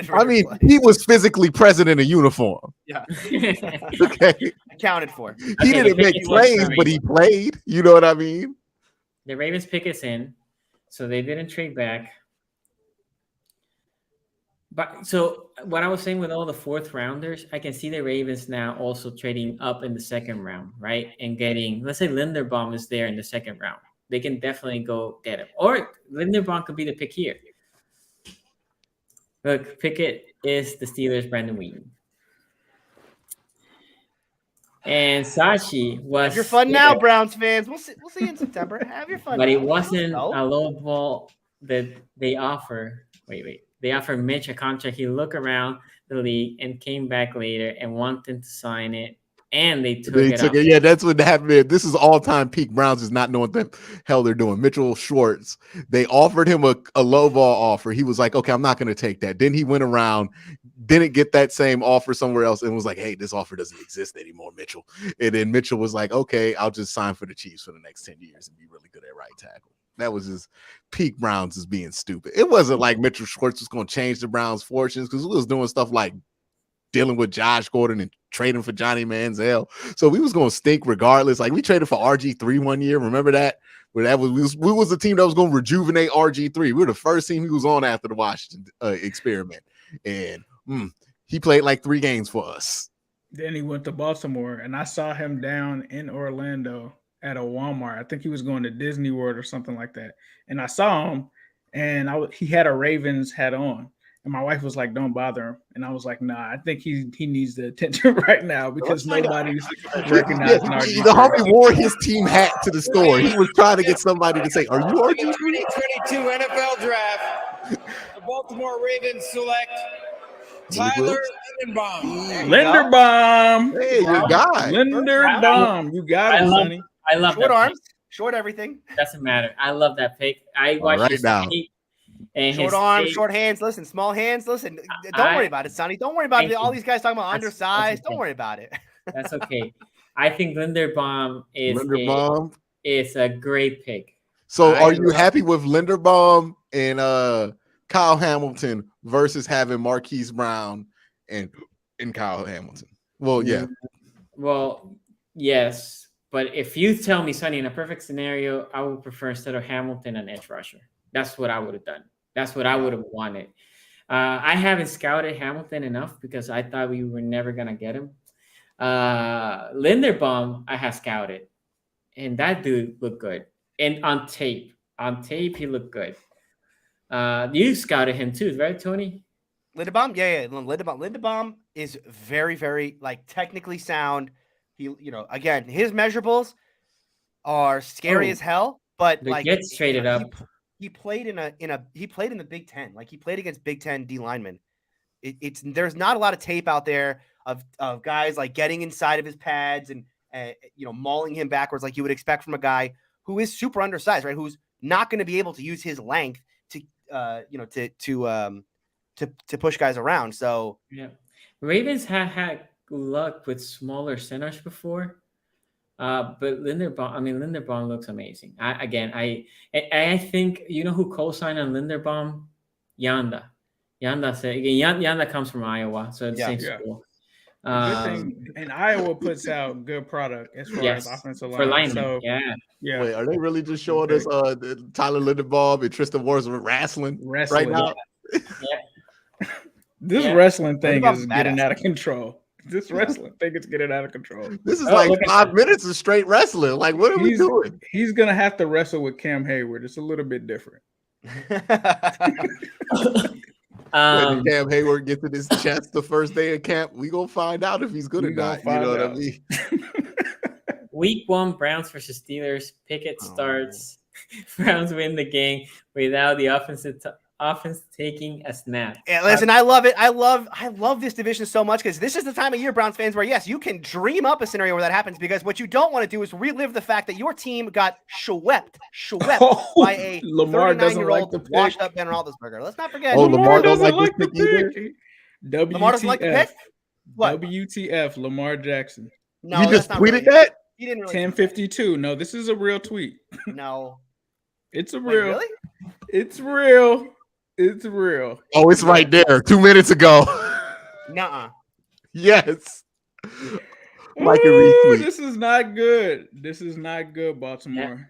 Speaker 4: I mean, he was physically present in a uniform.
Speaker 2: Yeah.
Speaker 4: Okay.
Speaker 2: Accounted for.
Speaker 4: He didn't make plays, but he played. You know what I mean?
Speaker 1: The Ravens pick us in, so they didn't trade back. But so what I was saying with all the fourth rounders, I can see the Ravens now also trading up in the second round, right? And getting, let's say Linderbaum is there in the second round. They can definitely go get him. Or Linderbaum could be the pick here. Look, Pickett is the Steelers' Brandon Whedon. And Sashi was.
Speaker 2: Have your fun now, Browns fans. We'll see you in September. Have your fun.
Speaker 1: But
Speaker 2: now.
Speaker 1: it wasn't a low ball that they offer. Wait. They offered Mitch a contract. He looked around the league and came back later and wanted to sign it. And they took it.
Speaker 4: Yeah, that's what happened. This is all-time peak Browns is not knowing what the hell they're doing. Mitchell Schwartz, they offered him a low ball offer. He was like, okay, I'm not going to take that. Then he went around, didn't get that same offer somewhere else, and was like, hey, this offer doesn't exist anymore, Mitchell. And then Mitchell was like, okay, I'll just sign for the Chiefs for the next 10 years and be really good at right tackle. That was his peak Browns as being stupid. It wasn't like Mitchell Schwartz was going to change the Browns' fortunes because he was doing stuff like dealing with Josh Gordon and trading for Johnny Manziel. So we was going to stink regardless. Like we traded for RG3 one year. Remember that? Where that was we was the team that was going to rejuvenate RG3. We were the first team he was on after the Washington experiment. And he played like 3 games for us.
Speaker 3: Then he went to Baltimore, and I saw him down in Orlando at a Walmart. I think he was going to Disney World or something like that. And I saw him, and he had a Ravens hat on. And my wife was like, don't bother him. And I was like, nah, I think he needs the attention right now because nobody's recognizing RG3.
Speaker 4: The homie wore his team hat to the store. He was trying to get somebody to say, are you RG3?
Speaker 5: 2022 NFL Draft, the Baltimore Ravens select Tyler Linderbaum.
Speaker 3: Linderbaum.
Speaker 4: Hey, your guy.
Speaker 3: Linderbaum. You got it, Sonny.
Speaker 1: I love
Speaker 2: short
Speaker 1: that
Speaker 2: arms,
Speaker 1: pick.
Speaker 2: short everything.
Speaker 1: Doesn't matter. I love that pick. I watched his tape. And
Speaker 2: short arms, short hands. Listen, small hands. Listen, don't worry about it, Sonny. Don't worry about it. All these guys talking about undersized. Don't worry about it.
Speaker 1: That's okay. I think Linderbaum is a great pick.
Speaker 4: So, are you happy with Linderbaum and Kyle Hamilton versus having Marquise Brown and Kyle Hamilton? Well, yeah.
Speaker 1: Well, yes. But if you tell me, Sonny, in a perfect scenario, I would prefer instead of Hamilton an edge rusher. That's what I would have done. That's what I would have wanted. I haven't scouted Hamilton enough because I thought we were never going to get him. Linderbaum, I have scouted. And that dude looked good. And on tape, he looked good. You scouted him too, right, Tony?
Speaker 2: Linderbaum? Yeah. Linderbaum is very, very, technically sound. He, again, his measurables are scary as hell, but
Speaker 1: he gets traded up.
Speaker 2: He played in the Big Ten. He played against Big Ten D linemen. There's not a lot of tape out there of guys getting inside of his pads and mauling him backwards like you would expect from a guy who is super undersized, right? Who's not going to be able to use his length to push guys around. So
Speaker 1: yeah, Ravens have had luck with smaller centers before. But Linderbaum looks amazing. I think who co-signed on Linderbaum? Yanda Yanda comes from Iowa, so it's the same school.
Speaker 3: Good thing, and Iowa puts out good product as far as offensive line.
Speaker 1: For linemen,
Speaker 3: so,
Speaker 1: yeah.
Speaker 4: Wait, are they really just showing us Tyler Linderbaum and Tristan Wirfs wrestling right now?
Speaker 1: Yeah.
Speaker 3: This wrestling thing is getting out of control. This wrestling thing is getting out of control.
Speaker 4: This is 5 minutes of straight wrestling. What are we doing?
Speaker 3: He's gonna have to wrestle with Cam Hayward. It's a little bit different.
Speaker 4: When Cam Hayward gets in his chest the first day of camp, we gonna find out if he's good or not. You know what I mean?
Speaker 1: Week 1, Browns versus Steelers. Pickett starts. Browns win the game without the offense taking a snap.
Speaker 2: Yeah, listen, I love it. I love this division so much because this is the time of year, Browns fans, where yes, you can dream up a scenario where that happens, because what you don't want to do is relive the fact that your team got swept by a 39-year-old washed up Ben Roethlisberger. Let's not forget.
Speaker 4: Lamar doesn't like the pick.
Speaker 2: Lamar doesn't like the pick?
Speaker 3: What? WTF, Lamar Jackson.
Speaker 2: No,
Speaker 4: you just tweeted that?
Speaker 2: He didn't really
Speaker 3: 1052. No, this is a real tweet.
Speaker 2: No.
Speaker 3: It's a real.
Speaker 2: Really?
Speaker 3: It's real. It's real.
Speaker 4: Oh, it's right there. 2 minutes ago.
Speaker 2: Nuh-uh.
Speaker 4: Yes.
Speaker 3: This is not good. This is not good, Baltimore.
Speaker 1: Yeah.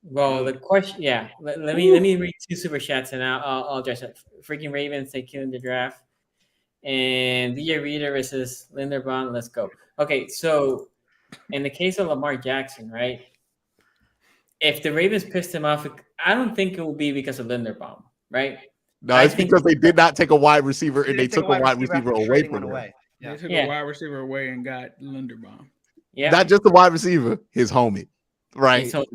Speaker 1: Well, the question, let me read 2 super chats and I'll address it. Freaking Ravens, they killed the draft. And DJ Reader versus Linderbaum. Let's go. Okay, so in the case of Lamar Jackson, right? If the Ravens pissed him off, I don't think it will be because of Linderbaum, right?
Speaker 4: No, it's because they did not take a wide receiver and they took a wide receiver away from him.
Speaker 3: They took a wide receiver away and got Linderbaum.
Speaker 1: Yeah.
Speaker 4: Not just the wide receiver, his homie, right?
Speaker 1: So,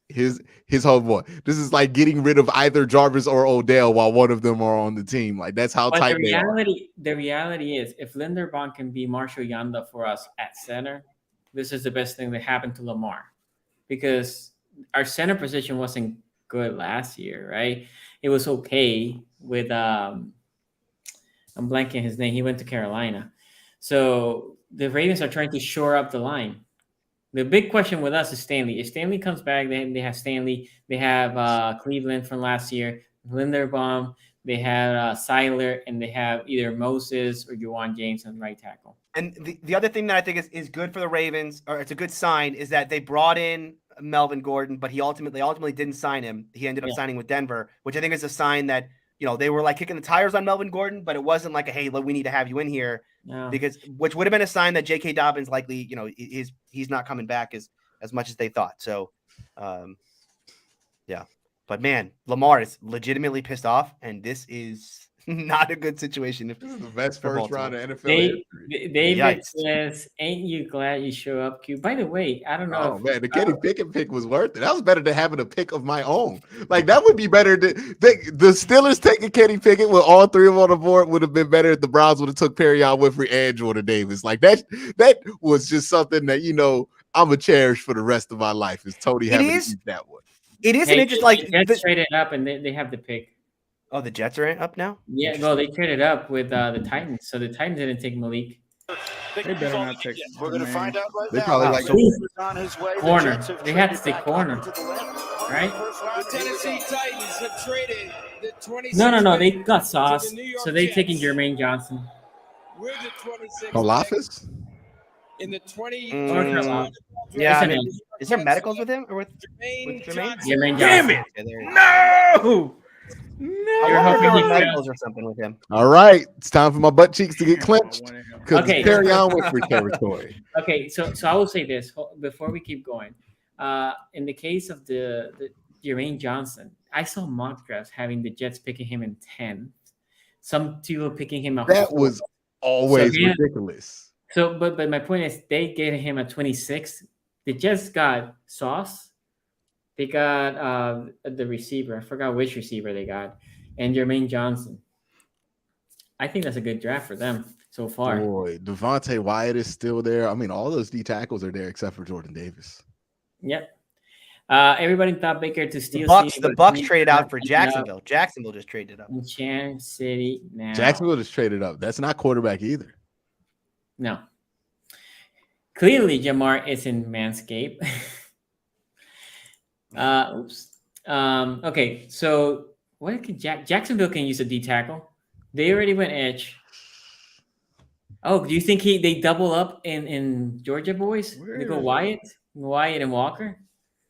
Speaker 4: His homeboy. This is like getting rid of either Jarvis or Odell while one of them are on the team. Like that's how tight they are.
Speaker 1: The reality is, if Linderbaum can be Marshall Yanda for us at center, this is the best thing that happened to Lamar, because our center position wasn't good last year, right? It was okay with I'm blanking his name. He went to Carolina. So the Ravens are trying to shore up the line. The big question with us is Stanley. If Stanley comes back, they have Stanley. They have Cleveland from last year, Linderbaum. They have Seiler, and they have either Moses or Juwan James on right tackle.
Speaker 2: And the other thing that I think is good for the Ravens, or it's a good sign, is that they brought in Melvin Gordon, but he ultimately didn't sign him. He ended up signing with Denver, which I think is a sign that, you know, they were like kicking the tires on Melvin Gordon, but it wasn't like hey, look, we need to have you in here. No. Because which would have been a sign that J.K. Dobbins likely, you know, he's not coming back as much as they thought. So, yeah. But man, Lamar is legitimately pissed off, and this is not a good situation. This is
Speaker 4: the best first round of NFL history.
Speaker 1: David says, "Ain't you glad you show up, Q?" By the way, I don't know.
Speaker 4: Oh man, the Kenny Pickett pick was worth it. That was better than having a pick of my own. Like that would be better. The Steelers taking Kenny Pickett with all three of them on the board would have been better if the Browns would have took Perrion Winfrey and Jordan Davis. Like that was just something that, you know, I'm gonna cherish for the rest of my life. Is Tony having to eat that one.
Speaker 2: It is an interesting, like
Speaker 1: the Jets traded up and they have the pick.
Speaker 2: Oh, the Jets are up now?
Speaker 1: Yeah, well, they traded up with the Titans, so the Titans didn't take Malik.
Speaker 3: They better not take.
Speaker 6: We're going to find out right
Speaker 4: they
Speaker 6: now.
Speaker 4: Probably like
Speaker 6: on his way.
Speaker 1: Corner. They had to stay corner, right?
Speaker 9: The Tennessee Titans have traded the 26th.
Speaker 1: No. They got Sauce, so they're taking Jermaine Johnson.
Speaker 9: We're the 26th.
Speaker 4: Olafis?
Speaker 9: In the 20.
Speaker 2: Yeah, I mean, is there medicals with him or with Jermaine?
Speaker 1: Jermaine
Speaker 3: Damn
Speaker 1: Johnson.
Speaker 3: it! No.
Speaker 2: You're hoping medicals or something with him.
Speaker 4: All right, it's time for my butt cheeks to get clenched because
Speaker 1: Okay.
Speaker 4: carry on with free territory.
Speaker 1: Okay, so I will say this before we keep going. In the case of the Jermaine Johnson, I saw mock drafts having the Jets picking him in 10. Some people picking him at
Speaker 4: That
Speaker 1: 4.
Speaker 4: was always ridiculous.
Speaker 1: So, but my point is, they gave him at 26. The Jets got Sauce. They got the receiver. I forgot which receiver they got, and Jermaine Johnson. I think that's a good draft for them so far.
Speaker 4: Boy, Devonte Wyatt is still there. I mean, all those D tackles are there except for Jordan Davis.
Speaker 1: Yep. Everybody thought Baker to steal.
Speaker 2: The Bucks traded out for Jacksonville. Jacksonville just traded up.
Speaker 1: Kansas City now.
Speaker 4: Jacksonville just traded up. That's not quarterback either.
Speaker 1: No. Clearly, Jamar is in Manscaped. Oops. Okay, so what can Jacksonville can use a D tackle? They already went edge. Oh, do you think they double up in Georgia boys? They go Wyatt and Walker.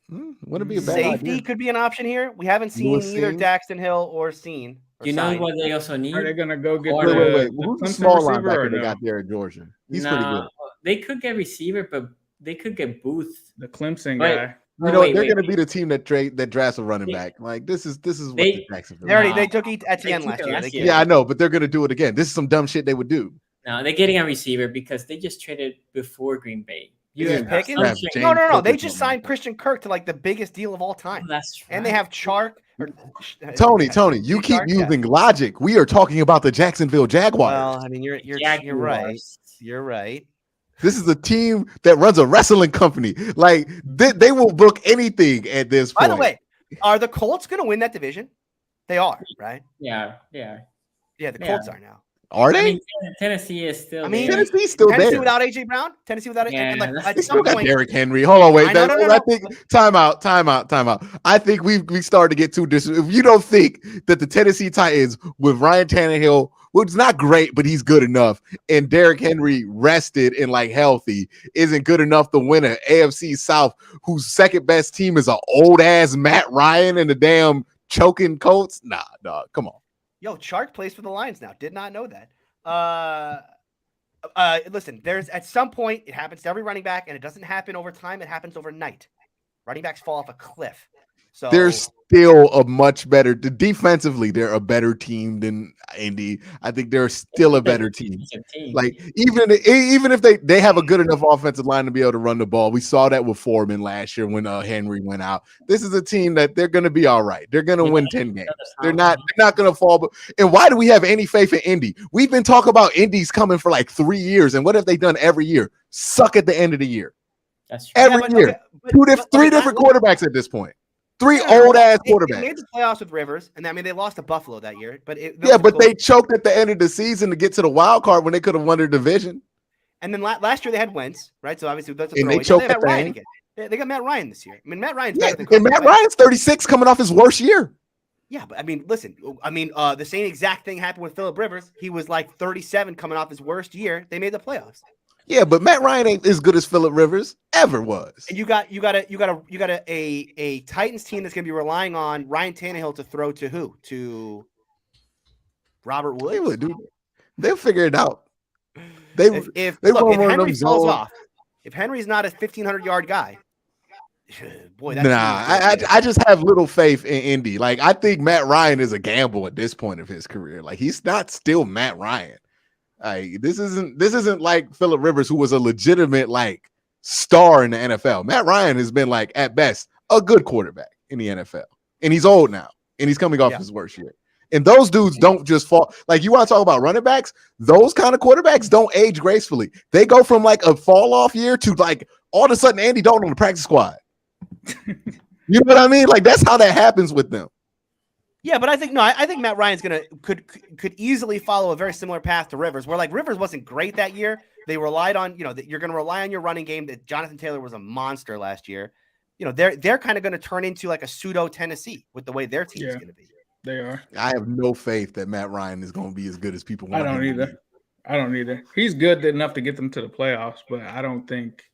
Speaker 4: Would it be a bad
Speaker 2: Safety
Speaker 4: idea?
Speaker 2: could be an option here. We haven't seen
Speaker 4: Lewis
Speaker 2: either
Speaker 4: Cine?
Speaker 2: Daxton Hill or Cine.
Speaker 1: Do you know what they also need?
Speaker 3: Are they gonna go get
Speaker 4: Wait.
Speaker 3: the
Speaker 4: Who's the
Speaker 3: Clemson
Speaker 4: small
Speaker 3: receiver
Speaker 4: linebacker
Speaker 3: or
Speaker 4: they
Speaker 3: no?
Speaker 4: got there at Georgia? He's pretty good.
Speaker 1: They could get receiver, but they could get Booth.
Speaker 3: The Clemson
Speaker 1: Wait.
Speaker 3: guy.
Speaker 4: You know, they're going to be the team that drafts a running back. Like this is what the Jacksonville.
Speaker 2: They took Etienne last year.
Speaker 4: Yeah, I know, but they're going to do it again. This is some dumb shit they would do.
Speaker 1: No, they're getting a receiver because they just traded before Green Bay.
Speaker 2: No. They just signed Christian Kirk to like the biggest deal of all time.
Speaker 1: Oh, that's right.
Speaker 2: And they have Chark.
Speaker 4: Tony, you keep using logic. We are talking about the Jacksonville Jaguars.
Speaker 2: Well, I mean, you're right. You're right.
Speaker 4: This is a team that runs a wrestling company. Like they will book anything at this point.
Speaker 2: By the way, are the Colts going to win that division? They are, right?
Speaker 1: Yeah.
Speaker 2: Yeah, the Colts are now.
Speaker 4: Are they?
Speaker 1: I mean, Tennessee is still.
Speaker 4: Tennessee's still
Speaker 2: Tennessee
Speaker 4: there.
Speaker 2: without AJ Brown. Tennessee without.
Speaker 4: They still got Derrick Henry. Hold on, wait. I think time out. I think we started to get too disrespectful. If you don't think that the Tennessee Titans with Ryan Tannehill, which is not great, but he's good enough, and Derrick Henry rested and like healthy, isn't good enough to win an AFC South, whose second best team is an old ass Matt Ryan and the damn choking Colts. Nah, dog, come on.
Speaker 2: Yo, Chark plays for the Lions now. Did not know that. Listen, there's at some point it happens to every running back, and it doesn't happen over time. It happens overnight. Running backs fall off a cliff. So
Speaker 4: they're still a much better defensively. They're a better team than Indy. I think they're still a better team. Like even if they have a good enough offensive line to be able to run the ball. We saw that with Foreman last year when Henry went out. This is a team that they're going to be all right. They're going to win 10 games. They're not going to fall. And why do we have any faith in Indy? We've been talking about Indy's coming for like 3 years, and what have they done every year? Suck at the end of the year.
Speaker 1: That's true.
Speaker 4: Every year. Three different quarterbacks at this point. Three old-ass quarterbacks.
Speaker 2: They made the playoffs with Rivers, and I mean, they lost to Buffalo that year. But
Speaker 4: they choked at the end of the season to get to the wild card when they could have won their division.
Speaker 2: And then last year they had Wentz, right? So obviously that's a
Speaker 4: and they choked at the end.
Speaker 2: They got Matt Ryan this year. I mean, Matt Ryan's
Speaker 4: and Matt Ryan's 36 coming off his worst year.
Speaker 2: Yeah, but I mean, listen. I mean, the same exact thing happened with Phillip Rivers. He was like 37 coming off his worst year. They made the playoffs.
Speaker 4: Yeah, but Matt Ryan ain't as good as Phillip Rivers ever was.
Speaker 2: And you got a Titans team that's going to be relying on Ryan Tannehill to throw to who? To Robert Woods.
Speaker 4: They'll figure it out.
Speaker 2: If Henry falls off, if Henry's not a 1,500-yard guy, boy, that's
Speaker 4: I just have little faith in Indy. Like I think Matt Ryan is a gamble at this point of his career. Like he's not still Matt Ryan. Like this isn't like Phillip Rivers, who was a legitimate like star in the NFL. Matt Ryan has been like at best a good quarterback in the NFL, and he's old now, and he's coming off his worst year. And those dudes don't just fall. Like you want to talk about running backs? Those kind of quarterbacks don't age gracefully. They go from like a fall off year to like all of a sudden Andy Dalton on the practice squad. You know what I mean? Like that's how that happens with them.
Speaker 2: Yeah, but I think Matt Ryan's could easily follow a very similar path to Rivers, where like Rivers wasn't great that year. They relied on, that you're going to rely on your running game. That Jonathan Taylor was a monster last year. They're kind of going to turn into like a pseudo Tennessee with the way their team is going to be.
Speaker 3: They are.
Speaker 4: I have no faith that Matt Ryan is going to be as good as people want.
Speaker 3: I don't either. He's good enough to get them to the playoffs, but I don't think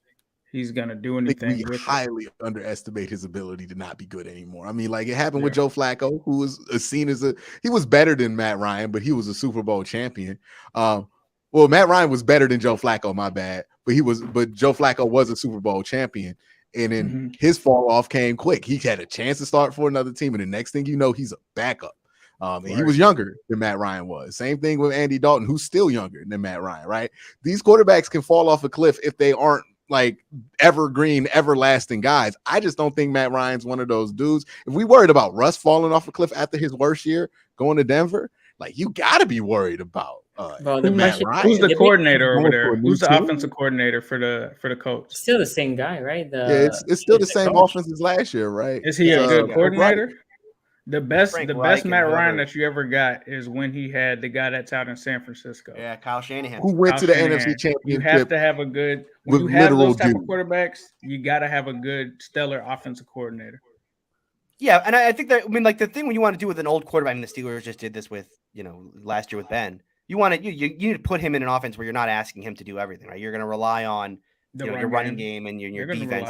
Speaker 3: he's going to do anything.
Speaker 4: We highly underestimate his ability to not be good anymore. I mean, like it happened with Joe Flacco, who was seen as he was better than Matt Ryan, but he was a Super Bowl champion. Well, Matt Ryan was better than Joe Flacco, my bad. But Joe Flacco was a Super Bowl champion. And then his fall off came quick. He had a chance to start for another team. And the next thing you know, he's a backup. And he was younger than Matt Ryan was. Same thing with Andy Dalton, who's still younger than Matt Ryan, right? These quarterbacks can fall off a cliff if they aren't like evergreen, everlasting guys. I just don't think Matt Ryan's one of those dudes. If we worried about Russ falling off a cliff after his worst year going to Denver, like you got to be worried about Matt Ryan.
Speaker 3: Who's the coordinator over there? Who's the offensive coordinator for the coach?
Speaker 1: Still the same guy, right?
Speaker 4: It's still the same offense as last year, right?
Speaker 3: Is he a good coordinator? The best Matt Ryan that you ever got is when he had the guy that's out in San Francisco.
Speaker 2: Yeah, Kyle Shanahan.
Speaker 4: Who went to the NFC Championship.
Speaker 3: You have to have a good – when you have those type of quarterbacks, you got to have a good, stellar offensive coordinator.
Speaker 2: Yeah, and I think that – I mean, like the thing when you want to do with an old quarterback, and the Steelers just did this with, last year with Ben, you need to put him in an offense where you're not asking him to do everything, right? You're going to rely on your running game and your defense.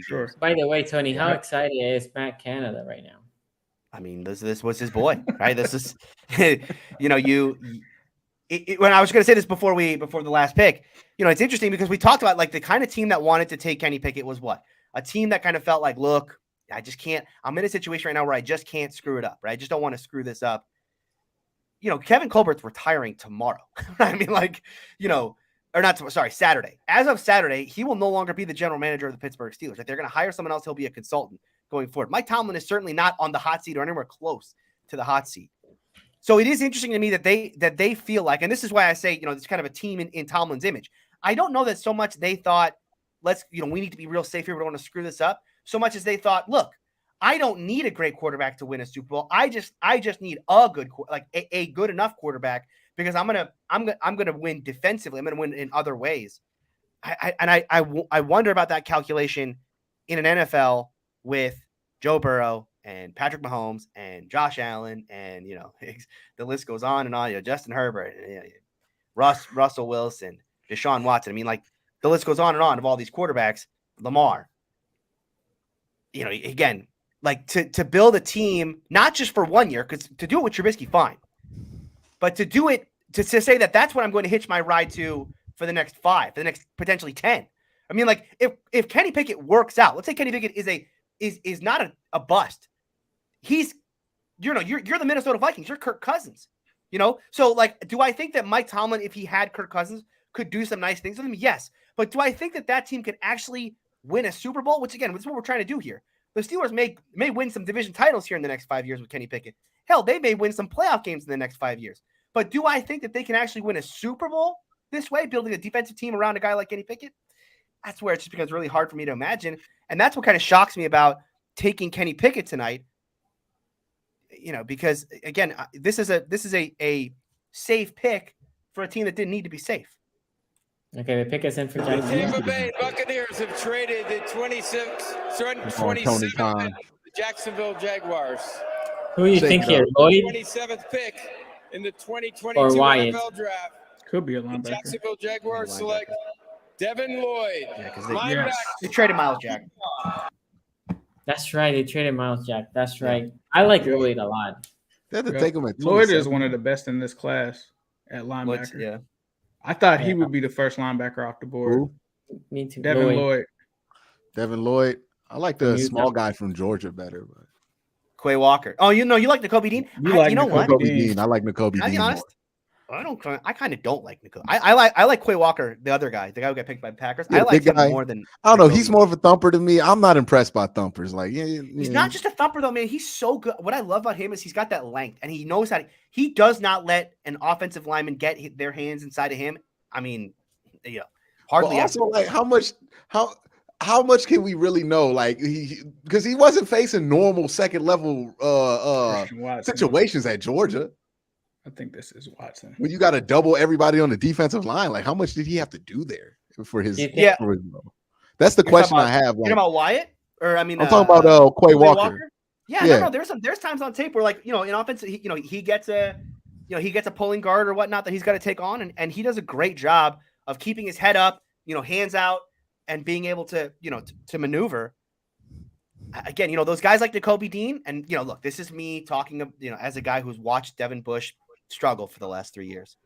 Speaker 3: Sure.
Speaker 1: By the way, Tony, how excited is Matt Canada right now?
Speaker 2: I mean, this was his boy, right? This is, when I was going to say this before the last pick, it's interesting because we talked about like the kind of team that wanted to take Kenny Pickett was what? A team that kind of felt like, look, I just can't, I'm in a situation right now where I just can't screw it up, right? I just don't want to screw this up. Kevin Colbert's retiring tomorrow. I mean, Saturday. As of Saturday, he will no longer be the general manager of the Pittsburgh Steelers. Like they're going to hire someone else. He'll be a consultant going forward. Mike Tomlin is certainly not on the hot seat or anywhere close to the hot seat. So it is interesting to me that they feel like, and this is why I say, it's kind of a team in Tomlin's image. I don't know that so much they thought, we need to be real safe here. We don't want to screw this up. So much as they thought, look, I don't need a great quarterback to win a Super Bowl. I just need a good, a good enough quarterback because I'm gonna win defensively. I'm gonna win in other ways. I wonder about that calculation in an NFL with Joe Burrow and Patrick Mahomes and Josh Allen and the list goes on and on. Justin Herbert, Russell Wilson, Deshaun Watson. I mean, like the list goes on and on of all these quarterbacks. Lamar. Again, like to build a team not just for 1 year, because to do it with Trubisky, fine, but to do it to say that's what I'm going to hitch my ride to for the next 5, for the next potentially 10. I mean, like if Kenny Pickett works out, let's say Kenny Pickett is not a bust, you're the Minnesota Vikings. You're Kirk Cousins. So like, do I think that Mike Tomlin, if he had Kirk Cousins, could do some nice things with him? Yes. But do I think that team can actually win a Super Bowl? Which again, is what we're trying to do here. The Steelers may win some division titles here in the next 5 years with Kenny Pickett. Hell, they may win some playoff games in the next 5 years. But do I think that they can actually win a Super Bowl this way, building a defensive team around a guy like Kenny Pickett? That's where it just becomes really hard for me to imagine. And that's what kind of shocks me about taking Kenny Pickett tonight. Because again, this is a safe pick for a team that didn't need to be safe.
Speaker 1: Okay, the pick is in for
Speaker 5: The Tampa Bay Buccaneers have traded the 27th the Jacksonville Jaguars.
Speaker 1: Who do you think here, Lloyd?
Speaker 5: 27th pick in the 2022
Speaker 1: or Wyatt?
Speaker 5: NFL draft.
Speaker 3: Could be a
Speaker 5: The
Speaker 3: linebacker.
Speaker 5: Jacksonville Jaguars select Devin Lloyd.
Speaker 2: Yeah, they traded Miles Jack.
Speaker 1: That's right. They traded Miles Jack. That's right. I like Lloyd a lot.
Speaker 4: They had to take him at
Speaker 3: Lloyd is one of the best in this class at linebacker.
Speaker 2: Yeah.
Speaker 3: I thought he would be the first linebacker off the board.
Speaker 4: Who?
Speaker 1: Me too.
Speaker 3: Devin Lloyd.
Speaker 4: Devin Lloyd. I like the small guy from Georgia better, but
Speaker 2: Quay Walker. Oh, you like Nakobe Dean?
Speaker 3: You know
Speaker 2: what?
Speaker 4: Nakobe Dean. I like Nakobe Dean.
Speaker 2: I'll be honest. I kind of don't like Nakobe. I like Quay Walker, the other guy, the guy who got picked by the Packers.
Speaker 4: Yeah,
Speaker 2: I like him more than.
Speaker 4: I don't know.
Speaker 2: Nakobe.
Speaker 4: He's more of a thumper to me. I'm not impressed by thumpers. Like,
Speaker 2: he's not just a thumper though, man. He's so good. What I love about him is he's got that length, and he knows how to. He does not let an offensive lineman get their hands inside of him. I mean, hardly.
Speaker 4: But also, like, how much can we really know? Like, because he wasn't facing normal second level situations at Georgia.
Speaker 3: I think this is Watson.
Speaker 4: When you got to double everybody on the defensive line, like, how much did he have to do there for his? For his role? That's the question I have.
Speaker 2: Like, about Wyatt, or I mean,
Speaker 4: I'm talking about Quay Walker.
Speaker 2: Yeah, no. There's times on tape where, like, in offense, he gets a pulling guard or whatnot that he's got to take on, and he does a great job of keeping his head up, hands out, and being able to to maneuver. Again, those guys like Nakobe Dean, and look, this is me talking, as a guy who's watched Devin Bush struggle for the last 3 years,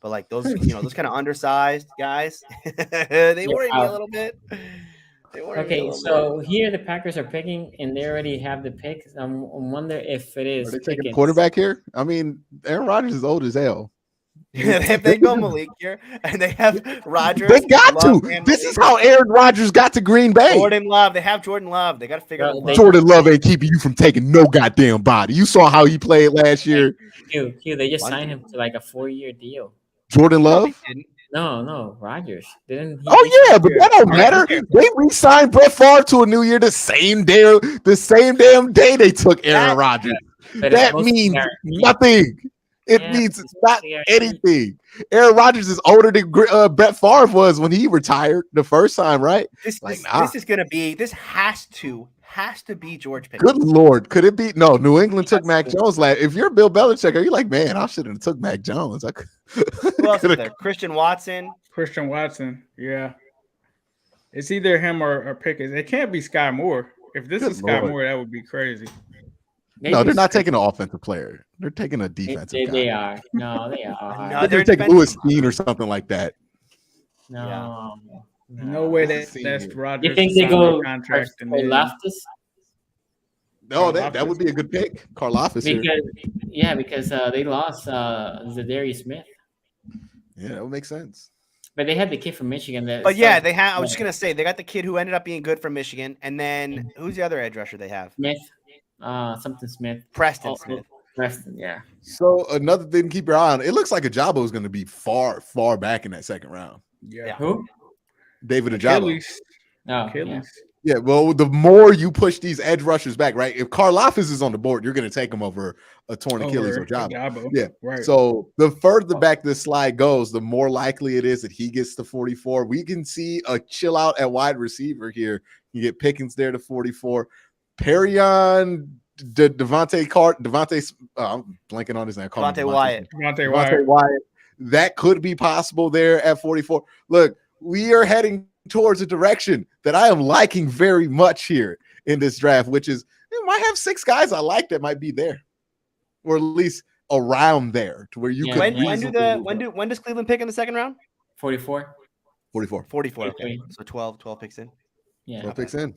Speaker 2: but like those those kind of undersized guys, they worry me a little bit.
Speaker 1: Okay, so here the Packers are picking, and they already have the pick. I wonder if it is.
Speaker 4: Are they taking a quarterback here? I mean, Aaron Rodgers is old as hell.
Speaker 2: They go Malik here, and they have Rodgers.
Speaker 4: They got to. This is how Aaron Rodgers got to Green Bay.
Speaker 2: Jordan Love. They have Jordan Love. They got to figure out.
Speaker 4: Jordan Love ain't keeping you from taking no goddamn body. You saw how he played last year.
Speaker 1: They just signed him to like a 4-year deal.
Speaker 4: Day Love?
Speaker 1: No, Rodgers didn't.
Speaker 4: Oh yeah, but that don't matter. They re-signed Brett Favre to a new year the same damn day they took Aaron Rodgers. That means nothing. It means not anything. Aaron Rodgers is older than Brett Favre was when he retired the first time, right?
Speaker 2: This is gonna be. This has to be George Pickens.
Speaker 4: Good Lord, could it be? No, New England took Mac Jones. Like, if you're Bill Belichick, are you like, man, I shouldn't have took Mac Jones?
Speaker 2: Who else is there? Christian Watson.
Speaker 3: Yeah. It's either him or Pickens. It can't be Sky Moore. If this is Sky Moore, that would be crazy.
Speaker 4: No, they're not taking an offensive player. They're taking a defensive guy.
Speaker 1: They are. No, they are.
Speaker 4: They're taking Lewis Cine or something like that.
Speaker 3: No way that's Rodgers.
Speaker 1: You think they go
Speaker 3: contract and
Speaker 1: Karlaftis?
Speaker 4: No, that would be a good pick. Karlaftis
Speaker 1: because they lost Zadarius Smith.
Speaker 4: Yeah, that would make sense.
Speaker 1: But they had the kid from Michigan.
Speaker 2: They have. I was just gonna say they got the kid who ended up being good from Michigan, and then who's the other edge rusher they have?
Speaker 1: Smith. Something Smith.
Speaker 2: Preston Smith.
Speaker 1: Preston, yeah.
Speaker 4: So another thing to keep your eye on. It looks like Ajabo is going to be far, far back in that second round.
Speaker 3: Yeah.
Speaker 1: Who?
Speaker 4: David Ajabo. Yeah. Well, the more you push these edge rushers back, right? If Karlaftis is on the board, you're going to take him over a torn Achilles or Ajabo. Yeah.
Speaker 3: Right.
Speaker 4: So the further back this slide goes, the more likely it is that he gets to 44. We can see a chill out at wide receiver here. You get Pickens there to 44. Perrion, Devonte, I'm blanking on his name.
Speaker 2: Devonte
Speaker 4: Wyatt. That could be possible there at 44. Look, we are heading towards a direction that I am liking very much here in this draft, which is you might have 6 guys I like that might be there, or at least around there to where you could.
Speaker 2: When does Cleveland pick in the second round?
Speaker 1: 44.
Speaker 2: 44. Okay. So 12 picks in.
Speaker 1: Yeah.
Speaker 4: 12 picks in.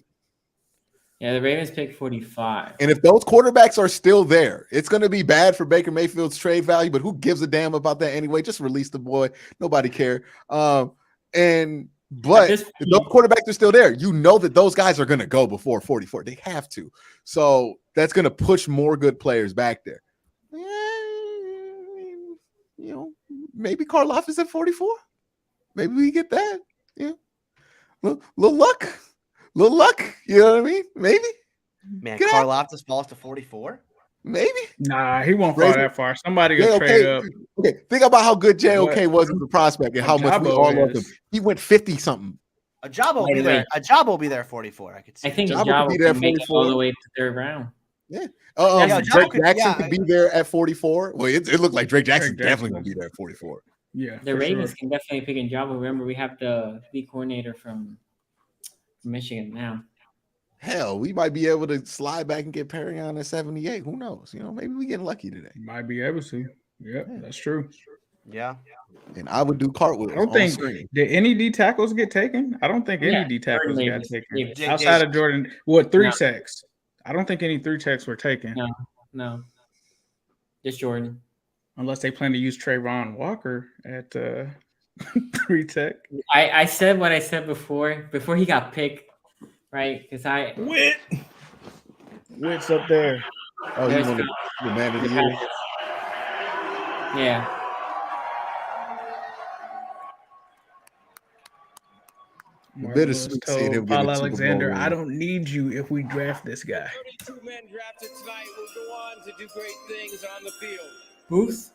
Speaker 1: Yeah, the Ravens pick 45.
Speaker 4: And if those quarterbacks are still there, it's going to be bad for Baker Mayfield's trade value, but who gives a damn about that anyway? Just release the boy. Nobody care. But if those quarterbacks are still there, you know that those guys are going to go before 44. They have to. So that's going to push more good players back there. Maybe Karloff is at 44. Maybe we get that. Yeah. Little luck. Little luck, you know what I mean? Maybe.
Speaker 2: Man, Karloff just falls to 44?
Speaker 4: Maybe.
Speaker 3: Nah, he won't fall that far. Somebody will trade up.
Speaker 4: Okay, think about how good JOK was as a prospect and how much we all love him. He went 50-something.
Speaker 2: Ajabo will be there. Ajabo will be there at 44. I could see.
Speaker 1: I think
Speaker 4: Ajabo
Speaker 1: will be there all the way to third round.
Speaker 4: Yeah. Drake Jackson could be there at 44. Well, it looked like Drake Jackson definitely going to be there at 44.
Speaker 3: Yeah.
Speaker 1: The Ravens can definitely pick Ajabo. Remember, we have the D coordinator from Michigan now.
Speaker 4: Hell, we might be able to slide back and get Perrion at 78. Who knows? Maybe we getting lucky today.
Speaker 3: Might be able to. Yeah, that's true.
Speaker 2: Yeah.
Speaker 4: And I would do cartwheels.
Speaker 3: I don't think did any D tackles get taken? I don't think any D tackles got taken outside of Jordan. What 3 sacks? I don't think any 3 sacks were taken.
Speaker 1: No. Just Jordan.
Speaker 3: Unless they plan to use Travon Walker at 3 tech.
Speaker 1: I said what I said before he got picked, right? Because
Speaker 3: Witt's up there.
Speaker 4: Oh, he's the man of the year.
Speaker 1: Yeah.
Speaker 3: Bittersweet seeing him Paul Alexander, I don't need you if we draft this guy.
Speaker 9: 32 men drafted tonight will go on to do great things on the field.
Speaker 1: Booth?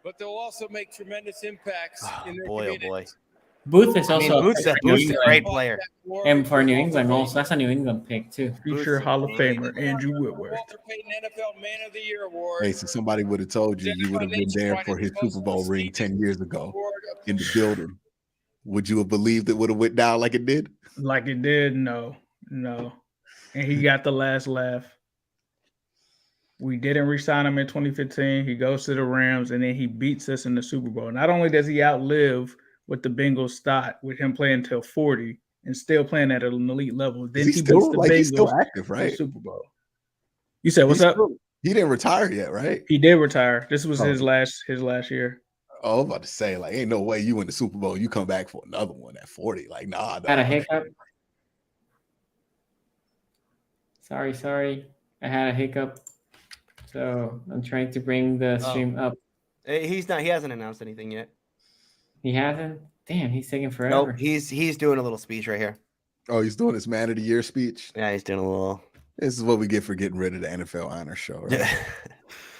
Speaker 9: But they'll also make tremendous impacts in their
Speaker 2: communities. Oh, boy.
Speaker 1: Booth is also
Speaker 2: Booth's a great player.
Speaker 1: And for New England also. That's a New England pick, too.
Speaker 3: Future Hall of Famer, Andrew Whitworth.
Speaker 9: Walter Payton NFL Man of the Year Award.
Speaker 4: Hey, so somebody would have told you would have been there for his Super Bowl ring 10 years ago in the building. Would you have believed it would have went down like it did?
Speaker 3: Like it did? No. And he got the last laugh. We didn't re-sign him in 2015. He goes to the Rams, and then he beats us in the Super Bowl. Not only does he outlive what the Bengals thought with him playing until 40 and still playing at an elite level, then he beats the Bengals.
Speaker 4: He's still active, right?
Speaker 3: Super Bowl. You said, what's up?
Speaker 4: He didn't retire yet, right?
Speaker 3: He did retire. This was his last year.
Speaker 4: Oh, I'm about to say, ain't no way you win the Super Bowl, you come back for another one at 40. Nah.
Speaker 1: Had a hiccup. Sorry. I had a hiccup. So I'm trying to bring the stream up.
Speaker 2: He hasn't announced anything yet.
Speaker 1: He hasn't? Damn, he's taking forever.
Speaker 2: Nope, he's doing a little speech right here.
Speaker 4: Oh, he's doing his Man of the Year speech?
Speaker 2: Yeah, he's doing a little.
Speaker 4: This is what we get for getting rid of the NFL Honors Show, right?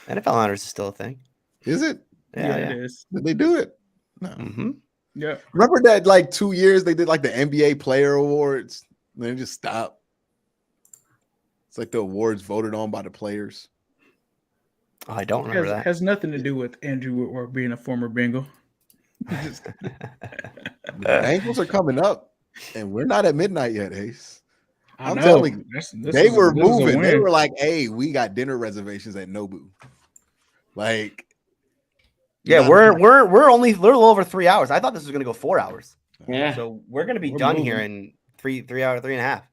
Speaker 2: NFL Honors is still a thing.
Speaker 4: Is it?
Speaker 2: Yeah,
Speaker 3: it is.
Speaker 4: Did they do it? No.
Speaker 2: Mm-hmm.
Speaker 3: Yeah.
Speaker 4: Remember that 2 years they did the NBA Player Awards? And then just stopped. It's like the awards voted on by the players.
Speaker 2: Oh, I don't remember that.
Speaker 3: Has nothing to do with Andrew Whitworth being a former Bengal.
Speaker 4: The Bengals are coming up, and we're not at midnight yet, Ace. I'm telling you, they were moving. They were like, "Hey, we got dinner reservations at Nobu."
Speaker 2: Yeah, we're only a little over 3 hours. I thought this was going to go 4 hours.
Speaker 1: Yeah.
Speaker 2: So we're going to be done here in 3 hours, 3.5.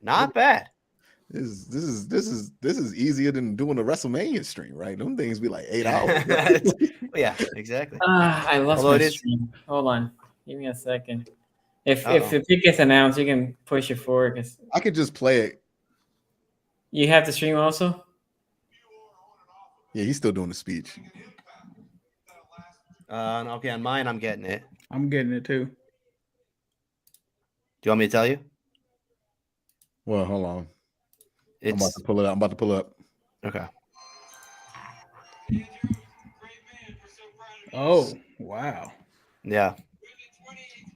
Speaker 2: Not bad.
Speaker 4: This is easier than doing a WrestleMania stream, right? Them things be like 8 hours.
Speaker 2: Yeah, exactly.
Speaker 1: I lost my stream. Hold on. Give me a second. If the pick gets announced, you can push it forward.
Speaker 4: I could just play it.
Speaker 1: You have the stream also?
Speaker 4: Yeah, he's still doing the speech.
Speaker 2: Okay, on mine, I'm getting it.
Speaker 3: I'm getting it too.
Speaker 2: Do you want me to tell you?
Speaker 4: Well, hold on. I'm about to pull it up.
Speaker 2: Okay.
Speaker 3: Oh, wow.
Speaker 2: Yeah.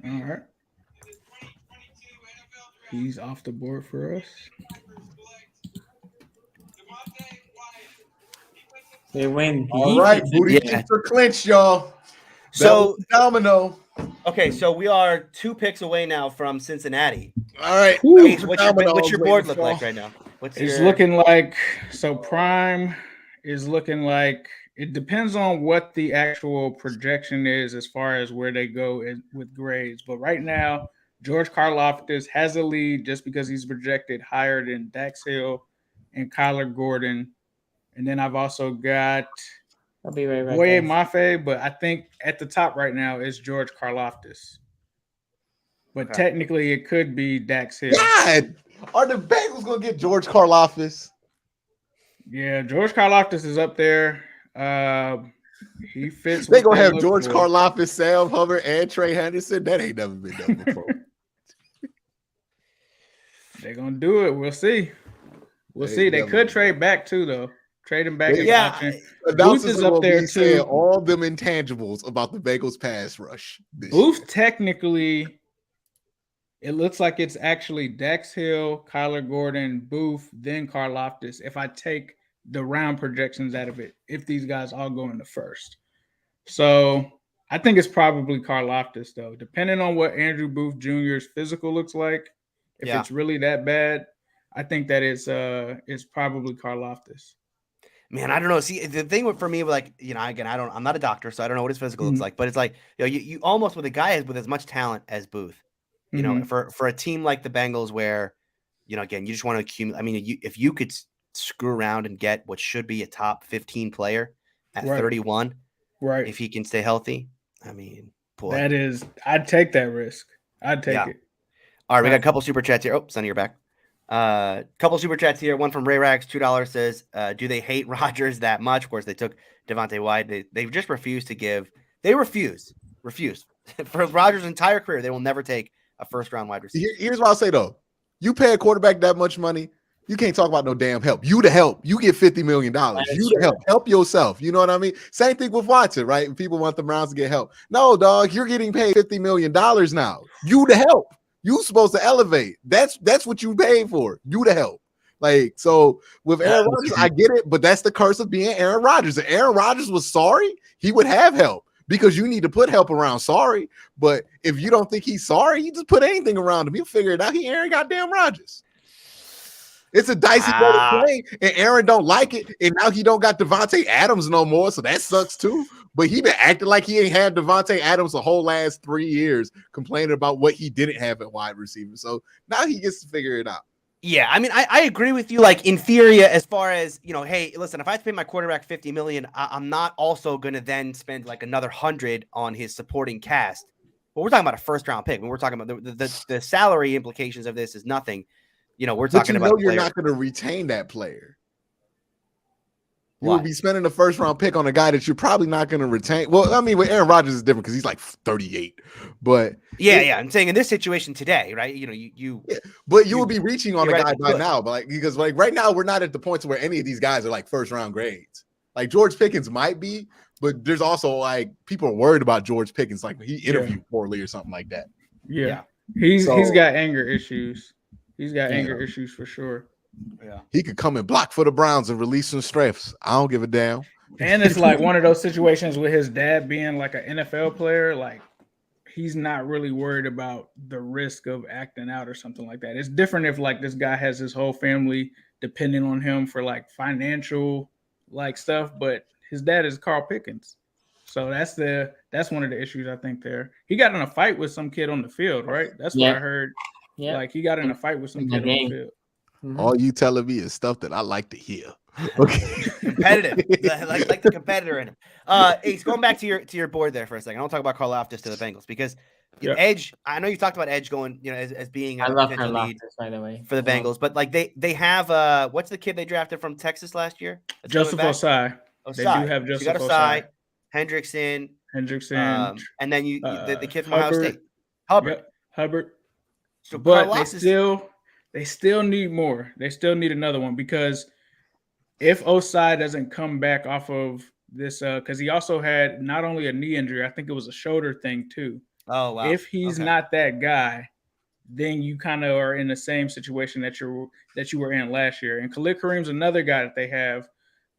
Speaker 3: All right. He's off the board for us.
Speaker 1: They win.
Speaker 4: All right, booty cheeks are clinched, y'all.
Speaker 2: So
Speaker 4: domino.
Speaker 2: Okay, so we are 2 picks away now from Cincinnati.
Speaker 4: All right.
Speaker 2: What's your board look like right now?
Speaker 3: It's looking like Prime is looking like it depends on what the actual projection is as far as where they go with grades. But right now, George Karlaftis has a lead just because he's projected higher than Dax Hill and Kyler Gordon. And then I've also got
Speaker 1: I'll be right back.
Speaker 3: Boye Mafe, but I think at the top right now is George Karlaftis. But technically, it could be Dax Hill.
Speaker 4: God, are the Bengals gonna get George Karlaftis?
Speaker 3: Yeah, George Karlaftis is up there. He fits.
Speaker 4: They gonna have George Karlaftis, Sam Hubbard, and Trey Henderson. That ain't never been done before.
Speaker 3: They're gonna do it. We'll see. We'll see. They could trade back too, though. Trade him back.
Speaker 4: Yeah,
Speaker 3: Booth is up there too.
Speaker 4: All them intangibles about the Bengals pass rush.
Speaker 3: Booth technically, it looks like it's actually Dax Hill, Kyler Gordon, Booth, then Karlaftis. If I take the round projections out of it, if these guys all go in the first, so I think it's probably Karlaftis though, depending on what Andrew Booth Jr.'s physical looks like. If it's really that bad, I think that it's probably Karlaftis.
Speaker 2: Man, I don't know. See, the thing for me, like, you know, again, I'm not a doctor, so I don't know what his physical looks like, but it's like, you know, you almost with a guy with as much talent as Booth, you know, for a team like the Bengals where, you know, again, you just want to accumulate. I mean, if you could screw around and get what should be a top 15 player at 31,
Speaker 3: right?
Speaker 2: If he can stay healthy, I mean, boy,
Speaker 3: I'd take that risk. I'd take it.
Speaker 2: All right, we got a couple super chats here. Oh, Sonny, you're back. Couple super chats here. One from Ray Rags, $2 says, do they hate Rodgers that much? Of course, they took Devonte Wyatt. They just refuse to give. They refuse for Rodgers' entire career. They will never take a first-round wide receiver.
Speaker 4: Here's what I'll say though: you pay a quarterback that much money, you can't talk about no damn help. You the help. You get $50 million. You the help yourself. You know what I mean? Same thing with Watson, right? People want the Browns to get help. No, dog, you're getting paid $50 million now. You the help. You supposed to elevate. That's what you paid for. You the help. Like, so with Aaron Rodgers, I get it, but that's the curse of being Aaron Rodgers. If Aaron Rodgers was sorry, he would have help because you need to put help around sorry. But if you don't think he's sorry, you just put anything around him. He'll figure it out. He Aaron goddamn Rodgers. It's a dicey way to play, and Aaron don't like it. And now he don't got Devontae Adams no more, so that sucks too. But he been acting like he ain't had Devontae Adams the whole last 3 years, complaining about what he didn't have at wide receiver. So now he gets to figure it out.
Speaker 2: Yeah, I mean, I agree with you, like, in theory, as far as, you know, hey, listen, if I pay my quarterback $50 million, I'm not also going to then spend like another 100 on his supporting cast. But we're talking about a first-round pick. When we're talking about the salary implications of this is nothing. You know, we're talking about.
Speaker 4: You're not going to retain that player. You will be spending a first-round pick on a guy that you're probably not going to retain. Well, I mean, with Aaron Rodgers is different because he's like 38. But
Speaker 2: I'm saying in this situation today, right? You know,
Speaker 4: but you will be reaching on a guy by now, but like because like right now we're not at the point where any of these guys are like first-round grades. Like George Pickens might be, but there's also like people are worried about George Pickens, like he interviewed poorly or something like that.
Speaker 3: Yeah. He's got anger issues. He's got anger issues for sure.
Speaker 2: Yeah.
Speaker 4: He could come and block for the Browns and release some strengths. I don't give a damn.
Speaker 3: And it's like one of those situations with his dad being like an NFL player, like he's not really worried about the risk of acting out or something like that. It's different if like this guy has his whole family depending on him for like financial like stuff, but his dad is Carl Pickens. So that's one of the issues I think there. He got in a fight with some kid on the field, right? That's what I heard. Yeah, like he got in a fight with some kid on the field.
Speaker 4: Mm-hmm. All you telling me is stuff that I like to hear. Okay,
Speaker 2: competitive, like the competitor in him. Ace, going back to your board there for a second. I want to talk about Karlaftis to the Bengals because Edge. I know you talked about Edge going, you know, as being a potential lead
Speaker 1: by the way
Speaker 2: for the Bengals, but like they have what's the kid they drafted from Texas last year?
Speaker 3: Joseph Osai. They do have Joseph Osai.
Speaker 2: Hendrickson, and then the kid from Ohio State,
Speaker 3: Hubbard.
Speaker 2: So
Speaker 3: but they still need more. They still need another one because if Osai doesn't come back off of this, because he also had not only a knee injury, I think it was a shoulder thing too.
Speaker 2: Oh wow!
Speaker 3: If he's not that guy, then you kind of are in the same situation that you were in last year. And Khalid Kareem's another guy that they have,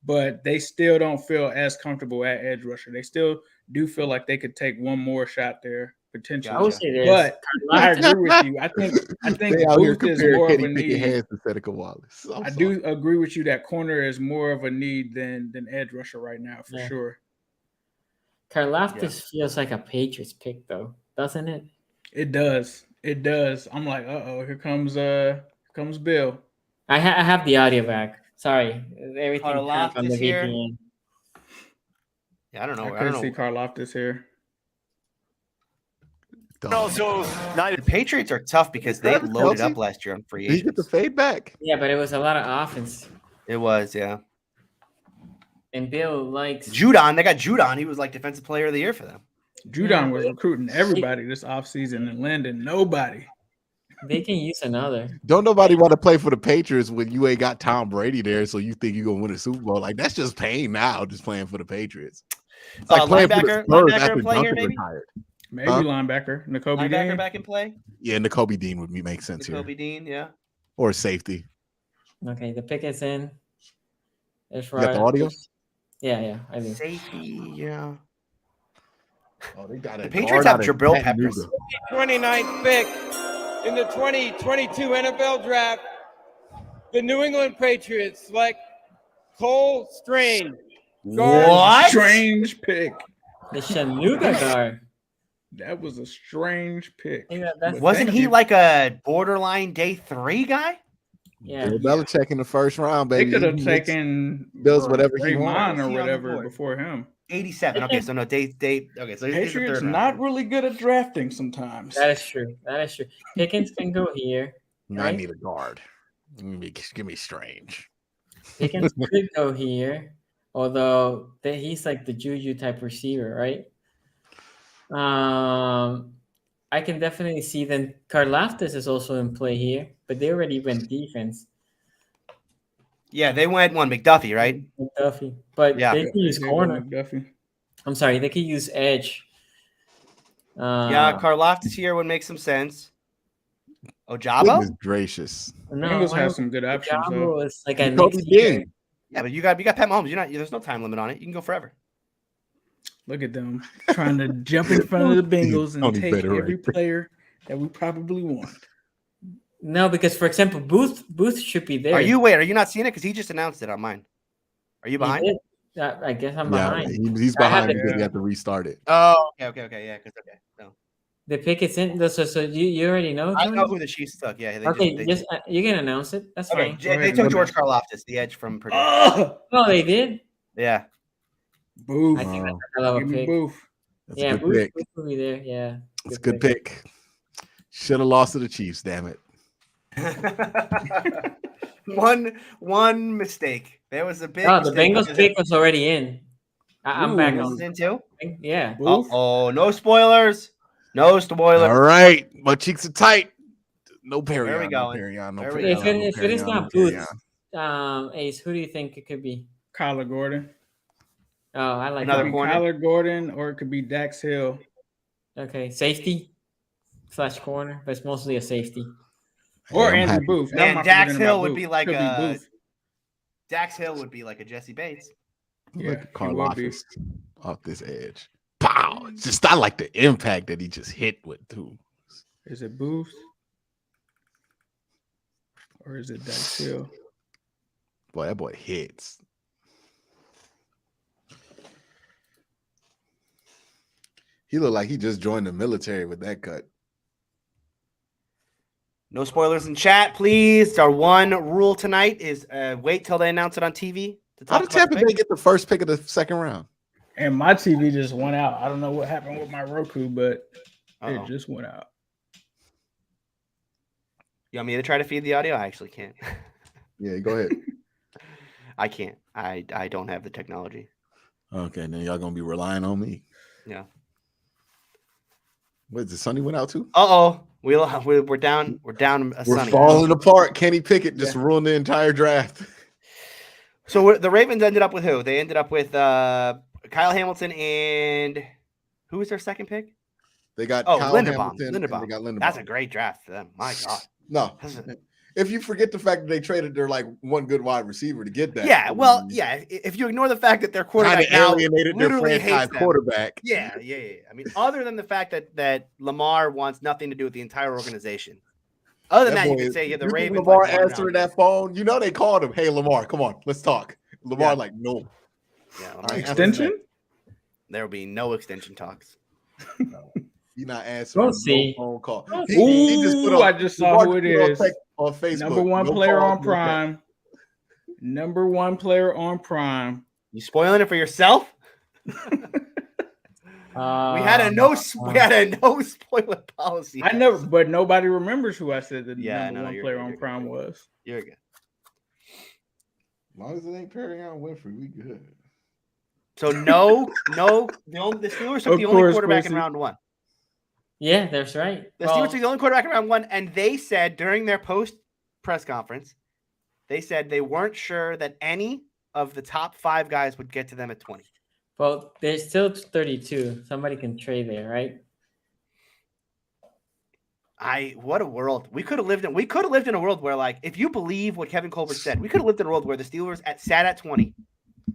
Speaker 3: but they still don't feel as comfortable at edge rusher. They still do feel like they could take one more shot there potentially.
Speaker 1: I would say this.
Speaker 3: But I agree with you. I think Booth is more of a need. I do agree with you that corner is more of a need than edge rusher right now for sure.
Speaker 1: Karlaftis feels like a Patriots pick though, doesn't it?
Speaker 3: It does. It does. I'm like, here comes Bill.
Speaker 1: I have the audio back. Sorry, everything turned on the
Speaker 2: here.
Speaker 1: VPN.
Speaker 2: Yeah, I don't know.
Speaker 3: I couldn't see Karlaftis here.
Speaker 6: Also,
Speaker 2: The Patriots are tough because they loaded up last year on free agents.
Speaker 4: Did you get the fade back?
Speaker 1: Yeah, but it was a lot of offense.
Speaker 2: It was, yeah.
Speaker 1: And Bill likes
Speaker 2: Judon. They got Judon. He was like defensive player of the year for them.
Speaker 3: Judon was recruiting everybody this offseason and landing nobody.
Speaker 1: They can use another.
Speaker 4: Don't nobody want to play for the Patriots when you ain't got Tom Brady there, so you think you're gonna win a Super Bowl. Like that's just pain now, just playing for the Patriots. It's like playing for the Spurs after Duncan retired.
Speaker 3: Maybe linebacker. N'Kobe Dean
Speaker 2: back in play.
Speaker 4: Yeah, N'Kobe Dean would make sense here.
Speaker 2: N'Kobe Dean, yeah.
Speaker 4: Or safety.
Speaker 1: Okay, the pick is in. It's
Speaker 4: You got the audio?
Speaker 1: Yeah, I do.
Speaker 2: Safety, yeah.
Speaker 4: Oh, they got it.
Speaker 2: The Patriots have Jabril Peppers.
Speaker 5: 29th pick in the 2022 NFL Draft. The New England Patriots select Cole Strange.
Speaker 2: What?
Speaker 3: Strange pick.
Speaker 1: The Chattanooga guard.
Speaker 3: That was a strange pick.
Speaker 1: Yeah, that's
Speaker 2: Wasn't he like a borderline day 3 guy?
Speaker 1: Yeah.
Speaker 4: Bill Belichick in the first round,
Speaker 3: They
Speaker 4: baby.
Speaker 3: could have taken
Speaker 4: Bills whatever he
Speaker 3: Draymond
Speaker 4: wants.
Speaker 3: or whatever before him.
Speaker 2: 87. Okay, so no, day. Okay, so he's the
Speaker 3: Patriots
Speaker 2: third
Speaker 3: not
Speaker 2: round.
Speaker 3: really good at drafting sometimes.
Speaker 1: That is true. Pickens can go here.
Speaker 4: I
Speaker 1: Right?
Speaker 4: need a guard. Give me Strange.
Speaker 1: Pickens could go here, although he's like the Juju type receiver, right? I can definitely see then Karlaftis is also in play here, but they already went defense.
Speaker 2: Yeah, they went McDuffie, right?
Speaker 1: McDuffie, but
Speaker 2: Yeah.
Speaker 1: they can use corner.
Speaker 3: McDuffie.
Speaker 1: I'm sorry, they could use edge.
Speaker 2: Yeah, Karlaftis here would make some sense.
Speaker 4: Goodness
Speaker 2: Ojabo?
Speaker 4: gracious.
Speaker 1: No,
Speaker 3: Bengals have some good options.
Speaker 1: Ojabo is like a
Speaker 4: Kobe
Speaker 1: next year.
Speaker 4: Dean.
Speaker 2: Yeah, but you got Pat Mahomes. There's no time limit on it. You can go forever.
Speaker 3: Look at them trying to jump in front of the Bengals and
Speaker 4: Tony
Speaker 3: take
Speaker 4: better
Speaker 3: every
Speaker 4: right there.
Speaker 3: player that we probably want.
Speaker 1: No, because for example, Booth should be there.
Speaker 2: Are you not seeing it? Because he just announced it on mine. Are you
Speaker 1: He
Speaker 2: behind?
Speaker 1: did. I guess I'm
Speaker 4: Yeah,
Speaker 1: behind.
Speaker 4: he's
Speaker 1: I have
Speaker 4: behind
Speaker 1: it.
Speaker 4: because you have to restart it.
Speaker 2: Oh, okay, yeah, because no.
Speaker 1: The pick is in. So you already know.
Speaker 2: I
Speaker 1: Tony?
Speaker 2: know who the Chiefs took. Yeah,
Speaker 1: Okay, you can announce it. That's
Speaker 2: okay.
Speaker 1: fine.
Speaker 2: They took George Karlaftis, the edge from Purdue.
Speaker 3: Oh,
Speaker 1: Oh, they did.
Speaker 2: Yeah,
Speaker 3: Booth.
Speaker 1: I think that's a hell of a
Speaker 3: Give me
Speaker 1: pick.
Speaker 3: Booth.
Speaker 4: That's
Speaker 1: Yeah,
Speaker 4: a good pick.
Speaker 1: Booth will be there. Yeah,
Speaker 4: That's a good pick. Should have lost to the Chiefs, damn it.
Speaker 2: one mistake. There was a big.
Speaker 1: Oh, the
Speaker 2: mistake
Speaker 1: Bengals
Speaker 2: because
Speaker 1: pick was already in. I'm back
Speaker 2: This
Speaker 1: on.
Speaker 2: is in too.
Speaker 1: Yeah.
Speaker 3: Booth.
Speaker 2: Oh, no spoilers. No spoilers.
Speaker 4: All right. My cheeks are tight. No Perry.
Speaker 2: Where are we
Speaker 4: No
Speaker 2: going?
Speaker 4: Perry. No
Speaker 2: Where are we
Speaker 4: Perry.
Speaker 2: going?
Speaker 1: If it is not Booth, Ace, who do you think it could be?
Speaker 3: Kyler Gordon.
Speaker 1: Oh, I like
Speaker 2: Another
Speaker 1: that.
Speaker 3: It could be
Speaker 2: corner?
Speaker 3: Kyler Gordon, or it could be Dax Hill.
Speaker 1: Okay, safety / corner, but it's mostly a safety.
Speaker 3: Or
Speaker 4: I'm
Speaker 3: Andrew
Speaker 4: happy.
Speaker 3: Booth. Now
Speaker 2: Man,
Speaker 3: I'm
Speaker 2: Dax
Speaker 3: forgetting
Speaker 2: Hill
Speaker 3: about
Speaker 2: would
Speaker 3: Booth.
Speaker 2: be like
Speaker 3: Could
Speaker 2: a
Speaker 3: Booth.
Speaker 2: Dax Hill would be like a Jesse Bates.
Speaker 3: Yeah,
Speaker 4: Look at
Speaker 3: he will be.
Speaker 4: Karlaftis off this edge. Pow! It's just I like the impact that he just hit with too.
Speaker 3: Is it Booth? Or is it Dax Hill?
Speaker 4: Boy, that boy hits. He looked like he just joined the military with that cut.
Speaker 2: No spoilers in chat, please. Our one rule tonight is wait till they announce it on TV. To
Speaker 4: How
Speaker 2: talk
Speaker 4: did
Speaker 2: about
Speaker 4: Tampa
Speaker 2: the
Speaker 4: Bay
Speaker 2: pick.
Speaker 4: get the first pick of the second round?
Speaker 3: And my TV just went out. I don't know what happened with my Roku, but
Speaker 2: Uh-oh.
Speaker 3: it just went out.
Speaker 2: You want me to try to feed the audio? I actually can't.
Speaker 4: Yeah, go ahead.
Speaker 2: I can't. I don't have the technology.
Speaker 4: Okay, then y'all gonna be relying on me.
Speaker 2: Yeah.
Speaker 4: What is it? Sonny went out too?
Speaker 2: Uh-oh. We're down. We're down a
Speaker 4: We're
Speaker 2: Sonny.
Speaker 4: falling apart. Kenny Pickett just ruined the entire draft.
Speaker 2: So the Ravens ended up with who? They ended up with Kyle Hamilton and who was their second pick?
Speaker 4: They got
Speaker 2: Oh,
Speaker 4: Kyle
Speaker 2: Linderbaum.
Speaker 4: Hamilton, and they got Linderbaum.
Speaker 2: That's a great draft for them. My God.
Speaker 4: No. If you forget the fact that they traded their like one good wide receiver to get that.
Speaker 2: Yeah, well, yeah. If you ignore the fact that their quarterback
Speaker 4: kind of
Speaker 2: now
Speaker 4: alienated their
Speaker 2: literally
Speaker 4: franchise
Speaker 2: hates them.
Speaker 4: quarterback.
Speaker 2: Yeah. I mean, other than the fact that Lamar wants nothing to do with the entire organization. Other than that, you could say the Ravens.
Speaker 4: Lamar
Speaker 2: like,
Speaker 4: answering that phone. You know they called him. Hey, Lamar, come on, let's talk. Lamar
Speaker 2: Yeah.
Speaker 4: like no.
Speaker 2: Yeah,
Speaker 4: All right,
Speaker 3: Extension?
Speaker 2: there will be no extension talks.
Speaker 4: He's not answering.
Speaker 1: We'll see.
Speaker 4: Phone call.
Speaker 1: We'll
Speaker 4: He just put
Speaker 3: I just saw who it is.
Speaker 4: On Facebook.
Speaker 3: Number one player
Speaker 4: call,
Speaker 3: on Prime. Number one player on Prime.
Speaker 2: You spoiling it for yourself? We had a no spoiler policy.
Speaker 3: I never, but nobody remembers who I said the
Speaker 2: Yeah,
Speaker 3: number
Speaker 2: no,
Speaker 3: one
Speaker 2: you're
Speaker 3: player
Speaker 2: good,
Speaker 3: on
Speaker 2: you're
Speaker 3: Prime
Speaker 2: good.
Speaker 3: was.
Speaker 2: You're good.
Speaker 4: As long as it ain't Perion Winfrey, we good.
Speaker 2: So no. The Steelers took the only quarterback in round one.
Speaker 1: Yeah, that's right.
Speaker 2: The Steelers took the only quarterback in round one, and they said during their post press conference, they said they weren't sure that any of the top 5 guys would get to them at 20.
Speaker 1: Well, there's still 32. Somebody can trade there, right?
Speaker 2: What a world. We could have lived in a world where, like, if you believe what Kevin Colbert said, we could have lived in a world where the Steelers sat at 20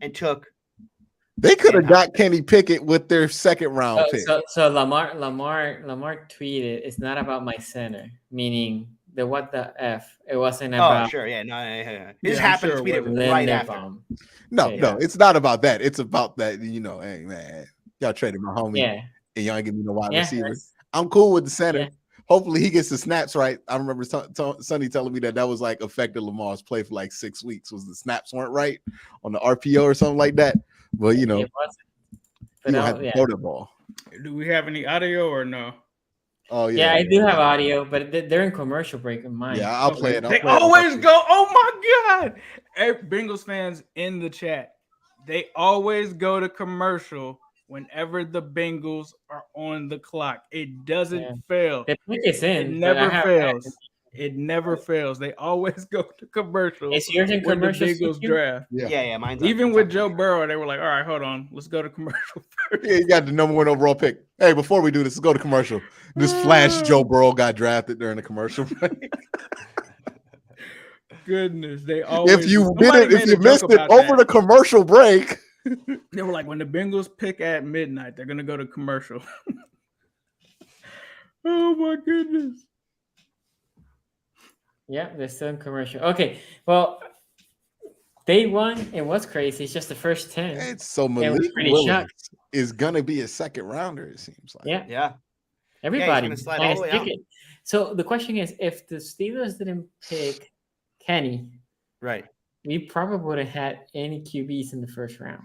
Speaker 2: and took.
Speaker 4: They could have got Kenny Pickett with their second round pick.
Speaker 1: So Lamar tweeted, "It's not about my center," meaning the what the F. It wasn't about.
Speaker 2: Oh, sure, yeah, no. It just happened to tweet it right after.
Speaker 4: No, it's not about that. It's about that, hey, man, y'all traded my homie.
Speaker 1: Yeah.
Speaker 4: And y'all ain't give me no wide receivers. I'm cool with the center. Yeah. Hopefully he gets the snaps right. I remember Sonny telling me that was like affected Lamar's play for like 6 weeks. Was the snaps weren't right on the RPO or something like that? Well, you don't have to throw the ball.
Speaker 3: Do we have any audio or no?
Speaker 4: Oh yeah,
Speaker 1: I do have audio, but they're in commercial break in mine.
Speaker 4: Yeah, I'll play it.
Speaker 3: They always go. Oh my God! Bengals fans in the chat, they always go to commercial whenever the Bengals are on the clock. It doesn't fail.
Speaker 1: The pick is in.
Speaker 3: It never fails. It never fails. They always go to commercial.
Speaker 1: It's yours in commercial.
Speaker 3: The Bengals draft.
Speaker 2: Yeah. Mine's
Speaker 3: even with Joe Burrow, they were like, "All right, hold on, let's go to commercial first."
Speaker 4: Yeah, you got the number 1 overall pick. Hey, before we do this, let's go to commercial. This flash Joe Burrow got drafted during the commercial break.
Speaker 3: Goodness, they always.
Speaker 4: If you missed it over the commercial break,
Speaker 3: they were like, when the Bengals pick at midnight, they're gonna go to commercial. Oh my goodness.
Speaker 1: Yeah, they're still in commercial. Okay, well, day one, it was crazy. It's just the first 10.
Speaker 4: It's so Malik Willis is gonna be a second rounder. It seems like.
Speaker 2: Yeah.
Speaker 1: Everybody.
Speaker 2: Yeah, slide all the way out.
Speaker 1: So the question is, if the Steelers didn't pick Kenny,
Speaker 2: right,
Speaker 1: we probably would have had any QBs in the first round.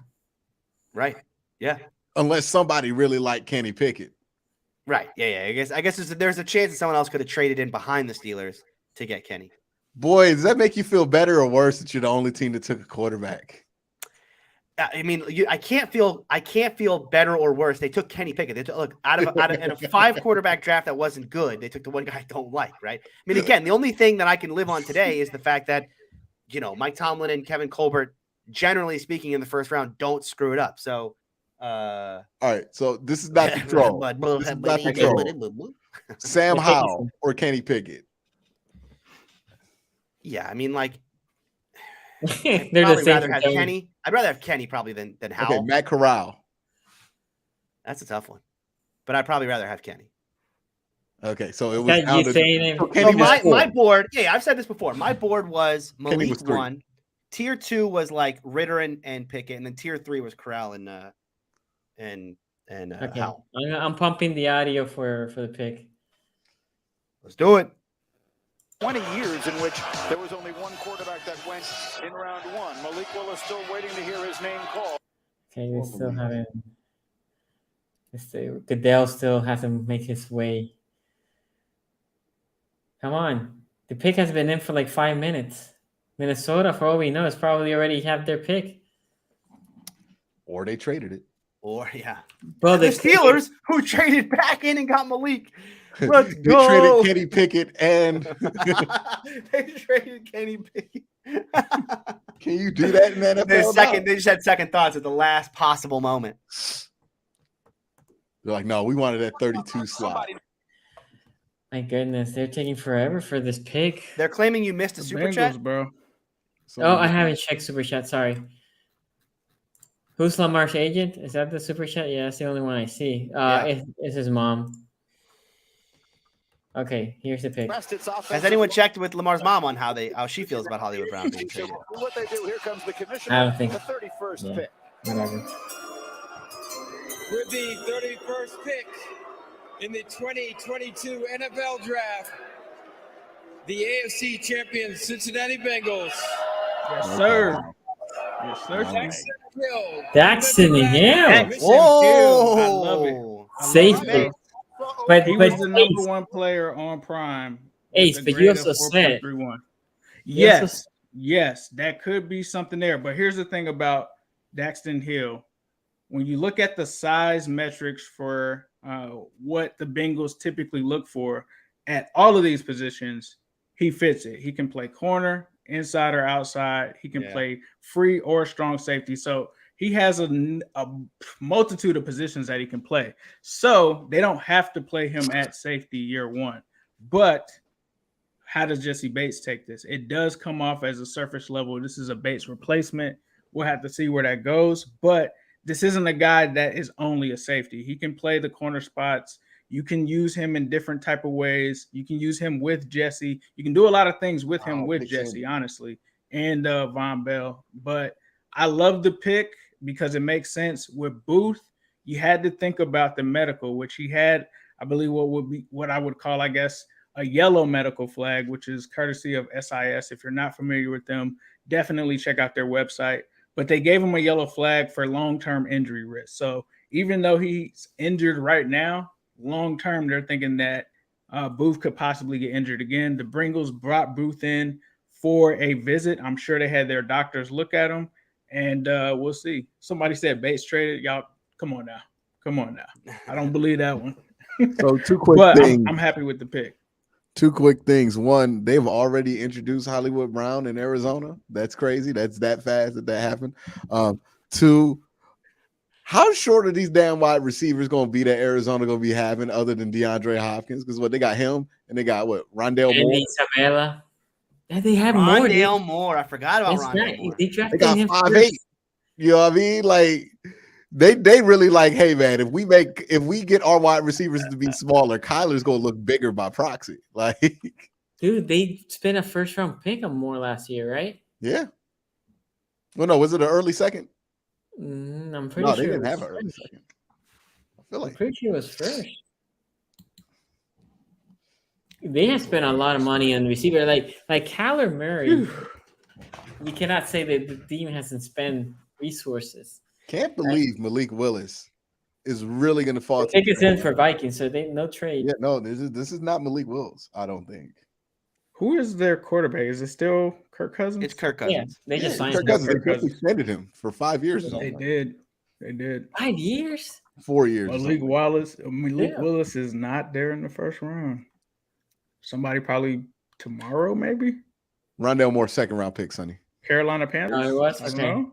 Speaker 2: Right. Yeah.
Speaker 4: Unless somebody really liked Kenny Pickett.
Speaker 2: Right. Yeah. I guess there's a chance that someone else could have traded in behind the Steelers to get Kenny.
Speaker 4: Boy, does that make you feel better or worse that you're the only team that took a quarterback?
Speaker 2: I mean, I can't feel better or worse. They took Kenny Pickett. They took, look, out of in a 5 quarterback draft that wasn't good, they took the one guy I don't like, right? I mean, again, the only thing that I can live on today is the fact that, Mike Tomlin and Kevin Colbert, generally speaking, in the first round, don't screw it up. So,
Speaker 4: all right. So this is not the troll. This is not the troll. Sam Howell or Kenny Pickett?
Speaker 2: Yeah, I mean, like,
Speaker 1: I'd
Speaker 2: rather have Kenny. I'd rather have Kenny probably than Howell.
Speaker 4: Okay, Matt Corral.
Speaker 2: That's a tough one, but I'd probably rather have Kenny.
Speaker 4: Okay, so it was
Speaker 2: my board. Yeah, I've said this before. My board was Malik 1, tier 2 was like Ritter and Pickett, and then tier 3 was Corral and Howell.
Speaker 1: I'm pumping the audio for the pick.
Speaker 2: Let's do it.
Speaker 6: 20 years in which there was only one quarterback that went in round 1. Malik Willis still waiting to hear his name called.
Speaker 1: Okay, they still haven't. Goodell still hasn't made his way. Come on. The pick has been in for like 5 minutes. Minnesota, for all we know, is probably already have their pick.
Speaker 4: Or they traded it.
Speaker 2: Or, yeah.
Speaker 1: Well,
Speaker 2: the Steelers, who traded back in and got Malik. Let's
Speaker 4: they
Speaker 2: go.
Speaker 4: traded Kenny Pickett and
Speaker 2: they traded Kenny Pickett.
Speaker 4: Can you do that in the NFL?
Speaker 2: They just had second thoughts at the last possible moment.
Speaker 4: They're like, no, we wanted that 32 slot.
Speaker 1: My goodness, they're taking forever for this pick.
Speaker 2: They're claiming you missed a super chat,
Speaker 3: bro.
Speaker 1: I haven't checked super chat. Sorry. Who's Lamar's agent? Is that the super chat? Yeah, that's the only one I see. It's his mom. Okay, here's the pick.
Speaker 2: Has anyone checked with Lamar's mom on how she feels about Hollywood Brown being traded?
Speaker 6: What they do, here comes the commissioner.
Speaker 1: I don't think
Speaker 6: the 31st pick.
Speaker 1: Whatever.
Speaker 9: With the 31st pick
Speaker 5: in the 2022 NFL Draft, the AFC champion Cincinnati Bengals.
Speaker 3: Yes, sir. Yes, sir.
Speaker 1: Daxton Hill.
Speaker 3: Whoa. I love it.
Speaker 1: Safety. But
Speaker 3: he was the number one player on Prime.
Speaker 1: Ace, but you also said
Speaker 3: yes, that could be something there. But here's the thing about Daxton Hill. When you look at the size metrics for what the Bengals typically look for at all of these positions, he fits it. He can play corner, inside or outside. He can play free or strong safety. So he has a multitude of positions that he can play. So they don't have to play him at safety year one. But how does Jesse Bates take this? It does come off as a surface level. This is a Bates replacement. We'll have to see where that goes. But this isn't a guy that is only a safety. He can play the corner spots. You can use him in different type of ways. You can use him with Jesse. You can do a lot of things with him with Jesse, honestly, and Von Bell. But I love the pick because it makes sense. With Booth, you had to think about the medical, which he had, I believe, what I would call, I guess, a yellow medical flag, which is courtesy of SIS. If you're not familiar with them, definitely check out their website. But they gave him a yellow flag for long-term injury risk. So even though he's injured right now, long-term, they're thinking that Booth could possibly get injured again. The Bengals brought Booth in for a visit. I'm sure they had their doctors look at him, and we'll see. Somebody said Bates traded. Y'all, come on now. I don't believe that one.
Speaker 4: So two quick things.
Speaker 3: I'm happy with the pick.
Speaker 4: Two quick things. One, they've already introduced Hollywood Brown in Arizona. That's crazy. That's that fast that happened. Two, how short are these damn wide receivers going to be that Arizona going to be having other than DeAndre Hopkins? Because they got him and they got Rondale Moore.
Speaker 1: Isabella. Yeah, they have
Speaker 2: Rondale Moore. I forgot about Rondale Moore.
Speaker 1: They
Speaker 4: got 5'8". You know what I mean? Like they really like, hey man, if we get our wide receivers to be smaller, Kyler's gonna look bigger by proxy. Like,
Speaker 1: dude, they spent a first round pick on Moore last year, right?
Speaker 4: Yeah. Well, no, was it an early second?
Speaker 1: I'm pretty sure
Speaker 4: they didn't have an early second. I feel like
Speaker 1: I'm pretty sure it was first. They have spent a lot of money on the receiver, like Kyler Murray. You cannot say that the team hasn't spent resources.
Speaker 4: Can't believe Malik Willis is really going to fall.
Speaker 1: Take us in for Vikings, so they no trade.
Speaker 4: Yeah, no, this is not Malik Willis. I don't think.
Speaker 3: Who is their quarterback? Is it still Kirk Cousins?
Speaker 2: It's Kirk Cousins.
Speaker 1: Yeah, they just signed
Speaker 4: Kirk Cousins. They extended him for 5 years.
Speaker 3: They did.
Speaker 1: 5 years.
Speaker 4: 4 years.
Speaker 3: Malik Willis is not there in the first round. Somebody probably tomorrow, maybe.
Speaker 4: Rondale Moore, second round pick, Sonny.
Speaker 3: Carolina Panthers.
Speaker 1: No, it was okay.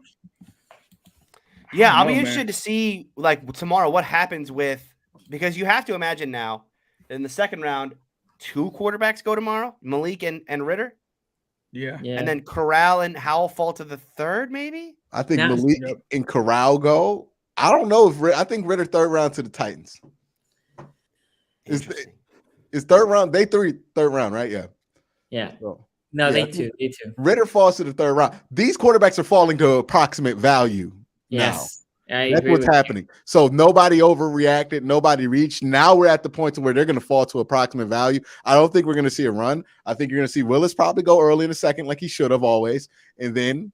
Speaker 2: Yeah, I'll be interested to see tomorrow what happens because you have to imagine now in the second round, 2 quarterbacks go tomorrow, Malik and Ritter.
Speaker 3: Yeah.
Speaker 2: And then Corral and Howell fall to the third, maybe?
Speaker 4: I think Malik and Corral go. I don't know I think Ritter third round to the Titans. Is third round? Third round, right? Yeah.
Speaker 1: Yeah.
Speaker 4: So,
Speaker 1: no, they too.
Speaker 4: Ritter falls to the third round. These quarterbacks are falling to approximate value.
Speaker 1: Yes.
Speaker 4: Now. That's what's happening. So nobody overreacted. Nobody reached. Now we're at the point where they're going to fall to approximate value. I don't think we're going to see a run. I think you're going to see Willis probably go early in the second like he should have always. And then,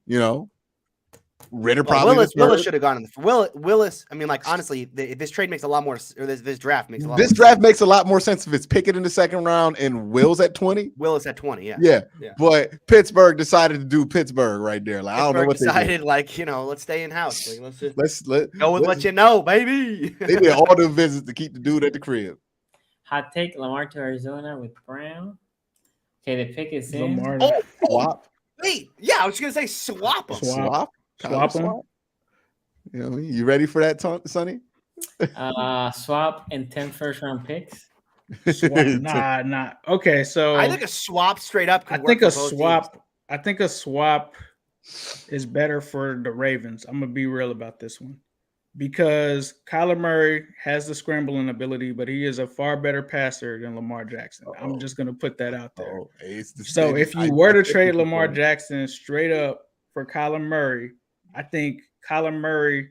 Speaker 4: Ritter probably
Speaker 2: Willis should have gone in the Willis. I mean, honestly, this trade makes a lot more, or this draft makes a lot.
Speaker 4: This draft makes a lot more sense if it's Pickett in the second round and Wills at 20.
Speaker 2: Willis at 20,
Speaker 4: yeah. But Pittsburgh decided to do Pittsburgh right there. I don't know what
Speaker 2: decided. Let's stay in house. Let's
Speaker 4: go
Speaker 2: with what you know, baby.
Speaker 4: They did all the visits to keep the dude at the crib.
Speaker 1: Hot take: Lamar to Arizona with Brown. Okay, the pick is in.
Speaker 3: Lamar.
Speaker 4: Swap.
Speaker 2: Wait, yeah, I was gonna say swap.
Speaker 4: Swap.
Speaker 3: Them.
Speaker 4: You ready for that, Sonny?
Speaker 1: Swap and 10 first round picks.
Speaker 3: Nah. Okay, so
Speaker 2: I think a swap straight up.
Speaker 3: I think a swap is better for the Ravens. I'm gonna be real about this one because Kyler Murray has the scrambling ability, but he is a far better passer than Lamar Jackson. I'm just gonna put that out there. So if you were to trade Lamar Jackson straight up for Kyler Murray, I think Kyler Murray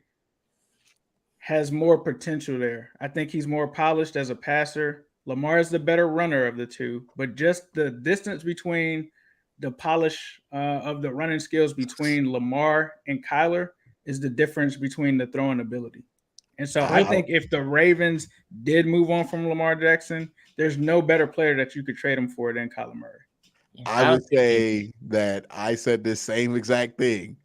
Speaker 3: has more potential there. I think he's more polished as a passer. Lamar is the better runner of the two, but just the distance between the polish of the running skills between Lamar and Kyler is the difference between the throwing ability. And so I think if the Ravens did move on from Lamar Jackson, there's no better player that you could trade him for than Kyler Murray.
Speaker 4: I would say that I said this same exact thing,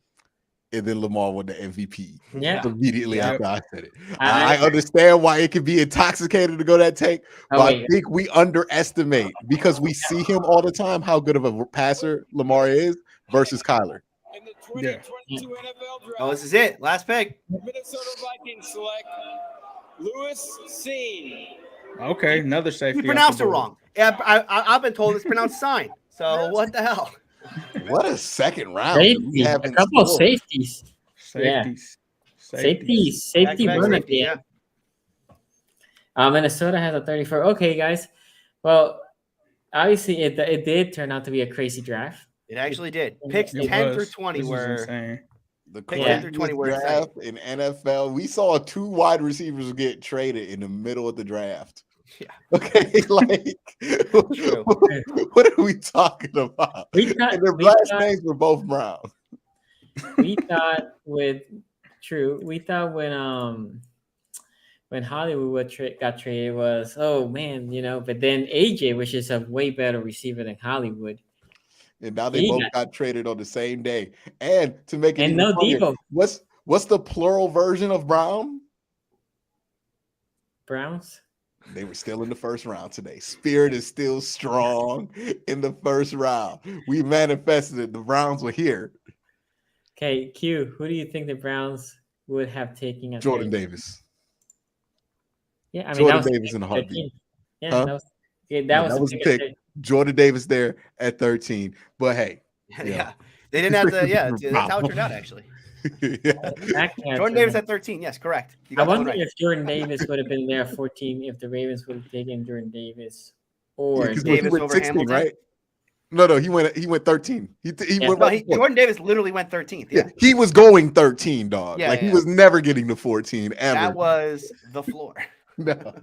Speaker 4: and then Lamar won the MVP.
Speaker 1: Yeah,
Speaker 4: Immediately after I said it. I understand why it could be intoxicated to go that take, but I think we underestimate because we see him all the time how good of a passer Lamar is versus Kyler.
Speaker 9: In the 2022 NFL draft,
Speaker 2: Oh, this is it. Last pick.
Speaker 9: Minnesota Vikings select Lewis Cine.
Speaker 3: Okay, another safety.
Speaker 2: You pronounced it wrong. Yeah, I've been told it's pronounced sign. So what the hell?
Speaker 4: What a second round.
Speaker 1: Safety. A couple of safeties. Safety run again.
Speaker 2: Yeah.
Speaker 1: Minnesota has a 34. Okay, guys. Well, obviously it did turn out to be a crazy draft.
Speaker 2: It actually did. Picks 10 through 20 were
Speaker 4: the craziest draft in NFL. We saw 2 wide receivers get traded in the middle of the draft.
Speaker 2: Yeah.
Speaker 4: Okay, like what are we talking about? Their last names were both Brown.
Speaker 1: We thought when Hollywood got traded was, oh man, but then AJ, which is a way better receiver than Hollywood.
Speaker 4: And now they both got traded on the same day. And to make it
Speaker 1: even funnier,
Speaker 4: Devo. What's the plural version of Brown?
Speaker 1: Browns?
Speaker 4: They were still in the first round today. Spirit is still strong in the first round. We manifested it. The Browns were here.
Speaker 1: Okay, Q, who do you think the Browns would have taken?
Speaker 4: Jordan Davis.
Speaker 1: Yeah, I mean,
Speaker 4: Jordan Davis in the heartbeat.
Speaker 1: Yeah,
Speaker 4: huh?
Speaker 1: that was
Speaker 4: the pick. Jordan Davis there at 13. But hey.
Speaker 2: Yeah. They didn't have to, that's how it turned out, actually. Jordan Davis at 13. Yes, correct.
Speaker 1: I wonder if Jordan Davis would have been there at 14 if the Ravens would have taken Jordan Davis or
Speaker 2: Davis over 16, Hamilton.
Speaker 4: Right? No, he went 13.
Speaker 2: Jordan Davis literally went 13th. Yeah.
Speaker 4: He was going 13, dog.
Speaker 2: Yeah,
Speaker 4: he was never getting to 14 ever.
Speaker 2: That was the floor.
Speaker 4: No.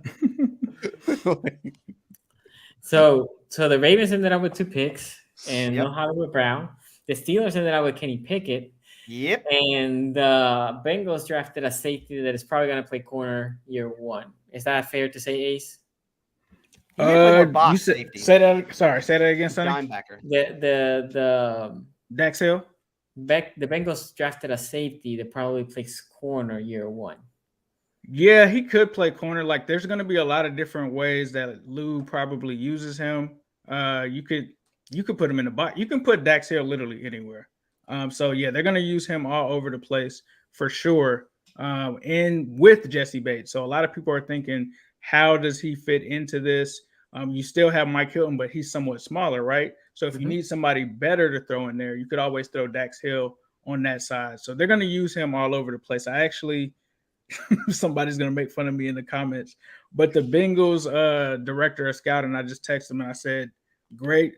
Speaker 1: So the Ravens ended up with 2 picks and no Hollywood Brown. The Steelers ended up with Kenny Pickett.
Speaker 2: Yep.
Speaker 1: And the Bengals drafted a safety that is probably going to play corner year 1. Is that fair to say, Ace?
Speaker 3: You say that again, Sonny.
Speaker 2: Linebacker.
Speaker 1: The
Speaker 3: Dax Hill.
Speaker 1: The Bengals drafted a safety that probably plays corner year 1.
Speaker 3: Yeah, he could play corner. Like, there's going to be a lot of different ways that Lou probably uses him. You could put him in the box. You can put Dax Hill literally anywhere. So yeah, they're going to use him all over the place for sure. And with Jesse Bates. So a lot of people are thinking, how does he fit into this? You still have Mike Hilton, but he's somewhat smaller, right? So if you need somebody better to throw in there, you could always throw Dax Hill on that side. So they're going to use him all over the place. I actually, somebody's going to make fun of me in the comments, but the Bengals director of scouting, I just texted him and I said, great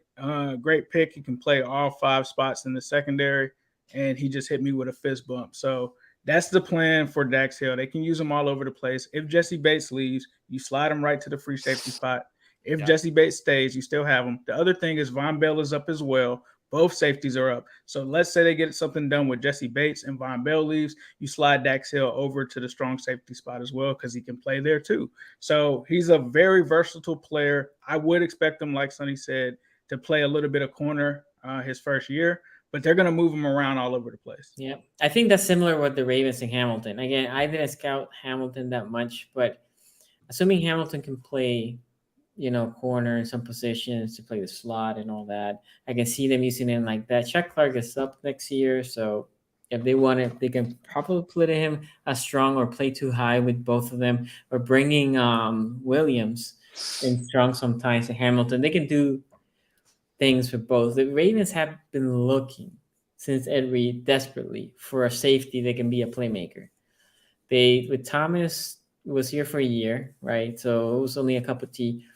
Speaker 3: pick. He can play all 5 spots in the secondary, and he just hit me with a fist bump. So that's the plan for Dax Hill. They can use him all over the place. If Jesse Bates leaves, you slide him right to the free safety spot. If Jesse Bates stays, you still have him. The other thing is Von Bell is up as well. Both safeties are up. So let's say they get something done with Jesse Bates and Von Bell leaves, you slide Dax Hill over to the strong safety spot as well because he can play there too. So he's a very versatile player. I would expect him, like Sonny said, to play a little bit of corner his first year, but they're going to move him around all over the place.
Speaker 1: Yeah, I think that's similar with the Ravens and Hamilton. Again, I didn't scout Hamilton that much, but assuming Hamilton can play corner in some positions to play the slot and all that, I can see them using him like that. Chuck Clark is up next year, so if they want it, they can probably put him as strong or play too high with both of them, or bringing Williams in strong sometimes to Hamilton. They can do things for both. The Ravens have been looking since Ed Reed desperately for a safety that can be a playmaker. With Thomas was here for a year, right? So it was only a cup of tea.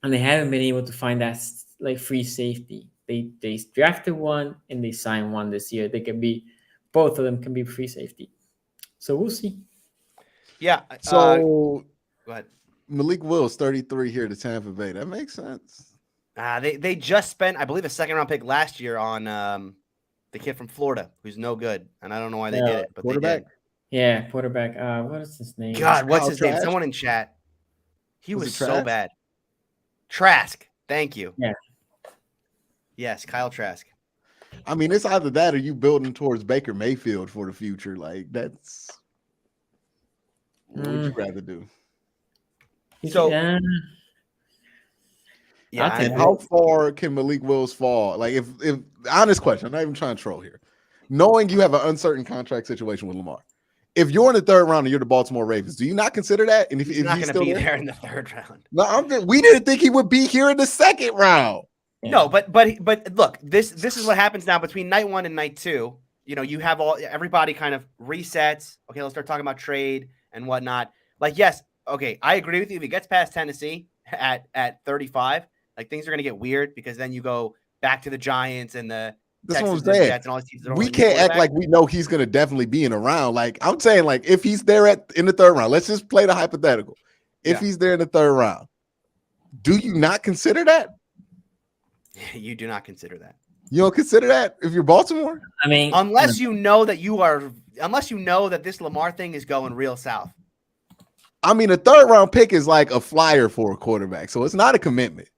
Speaker 1: And they haven't been able to find that like free safety. They drafted one and they signed one this year. They can be, both of them can be free safety. So we'll see.
Speaker 2: Yeah.
Speaker 4: So
Speaker 2: go ahead.
Speaker 4: Malik Willis, 33 here to Tampa Bay. That makes sense.
Speaker 2: They just spent, I believe, a second-round pick last year on the kid from Florida who's no good, and I don't know why they did it, but they did.
Speaker 1: Yeah, quarterback. What is his name?
Speaker 2: God, what's his name? Someone in chat. He was so bad. Trask. Thank you.
Speaker 1: Yeah.
Speaker 2: Yes, Kyle Trask.
Speaker 4: I mean, it's either that or you building towards Baker Mayfield for the future. Like, that's what would you rather do?
Speaker 2: So,
Speaker 1: yeah,
Speaker 4: and how far can Malik Willis fall? Like, if honest question, I'm not even trying to troll here. Knowing you have an uncertain contract situation with Lamar, if you're in the third round and you're the Baltimore Ravens, do you not consider that? And if
Speaker 2: he's not going to be there in the third round.
Speaker 4: No, we didn't think he would be here in the second round.
Speaker 2: No, but look, this is what happens now between night 1 and night 2. You know, you have everybody kind of resets. Okay, let's start talking about trade and whatnot. Like, yes, okay, I agree with you. If he gets past Tennessee at 35, like things are going to get weird because then you go back to the Giants and the Texans and Jets and all these teams.
Speaker 4: We can't act like we know he's going to definitely be in a round. Like I'm saying, like if he's there in the third round, let's just play the hypothetical. If he's there in the third round, do you not consider that?
Speaker 2: You do not consider that.
Speaker 4: You don't consider that if you're Baltimore?
Speaker 1: I mean,
Speaker 2: unless you know that this Lamar thing is going real south.
Speaker 4: I mean, a third round pick is like a flyer for a quarterback, so it's not a commitment.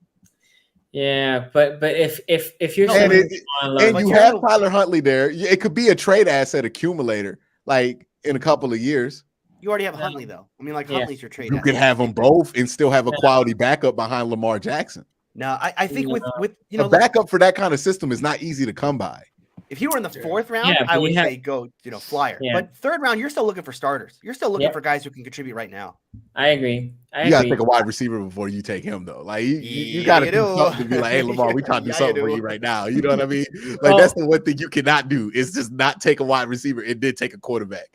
Speaker 1: Yeah, but if you're
Speaker 4: and you have Tyler Huntley there, it could be a trade asset accumulator, like in a couple of years.
Speaker 2: You already have Huntley though. I mean, like Huntley's your trade.
Speaker 4: You could have them both and still have a quality backup behind Lamar Jackson.
Speaker 2: No, I think with you know,
Speaker 4: a backup for that kind of system is not easy to come by.
Speaker 2: If you were in the fourth round, I would say go, flyer. Yeah. But third round, you're still looking for starters. You're still looking for guys who can contribute right now.
Speaker 1: I agree.
Speaker 4: You got to take a wide receiver before you take him, though. Like you got to do something to be like, hey, Lamar, we trying to do something for you right now. You know what I mean? Like that's the one thing you cannot do is just not take a wide receiver and then take a quarterback.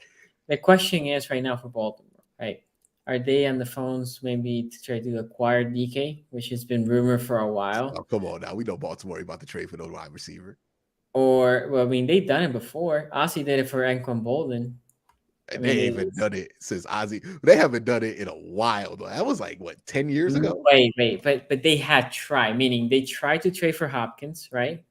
Speaker 1: The question is right now for Baltimore, right? Are they on the phones maybe to try to acquire DK, which has been rumored for a while?
Speaker 4: Oh, come on now. We know Baltimore about to trade for no wide receiver.
Speaker 1: Or, well, I mean, they've done it before. Ozzie did it for Anquan Bolden.
Speaker 4: They haven't done it since Ozzie. They haven't done it in a while, though. That was like, 10 years ago?
Speaker 1: Wait. But they had tried, meaning they tried to trade for Hopkins, right?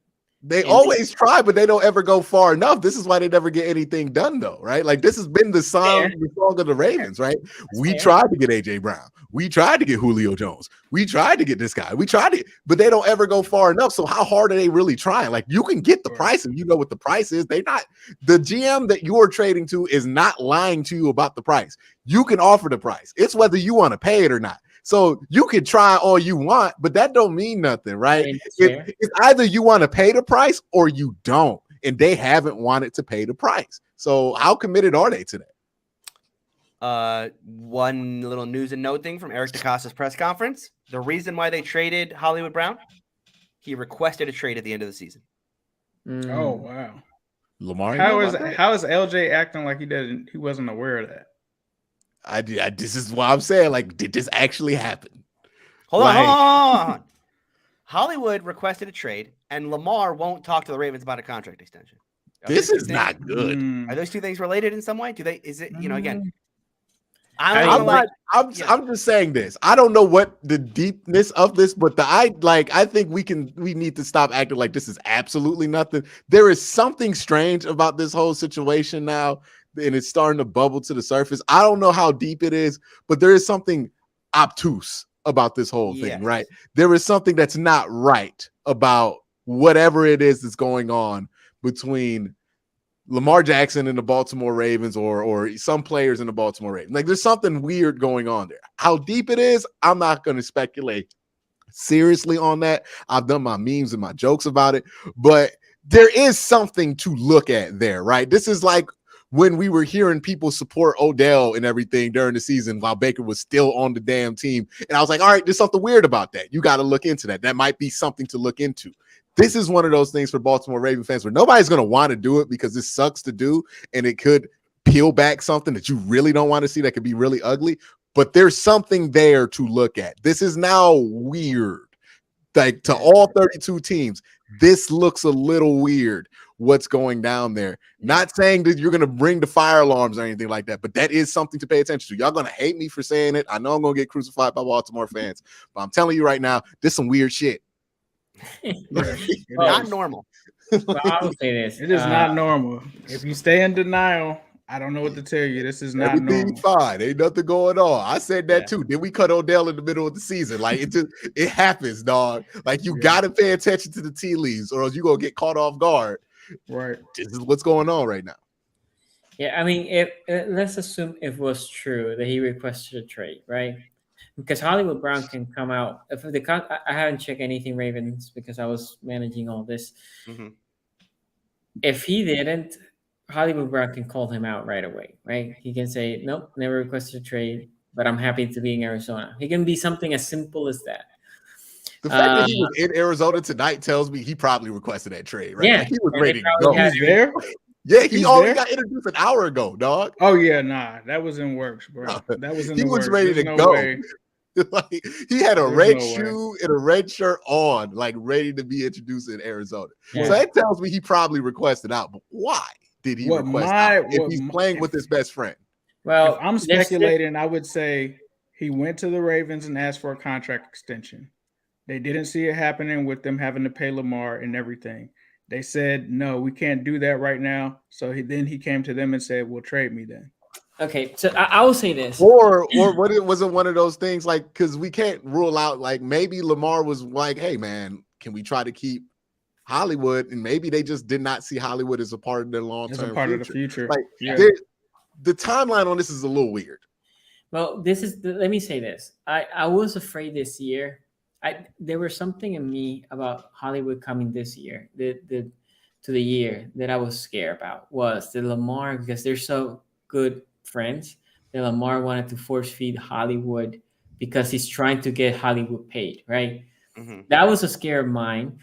Speaker 4: They always try, but they don't ever go far enough. This is why they never get anything done, though, right? Like, this has been the song of the Ravens, right? We tried to get A.J. Brown. We tried to get Julio Jones. We tried to get this guy. But they don't ever go far enough. So how hard are they really trying? Like, you can get the price, and you know what the price is. The GM that you're trading to is not lying to you about the price. You can offer the price. It's whether you want to pay it or not. So you can try all you want, but that don't mean nothing, right? It's either you want to pay the price or you don't, and they haven't wanted to pay the price. So how committed are they to that?
Speaker 2: One little news and note thing from Eric DeCosta's press conference. The reason why they traded Hollywood Brown, he requested a trade at the end of the season.
Speaker 3: Oh, wow.
Speaker 4: Lamar,
Speaker 3: how is LJ acting like he wasn't aware of that?
Speaker 4: This is what I'm saying. Like, did this actually happen?
Speaker 2: Hold on. Hollywood requested a trade, and Lamar won't talk to the Ravens about a contract extension.
Speaker 4: This is not good.
Speaker 2: Are those two things related in some way? Is it, again?
Speaker 4: I'm just saying this. I don't know what the deepness of this, but I think we need to stop acting like this is absolutely nothing. There is something strange about this whole situation now, and it's starting to bubble to the surface. I don't know how deep it is, but there is something obtuse about this whole thing, right? There is something that's not right about whatever it is that's going on between Lamar Jackson and the Baltimore Ravens or some players in the Baltimore Ravens. Like, there's something weird going on there. How deep it is, I'm not going to speculate seriously on that. I've done my memes and my jokes about it, but there is something to look at there, right? This is like when we were hearing people support Odell and everything during the season while Baker was still on the damn team. And I was like, all right, there's something weird about that. You got to look into that. That might be something to look into. This is one of those things for Baltimore Ravens fans where nobody's going to want to do it because this sucks to do, and it could peel back something that you really don't want to see that could be really ugly. But there's something there to look at. This is now weird. Like to all 32 teams, this looks a little weird. What's going down there? Not saying that you're going to bring the fire alarms or anything like that, but that is something to pay attention to. Y'all going to hate me for saying it. I know I'm going to get crucified by Baltimore fans, but I'm telling you right now, this is some weird shit.
Speaker 2: Not normal.
Speaker 1: Well, I will say this.
Speaker 3: It is not normal. If you stay in denial, I don't know what to tell you. This is not
Speaker 4: Everything's
Speaker 3: normal.
Speaker 4: fine. Ain't nothing going on. I said that too. Then we cut Odell in the middle of the season. Like it happens, dog. Like you got to pay attention to the tea leaves, or else you gonna get caught off guard.
Speaker 3: Right.
Speaker 4: This is what's going on right now.
Speaker 1: Yeah, I mean, let's assume it was true that he requested a trade, right? Because Hollywood Brown can come out. I haven't checked anything Ravens because I was managing all this.
Speaker 2: Mm-hmm.
Speaker 1: If he didn't, Hollywood Brown can call him out right away, right? He can say, nope, never requested a trade, but I'm happy to be in Arizona. He can be something as simple as that.
Speaker 4: The fact that he was in Arizona tonight tells me he probably requested that trade, right?
Speaker 1: Yeah,
Speaker 4: like he was ready to go.
Speaker 3: He's there?
Speaker 4: Yeah, he already
Speaker 3: there?
Speaker 4: got introduced an hour ago, dog.
Speaker 3: Oh, yeah, nah. That was in works, bro. That was in the works.
Speaker 4: He was ready to go. Like, he had a red shoe and a red shirt on, like ready to be introduced in Arizona. Yeah. So that tells me he probably requested out. But why did he request out if he's playing with his best friend?
Speaker 1: Well,
Speaker 3: if I'm speculating, I would say he went to the Ravens and asked for a contract extension. They didn't see it happening with them having to pay Lamar and everything. They said, no, we can't do that right now. So then he came to them and said, well, trade me then.
Speaker 1: Okay, so I will say this.
Speaker 4: Or what it wasn't one of those things like, because we can't rule out, like maybe Lamar was like, hey, man, can we try to keep Hollywood? And maybe they just did not see Hollywood as a part of their long-term future.
Speaker 3: As a part of the future.
Speaker 4: Like, the timeline on this is a little weird.
Speaker 1: Well, let me say this. I was afraid this year. There was something in me about Hollywood coming this year, to the year that I was scared about was the Lamar, because they're so good friends, that Lamar wanted to force feed Hollywood because he's trying to get Hollywood paid, right? Mm-hmm. That was a scare of mine.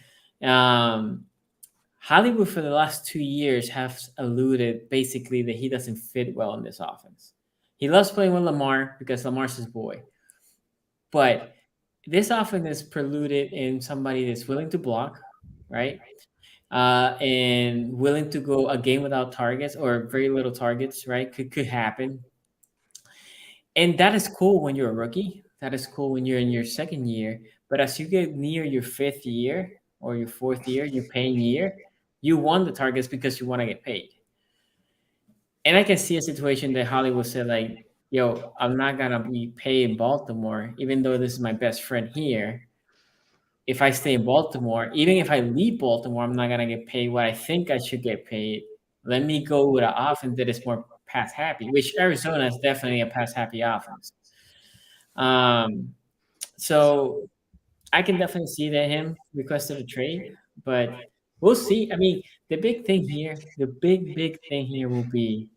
Speaker 1: Hollywood for the last 2 years has alluded basically that he doesn't fit well in this offense. He loves playing with Lamar because Lamar's his boy. But this offense is preluded in somebody that's willing to block, right? And willing to go a game without targets or very little targets, right? Could happen. And that is cool when you're a rookie. That is cool when you're in your second year. But as you get near your fifth year or your fourth year, your paying year, you want the targets because you want to get paid. And I can see a situation that Hollywood said, like, yo, I'm not going to be paid in Baltimore, even though this is my best friend here. If I stay in Baltimore, even if I leave Baltimore, I'm not going to get paid what I think I should get paid. Let me go with an offense that is more pass happy, which Arizona is definitely a pass happy offense. So I can definitely see that him requested a trade, but we'll see. I mean, the big thing here will be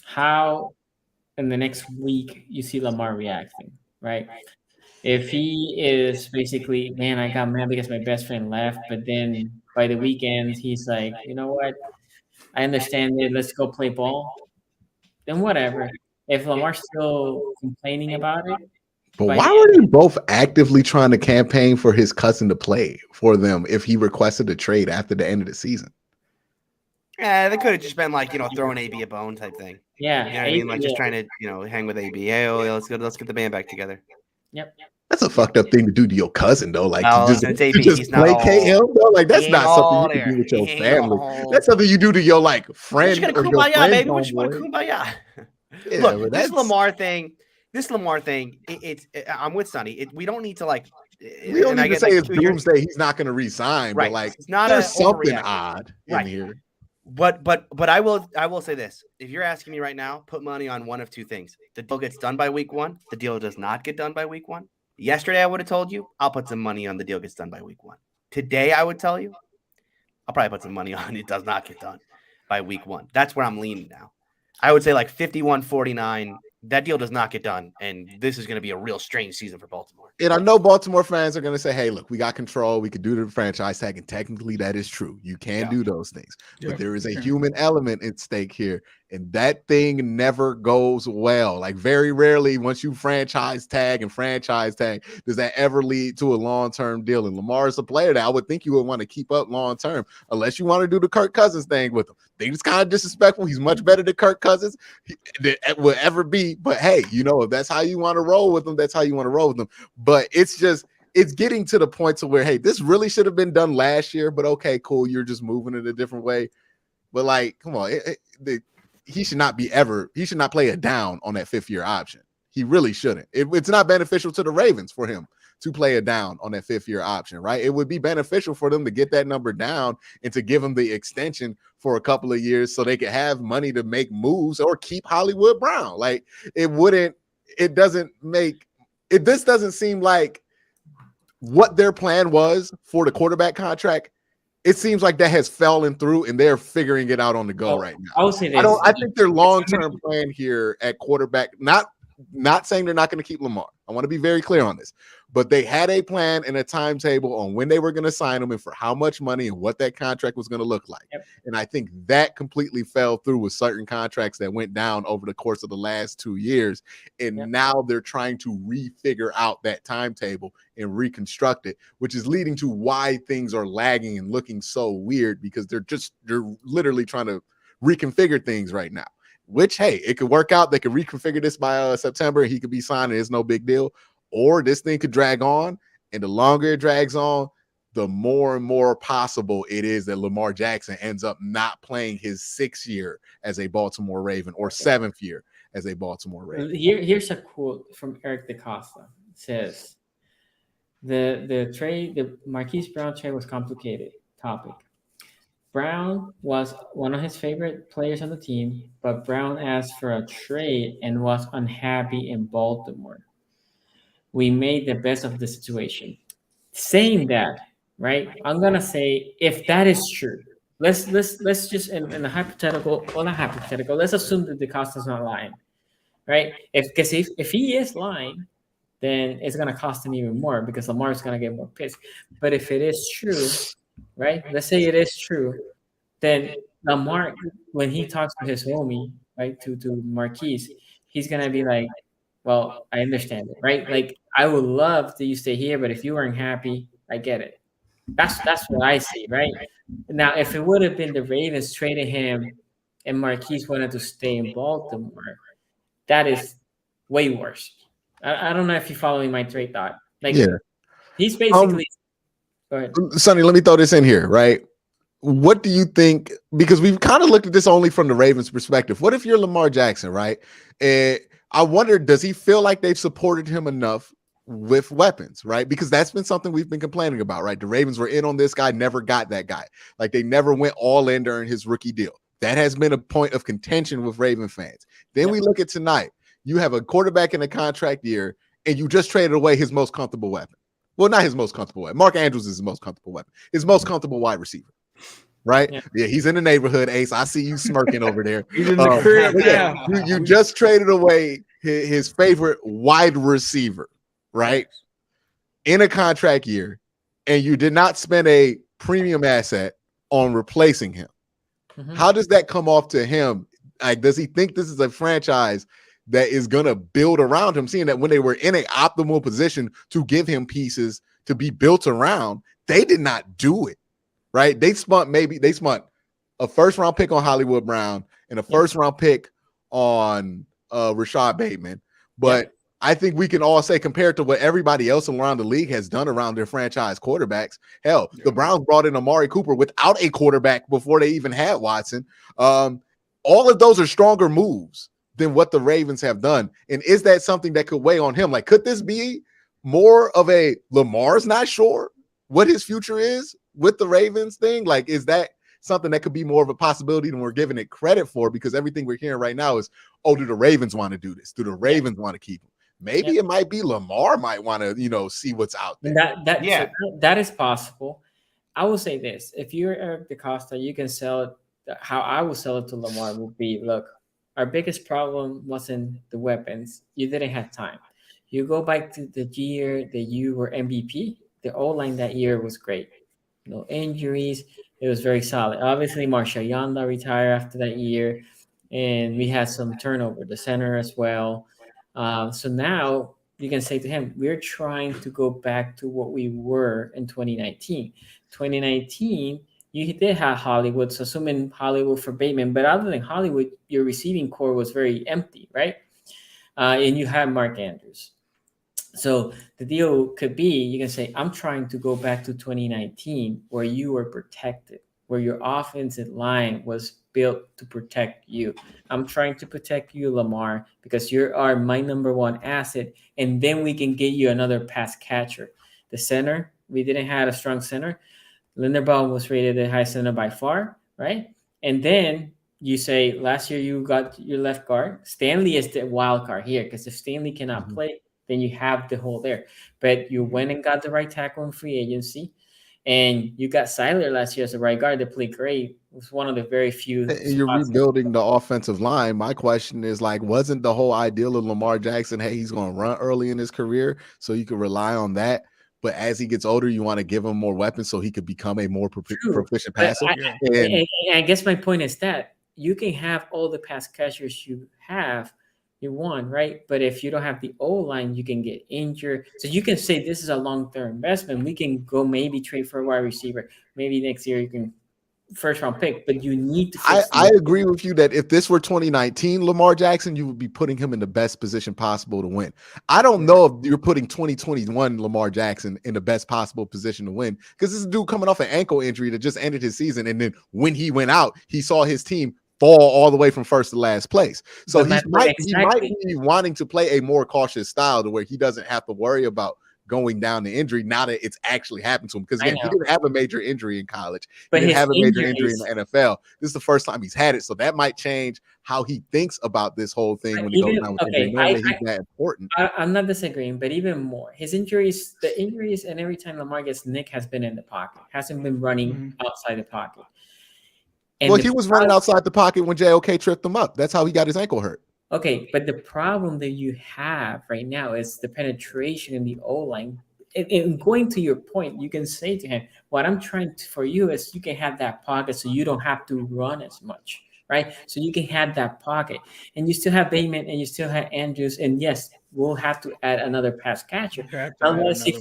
Speaker 1: how in the next week you see Lamar reacting, right? If he is basically, man, I got mad because my best friend left, but then by the weekend, he's like, you know what? I understand it. Let's go play ball. Then whatever. If Lamar's still complaining about it.
Speaker 4: But why were they both actively trying to campaign for his cousin to play for them if he requested a trade after the end of the season?
Speaker 2: Yeah, they could have just been like, throwing AB a bone type thing.
Speaker 1: Yeah.
Speaker 2: You know what I mean? Like just trying to, hang with AB. Hey, let's get the band back together.
Speaker 1: Yep.
Speaker 4: That's a fucked up thing to do to your cousin, though. Like
Speaker 2: to
Speaker 4: just placate him, though. Like that's not something you can do with your family. That's something you do to your friend.
Speaker 2: We're just gonna kumbaya, baby. We just want to kumbaya.
Speaker 4: Yeah,
Speaker 2: look, this Lamar thing. I'm with Sonny. We don't need to
Speaker 4: we don't need to say it's doomsday. He's not going to resign,
Speaker 2: right.
Speaker 4: But
Speaker 2: it's not
Speaker 4: there's something odd in here.
Speaker 2: But I will say this: if you're asking me right now, put money on one of two things. The deal gets done by week 1. The deal does not get done by week 1. Yesterday, I would have told you I'll put some money on the deal gets done by week 1. Today, I would tell you I'll probably put some money on it does not get done by week 1. That's where I'm leaning now. I would say 51-49. That deal does not get done, and this is going to be a real strange season for Baltimore.
Speaker 4: And I know Baltimore fans are going to say, hey, look, we got control. We could do the franchise tag, and technically that is true. You can do those things. But there is a human element at stake here, And that thing never goes well. Like very rarely, once you franchise tag, does that ever lead to a long-term deal? And Lamar is a player that I would think you would want to keep up long-term, unless you want to do the Kirk Cousins thing with him. I think it's kind of disrespectful. He's much better than Kirk Cousins will ever be. But hey, if that's how you want to roll with them, that's how you want to roll with them. But it's getting to the point to where, hey, this really should have been done last year, but okay, cool. You're just moving it a different way. But like, come on, he should not play a down on that 5th-year option. He really shouldn't. It's not beneficial to the Ravens for him to play a down on that 5th-year option, right? It would be beneficial for them to get that number down and to give him the extension for a couple of years so they could have money to make moves or keep Hollywood Brown. Like this doesn't seem like what their plan was for the quarterback contract. It seems like that has fallen through and they're figuring it out on the go right now.
Speaker 1: I would say this.
Speaker 4: I think their long-term plan here at quarterback, not saying they're not going to keep Lamar. I want to be very clear on this, but they had a plan and a timetable on when they were going to sign him and for how much money and what that contract was going to look like.
Speaker 1: Yep.
Speaker 4: And I think that completely fell through with certain contracts that went down over the course of the last 2 years. And now they're trying to refigure out that timetable and reconstruct it, which is leading to why things are lagging and looking so weird, because they're literally trying to reconfigure things right now. Which, hey, it could work out. They could reconfigure this by September. He could be signed. It's no big deal. Or this thing could drag on. And the longer it drags on, the more and more possible it is that Lamar Jackson ends up not playing his 6th year as a Baltimore Raven or 7th year as a Baltimore Raven.
Speaker 1: Here's a quote from Eric DaCosta. It says, the Marquise Brown trade was complicated topic. Brown was one of his favorite players on the team, but Brown asked for a trade and was unhappy in Baltimore. We made the best of the situation. Saying that, right? I'm gonna say if that is true, let's just in a hypothetical, well, not hypothetical. Let's assume that DaCosta's not lying, right? If he is lying, then it's gonna cost him even more because Lamar's gonna get more pissed. But if it is true, right? Let's say it is true. Then Lamar, when he talks to his homie, right, to Marquise, he's gonna be like, "Well, I understand it, right? Like, I would love that you stay here, but if you weren't happy, I get it." That's what I see, right? Now, if it would have been the Ravens trading him and Marquise wanted to stay in Baltimore, that is way worse. I don't know if you follow my trade thought. Like, he's basically. Go ahead.
Speaker 4: Sonny, let me throw this in here, right? What do you think? Because we've kind of looked at this only from the Ravens' perspective. What if you're Lamar Jackson, right? And I wonder, does he feel like they've supported him enough with weapons, right? Because that's been something we've been complaining about, right? The Ravens were in on this guy, never got that guy. Like, they never went all in during his rookie deal. That has been a point of contention with Raven fans. Then we look at tonight. You have a quarterback in a contract year, and you just traded away his most comfortable weapon. Well, not his most comfortable weapon. Mark Andrews is his most comfortable weapon. His most comfortable wide receiver, right? Yeah, he's in the neighborhood, Ace. I see you smirking over there.
Speaker 3: He's in the crib now.
Speaker 4: You just traded away his favorite wide receiver, right? In a contract year, and you did not spend a premium asset on replacing him. Mm-hmm. How does that come off to him? Like, does he think this is a franchise that is going to build around him, seeing that when they were in an optimal position to give him pieces to be built around, they did not do it, right? They spent a first-round pick on Hollywood Brown and a first-round pick on Rashad Bateman. But I think we can all say, compared to what everybody else around the league has done around their franchise quarterbacks, hell, the Browns brought in Amari Cooper without a quarterback before they even had Watson. All of those are stronger moves than what the Ravens have done. And is that something that could weigh on him? Like, could this be more of a Lamar's not sure what his future is with the Ravens thing? Like, is that something that could be more of a possibility than we're giving it credit for? Because everything we're hearing right now is, oh, do the Ravens want to do this? Do the Ravens want to keep him? Maybe it might be Lamar might want to, see what's out there.
Speaker 1: That is possible. I will say this. If you're Eric DaCosta, you can sell it. How I will sell it to Lamar would be, look, our biggest problem wasn't the weapons. You didn't have time. You go back to the year that you were MVP. The O-line that year was great. No injuries. It was very solid. Obviously, Marshall Yanda retired after that year. and we had some turnover, the center as well. So now you can say to him, we're trying to go back to what we were in 2019. 2019, you did have Hollywood, so assuming Hollywood for Bateman, but other than Hollywood, your receiving core was very empty, right? And you have Mark Andrews. So the deal could be, you can say, I'm trying to go back to 2019 where you were protected, where your offensive line was built to protect you. I'm trying to protect you, Lamar, because you are my number one asset, and then we can get you another pass catcher. The center, we didn't have a strong center. Linderbaum was rated the high center by far, right? And then you say last year you got your left guard. Stanley is the wild card here, because if Stanley cannot play, then you have the hole there. But you went and got the right tackle in free agency, and you got Seiler last year as a right guard that played great. It was one of the very few.
Speaker 4: You're rebuilding the offensive line. My question is, like, wasn't the whole ideal of Lamar Jackson, hey, he's going to run early in his career so you can rely on that? But as he gets older, you want to give him more weapons so he could become a more proficient passer.
Speaker 1: And I guess my point is that you can have all the pass catchers you have, you won, right? But if you don't have the O-line, you can get injured. So you can say this is a long-term investment. We can go maybe trade for a wide receiver. Maybe next year you can first-round pick, but you need to fix
Speaker 4: I agree with you that if this were 2019 Lamar Jackson, you would be putting him in the best position possible to win. I don't know if you're putting 2021 Lamar Jackson in the best possible position to win, because this is a dude coming off an ankle injury that just ended his season, and then when he went out, he saw his team fall all the way from first to last place. So he might be wanting to play a more cautious style to where he doesn't have to worry about going down the injury now that it's actually happened to him. Because again, he didn't have a major injury in college. He didn't have a major injury in the NFL. This is the first time he's had it. So that might change how he thinks about this whole thing when he goes down with injury, knowing that he's that important.
Speaker 1: I'm not disagreeing, but even more, his injuries, the injuries, and every time Lamar gets nicked has been in the pocket, hasn't been running outside the pocket. And
Speaker 4: well, he was running outside the pocket when JOK tripped him up. That's how he got his ankle hurt.
Speaker 1: Okay, but the problem that you have right now is the penetration in the O-line. And going to your point, you can say to him, what I'm trying for you is you can have that pocket so you don't have to run as much, right? So you can have that pocket. And you still have Bateman and you still have Andrews. And yes, we'll have to add another pass catcher. Unless he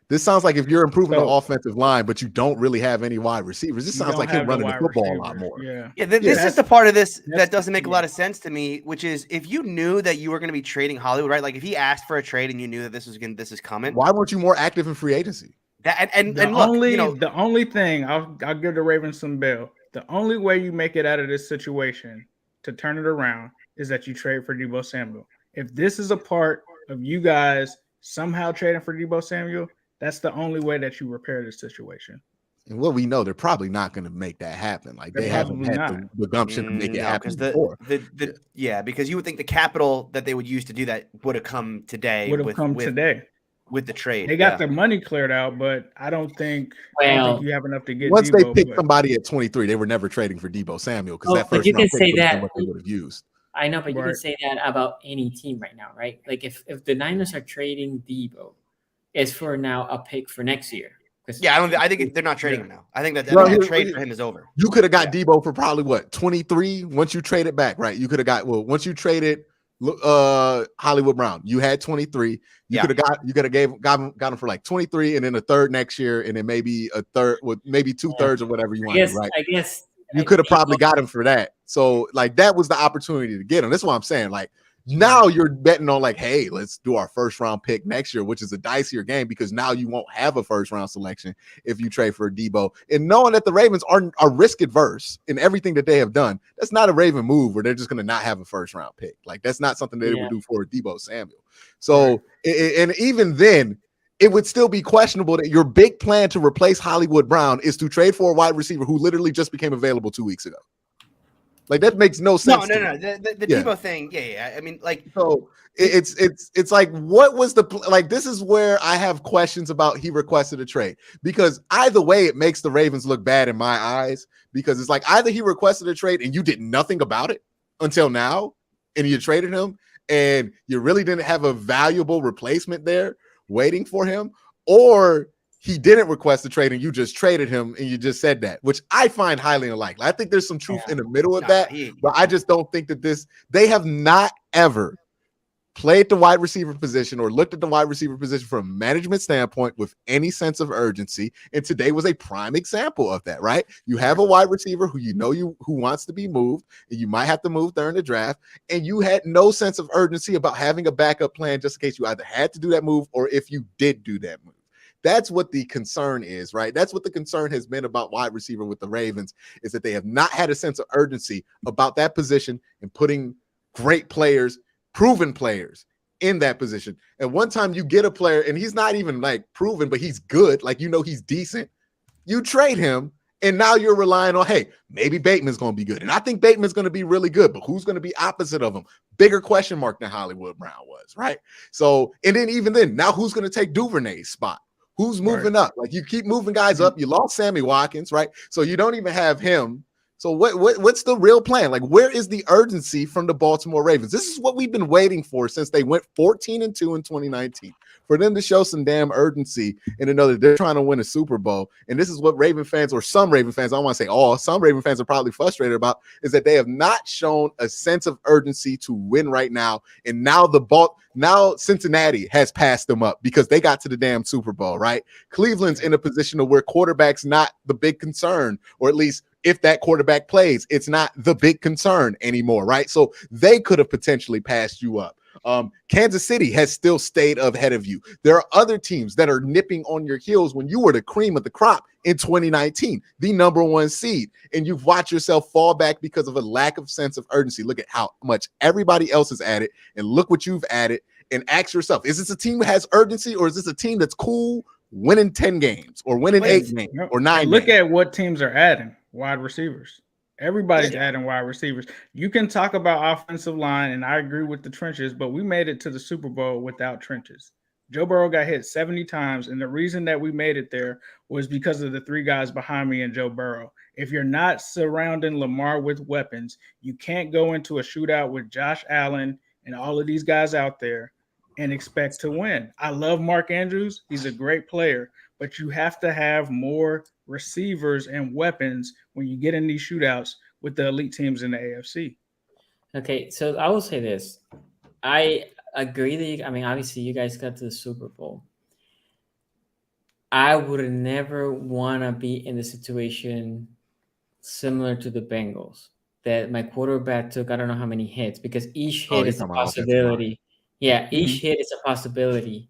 Speaker 4: This sounds like if you're improving the offensive line, but you don't really have any wide receivers. This sounds like him running the football a lot more.
Speaker 2: This is the part of this that doesn't make a lot of sense to me, which is if you knew that you were going to be trading Hollywood, right? Like if he asked for a trade and you knew that this is coming.
Speaker 4: Why weren't you more active in free agency?
Speaker 3: The only thing I'll give the Ravens some bail. The only way you make it out of this situation to turn it around is that you trade for Deebo Samuel. If this is a part of you guys somehow trading for Deebo Samuel, that's the only way that you repair this situation.
Speaker 4: And what we know, they're probably not going to make that happen. Like they haven't had the gumption to make it happen before.
Speaker 2: Because you would think the capital that they would use to do that would have come today. With the trade.
Speaker 3: They got the money cleared out, but I don't think you have enough to get.
Speaker 4: Once Deebo, they picked somebody at 23, they were never trading for Deebo Samuel because that first round pick was what they would have used.
Speaker 1: I know, but you can say that about any team right now, right? Like if the Niners are trading Deebo, it's for now a pick for next year.
Speaker 2: I think they're not trading him now. I think that the trade for him is over.
Speaker 4: You could have got Deebo for probably what 23 once you trade it back, right? You could have got once you traded Hollywood Brown, you had 23. You could have got him for like 23 and then a third next year, and then maybe a third with maybe 2/3 or whatever you wanted, right?
Speaker 1: I guess
Speaker 4: you could have probably got him for that. So like that was the opportunity to get him. That's what I'm saying. Like now you're betting on like, hey, let's do our first round pick next year, which is a dicier game because now you won't have a first round selection if you trade for Deebo. And knowing that the Ravens are risk adverse in everything that they have done, that's not a Raven move where they're just going to not have a first round pick. Like that's not something they would do for Deebo Samuel. So, and even then, it would still be questionable that your big plan to replace Hollywood Brown is to trade for a wide receiver who literally just became available 2 weeks ago. Like that makes no sense.
Speaker 2: No. The Deebo thing, yeah. I mean, like,
Speaker 4: so it's like, what was the like? This is where I have questions about. He requested a trade because either way, it makes the Ravens look bad in my eyes. Because it's like either he requested a trade and you did nothing about it until now, and you traded him, and you really didn't have a valuable replacement there waiting for him, or he didn't request a trade and you just traded him and you just said that, which I find highly unlikely. I think there's some truth in the middle of that, but I just don't think that they have not ever played the wide receiver position or looked at the wide receiver position from a management standpoint with any sense of urgency. And today was a prime example of that, right? You have a wide receiver who who wants to be moved, and you might have to move during the draft, and you had no sense of urgency about having a backup plan just in case you either had to do that move or if you did do that move. That's what the concern is, right? That's what the concern has been about wide receiver with the Ravens, is that they have not had a sense of urgency about that position and putting great players, proven players in that position. And one time you get a player and he's not even like proven, but he's good, like, he's decent. You trade him and now you're relying on, hey, maybe Bateman's going to be good. And I think Bateman's going to be really good, but who's going to be opposite of him? Bigger question mark than Hollywood Brown was, right? So, and then even then, now who's going to take Duvernay's spot? Who's moving up? Like, you keep moving guys up. You lost Sammy Watkins, right? So you don't even have him. So what's the real plan? Like, where is the urgency from the Baltimore Ravens? This is what we've been waiting for since they went 14-2 in 2019, for them to show some damn urgency and to know that they're trying to win a Super Bowl. And this is what Raven fans, or some Raven fans, I don't want to say all, some Raven fans are probably frustrated about, is that they have not shown a sense of urgency to win right now. And now Cincinnati has passed them up because they got to the damn Super Bowl, right? Cleveland's in a position of where quarterback's not the big concern, or at least if that quarterback plays, it's not the big concern anymore, right? So they could have potentially passed you up. Kansas City has still stayed ahead of you. There are other teams that are nipping on your heels when you were the cream of the crop in 2019, the number one seed, and you've watched yourself fall back because of a lack of sense of urgency. Look at how much everybody else has added, and look what you've added, and ask yourself, is this a team that has urgency, or is this a team that's cool winning 10 games or winning 8 games or 9
Speaker 3: Look
Speaker 4: games?
Speaker 3: at what teams are adding. Wide receivers. Everybody's adding wide receivers. You can talk about offensive line, and I agree with the trenches, but we made it to the Super Bowl without trenches. Joe Burrow got hit 70 times, and the reason that we made it there was because of the 3 guys behind me and Joe Burrow. If you're not surrounding Lamar with weapons, you can't go into a shootout with Josh Allen and all of these guys out there and expect to win. I love Mark Andrews. He's a great player, but you have to have more receivers and weapons when you get in these shootouts with the elite teams in the AFC.
Speaker 1: Okay, so I will say this. I agree that obviously you guys got to the Super Bowl. I would never want to be in the situation similar to the Bengals, that my quarterback took I don't know how many hits, because each hit is a possibility. Yeah, each hit is a possibility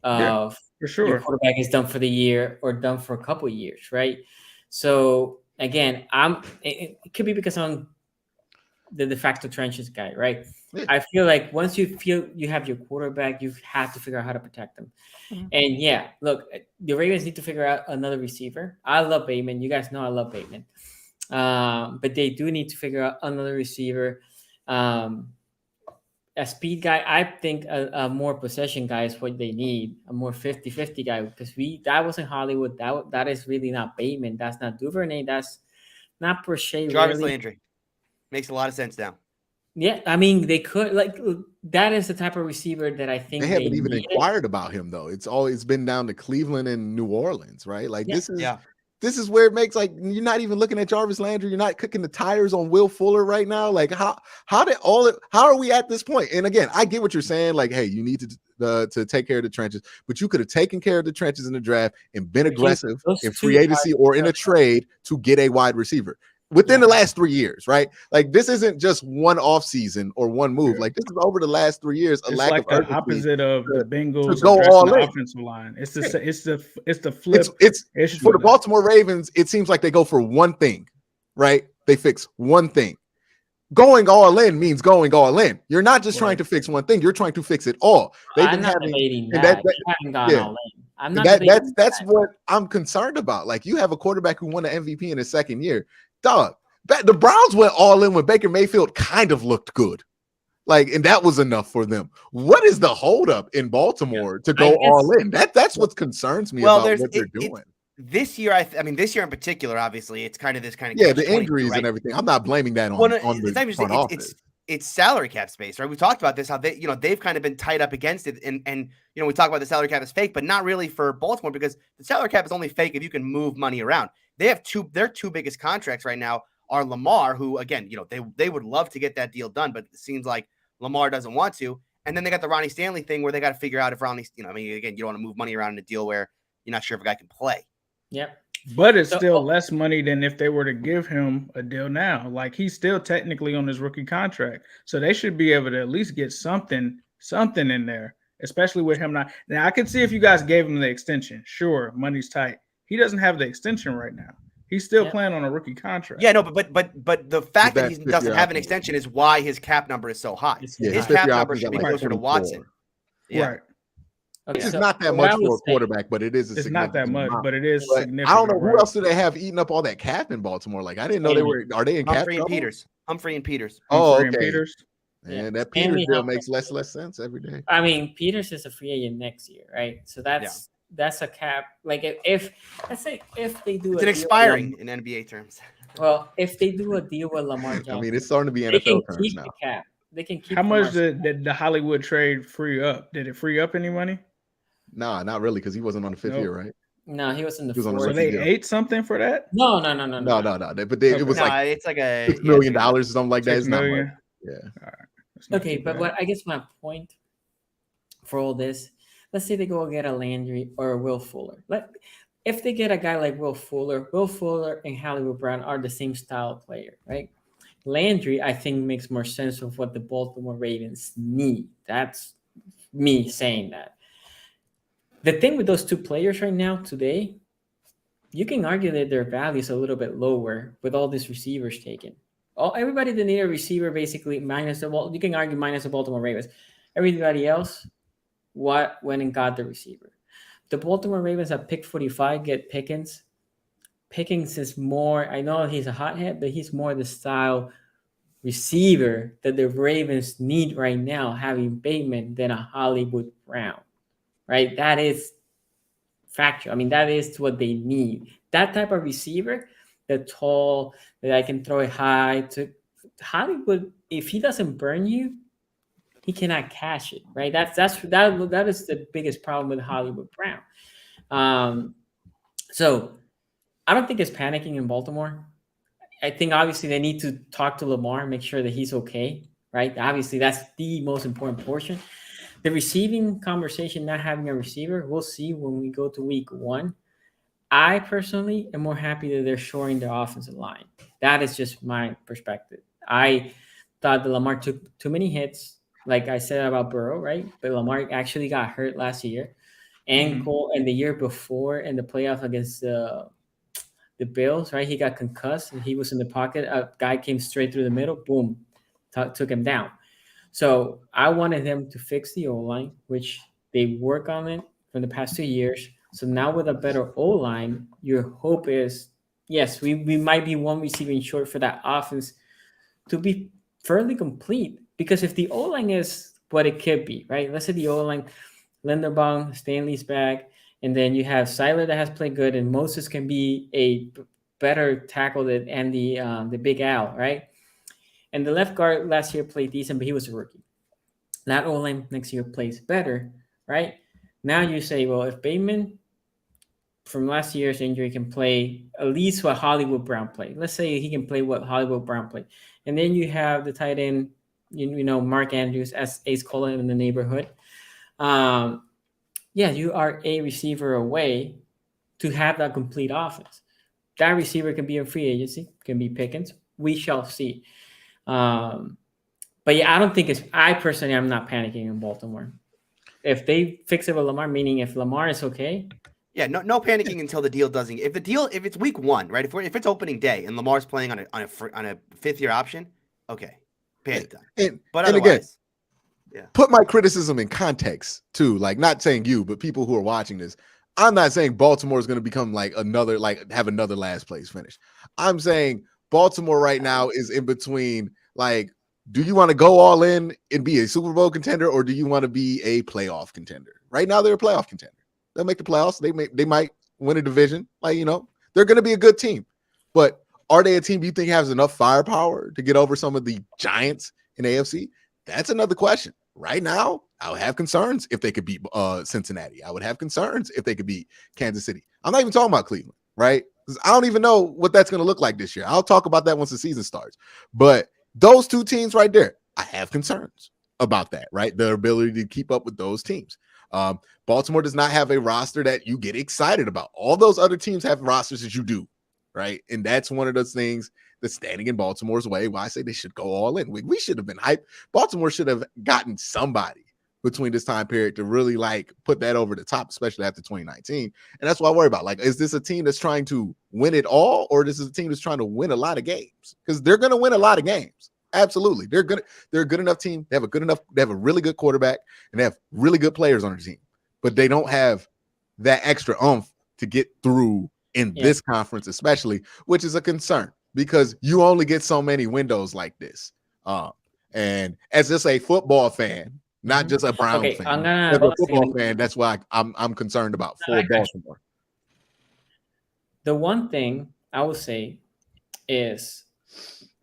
Speaker 1: of
Speaker 3: for sure
Speaker 1: your quarterback is done for the year or done for a couple of years, right? So again, it could be because I'm the de facto trenches guy, right? Yeah. I feel like once you feel you have your quarterback, you have to figure out how to protect them. Mm-hmm. And yeah, look, the Ravens need to figure out another receiver. I love Bateman. You guys know I love Bateman. But they do need to figure out another receiver. A speed guy, I think a more possession guy is what they need, a more 50-50 guy, because that wasn't Hollywood. That is really not Bateman. That's not Duvernay. That's not Prochet.
Speaker 2: Jarvis Landry. Makes a lot of sense now.
Speaker 1: Yeah, I mean, they could, that is the type of receiver that I think
Speaker 4: they haven't even inquired about him, though. It's always been down to Cleveland and New Orleans, right? This is where it makes, like, you're not even looking at Jarvis Landry. You're not cooking the tires on Will Fuller right now. Like, how are we at this point? And again, I get what you're saying. Like, hey, you need to take care of the trenches, but you could have taken care of the trenches in the draft and been aggressive in free agency or in a trade to get a wide receiver within the last 3 years, right? Like, this isn't just one off season or one move. Like, this is over the last 3 years.
Speaker 3: It's lack of the opposite of the Bengals
Speaker 4: to go all in.
Speaker 3: Offensive line. It's the flip.
Speaker 4: It's for the Baltimore Ravens. It seems like they go for one thing, right? They fix one thing. Going all in means going all in. You're not just trying to fix one thing. You're trying to fix it all.
Speaker 1: I'm not debating that. Haven't gone all in. I'm not.
Speaker 4: That's what I'm concerned about. Like, you have a quarterback who won an MVP in his second year. Dog, the Browns went all in when Baker Mayfield kind of looked good. Like, and that was enough for them. What is the holdup in Baltimore to go all in? That's what concerns me about what they're doing.
Speaker 2: This year, this year in particular, obviously, it's kind of this kind of
Speaker 4: the injuries and everything. I'm not blaming that on the front office.
Speaker 2: it's salary cap space, right? We talked about this, how they've kind of been tied up against it. And we talk about the salary cap is fake, but not really for Baltimore, because the salary cap is only fake if you can move money around. Their two biggest contracts right now are Lamar, who, again, they would love to get that deal done, but it seems like Lamar doesn't want to. And then they got the Ronnie Stanley thing where they got to figure out if Ronnie, again, you don't want to move money around in a deal where you're not sure if a guy can play.
Speaker 1: Yep.
Speaker 3: But it's still less money than if they were to give him a deal now. Like, he's still technically on his rookie contract. So they should be able to at least get something in there, especially with him not. Now, I could see if you guys gave him the extension. Sure, money's tight. He doesn't have the extension right now. He's still playing on a rookie contract.
Speaker 2: Yeah, no, but the fact that he doesn't have an extension is why his cap number is so high. His cap number should be closer to Watson.
Speaker 3: Yeah. Right.
Speaker 1: Okay,
Speaker 4: it's not that much for a quarterback, but it is.
Speaker 3: It's not that much, but it is significant.
Speaker 4: I don't know who else do they have eating up all that cap in Baltimore. Like, I didn't know they were. Are they in cap?
Speaker 2: Humphrey and Peters.
Speaker 4: Oh, okay.
Speaker 3: And Peters.
Speaker 4: And that Peters deal makes less sense every day.
Speaker 1: I mean, Peters is a free agent next year, right? So that's a cap. Like, if let's say if they do,
Speaker 2: it's an expiring in NBA terms.
Speaker 1: Well, if they do a deal with Lamar Jackson,
Speaker 4: I mean, it's starting to be NFL terms now.
Speaker 1: The cap. They can keep.
Speaker 3: How much did the Hollywood trade free up? Did it free up any money?
Speaker 4: Nah, not really, because he wasn't on the fifth year, right?
Speaker 1: No, he was in the
Speaker 3: fourth. So they ate something for that?
Speaker 1: No.
Speaker 4: But it was
Speaker 2: it's like a
Speaker 4: $6 million or something like that. It's not much. Yeah.
Speaker 3: All right.
Speaker 1: Okay, but what I guess my point for all this, let's say they go get a Landry or a Will Fuller. If they get a guy like Will Fuller and Hollywood Brown are the same style player, right? Landry, I think, makes more sense of what the Baltimore Ravens need. That's me saying that. The thing with those two players right now today, you can argue that their value is a little bit lower with all these receivers taken. Everybody that need a receiver, basically, you can argue minus the Baltimore Ravens. Everybody else, went and got the receiver. The Baltimore Ravens at pick 45 get Pickens. Pickens is more, I know he's a hothead, but he's more the style receiver that the Ravens need right now, having Bateman, than a Hollywood Brown. Right? That is factual. I mean, that is what they need. That type of receiver, the tall, that I can throw it high to Hollywood. If he doesn't burn you, he cannot cash it. Right? That is the biggest problem with Hollywood Brown. So I don't think it's panicking in Baltimore. I think obviously they need to talk to Lamar, make sure that he's okay. Right? Obviously, that's the most important portion. The receiving conversation, not having a receiver, we'll see when we go to week 1. I personally am more happy that they're shoring their offensive line. That is just my perspective. I thought that Lamar took too many hits, like I said about Burrow, right? But Lamar actually got hurt last year and the year before in the playoff against the Bills, right? He got concussed and he was in the pocket. A guy came straight through the middle, boom, took him down. So I wanted them to fix the O-line, which they work on it for the past 2 years. So now with a better O-line, your hope is, yes, we might be one receiving short for that offense to be fairly complete. Because if the O-line is what it could be, right? Let's say the O-line, Linderbaum, Stanley's back, and then you have Seiler that has played good, and Moses can be a better tackle than the Big Al, right? And the left guard last year played decent, but he was a rookie. That O-line next year plays better, right? Now you say, well, if Bateman from last year's injury can play at least what Hollywood Brown played. Let's say he can play what Hollywood Brown played. And then you have the tight end, Mark Andrews, as Ace Cullen in the neighborhood. You are a receiver away to have that complete offense. That receiver can be a free agency, can be Pickens. We shall see. But I don't think I personally am not panicking in Baltimore. If they fix it with Lamar, meaning if Lamar is okay.
Speaker 2: Yeah, no panicking until the deal doesn't. If it's week 1, right? If it's opening day and Lamar's playing on a 5th-year option, okay, panic time. But otherwise,
Speaker 4: put my criticism in context too. Like, not saying you, but people who are watching this. I'm not saying Baltimore is going to become have another last place finish. I'm saying Baltimore right now is in between. Like, do you want to go all in and be a Super Bowl contender, or do you want to be a playoff contender? Right now, they're a playoff contender. They'll make the playoffs. They might win a division. They're going to be a good team. But are they a team you think has enough firepower to get over some of the giants in the AFC? That's another question. Right now, I would have concerns if they could beat Cincinnati. I would have concerns if they could beat Kansas City. I'm not even talking about Cleveland, right? Because I don't even know what that's going to look like this year. I'll talk about that once the season starts. But those two teams right there, I have concerns about that, right? Their ability to keep up with those teams. Baltimore does not have a roster that you get excited about. All those other teams have rosters that you do, right? And that's one of those things that's standing in Baltimore's way. Why I say they should go all in. We should have been hyped. Baltimore should have gotten somebody between this time period to really like put that over the top, especially after 2019. And that's what I worry about. Like, is this a team that's trying to win it all, or this is a team that's trying to win a lot of games? Because they're going to win a lot of games. Absolutely. They're a good enough team. They have a really good quarterback, and they have really good players on their team, but they don't have that extra oomph to get through in this conference, especially, which is a concern because you only get so many windows like this. And as just a football fan, not just a Brown fan, as a football fan, that's why I'm concerned about for Baltimore.
Speaker 1: The one thing I would say is,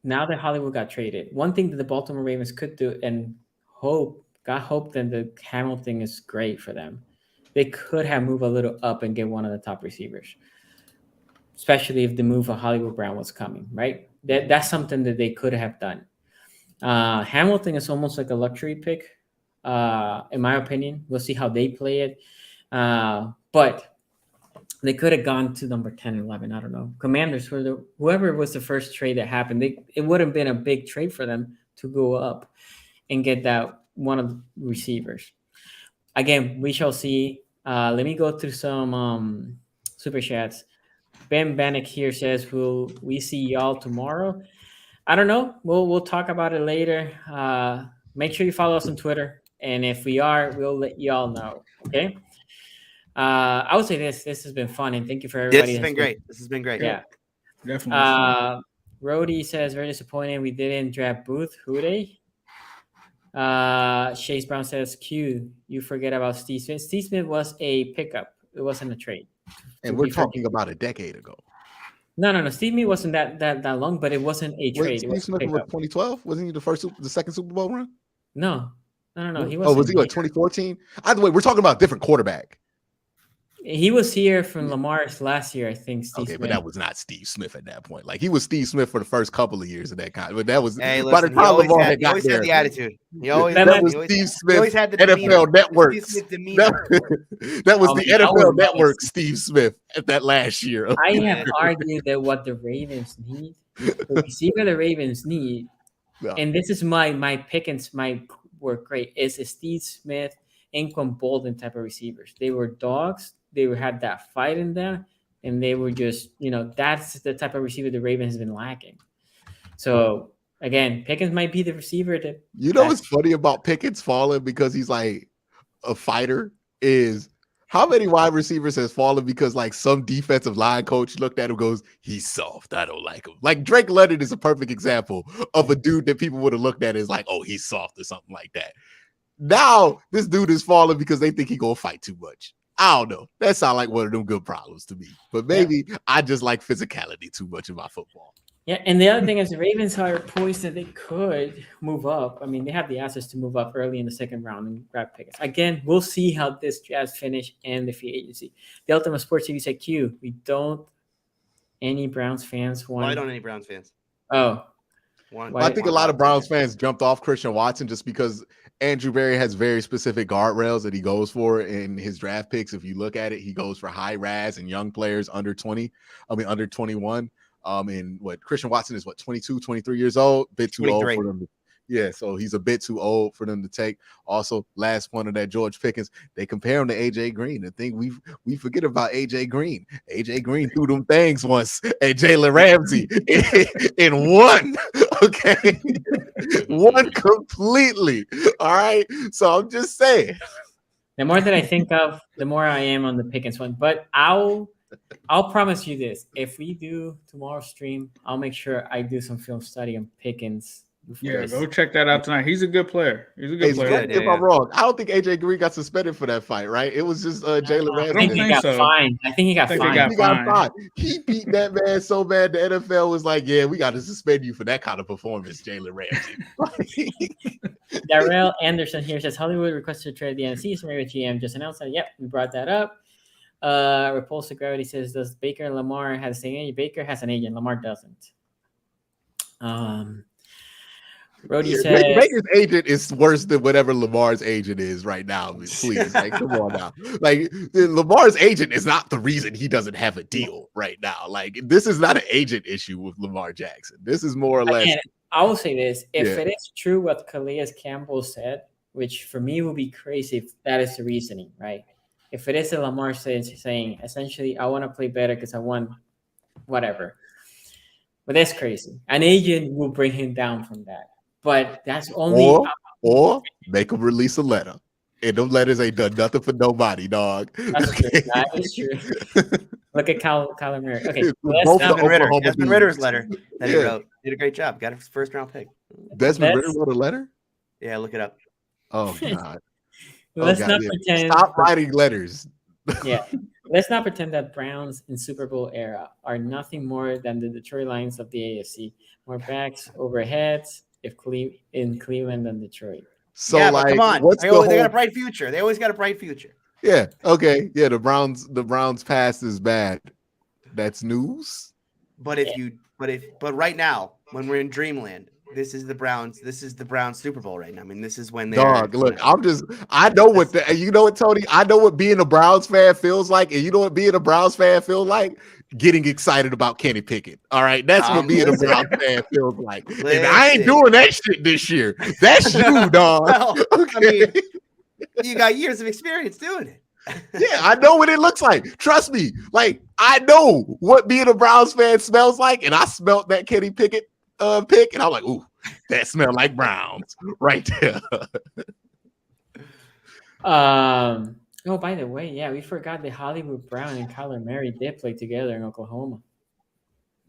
Speaker 1: now that Hollywood got traded, one thing that the Baltimore Ravens could do, and hope that the Hamilton is great for them, they could have moved a little up and get one of the top receivers, especially if the move of Hollywood Brown was coming, right? That's something that they could have done. Hamilton is almost like a luxury pick, in my opinion. We'll see how they play it. But they could have gone to number 10 and 11. I don't know. Commanders, whoever was the first trade that happened, it would have been a big trade for them to go up and get that one of the receivers. Again, we shall see. Let me go through some super chats. Ben Bannock here says, will we see y'all tomorrow? I don't know. We'll talk about it later. Make sure you follow us on Twitter. And if we are, we'll let y'all know. Okay. I would say this has been fun, and thank you for everybody.
Speaker 2: This has been great.
Speaker 1: Yeah,
Speaker 3: definitely.
Speaker 1: Rhodey says, very disappointed we didn't draft Booth. Who they? Chase Brown says, Q, you forget about Steve Smith. Steve Smith was a pickup. It wasn't a trade.
Speaker 4: And we're talking about a decade ago.
Speaker 1: No. Steve Smith wasn't that long, but it wasn't a trade.
Speaker 4: Steve Smith was 2012. Wasn't he the second Super Bowl run?
Speaker 1: No. He was.
Speaker 4: Oh, was he like 2014? Either way, we're talking about a different quarterback.
Speaker 1: He was here from Lamar's last year, I think.
Speaker 4: Steve Smith. But that was not Steve Smith at that point. Like, he was Steve Smith for the first couple of years of that kind. But that was
Speaker 2: by the time Lamar had got there. Had the attitude.
Speaker 4: That was Steve Smith. Had the NFL Network. That was the NFL Network. Steve Smith at that last year.
Speaker 1: I have argued that what the Ravens need, the receiver the Ravens need, and this is my pick and my work great, is a Steve Smith, Anquan Bolden type of receivers. They were dogs. They had that fight in them, and they were just, that's the type of receiver the Ravens has been lacking. So, again, Pickens might be the receiver.
Speaker 4: What's funny about Pickens falling because he's like a fighter is how many wide receivers has fallen because like some defensive line coach looked at him and goes, he's soft. I don't like him. Like Drake London is a perfect example of a dude that people would have looked at as like, oh, he's soft or something like that. Now, this dude is falling because they think he going to fight too much. I don't know. That sounds like one of them good problems to me. But maybe I just like physicality too much in my football.
Speaker 1: Yeah, and the other thing is the Ravens are poised that they could move up. I mean, they have the assets to move up early in the second round and grab Pickens. Again, we'll see how this draft finish and the free agency. The Ultimate Sports TV said, Q, we don't any Browns fans want.
Speaker 2: Why don't any Browns fans?
Speaker 1: Oh.
Speaker 4: I think a lot of Browns fans jumped off Christian Watson just because Andrew Berry has very specific guardrails that he goes for in his draft picks. If you look at it, he goes for high RAS and young players under 21. And what Christian Watson is 22, 23 years old, bit too 23. Old for them. So he's a bit too old for them to take. Also, last point of that George Pickens, they compare him to AJ Green. The thing we forget about AJ Green. AJ Green threw them things once at Jalen Ramsey in one. Okay, one completely. All right. So I'm just saying.
Speaker 1: The more that I think of, the more I am on the Pickens one. But I'll promise you this: if we do tomorrow's stream, I'll make sure I do some film study on Pickens
Speaker 3: Yeah, go check that out tonight. He's a good player. He's a good player.
Speaker 4: If I'm wrong, I don't think AJ Green got suspended for that fight, right? It was just Jalen Ramsey.
Speaker 1: I think he got fined. I think he got fined.
Speaker 4: He beat that man so bad the NFL was like, yeah, we got to suspend you for that kind of performance, Jalen Ramsey.
Speaker 1: Darrell Anderson here says Hollywood requested to trade the NFC. So maybe GM just announced that. Yep, we brought that up. Repulsive Gravity says, does Baker and Lamar have the same agent? Baker has an agent. Lamar doesn't. Brody says
Speaker 4: Baker's agent is worse than whatever Lamar's agent is right now. Please, like, come on now. Like, Lamar's agent is not the reason he doesn't have a deal right now. Like, this is not an agent issue with Lamar Jackson. This is more or less.
Speaker 1: I will say this: if it is true what Calais Campbell said, which for me would be crazy if that is the reasoning, right? If it is a Lamar saying essentially, I want to play better because I won, whatever. But that's crazy. An agent will bring him down from that. But that's only
Speaker 4: or make him release a letter. And those letters ain't done nothing for nobody, dog.
Speaker 1: That's true. That is true. Look at Kyler Murray. Okay,
Speaker 2: Desmond Ritter's letter that he wrote. Did a great job. Got his first round pick.
Speaker 4: Desmond Ritter wrote a letter?
Speaker 2: Yeah, look it up.
Speaker 4: Oh God.
Speaker 1: Let's not pretend.
Speaker 4: Stop writing letters.
Speaker 1: Yeah. Let's not pretend that Browns in Super Bowl era are nothing more than the Detroit Lions of the AFC. More backs over heads in Cleveland than Detroit.
Speaker 4: So
Speaker 2: like, come on, they got a bright future. They always got a bright future.
Speaker 4: Yeah. Okay. Yeah. The Browns past is bad. That's news.
Speaker 2: But right now, when we're in Dreamland, this is the Browns Super Bowl right now. I mean, this is when they
Speaker 4: look, I know what Tony, I know what being a Browns fan feels like, and you know what being a Browns fan feels like? Getting excited about Kenny Pickett. All right, that's what being a Browns fan feels like. And I ain't doing that shit this year. That's you, dog.
Speaker 2: Well, okay. I mean, you got years of experience doing it.
Speaker 4: Yeah, I know what it looks like. Trust me. Like, I know what being a Browns fan smells like, and I smelled that Kenny Pickett pick, and I was like, ooh, that smelled like Browns right there.
Speaker 1: Oh, by the way, yeah, we forgot that Hollywood Brown and Kyler Murray did play together in Oklahoma.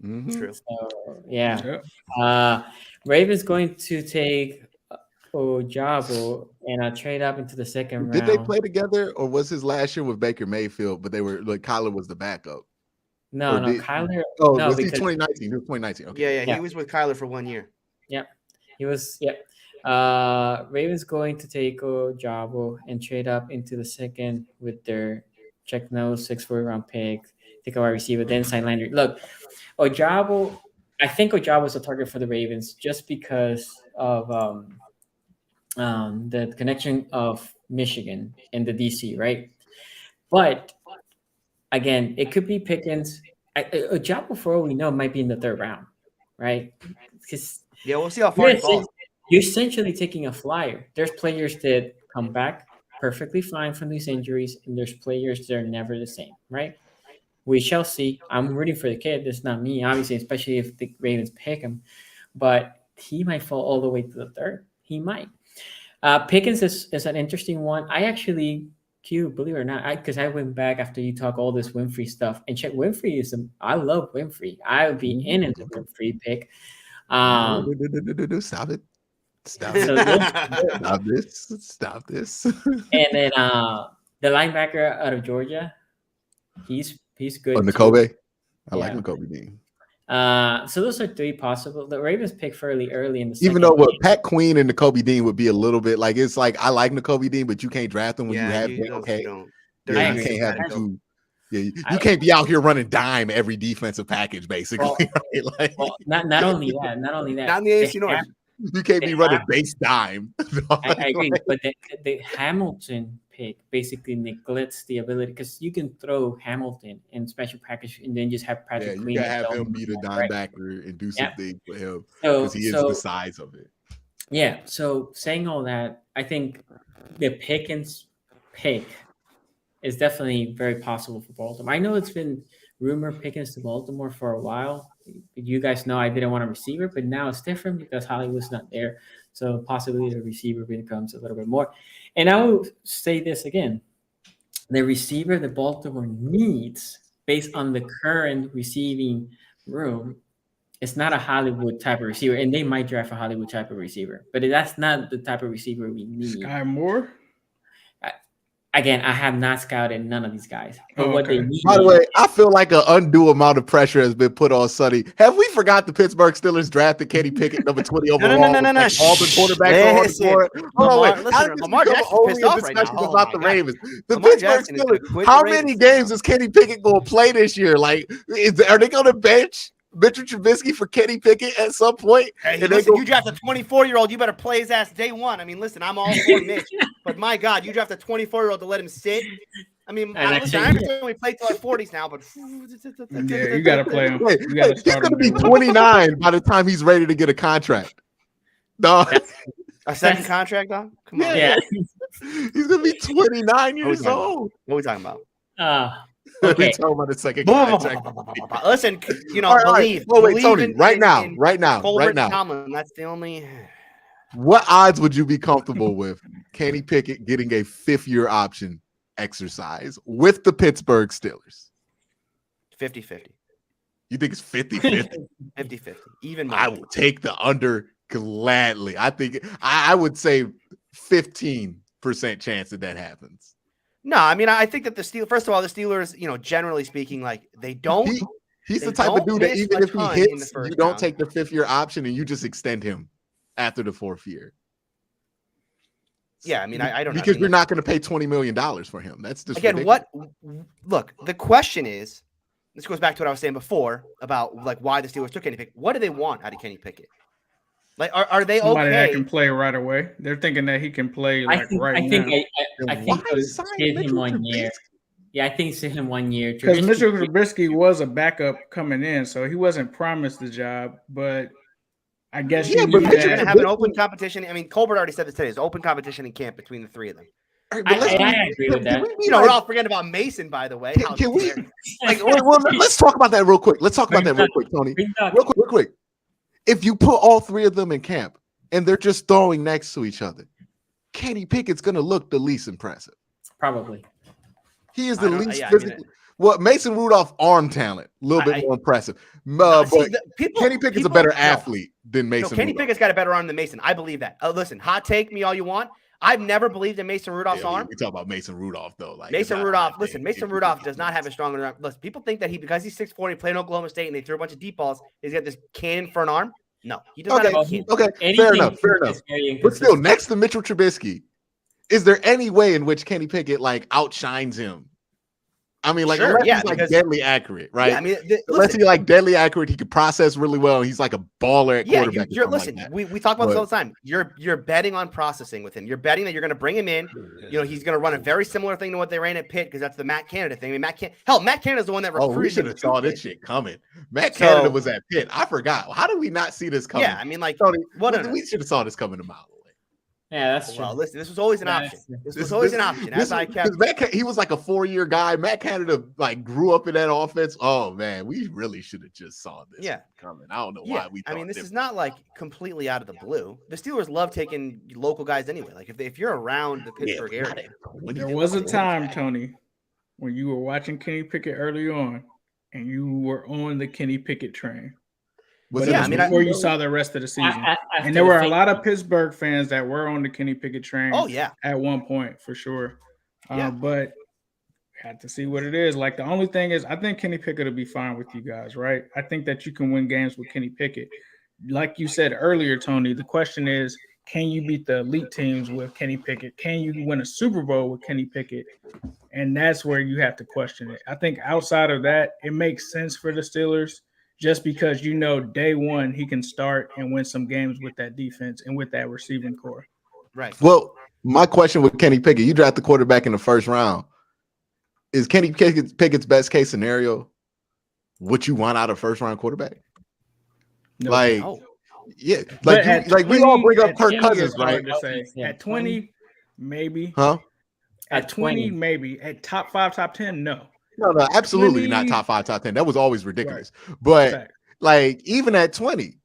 Speaker 4: Mm-hmm.
Speaker 2: True.
Speaker 1: So, yeah. Ravens going to take Ojabo and trade up into the second round.
Speaker 4: Did they play together, or was his last year with Baker Mayfield, but they were like Kyler was the backup?
Speaker 1: No, Kyler.
Speaker 4: Oh, no, was he 2019? He was 2019. Okay.
Speaker 2: Yeah. He was with Kyler for 1 year.
Speaker 1: Yep. He was, Ravens going to take Ojabo and trade up into the second with their check nose 6-4 round pick, take a wide receiver, then sign Landry. Look, Ojabo, I think Ojabo is a target for the Ravens just because of the connection of Michigan and the DC, right? But again, it could be Pickens. Ojabo, for all we know, might be in the third round, right? Because
Speaker 2: we'll see how far he falls.
Speaker 1: You're essentially taking a flyer. There's players that come back perfectly fine from these injuries, and there's players that are never the same, right? We shall see. I'm rooting for the kid. That's not me, obviously, especially if the Ravens pick him. But he might fall all the way to the third. He might. Pickens is an interesting one. I actually, believe it or not, because I went back after you talk all this Winfrey stuff, and check Winfrey I love Winfrey. I would be in the Winfrey pick.
Speaker 4: Stop it. Stop this.
Speaker 1: And then the linebacker out of Georgia, he's good.
Speaker 4: N'Kobe. I like N'Kobe Dean.
Speaker 1: So those are three possible. The Ravens pick fairly early in the second.
Speaker 4: Even though Pat Queen and N'Kobe Dean would be a little bit like, it's like I like N'Kobe Dean, but you can't draft him when you have him. Okay. You can't have him too. Yeah, you can't be out here running dime every defensive package, basically.
Speaker 1: Not only that.
Speaker 2: Not in the AFC North.
Speaker 4: You can't be running base dime.
Speaker 1: I agree, but the Hamilton pick basically neglects the ability because you can throw Hamilton in special package and then just have Patrick Queen.
Speaker 4: You can have him be the dime backer and do something for him because he is the size of it.
Speaker 1: Yeah. So saying all that, I think the Pickens pick is definitely very possible for Baltimore. I know it's been rumored Pickens to Baltimore for a while. You guys know I didn't want a receiver, but now it's different because Hollywood's not there. So possibly the receiver becomes a little bit more. And I will say this again. The receiver that Baltimore needs based on the current receiving room It's not a Hollywood type of receiver, and they might draft a Hollywood type of receiver, but that's not the type of receiver we need.
Speaker 3: Sky Moore?
Speaker 1: Again, I have not scouted none of these guys. But what they need.
Speaker 4: By the way, I feel like an undue amount of pressure has been put on Sonny. Have we forgot the Pittsburgh Steelers drafted Kenny Pickett number 20 overall?
Speaker 2: No.
Speaker 4: All the quarterbacks on board.
Speaker 2: Lamar Jackson's pissed off right now.
Speaker 4: About the Ravens. The Pittsburgh Steelers. How many games is Kenny Pickett going to play this year? Like, are they going to bench Mitchell Trubisky for Kenny Pickett at some point?
Speaker 2: Hey, listen, you draft a 24-year-old, you better play his ass day one. I mean, listen, I'm all for Mitch, but my God, you draft a 24-year-old to let him sit. I mean, I understand we play till our 40s now, but
Speaker 3: yeah, you got to play him.
Speaker 4: Wait, he's going to be 29 by the time he's ready to get a contract. Dog.
Speaker 2: A second contract, dog? Come on.
Speaker 1: Yeah.
Speaker 4: He's going to be 29 years old.
Speaker 2: What are we talking about?
Speaker 1: Okay.
Speaker 4: Talking about the second contract.
Speaker 2: Listen, you know,
Speaker 4: All
Speaker 2: believe.
Speaker 4: Wait,
Speaker 2: believe
Speaker 4: Tony,
Speaker 2: in,
Speaker 4: right
Speaker 2: in,
Speaker 4: now,
Speaker 2: in
Speaker 4: right now.
Speaker 2: Tomlin, that's the only.
Speaker 4: What odds would you be comfortable with Kenny Pickett getting a 5th-year option exercise with the Pittsburgh Steelers?
Speaker 2: 50-50.
Speaker 4: You think it's 50-50?
Speaker 2: 50-50. Even more.
Speaker 4: I will take the under gladly. I think I would say 15% chance that happens.
Speaker 2: No, I mean, I think that the Steelers, first of all, the Steelers, you know, generally speaking, like they don't.
Speaker 4: He's the type of dude that even if he hits, you don't take the 5th-year option and you just extend him after the 4th year.
Speaker 2: Yeah, I mean, I don't know.
Speaker 4: Because you're not going to pay $20 million for him. That's just
Speaker 2: again,
Speaker 4: ridiculous.
Speaker 2: Look, the question is, this goes back to what I was saying before about like why the Steelers took Kenny Pickett. What do they want out of Kenny Pickett? Like, are they
Speaker 3: somebody
Speaker 2: okay?
Speaker 3: that can play right away? They're thinking that he can play like right now.
Speaker 1: I think give him 1 year. Yeah, I think give him 1 year.
Speaker 3: Because Mitchell Trubisky was a backup coming in, so he wasn't promised the job. But I guess
Speaker 2: but Mitchell's going to have an open competition. I mean, Colbert already said this today. There's open competition in camp between the three of them.
Speaker 1: I agree with that.
Speaker 2: You know, we're all forgetting about Mason, by the way.
Speaker 4: Can we? Let's talk about that real quick. Tony. Real quick. If you put all 3 of them in camp and they're just throwing next to each other, Kenny Pickett's going to look the least impressive.
Speaker 1: Probably.
Speaker 4: He is the least physically. Well, Mason Rudolph arm talent, a little bit more impressive. But Kenny Pickett's a better athlete than Mason.
Speaker 2: Kenny Pickett's got a better arm than Mason. I believe that. Listen, hot take me all you want. I've never believed in Mason Rudolph's arm.
Speaker 4: We talk about Mason Rudolph though. Like
Speaker 2: Mason Rudolph. Listen, Mason Rudolph does not have a strong arm. Listen, people think that because he's 6'4", he played in Oklahoma State and they threw a bunch of deep balls, he's got this cannon for an arm. No, he does not have a cannon.
Speaker 4: Okay, fair enough. But still, next to Mitchell Trubisky, is there any way in which Kenny Pickett like outshines him? I mean, like, unless he's like deadly accurate, right? Yeah, I mean, unless he's like deadly accurate, he can process really well. He's like a baller at quarterback.
Speaker 2: Listen, we talk about this all the time. You're betting on processing with him. You're betting that you're going to bring him in. You know, he's going to run a very similar thing to what they ran at Pitt because that's the Matt Canada thing. I mean, Matt Canada's the one that recruited.
Speaker 4: Oh, we should have saw this shit coming. Matt Canada was at Pitt. I forgot. How did we not see this coming?
Speaker 2: Yeah, I mean, like,
Speaker 4: we should have saw this coming a mile away.
Speaker 1: Yeah, that's true.
Speaker 2: Well, listen, this was always an option. This was always an option.
Speaker 4: He was like a 4-year guy. Matt Canada like grew up in that offense. Oh man, we really should have just saw this coming. I don't know why we.
Speaker 2: I mean, this is not like completely out of the blue. The Steelers love taking local guys anyway. Like if you're around the Pittsburgh area,
Speaker 3: there was a time, Tony, when you were watching Kenny Pickett early on, and you were on the Kenny Pickett train. Before you saw the rest of the season, and there were a lot of Pittsburgh fans that were on the Kenny Pickett train.
Speaker 2: Oh yeah,
Speaker 3: at one point for sure. But had to see what it is. Like the only thing is, I think Kenny Pickett will be fine with you guys, right? I think that you can win games with Kenny Pickett. Like you said earlier, Tony. The question is, can you beat the elite teams with Kenny Pickett? Can you win a Super Bowl with Kenny Pickett? And that's where you have to question it. I think outside of that, it makes sense for the Steelers. Just because day one he can start and win some games with that defense and with that receiving core.
Speaker 2: Right.
Speaker 4: Well, my question with Kenny Pickett, you draft the quarterback in the first round. Is Kenny Pickett's best case scenario what you want out of first round quarterback? No. Yeah. Like we all bring up Kirk Cousins, right?
Speaker 3: At 20, maybe.
Speaker 4: Huh?
Speaker 3: At 20, maybe. At top 5, top 10, no.
Speaker 4: No, absolutely not top 5, top 10. That was always ridiculous. Right. But like even at 20,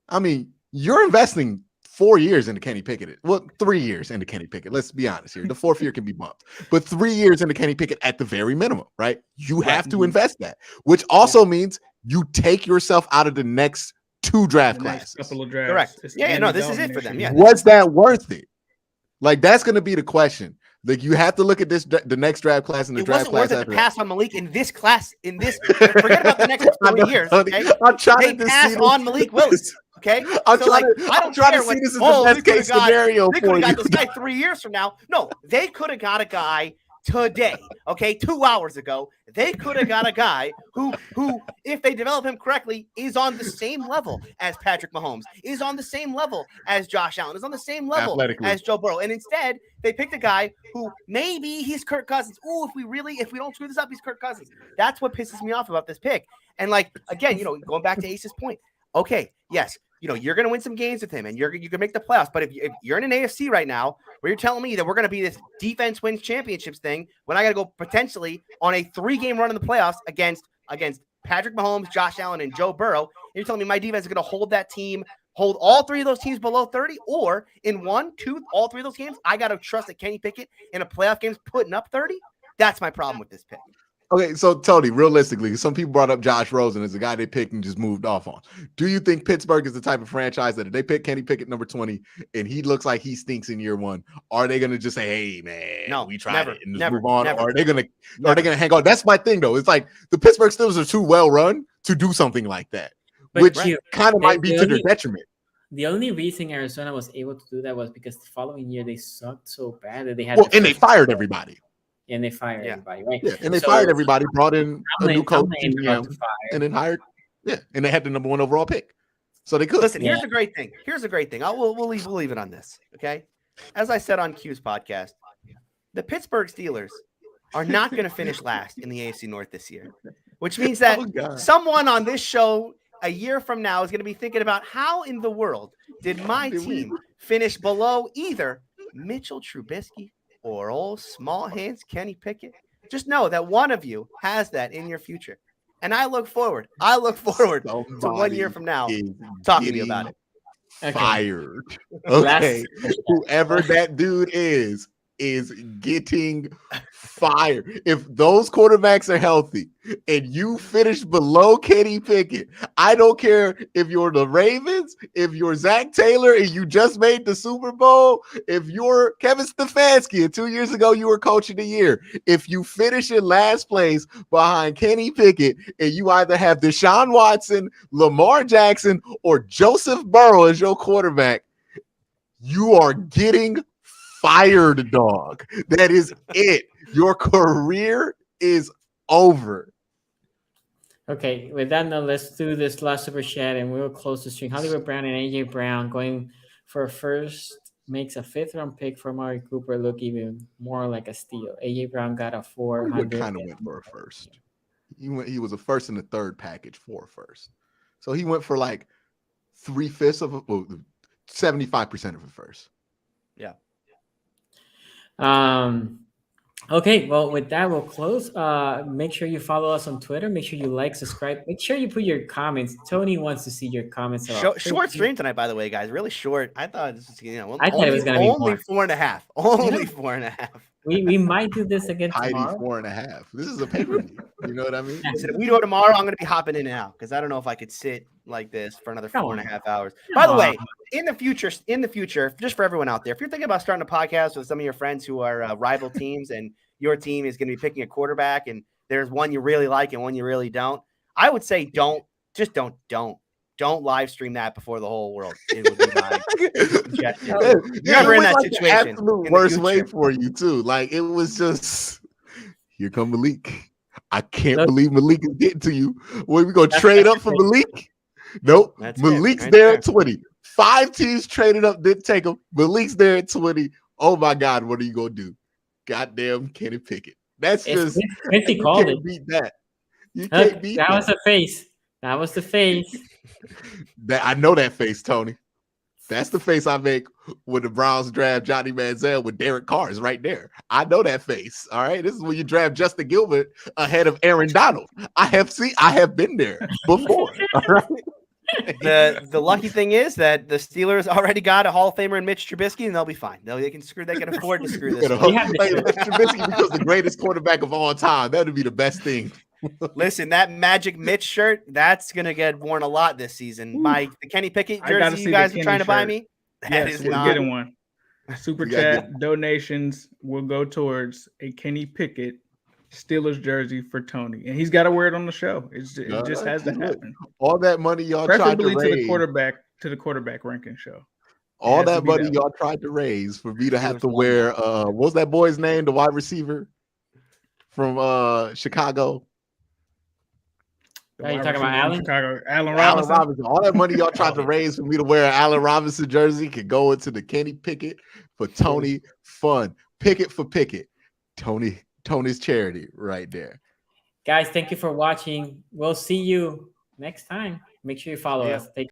Speaker 4: I mean, you're investing 4 years into Kenny Pickett. Well, 3 years into Kenny Pickett. Let's be honest here. The 4th year can be bumped, but 3 years into Kenny Pickett at the very minimum, right? You have to invest that, which also means you take yourself out of the next 2 draft
Speaker 3: The next
Speaker 4: classes.
Speaker 3: couple of drafts.
Speaker 2: Correct.
Speaker 3: It's
Speaker 2: Yeah, no,
Speaker 3: Andy
Speaker 2: this is
Speaker 3: Dalton
Speaker 2: it for
Speaker 3: next
Speaker 2: them.
Speaker 3: year.
Speaker 2: Yeah.
Speaker 4: Was that worth it? Like, that's going to be the question. Like, you have to look at the next draft class and the
Speaker 2: It
Speaker 4: draft
Speaker 2: wasn't worth
Speaker 4: class
Speaker 2: it
Speaker 4: after
Speaker 2: to
Speaker 4: that.
Speaker 2: pass on Malik in this class. Forget about the next 3 years. Okay?
Speaker 4: I'm trying
Speaker 2: They
Speaker 4: to
Speaker 2: pass
Speaker 4: see
Speaker 2: on Malik Willis. Okay,
Speaker 4: I'm
Speaker 2: so
Speaker 4: trying
Speaker 2: like
Speaker 4: to,
Speaker 2: I
Speaker 4: I'm
Speaker 2: don't
Speaker 4: trying
Speaker 2: care
Speaker 4: to
Speaker 2: what.
Speaker 4: see this as
Speaker 2: Oh,
Speaker 4: the best case scenario
Speaker 2: they
Speaker 4: for
Speaker 2: could
Speaker 4: you.
Speaker 2: have got this guy 3 years from now. No, they could have got a guy today. Okay, 2 hours ago, they could have got a guy who, if they develop him correctly, is on the same level as Patrick Mahomes, is on the same level as Josh Allen, is on the same level
Speaker 4: Athletically.
Speaker 2: as Joe Burrow, and instead they picked a guy who maybe he's Kirk Cousins. Oh, if we don't screw this up, he's Kirk Cousins. That's what pisses me off about this pick. And like again, going back to Ace's point. Okay, yes, you're going to win some games with him, and you can make the playoffs. But if you're in an AFC right now, where you're telling me that we're going to be this defense wins championships thing, when I got to go potentially on a 3-game run in the playoffs against Patrick Mahomes, Josh Allen, and Joe Burrow, and you're telling me my defense is going to hold all 3 of those teams below 30, or in 1, 2, all 3 of those games, I got to trust that Kenny Pickett in a playoff game's putting up 30. That's my problem with this pick.
Speaker 4: Okay, so Tony, realistically, some people brought up Josh Rosen as a guy they picked and just moved off on. Do you think Pittsburgh is the type of franchise that if they pick Kenny Pickett number 20 and he looks like he stinks in year 1, are they going to just say, "Hey, man,
Speaker 2: no,
Speaker 4: we tried
Speaker 2: never,
Speaker 4: it and just
Speaker 2: never,
Speaker 4: move on"?
Speaker 2: never,
Speaker 4: or are they going to hang on? That's my thing, though. It's like the Pittsburgh Steelers are too well run to do something like that, which kind of might be to their detriment.
Speaker 1: The only reason Arizona was able to do that was because the following year they sucked so bad that they had
Speaker 4: and they fired everybody.
Speaker 1: And they fired everybody, right?
Speaker 4: Yeah, and they fired everybody, brought in a new coach, and then hired. Yeah, and they had the number 1 overall pick, so they could.
Speaker 2: Listen, here's the great thing. We'll leave it on this, okay? As I said on Q's podcast, the Pittsburgh Steelers are not going to finish last in the AFC North this year, which means that someone on this show a year from now is going to be thinking about how in the world did my team finish below either Mitchell Trubisky or old small hands Kenny Pickett. Just know that one of you has that in your future. And I look forward to 1 year from now talking to you about it.
Speaker 4: Fired. Okay. Whoever that dude is getting fired. If those quarterbacks are healthy and you finish below Kenny Pickett, I don't care if you're the Ravens, if you're Zach Taylor and you just made the Super Bowl, if you're Kevin Stefanski and 2 years ago you were coach of the year. If you finish in last place behind Kenny Pickett and you either have Deshaun Watson, Lamar Jackson, or Joseph Burrow as your quarterback, you are getting fired, dog. That is it. Your career is over.
Speaker 1: Okay, with that note, let's do this last super chat and we'll close the stream. Hollywood Brown and AJ Brown going for a first makes a 5th round pick for Amari Cooper look even more like a steal. AJ Brown got a 400.
Speaker 4: Kind of went for a first. He was a first in the 3rd package for a first. So he went for like 3/5 of 75% of a first.
Speaker 2: Yeah.
Speaker 1: Okay, well, with that, we'll close. Make sure you follow us on Twitter. Make sure you like, subscribe. Make sure you put your comments. Tony wants to see your comments.
Speaker 2: Short stream tonight, by the way, guys. Really short. I thought this was,
Speaker 1: I thought it was going to be
Speaker 2: only 4.5. Only 4.5.
Speaker 1: We might do this again
Speaker 4: tomorrow. 4.5. This is a pay-per-view. You know what I mean?
Speaker 2: Listen, if we do it tomorrow, I'm going to be hopping in and out because I don't know if I could sit like this for another 4.5 hours. By the way, in the future, just for everyone out there, if you're thinking about starting a podcast with some of your friends who are rival teams and your team is going to be picking a quarterback and there's one you really like and one you really don't, I would say don't live stream that before the whole world. It would be my suggestion. You're never in that situation.
Speaker 4: Absolute worst way for you too. Like it was just, here come Malik. I can't believe Malik is getting to you. What, we gonna trade up for Malik? Nope. Malik's there at 20. 5 teams traded up, didn't take him. Malik's there at 20. Oh my God, what are you gonna do? Goddamn Kenny Pickett. That's just
Speaker 1: Quincy called it.
Speaker 4: Beat that. You can't beat that.
Speaker 1: That was the face. That was the face.
Speaker 4: I know that face, Tony. That's the face I make when the Browns draft Johnny Manziel with Derek Carr is right there. I know that face. All right. This is when you draft Justin Gilbert ahead of Aaron Donald. I have been there before. All right.
Speaker 2: The lucky thing is that the Steelers already got a Hall of Famer in Mitch Trubisky, and they'll be fine. They can afford to screw this.
Speaker 4: Trubisky becomes the greatest quarterback of all time. That would be the best thing.
Speaker 2: Listen, that Magic Mitch shirt, that's gonna get worn a lot this season. The Kenny Pickett jersey you guys are trying to buy me.
Speaker 3: Yes, we're getting one. Super chat donations will go towards a Kenny Pickett Steelers jersey for Tony, and he's got to wear it on the show. It just has to happen.
Speaker 4: All that money y'all tried to raise
Speaker 3: to the quarterback ranking show.
Speaker 4: All that money y'all tried to raise for me to have to wear. What's that boy's name? The wide receiver from Chicago.
Speaker 1: Are you talking about Allen?
Speaker 3: Chicago, Allen Robinson.
Speaker 4: All that money y'all tried to raise for me to wear an Allen Robinson jersey could go into the Kenny Pickett for Tony fund. Pickett for Pickett. Tony's charity right there.
Speaker 1: Guys, thank you for watching. We'll see you next time. Make sure you follow us. Take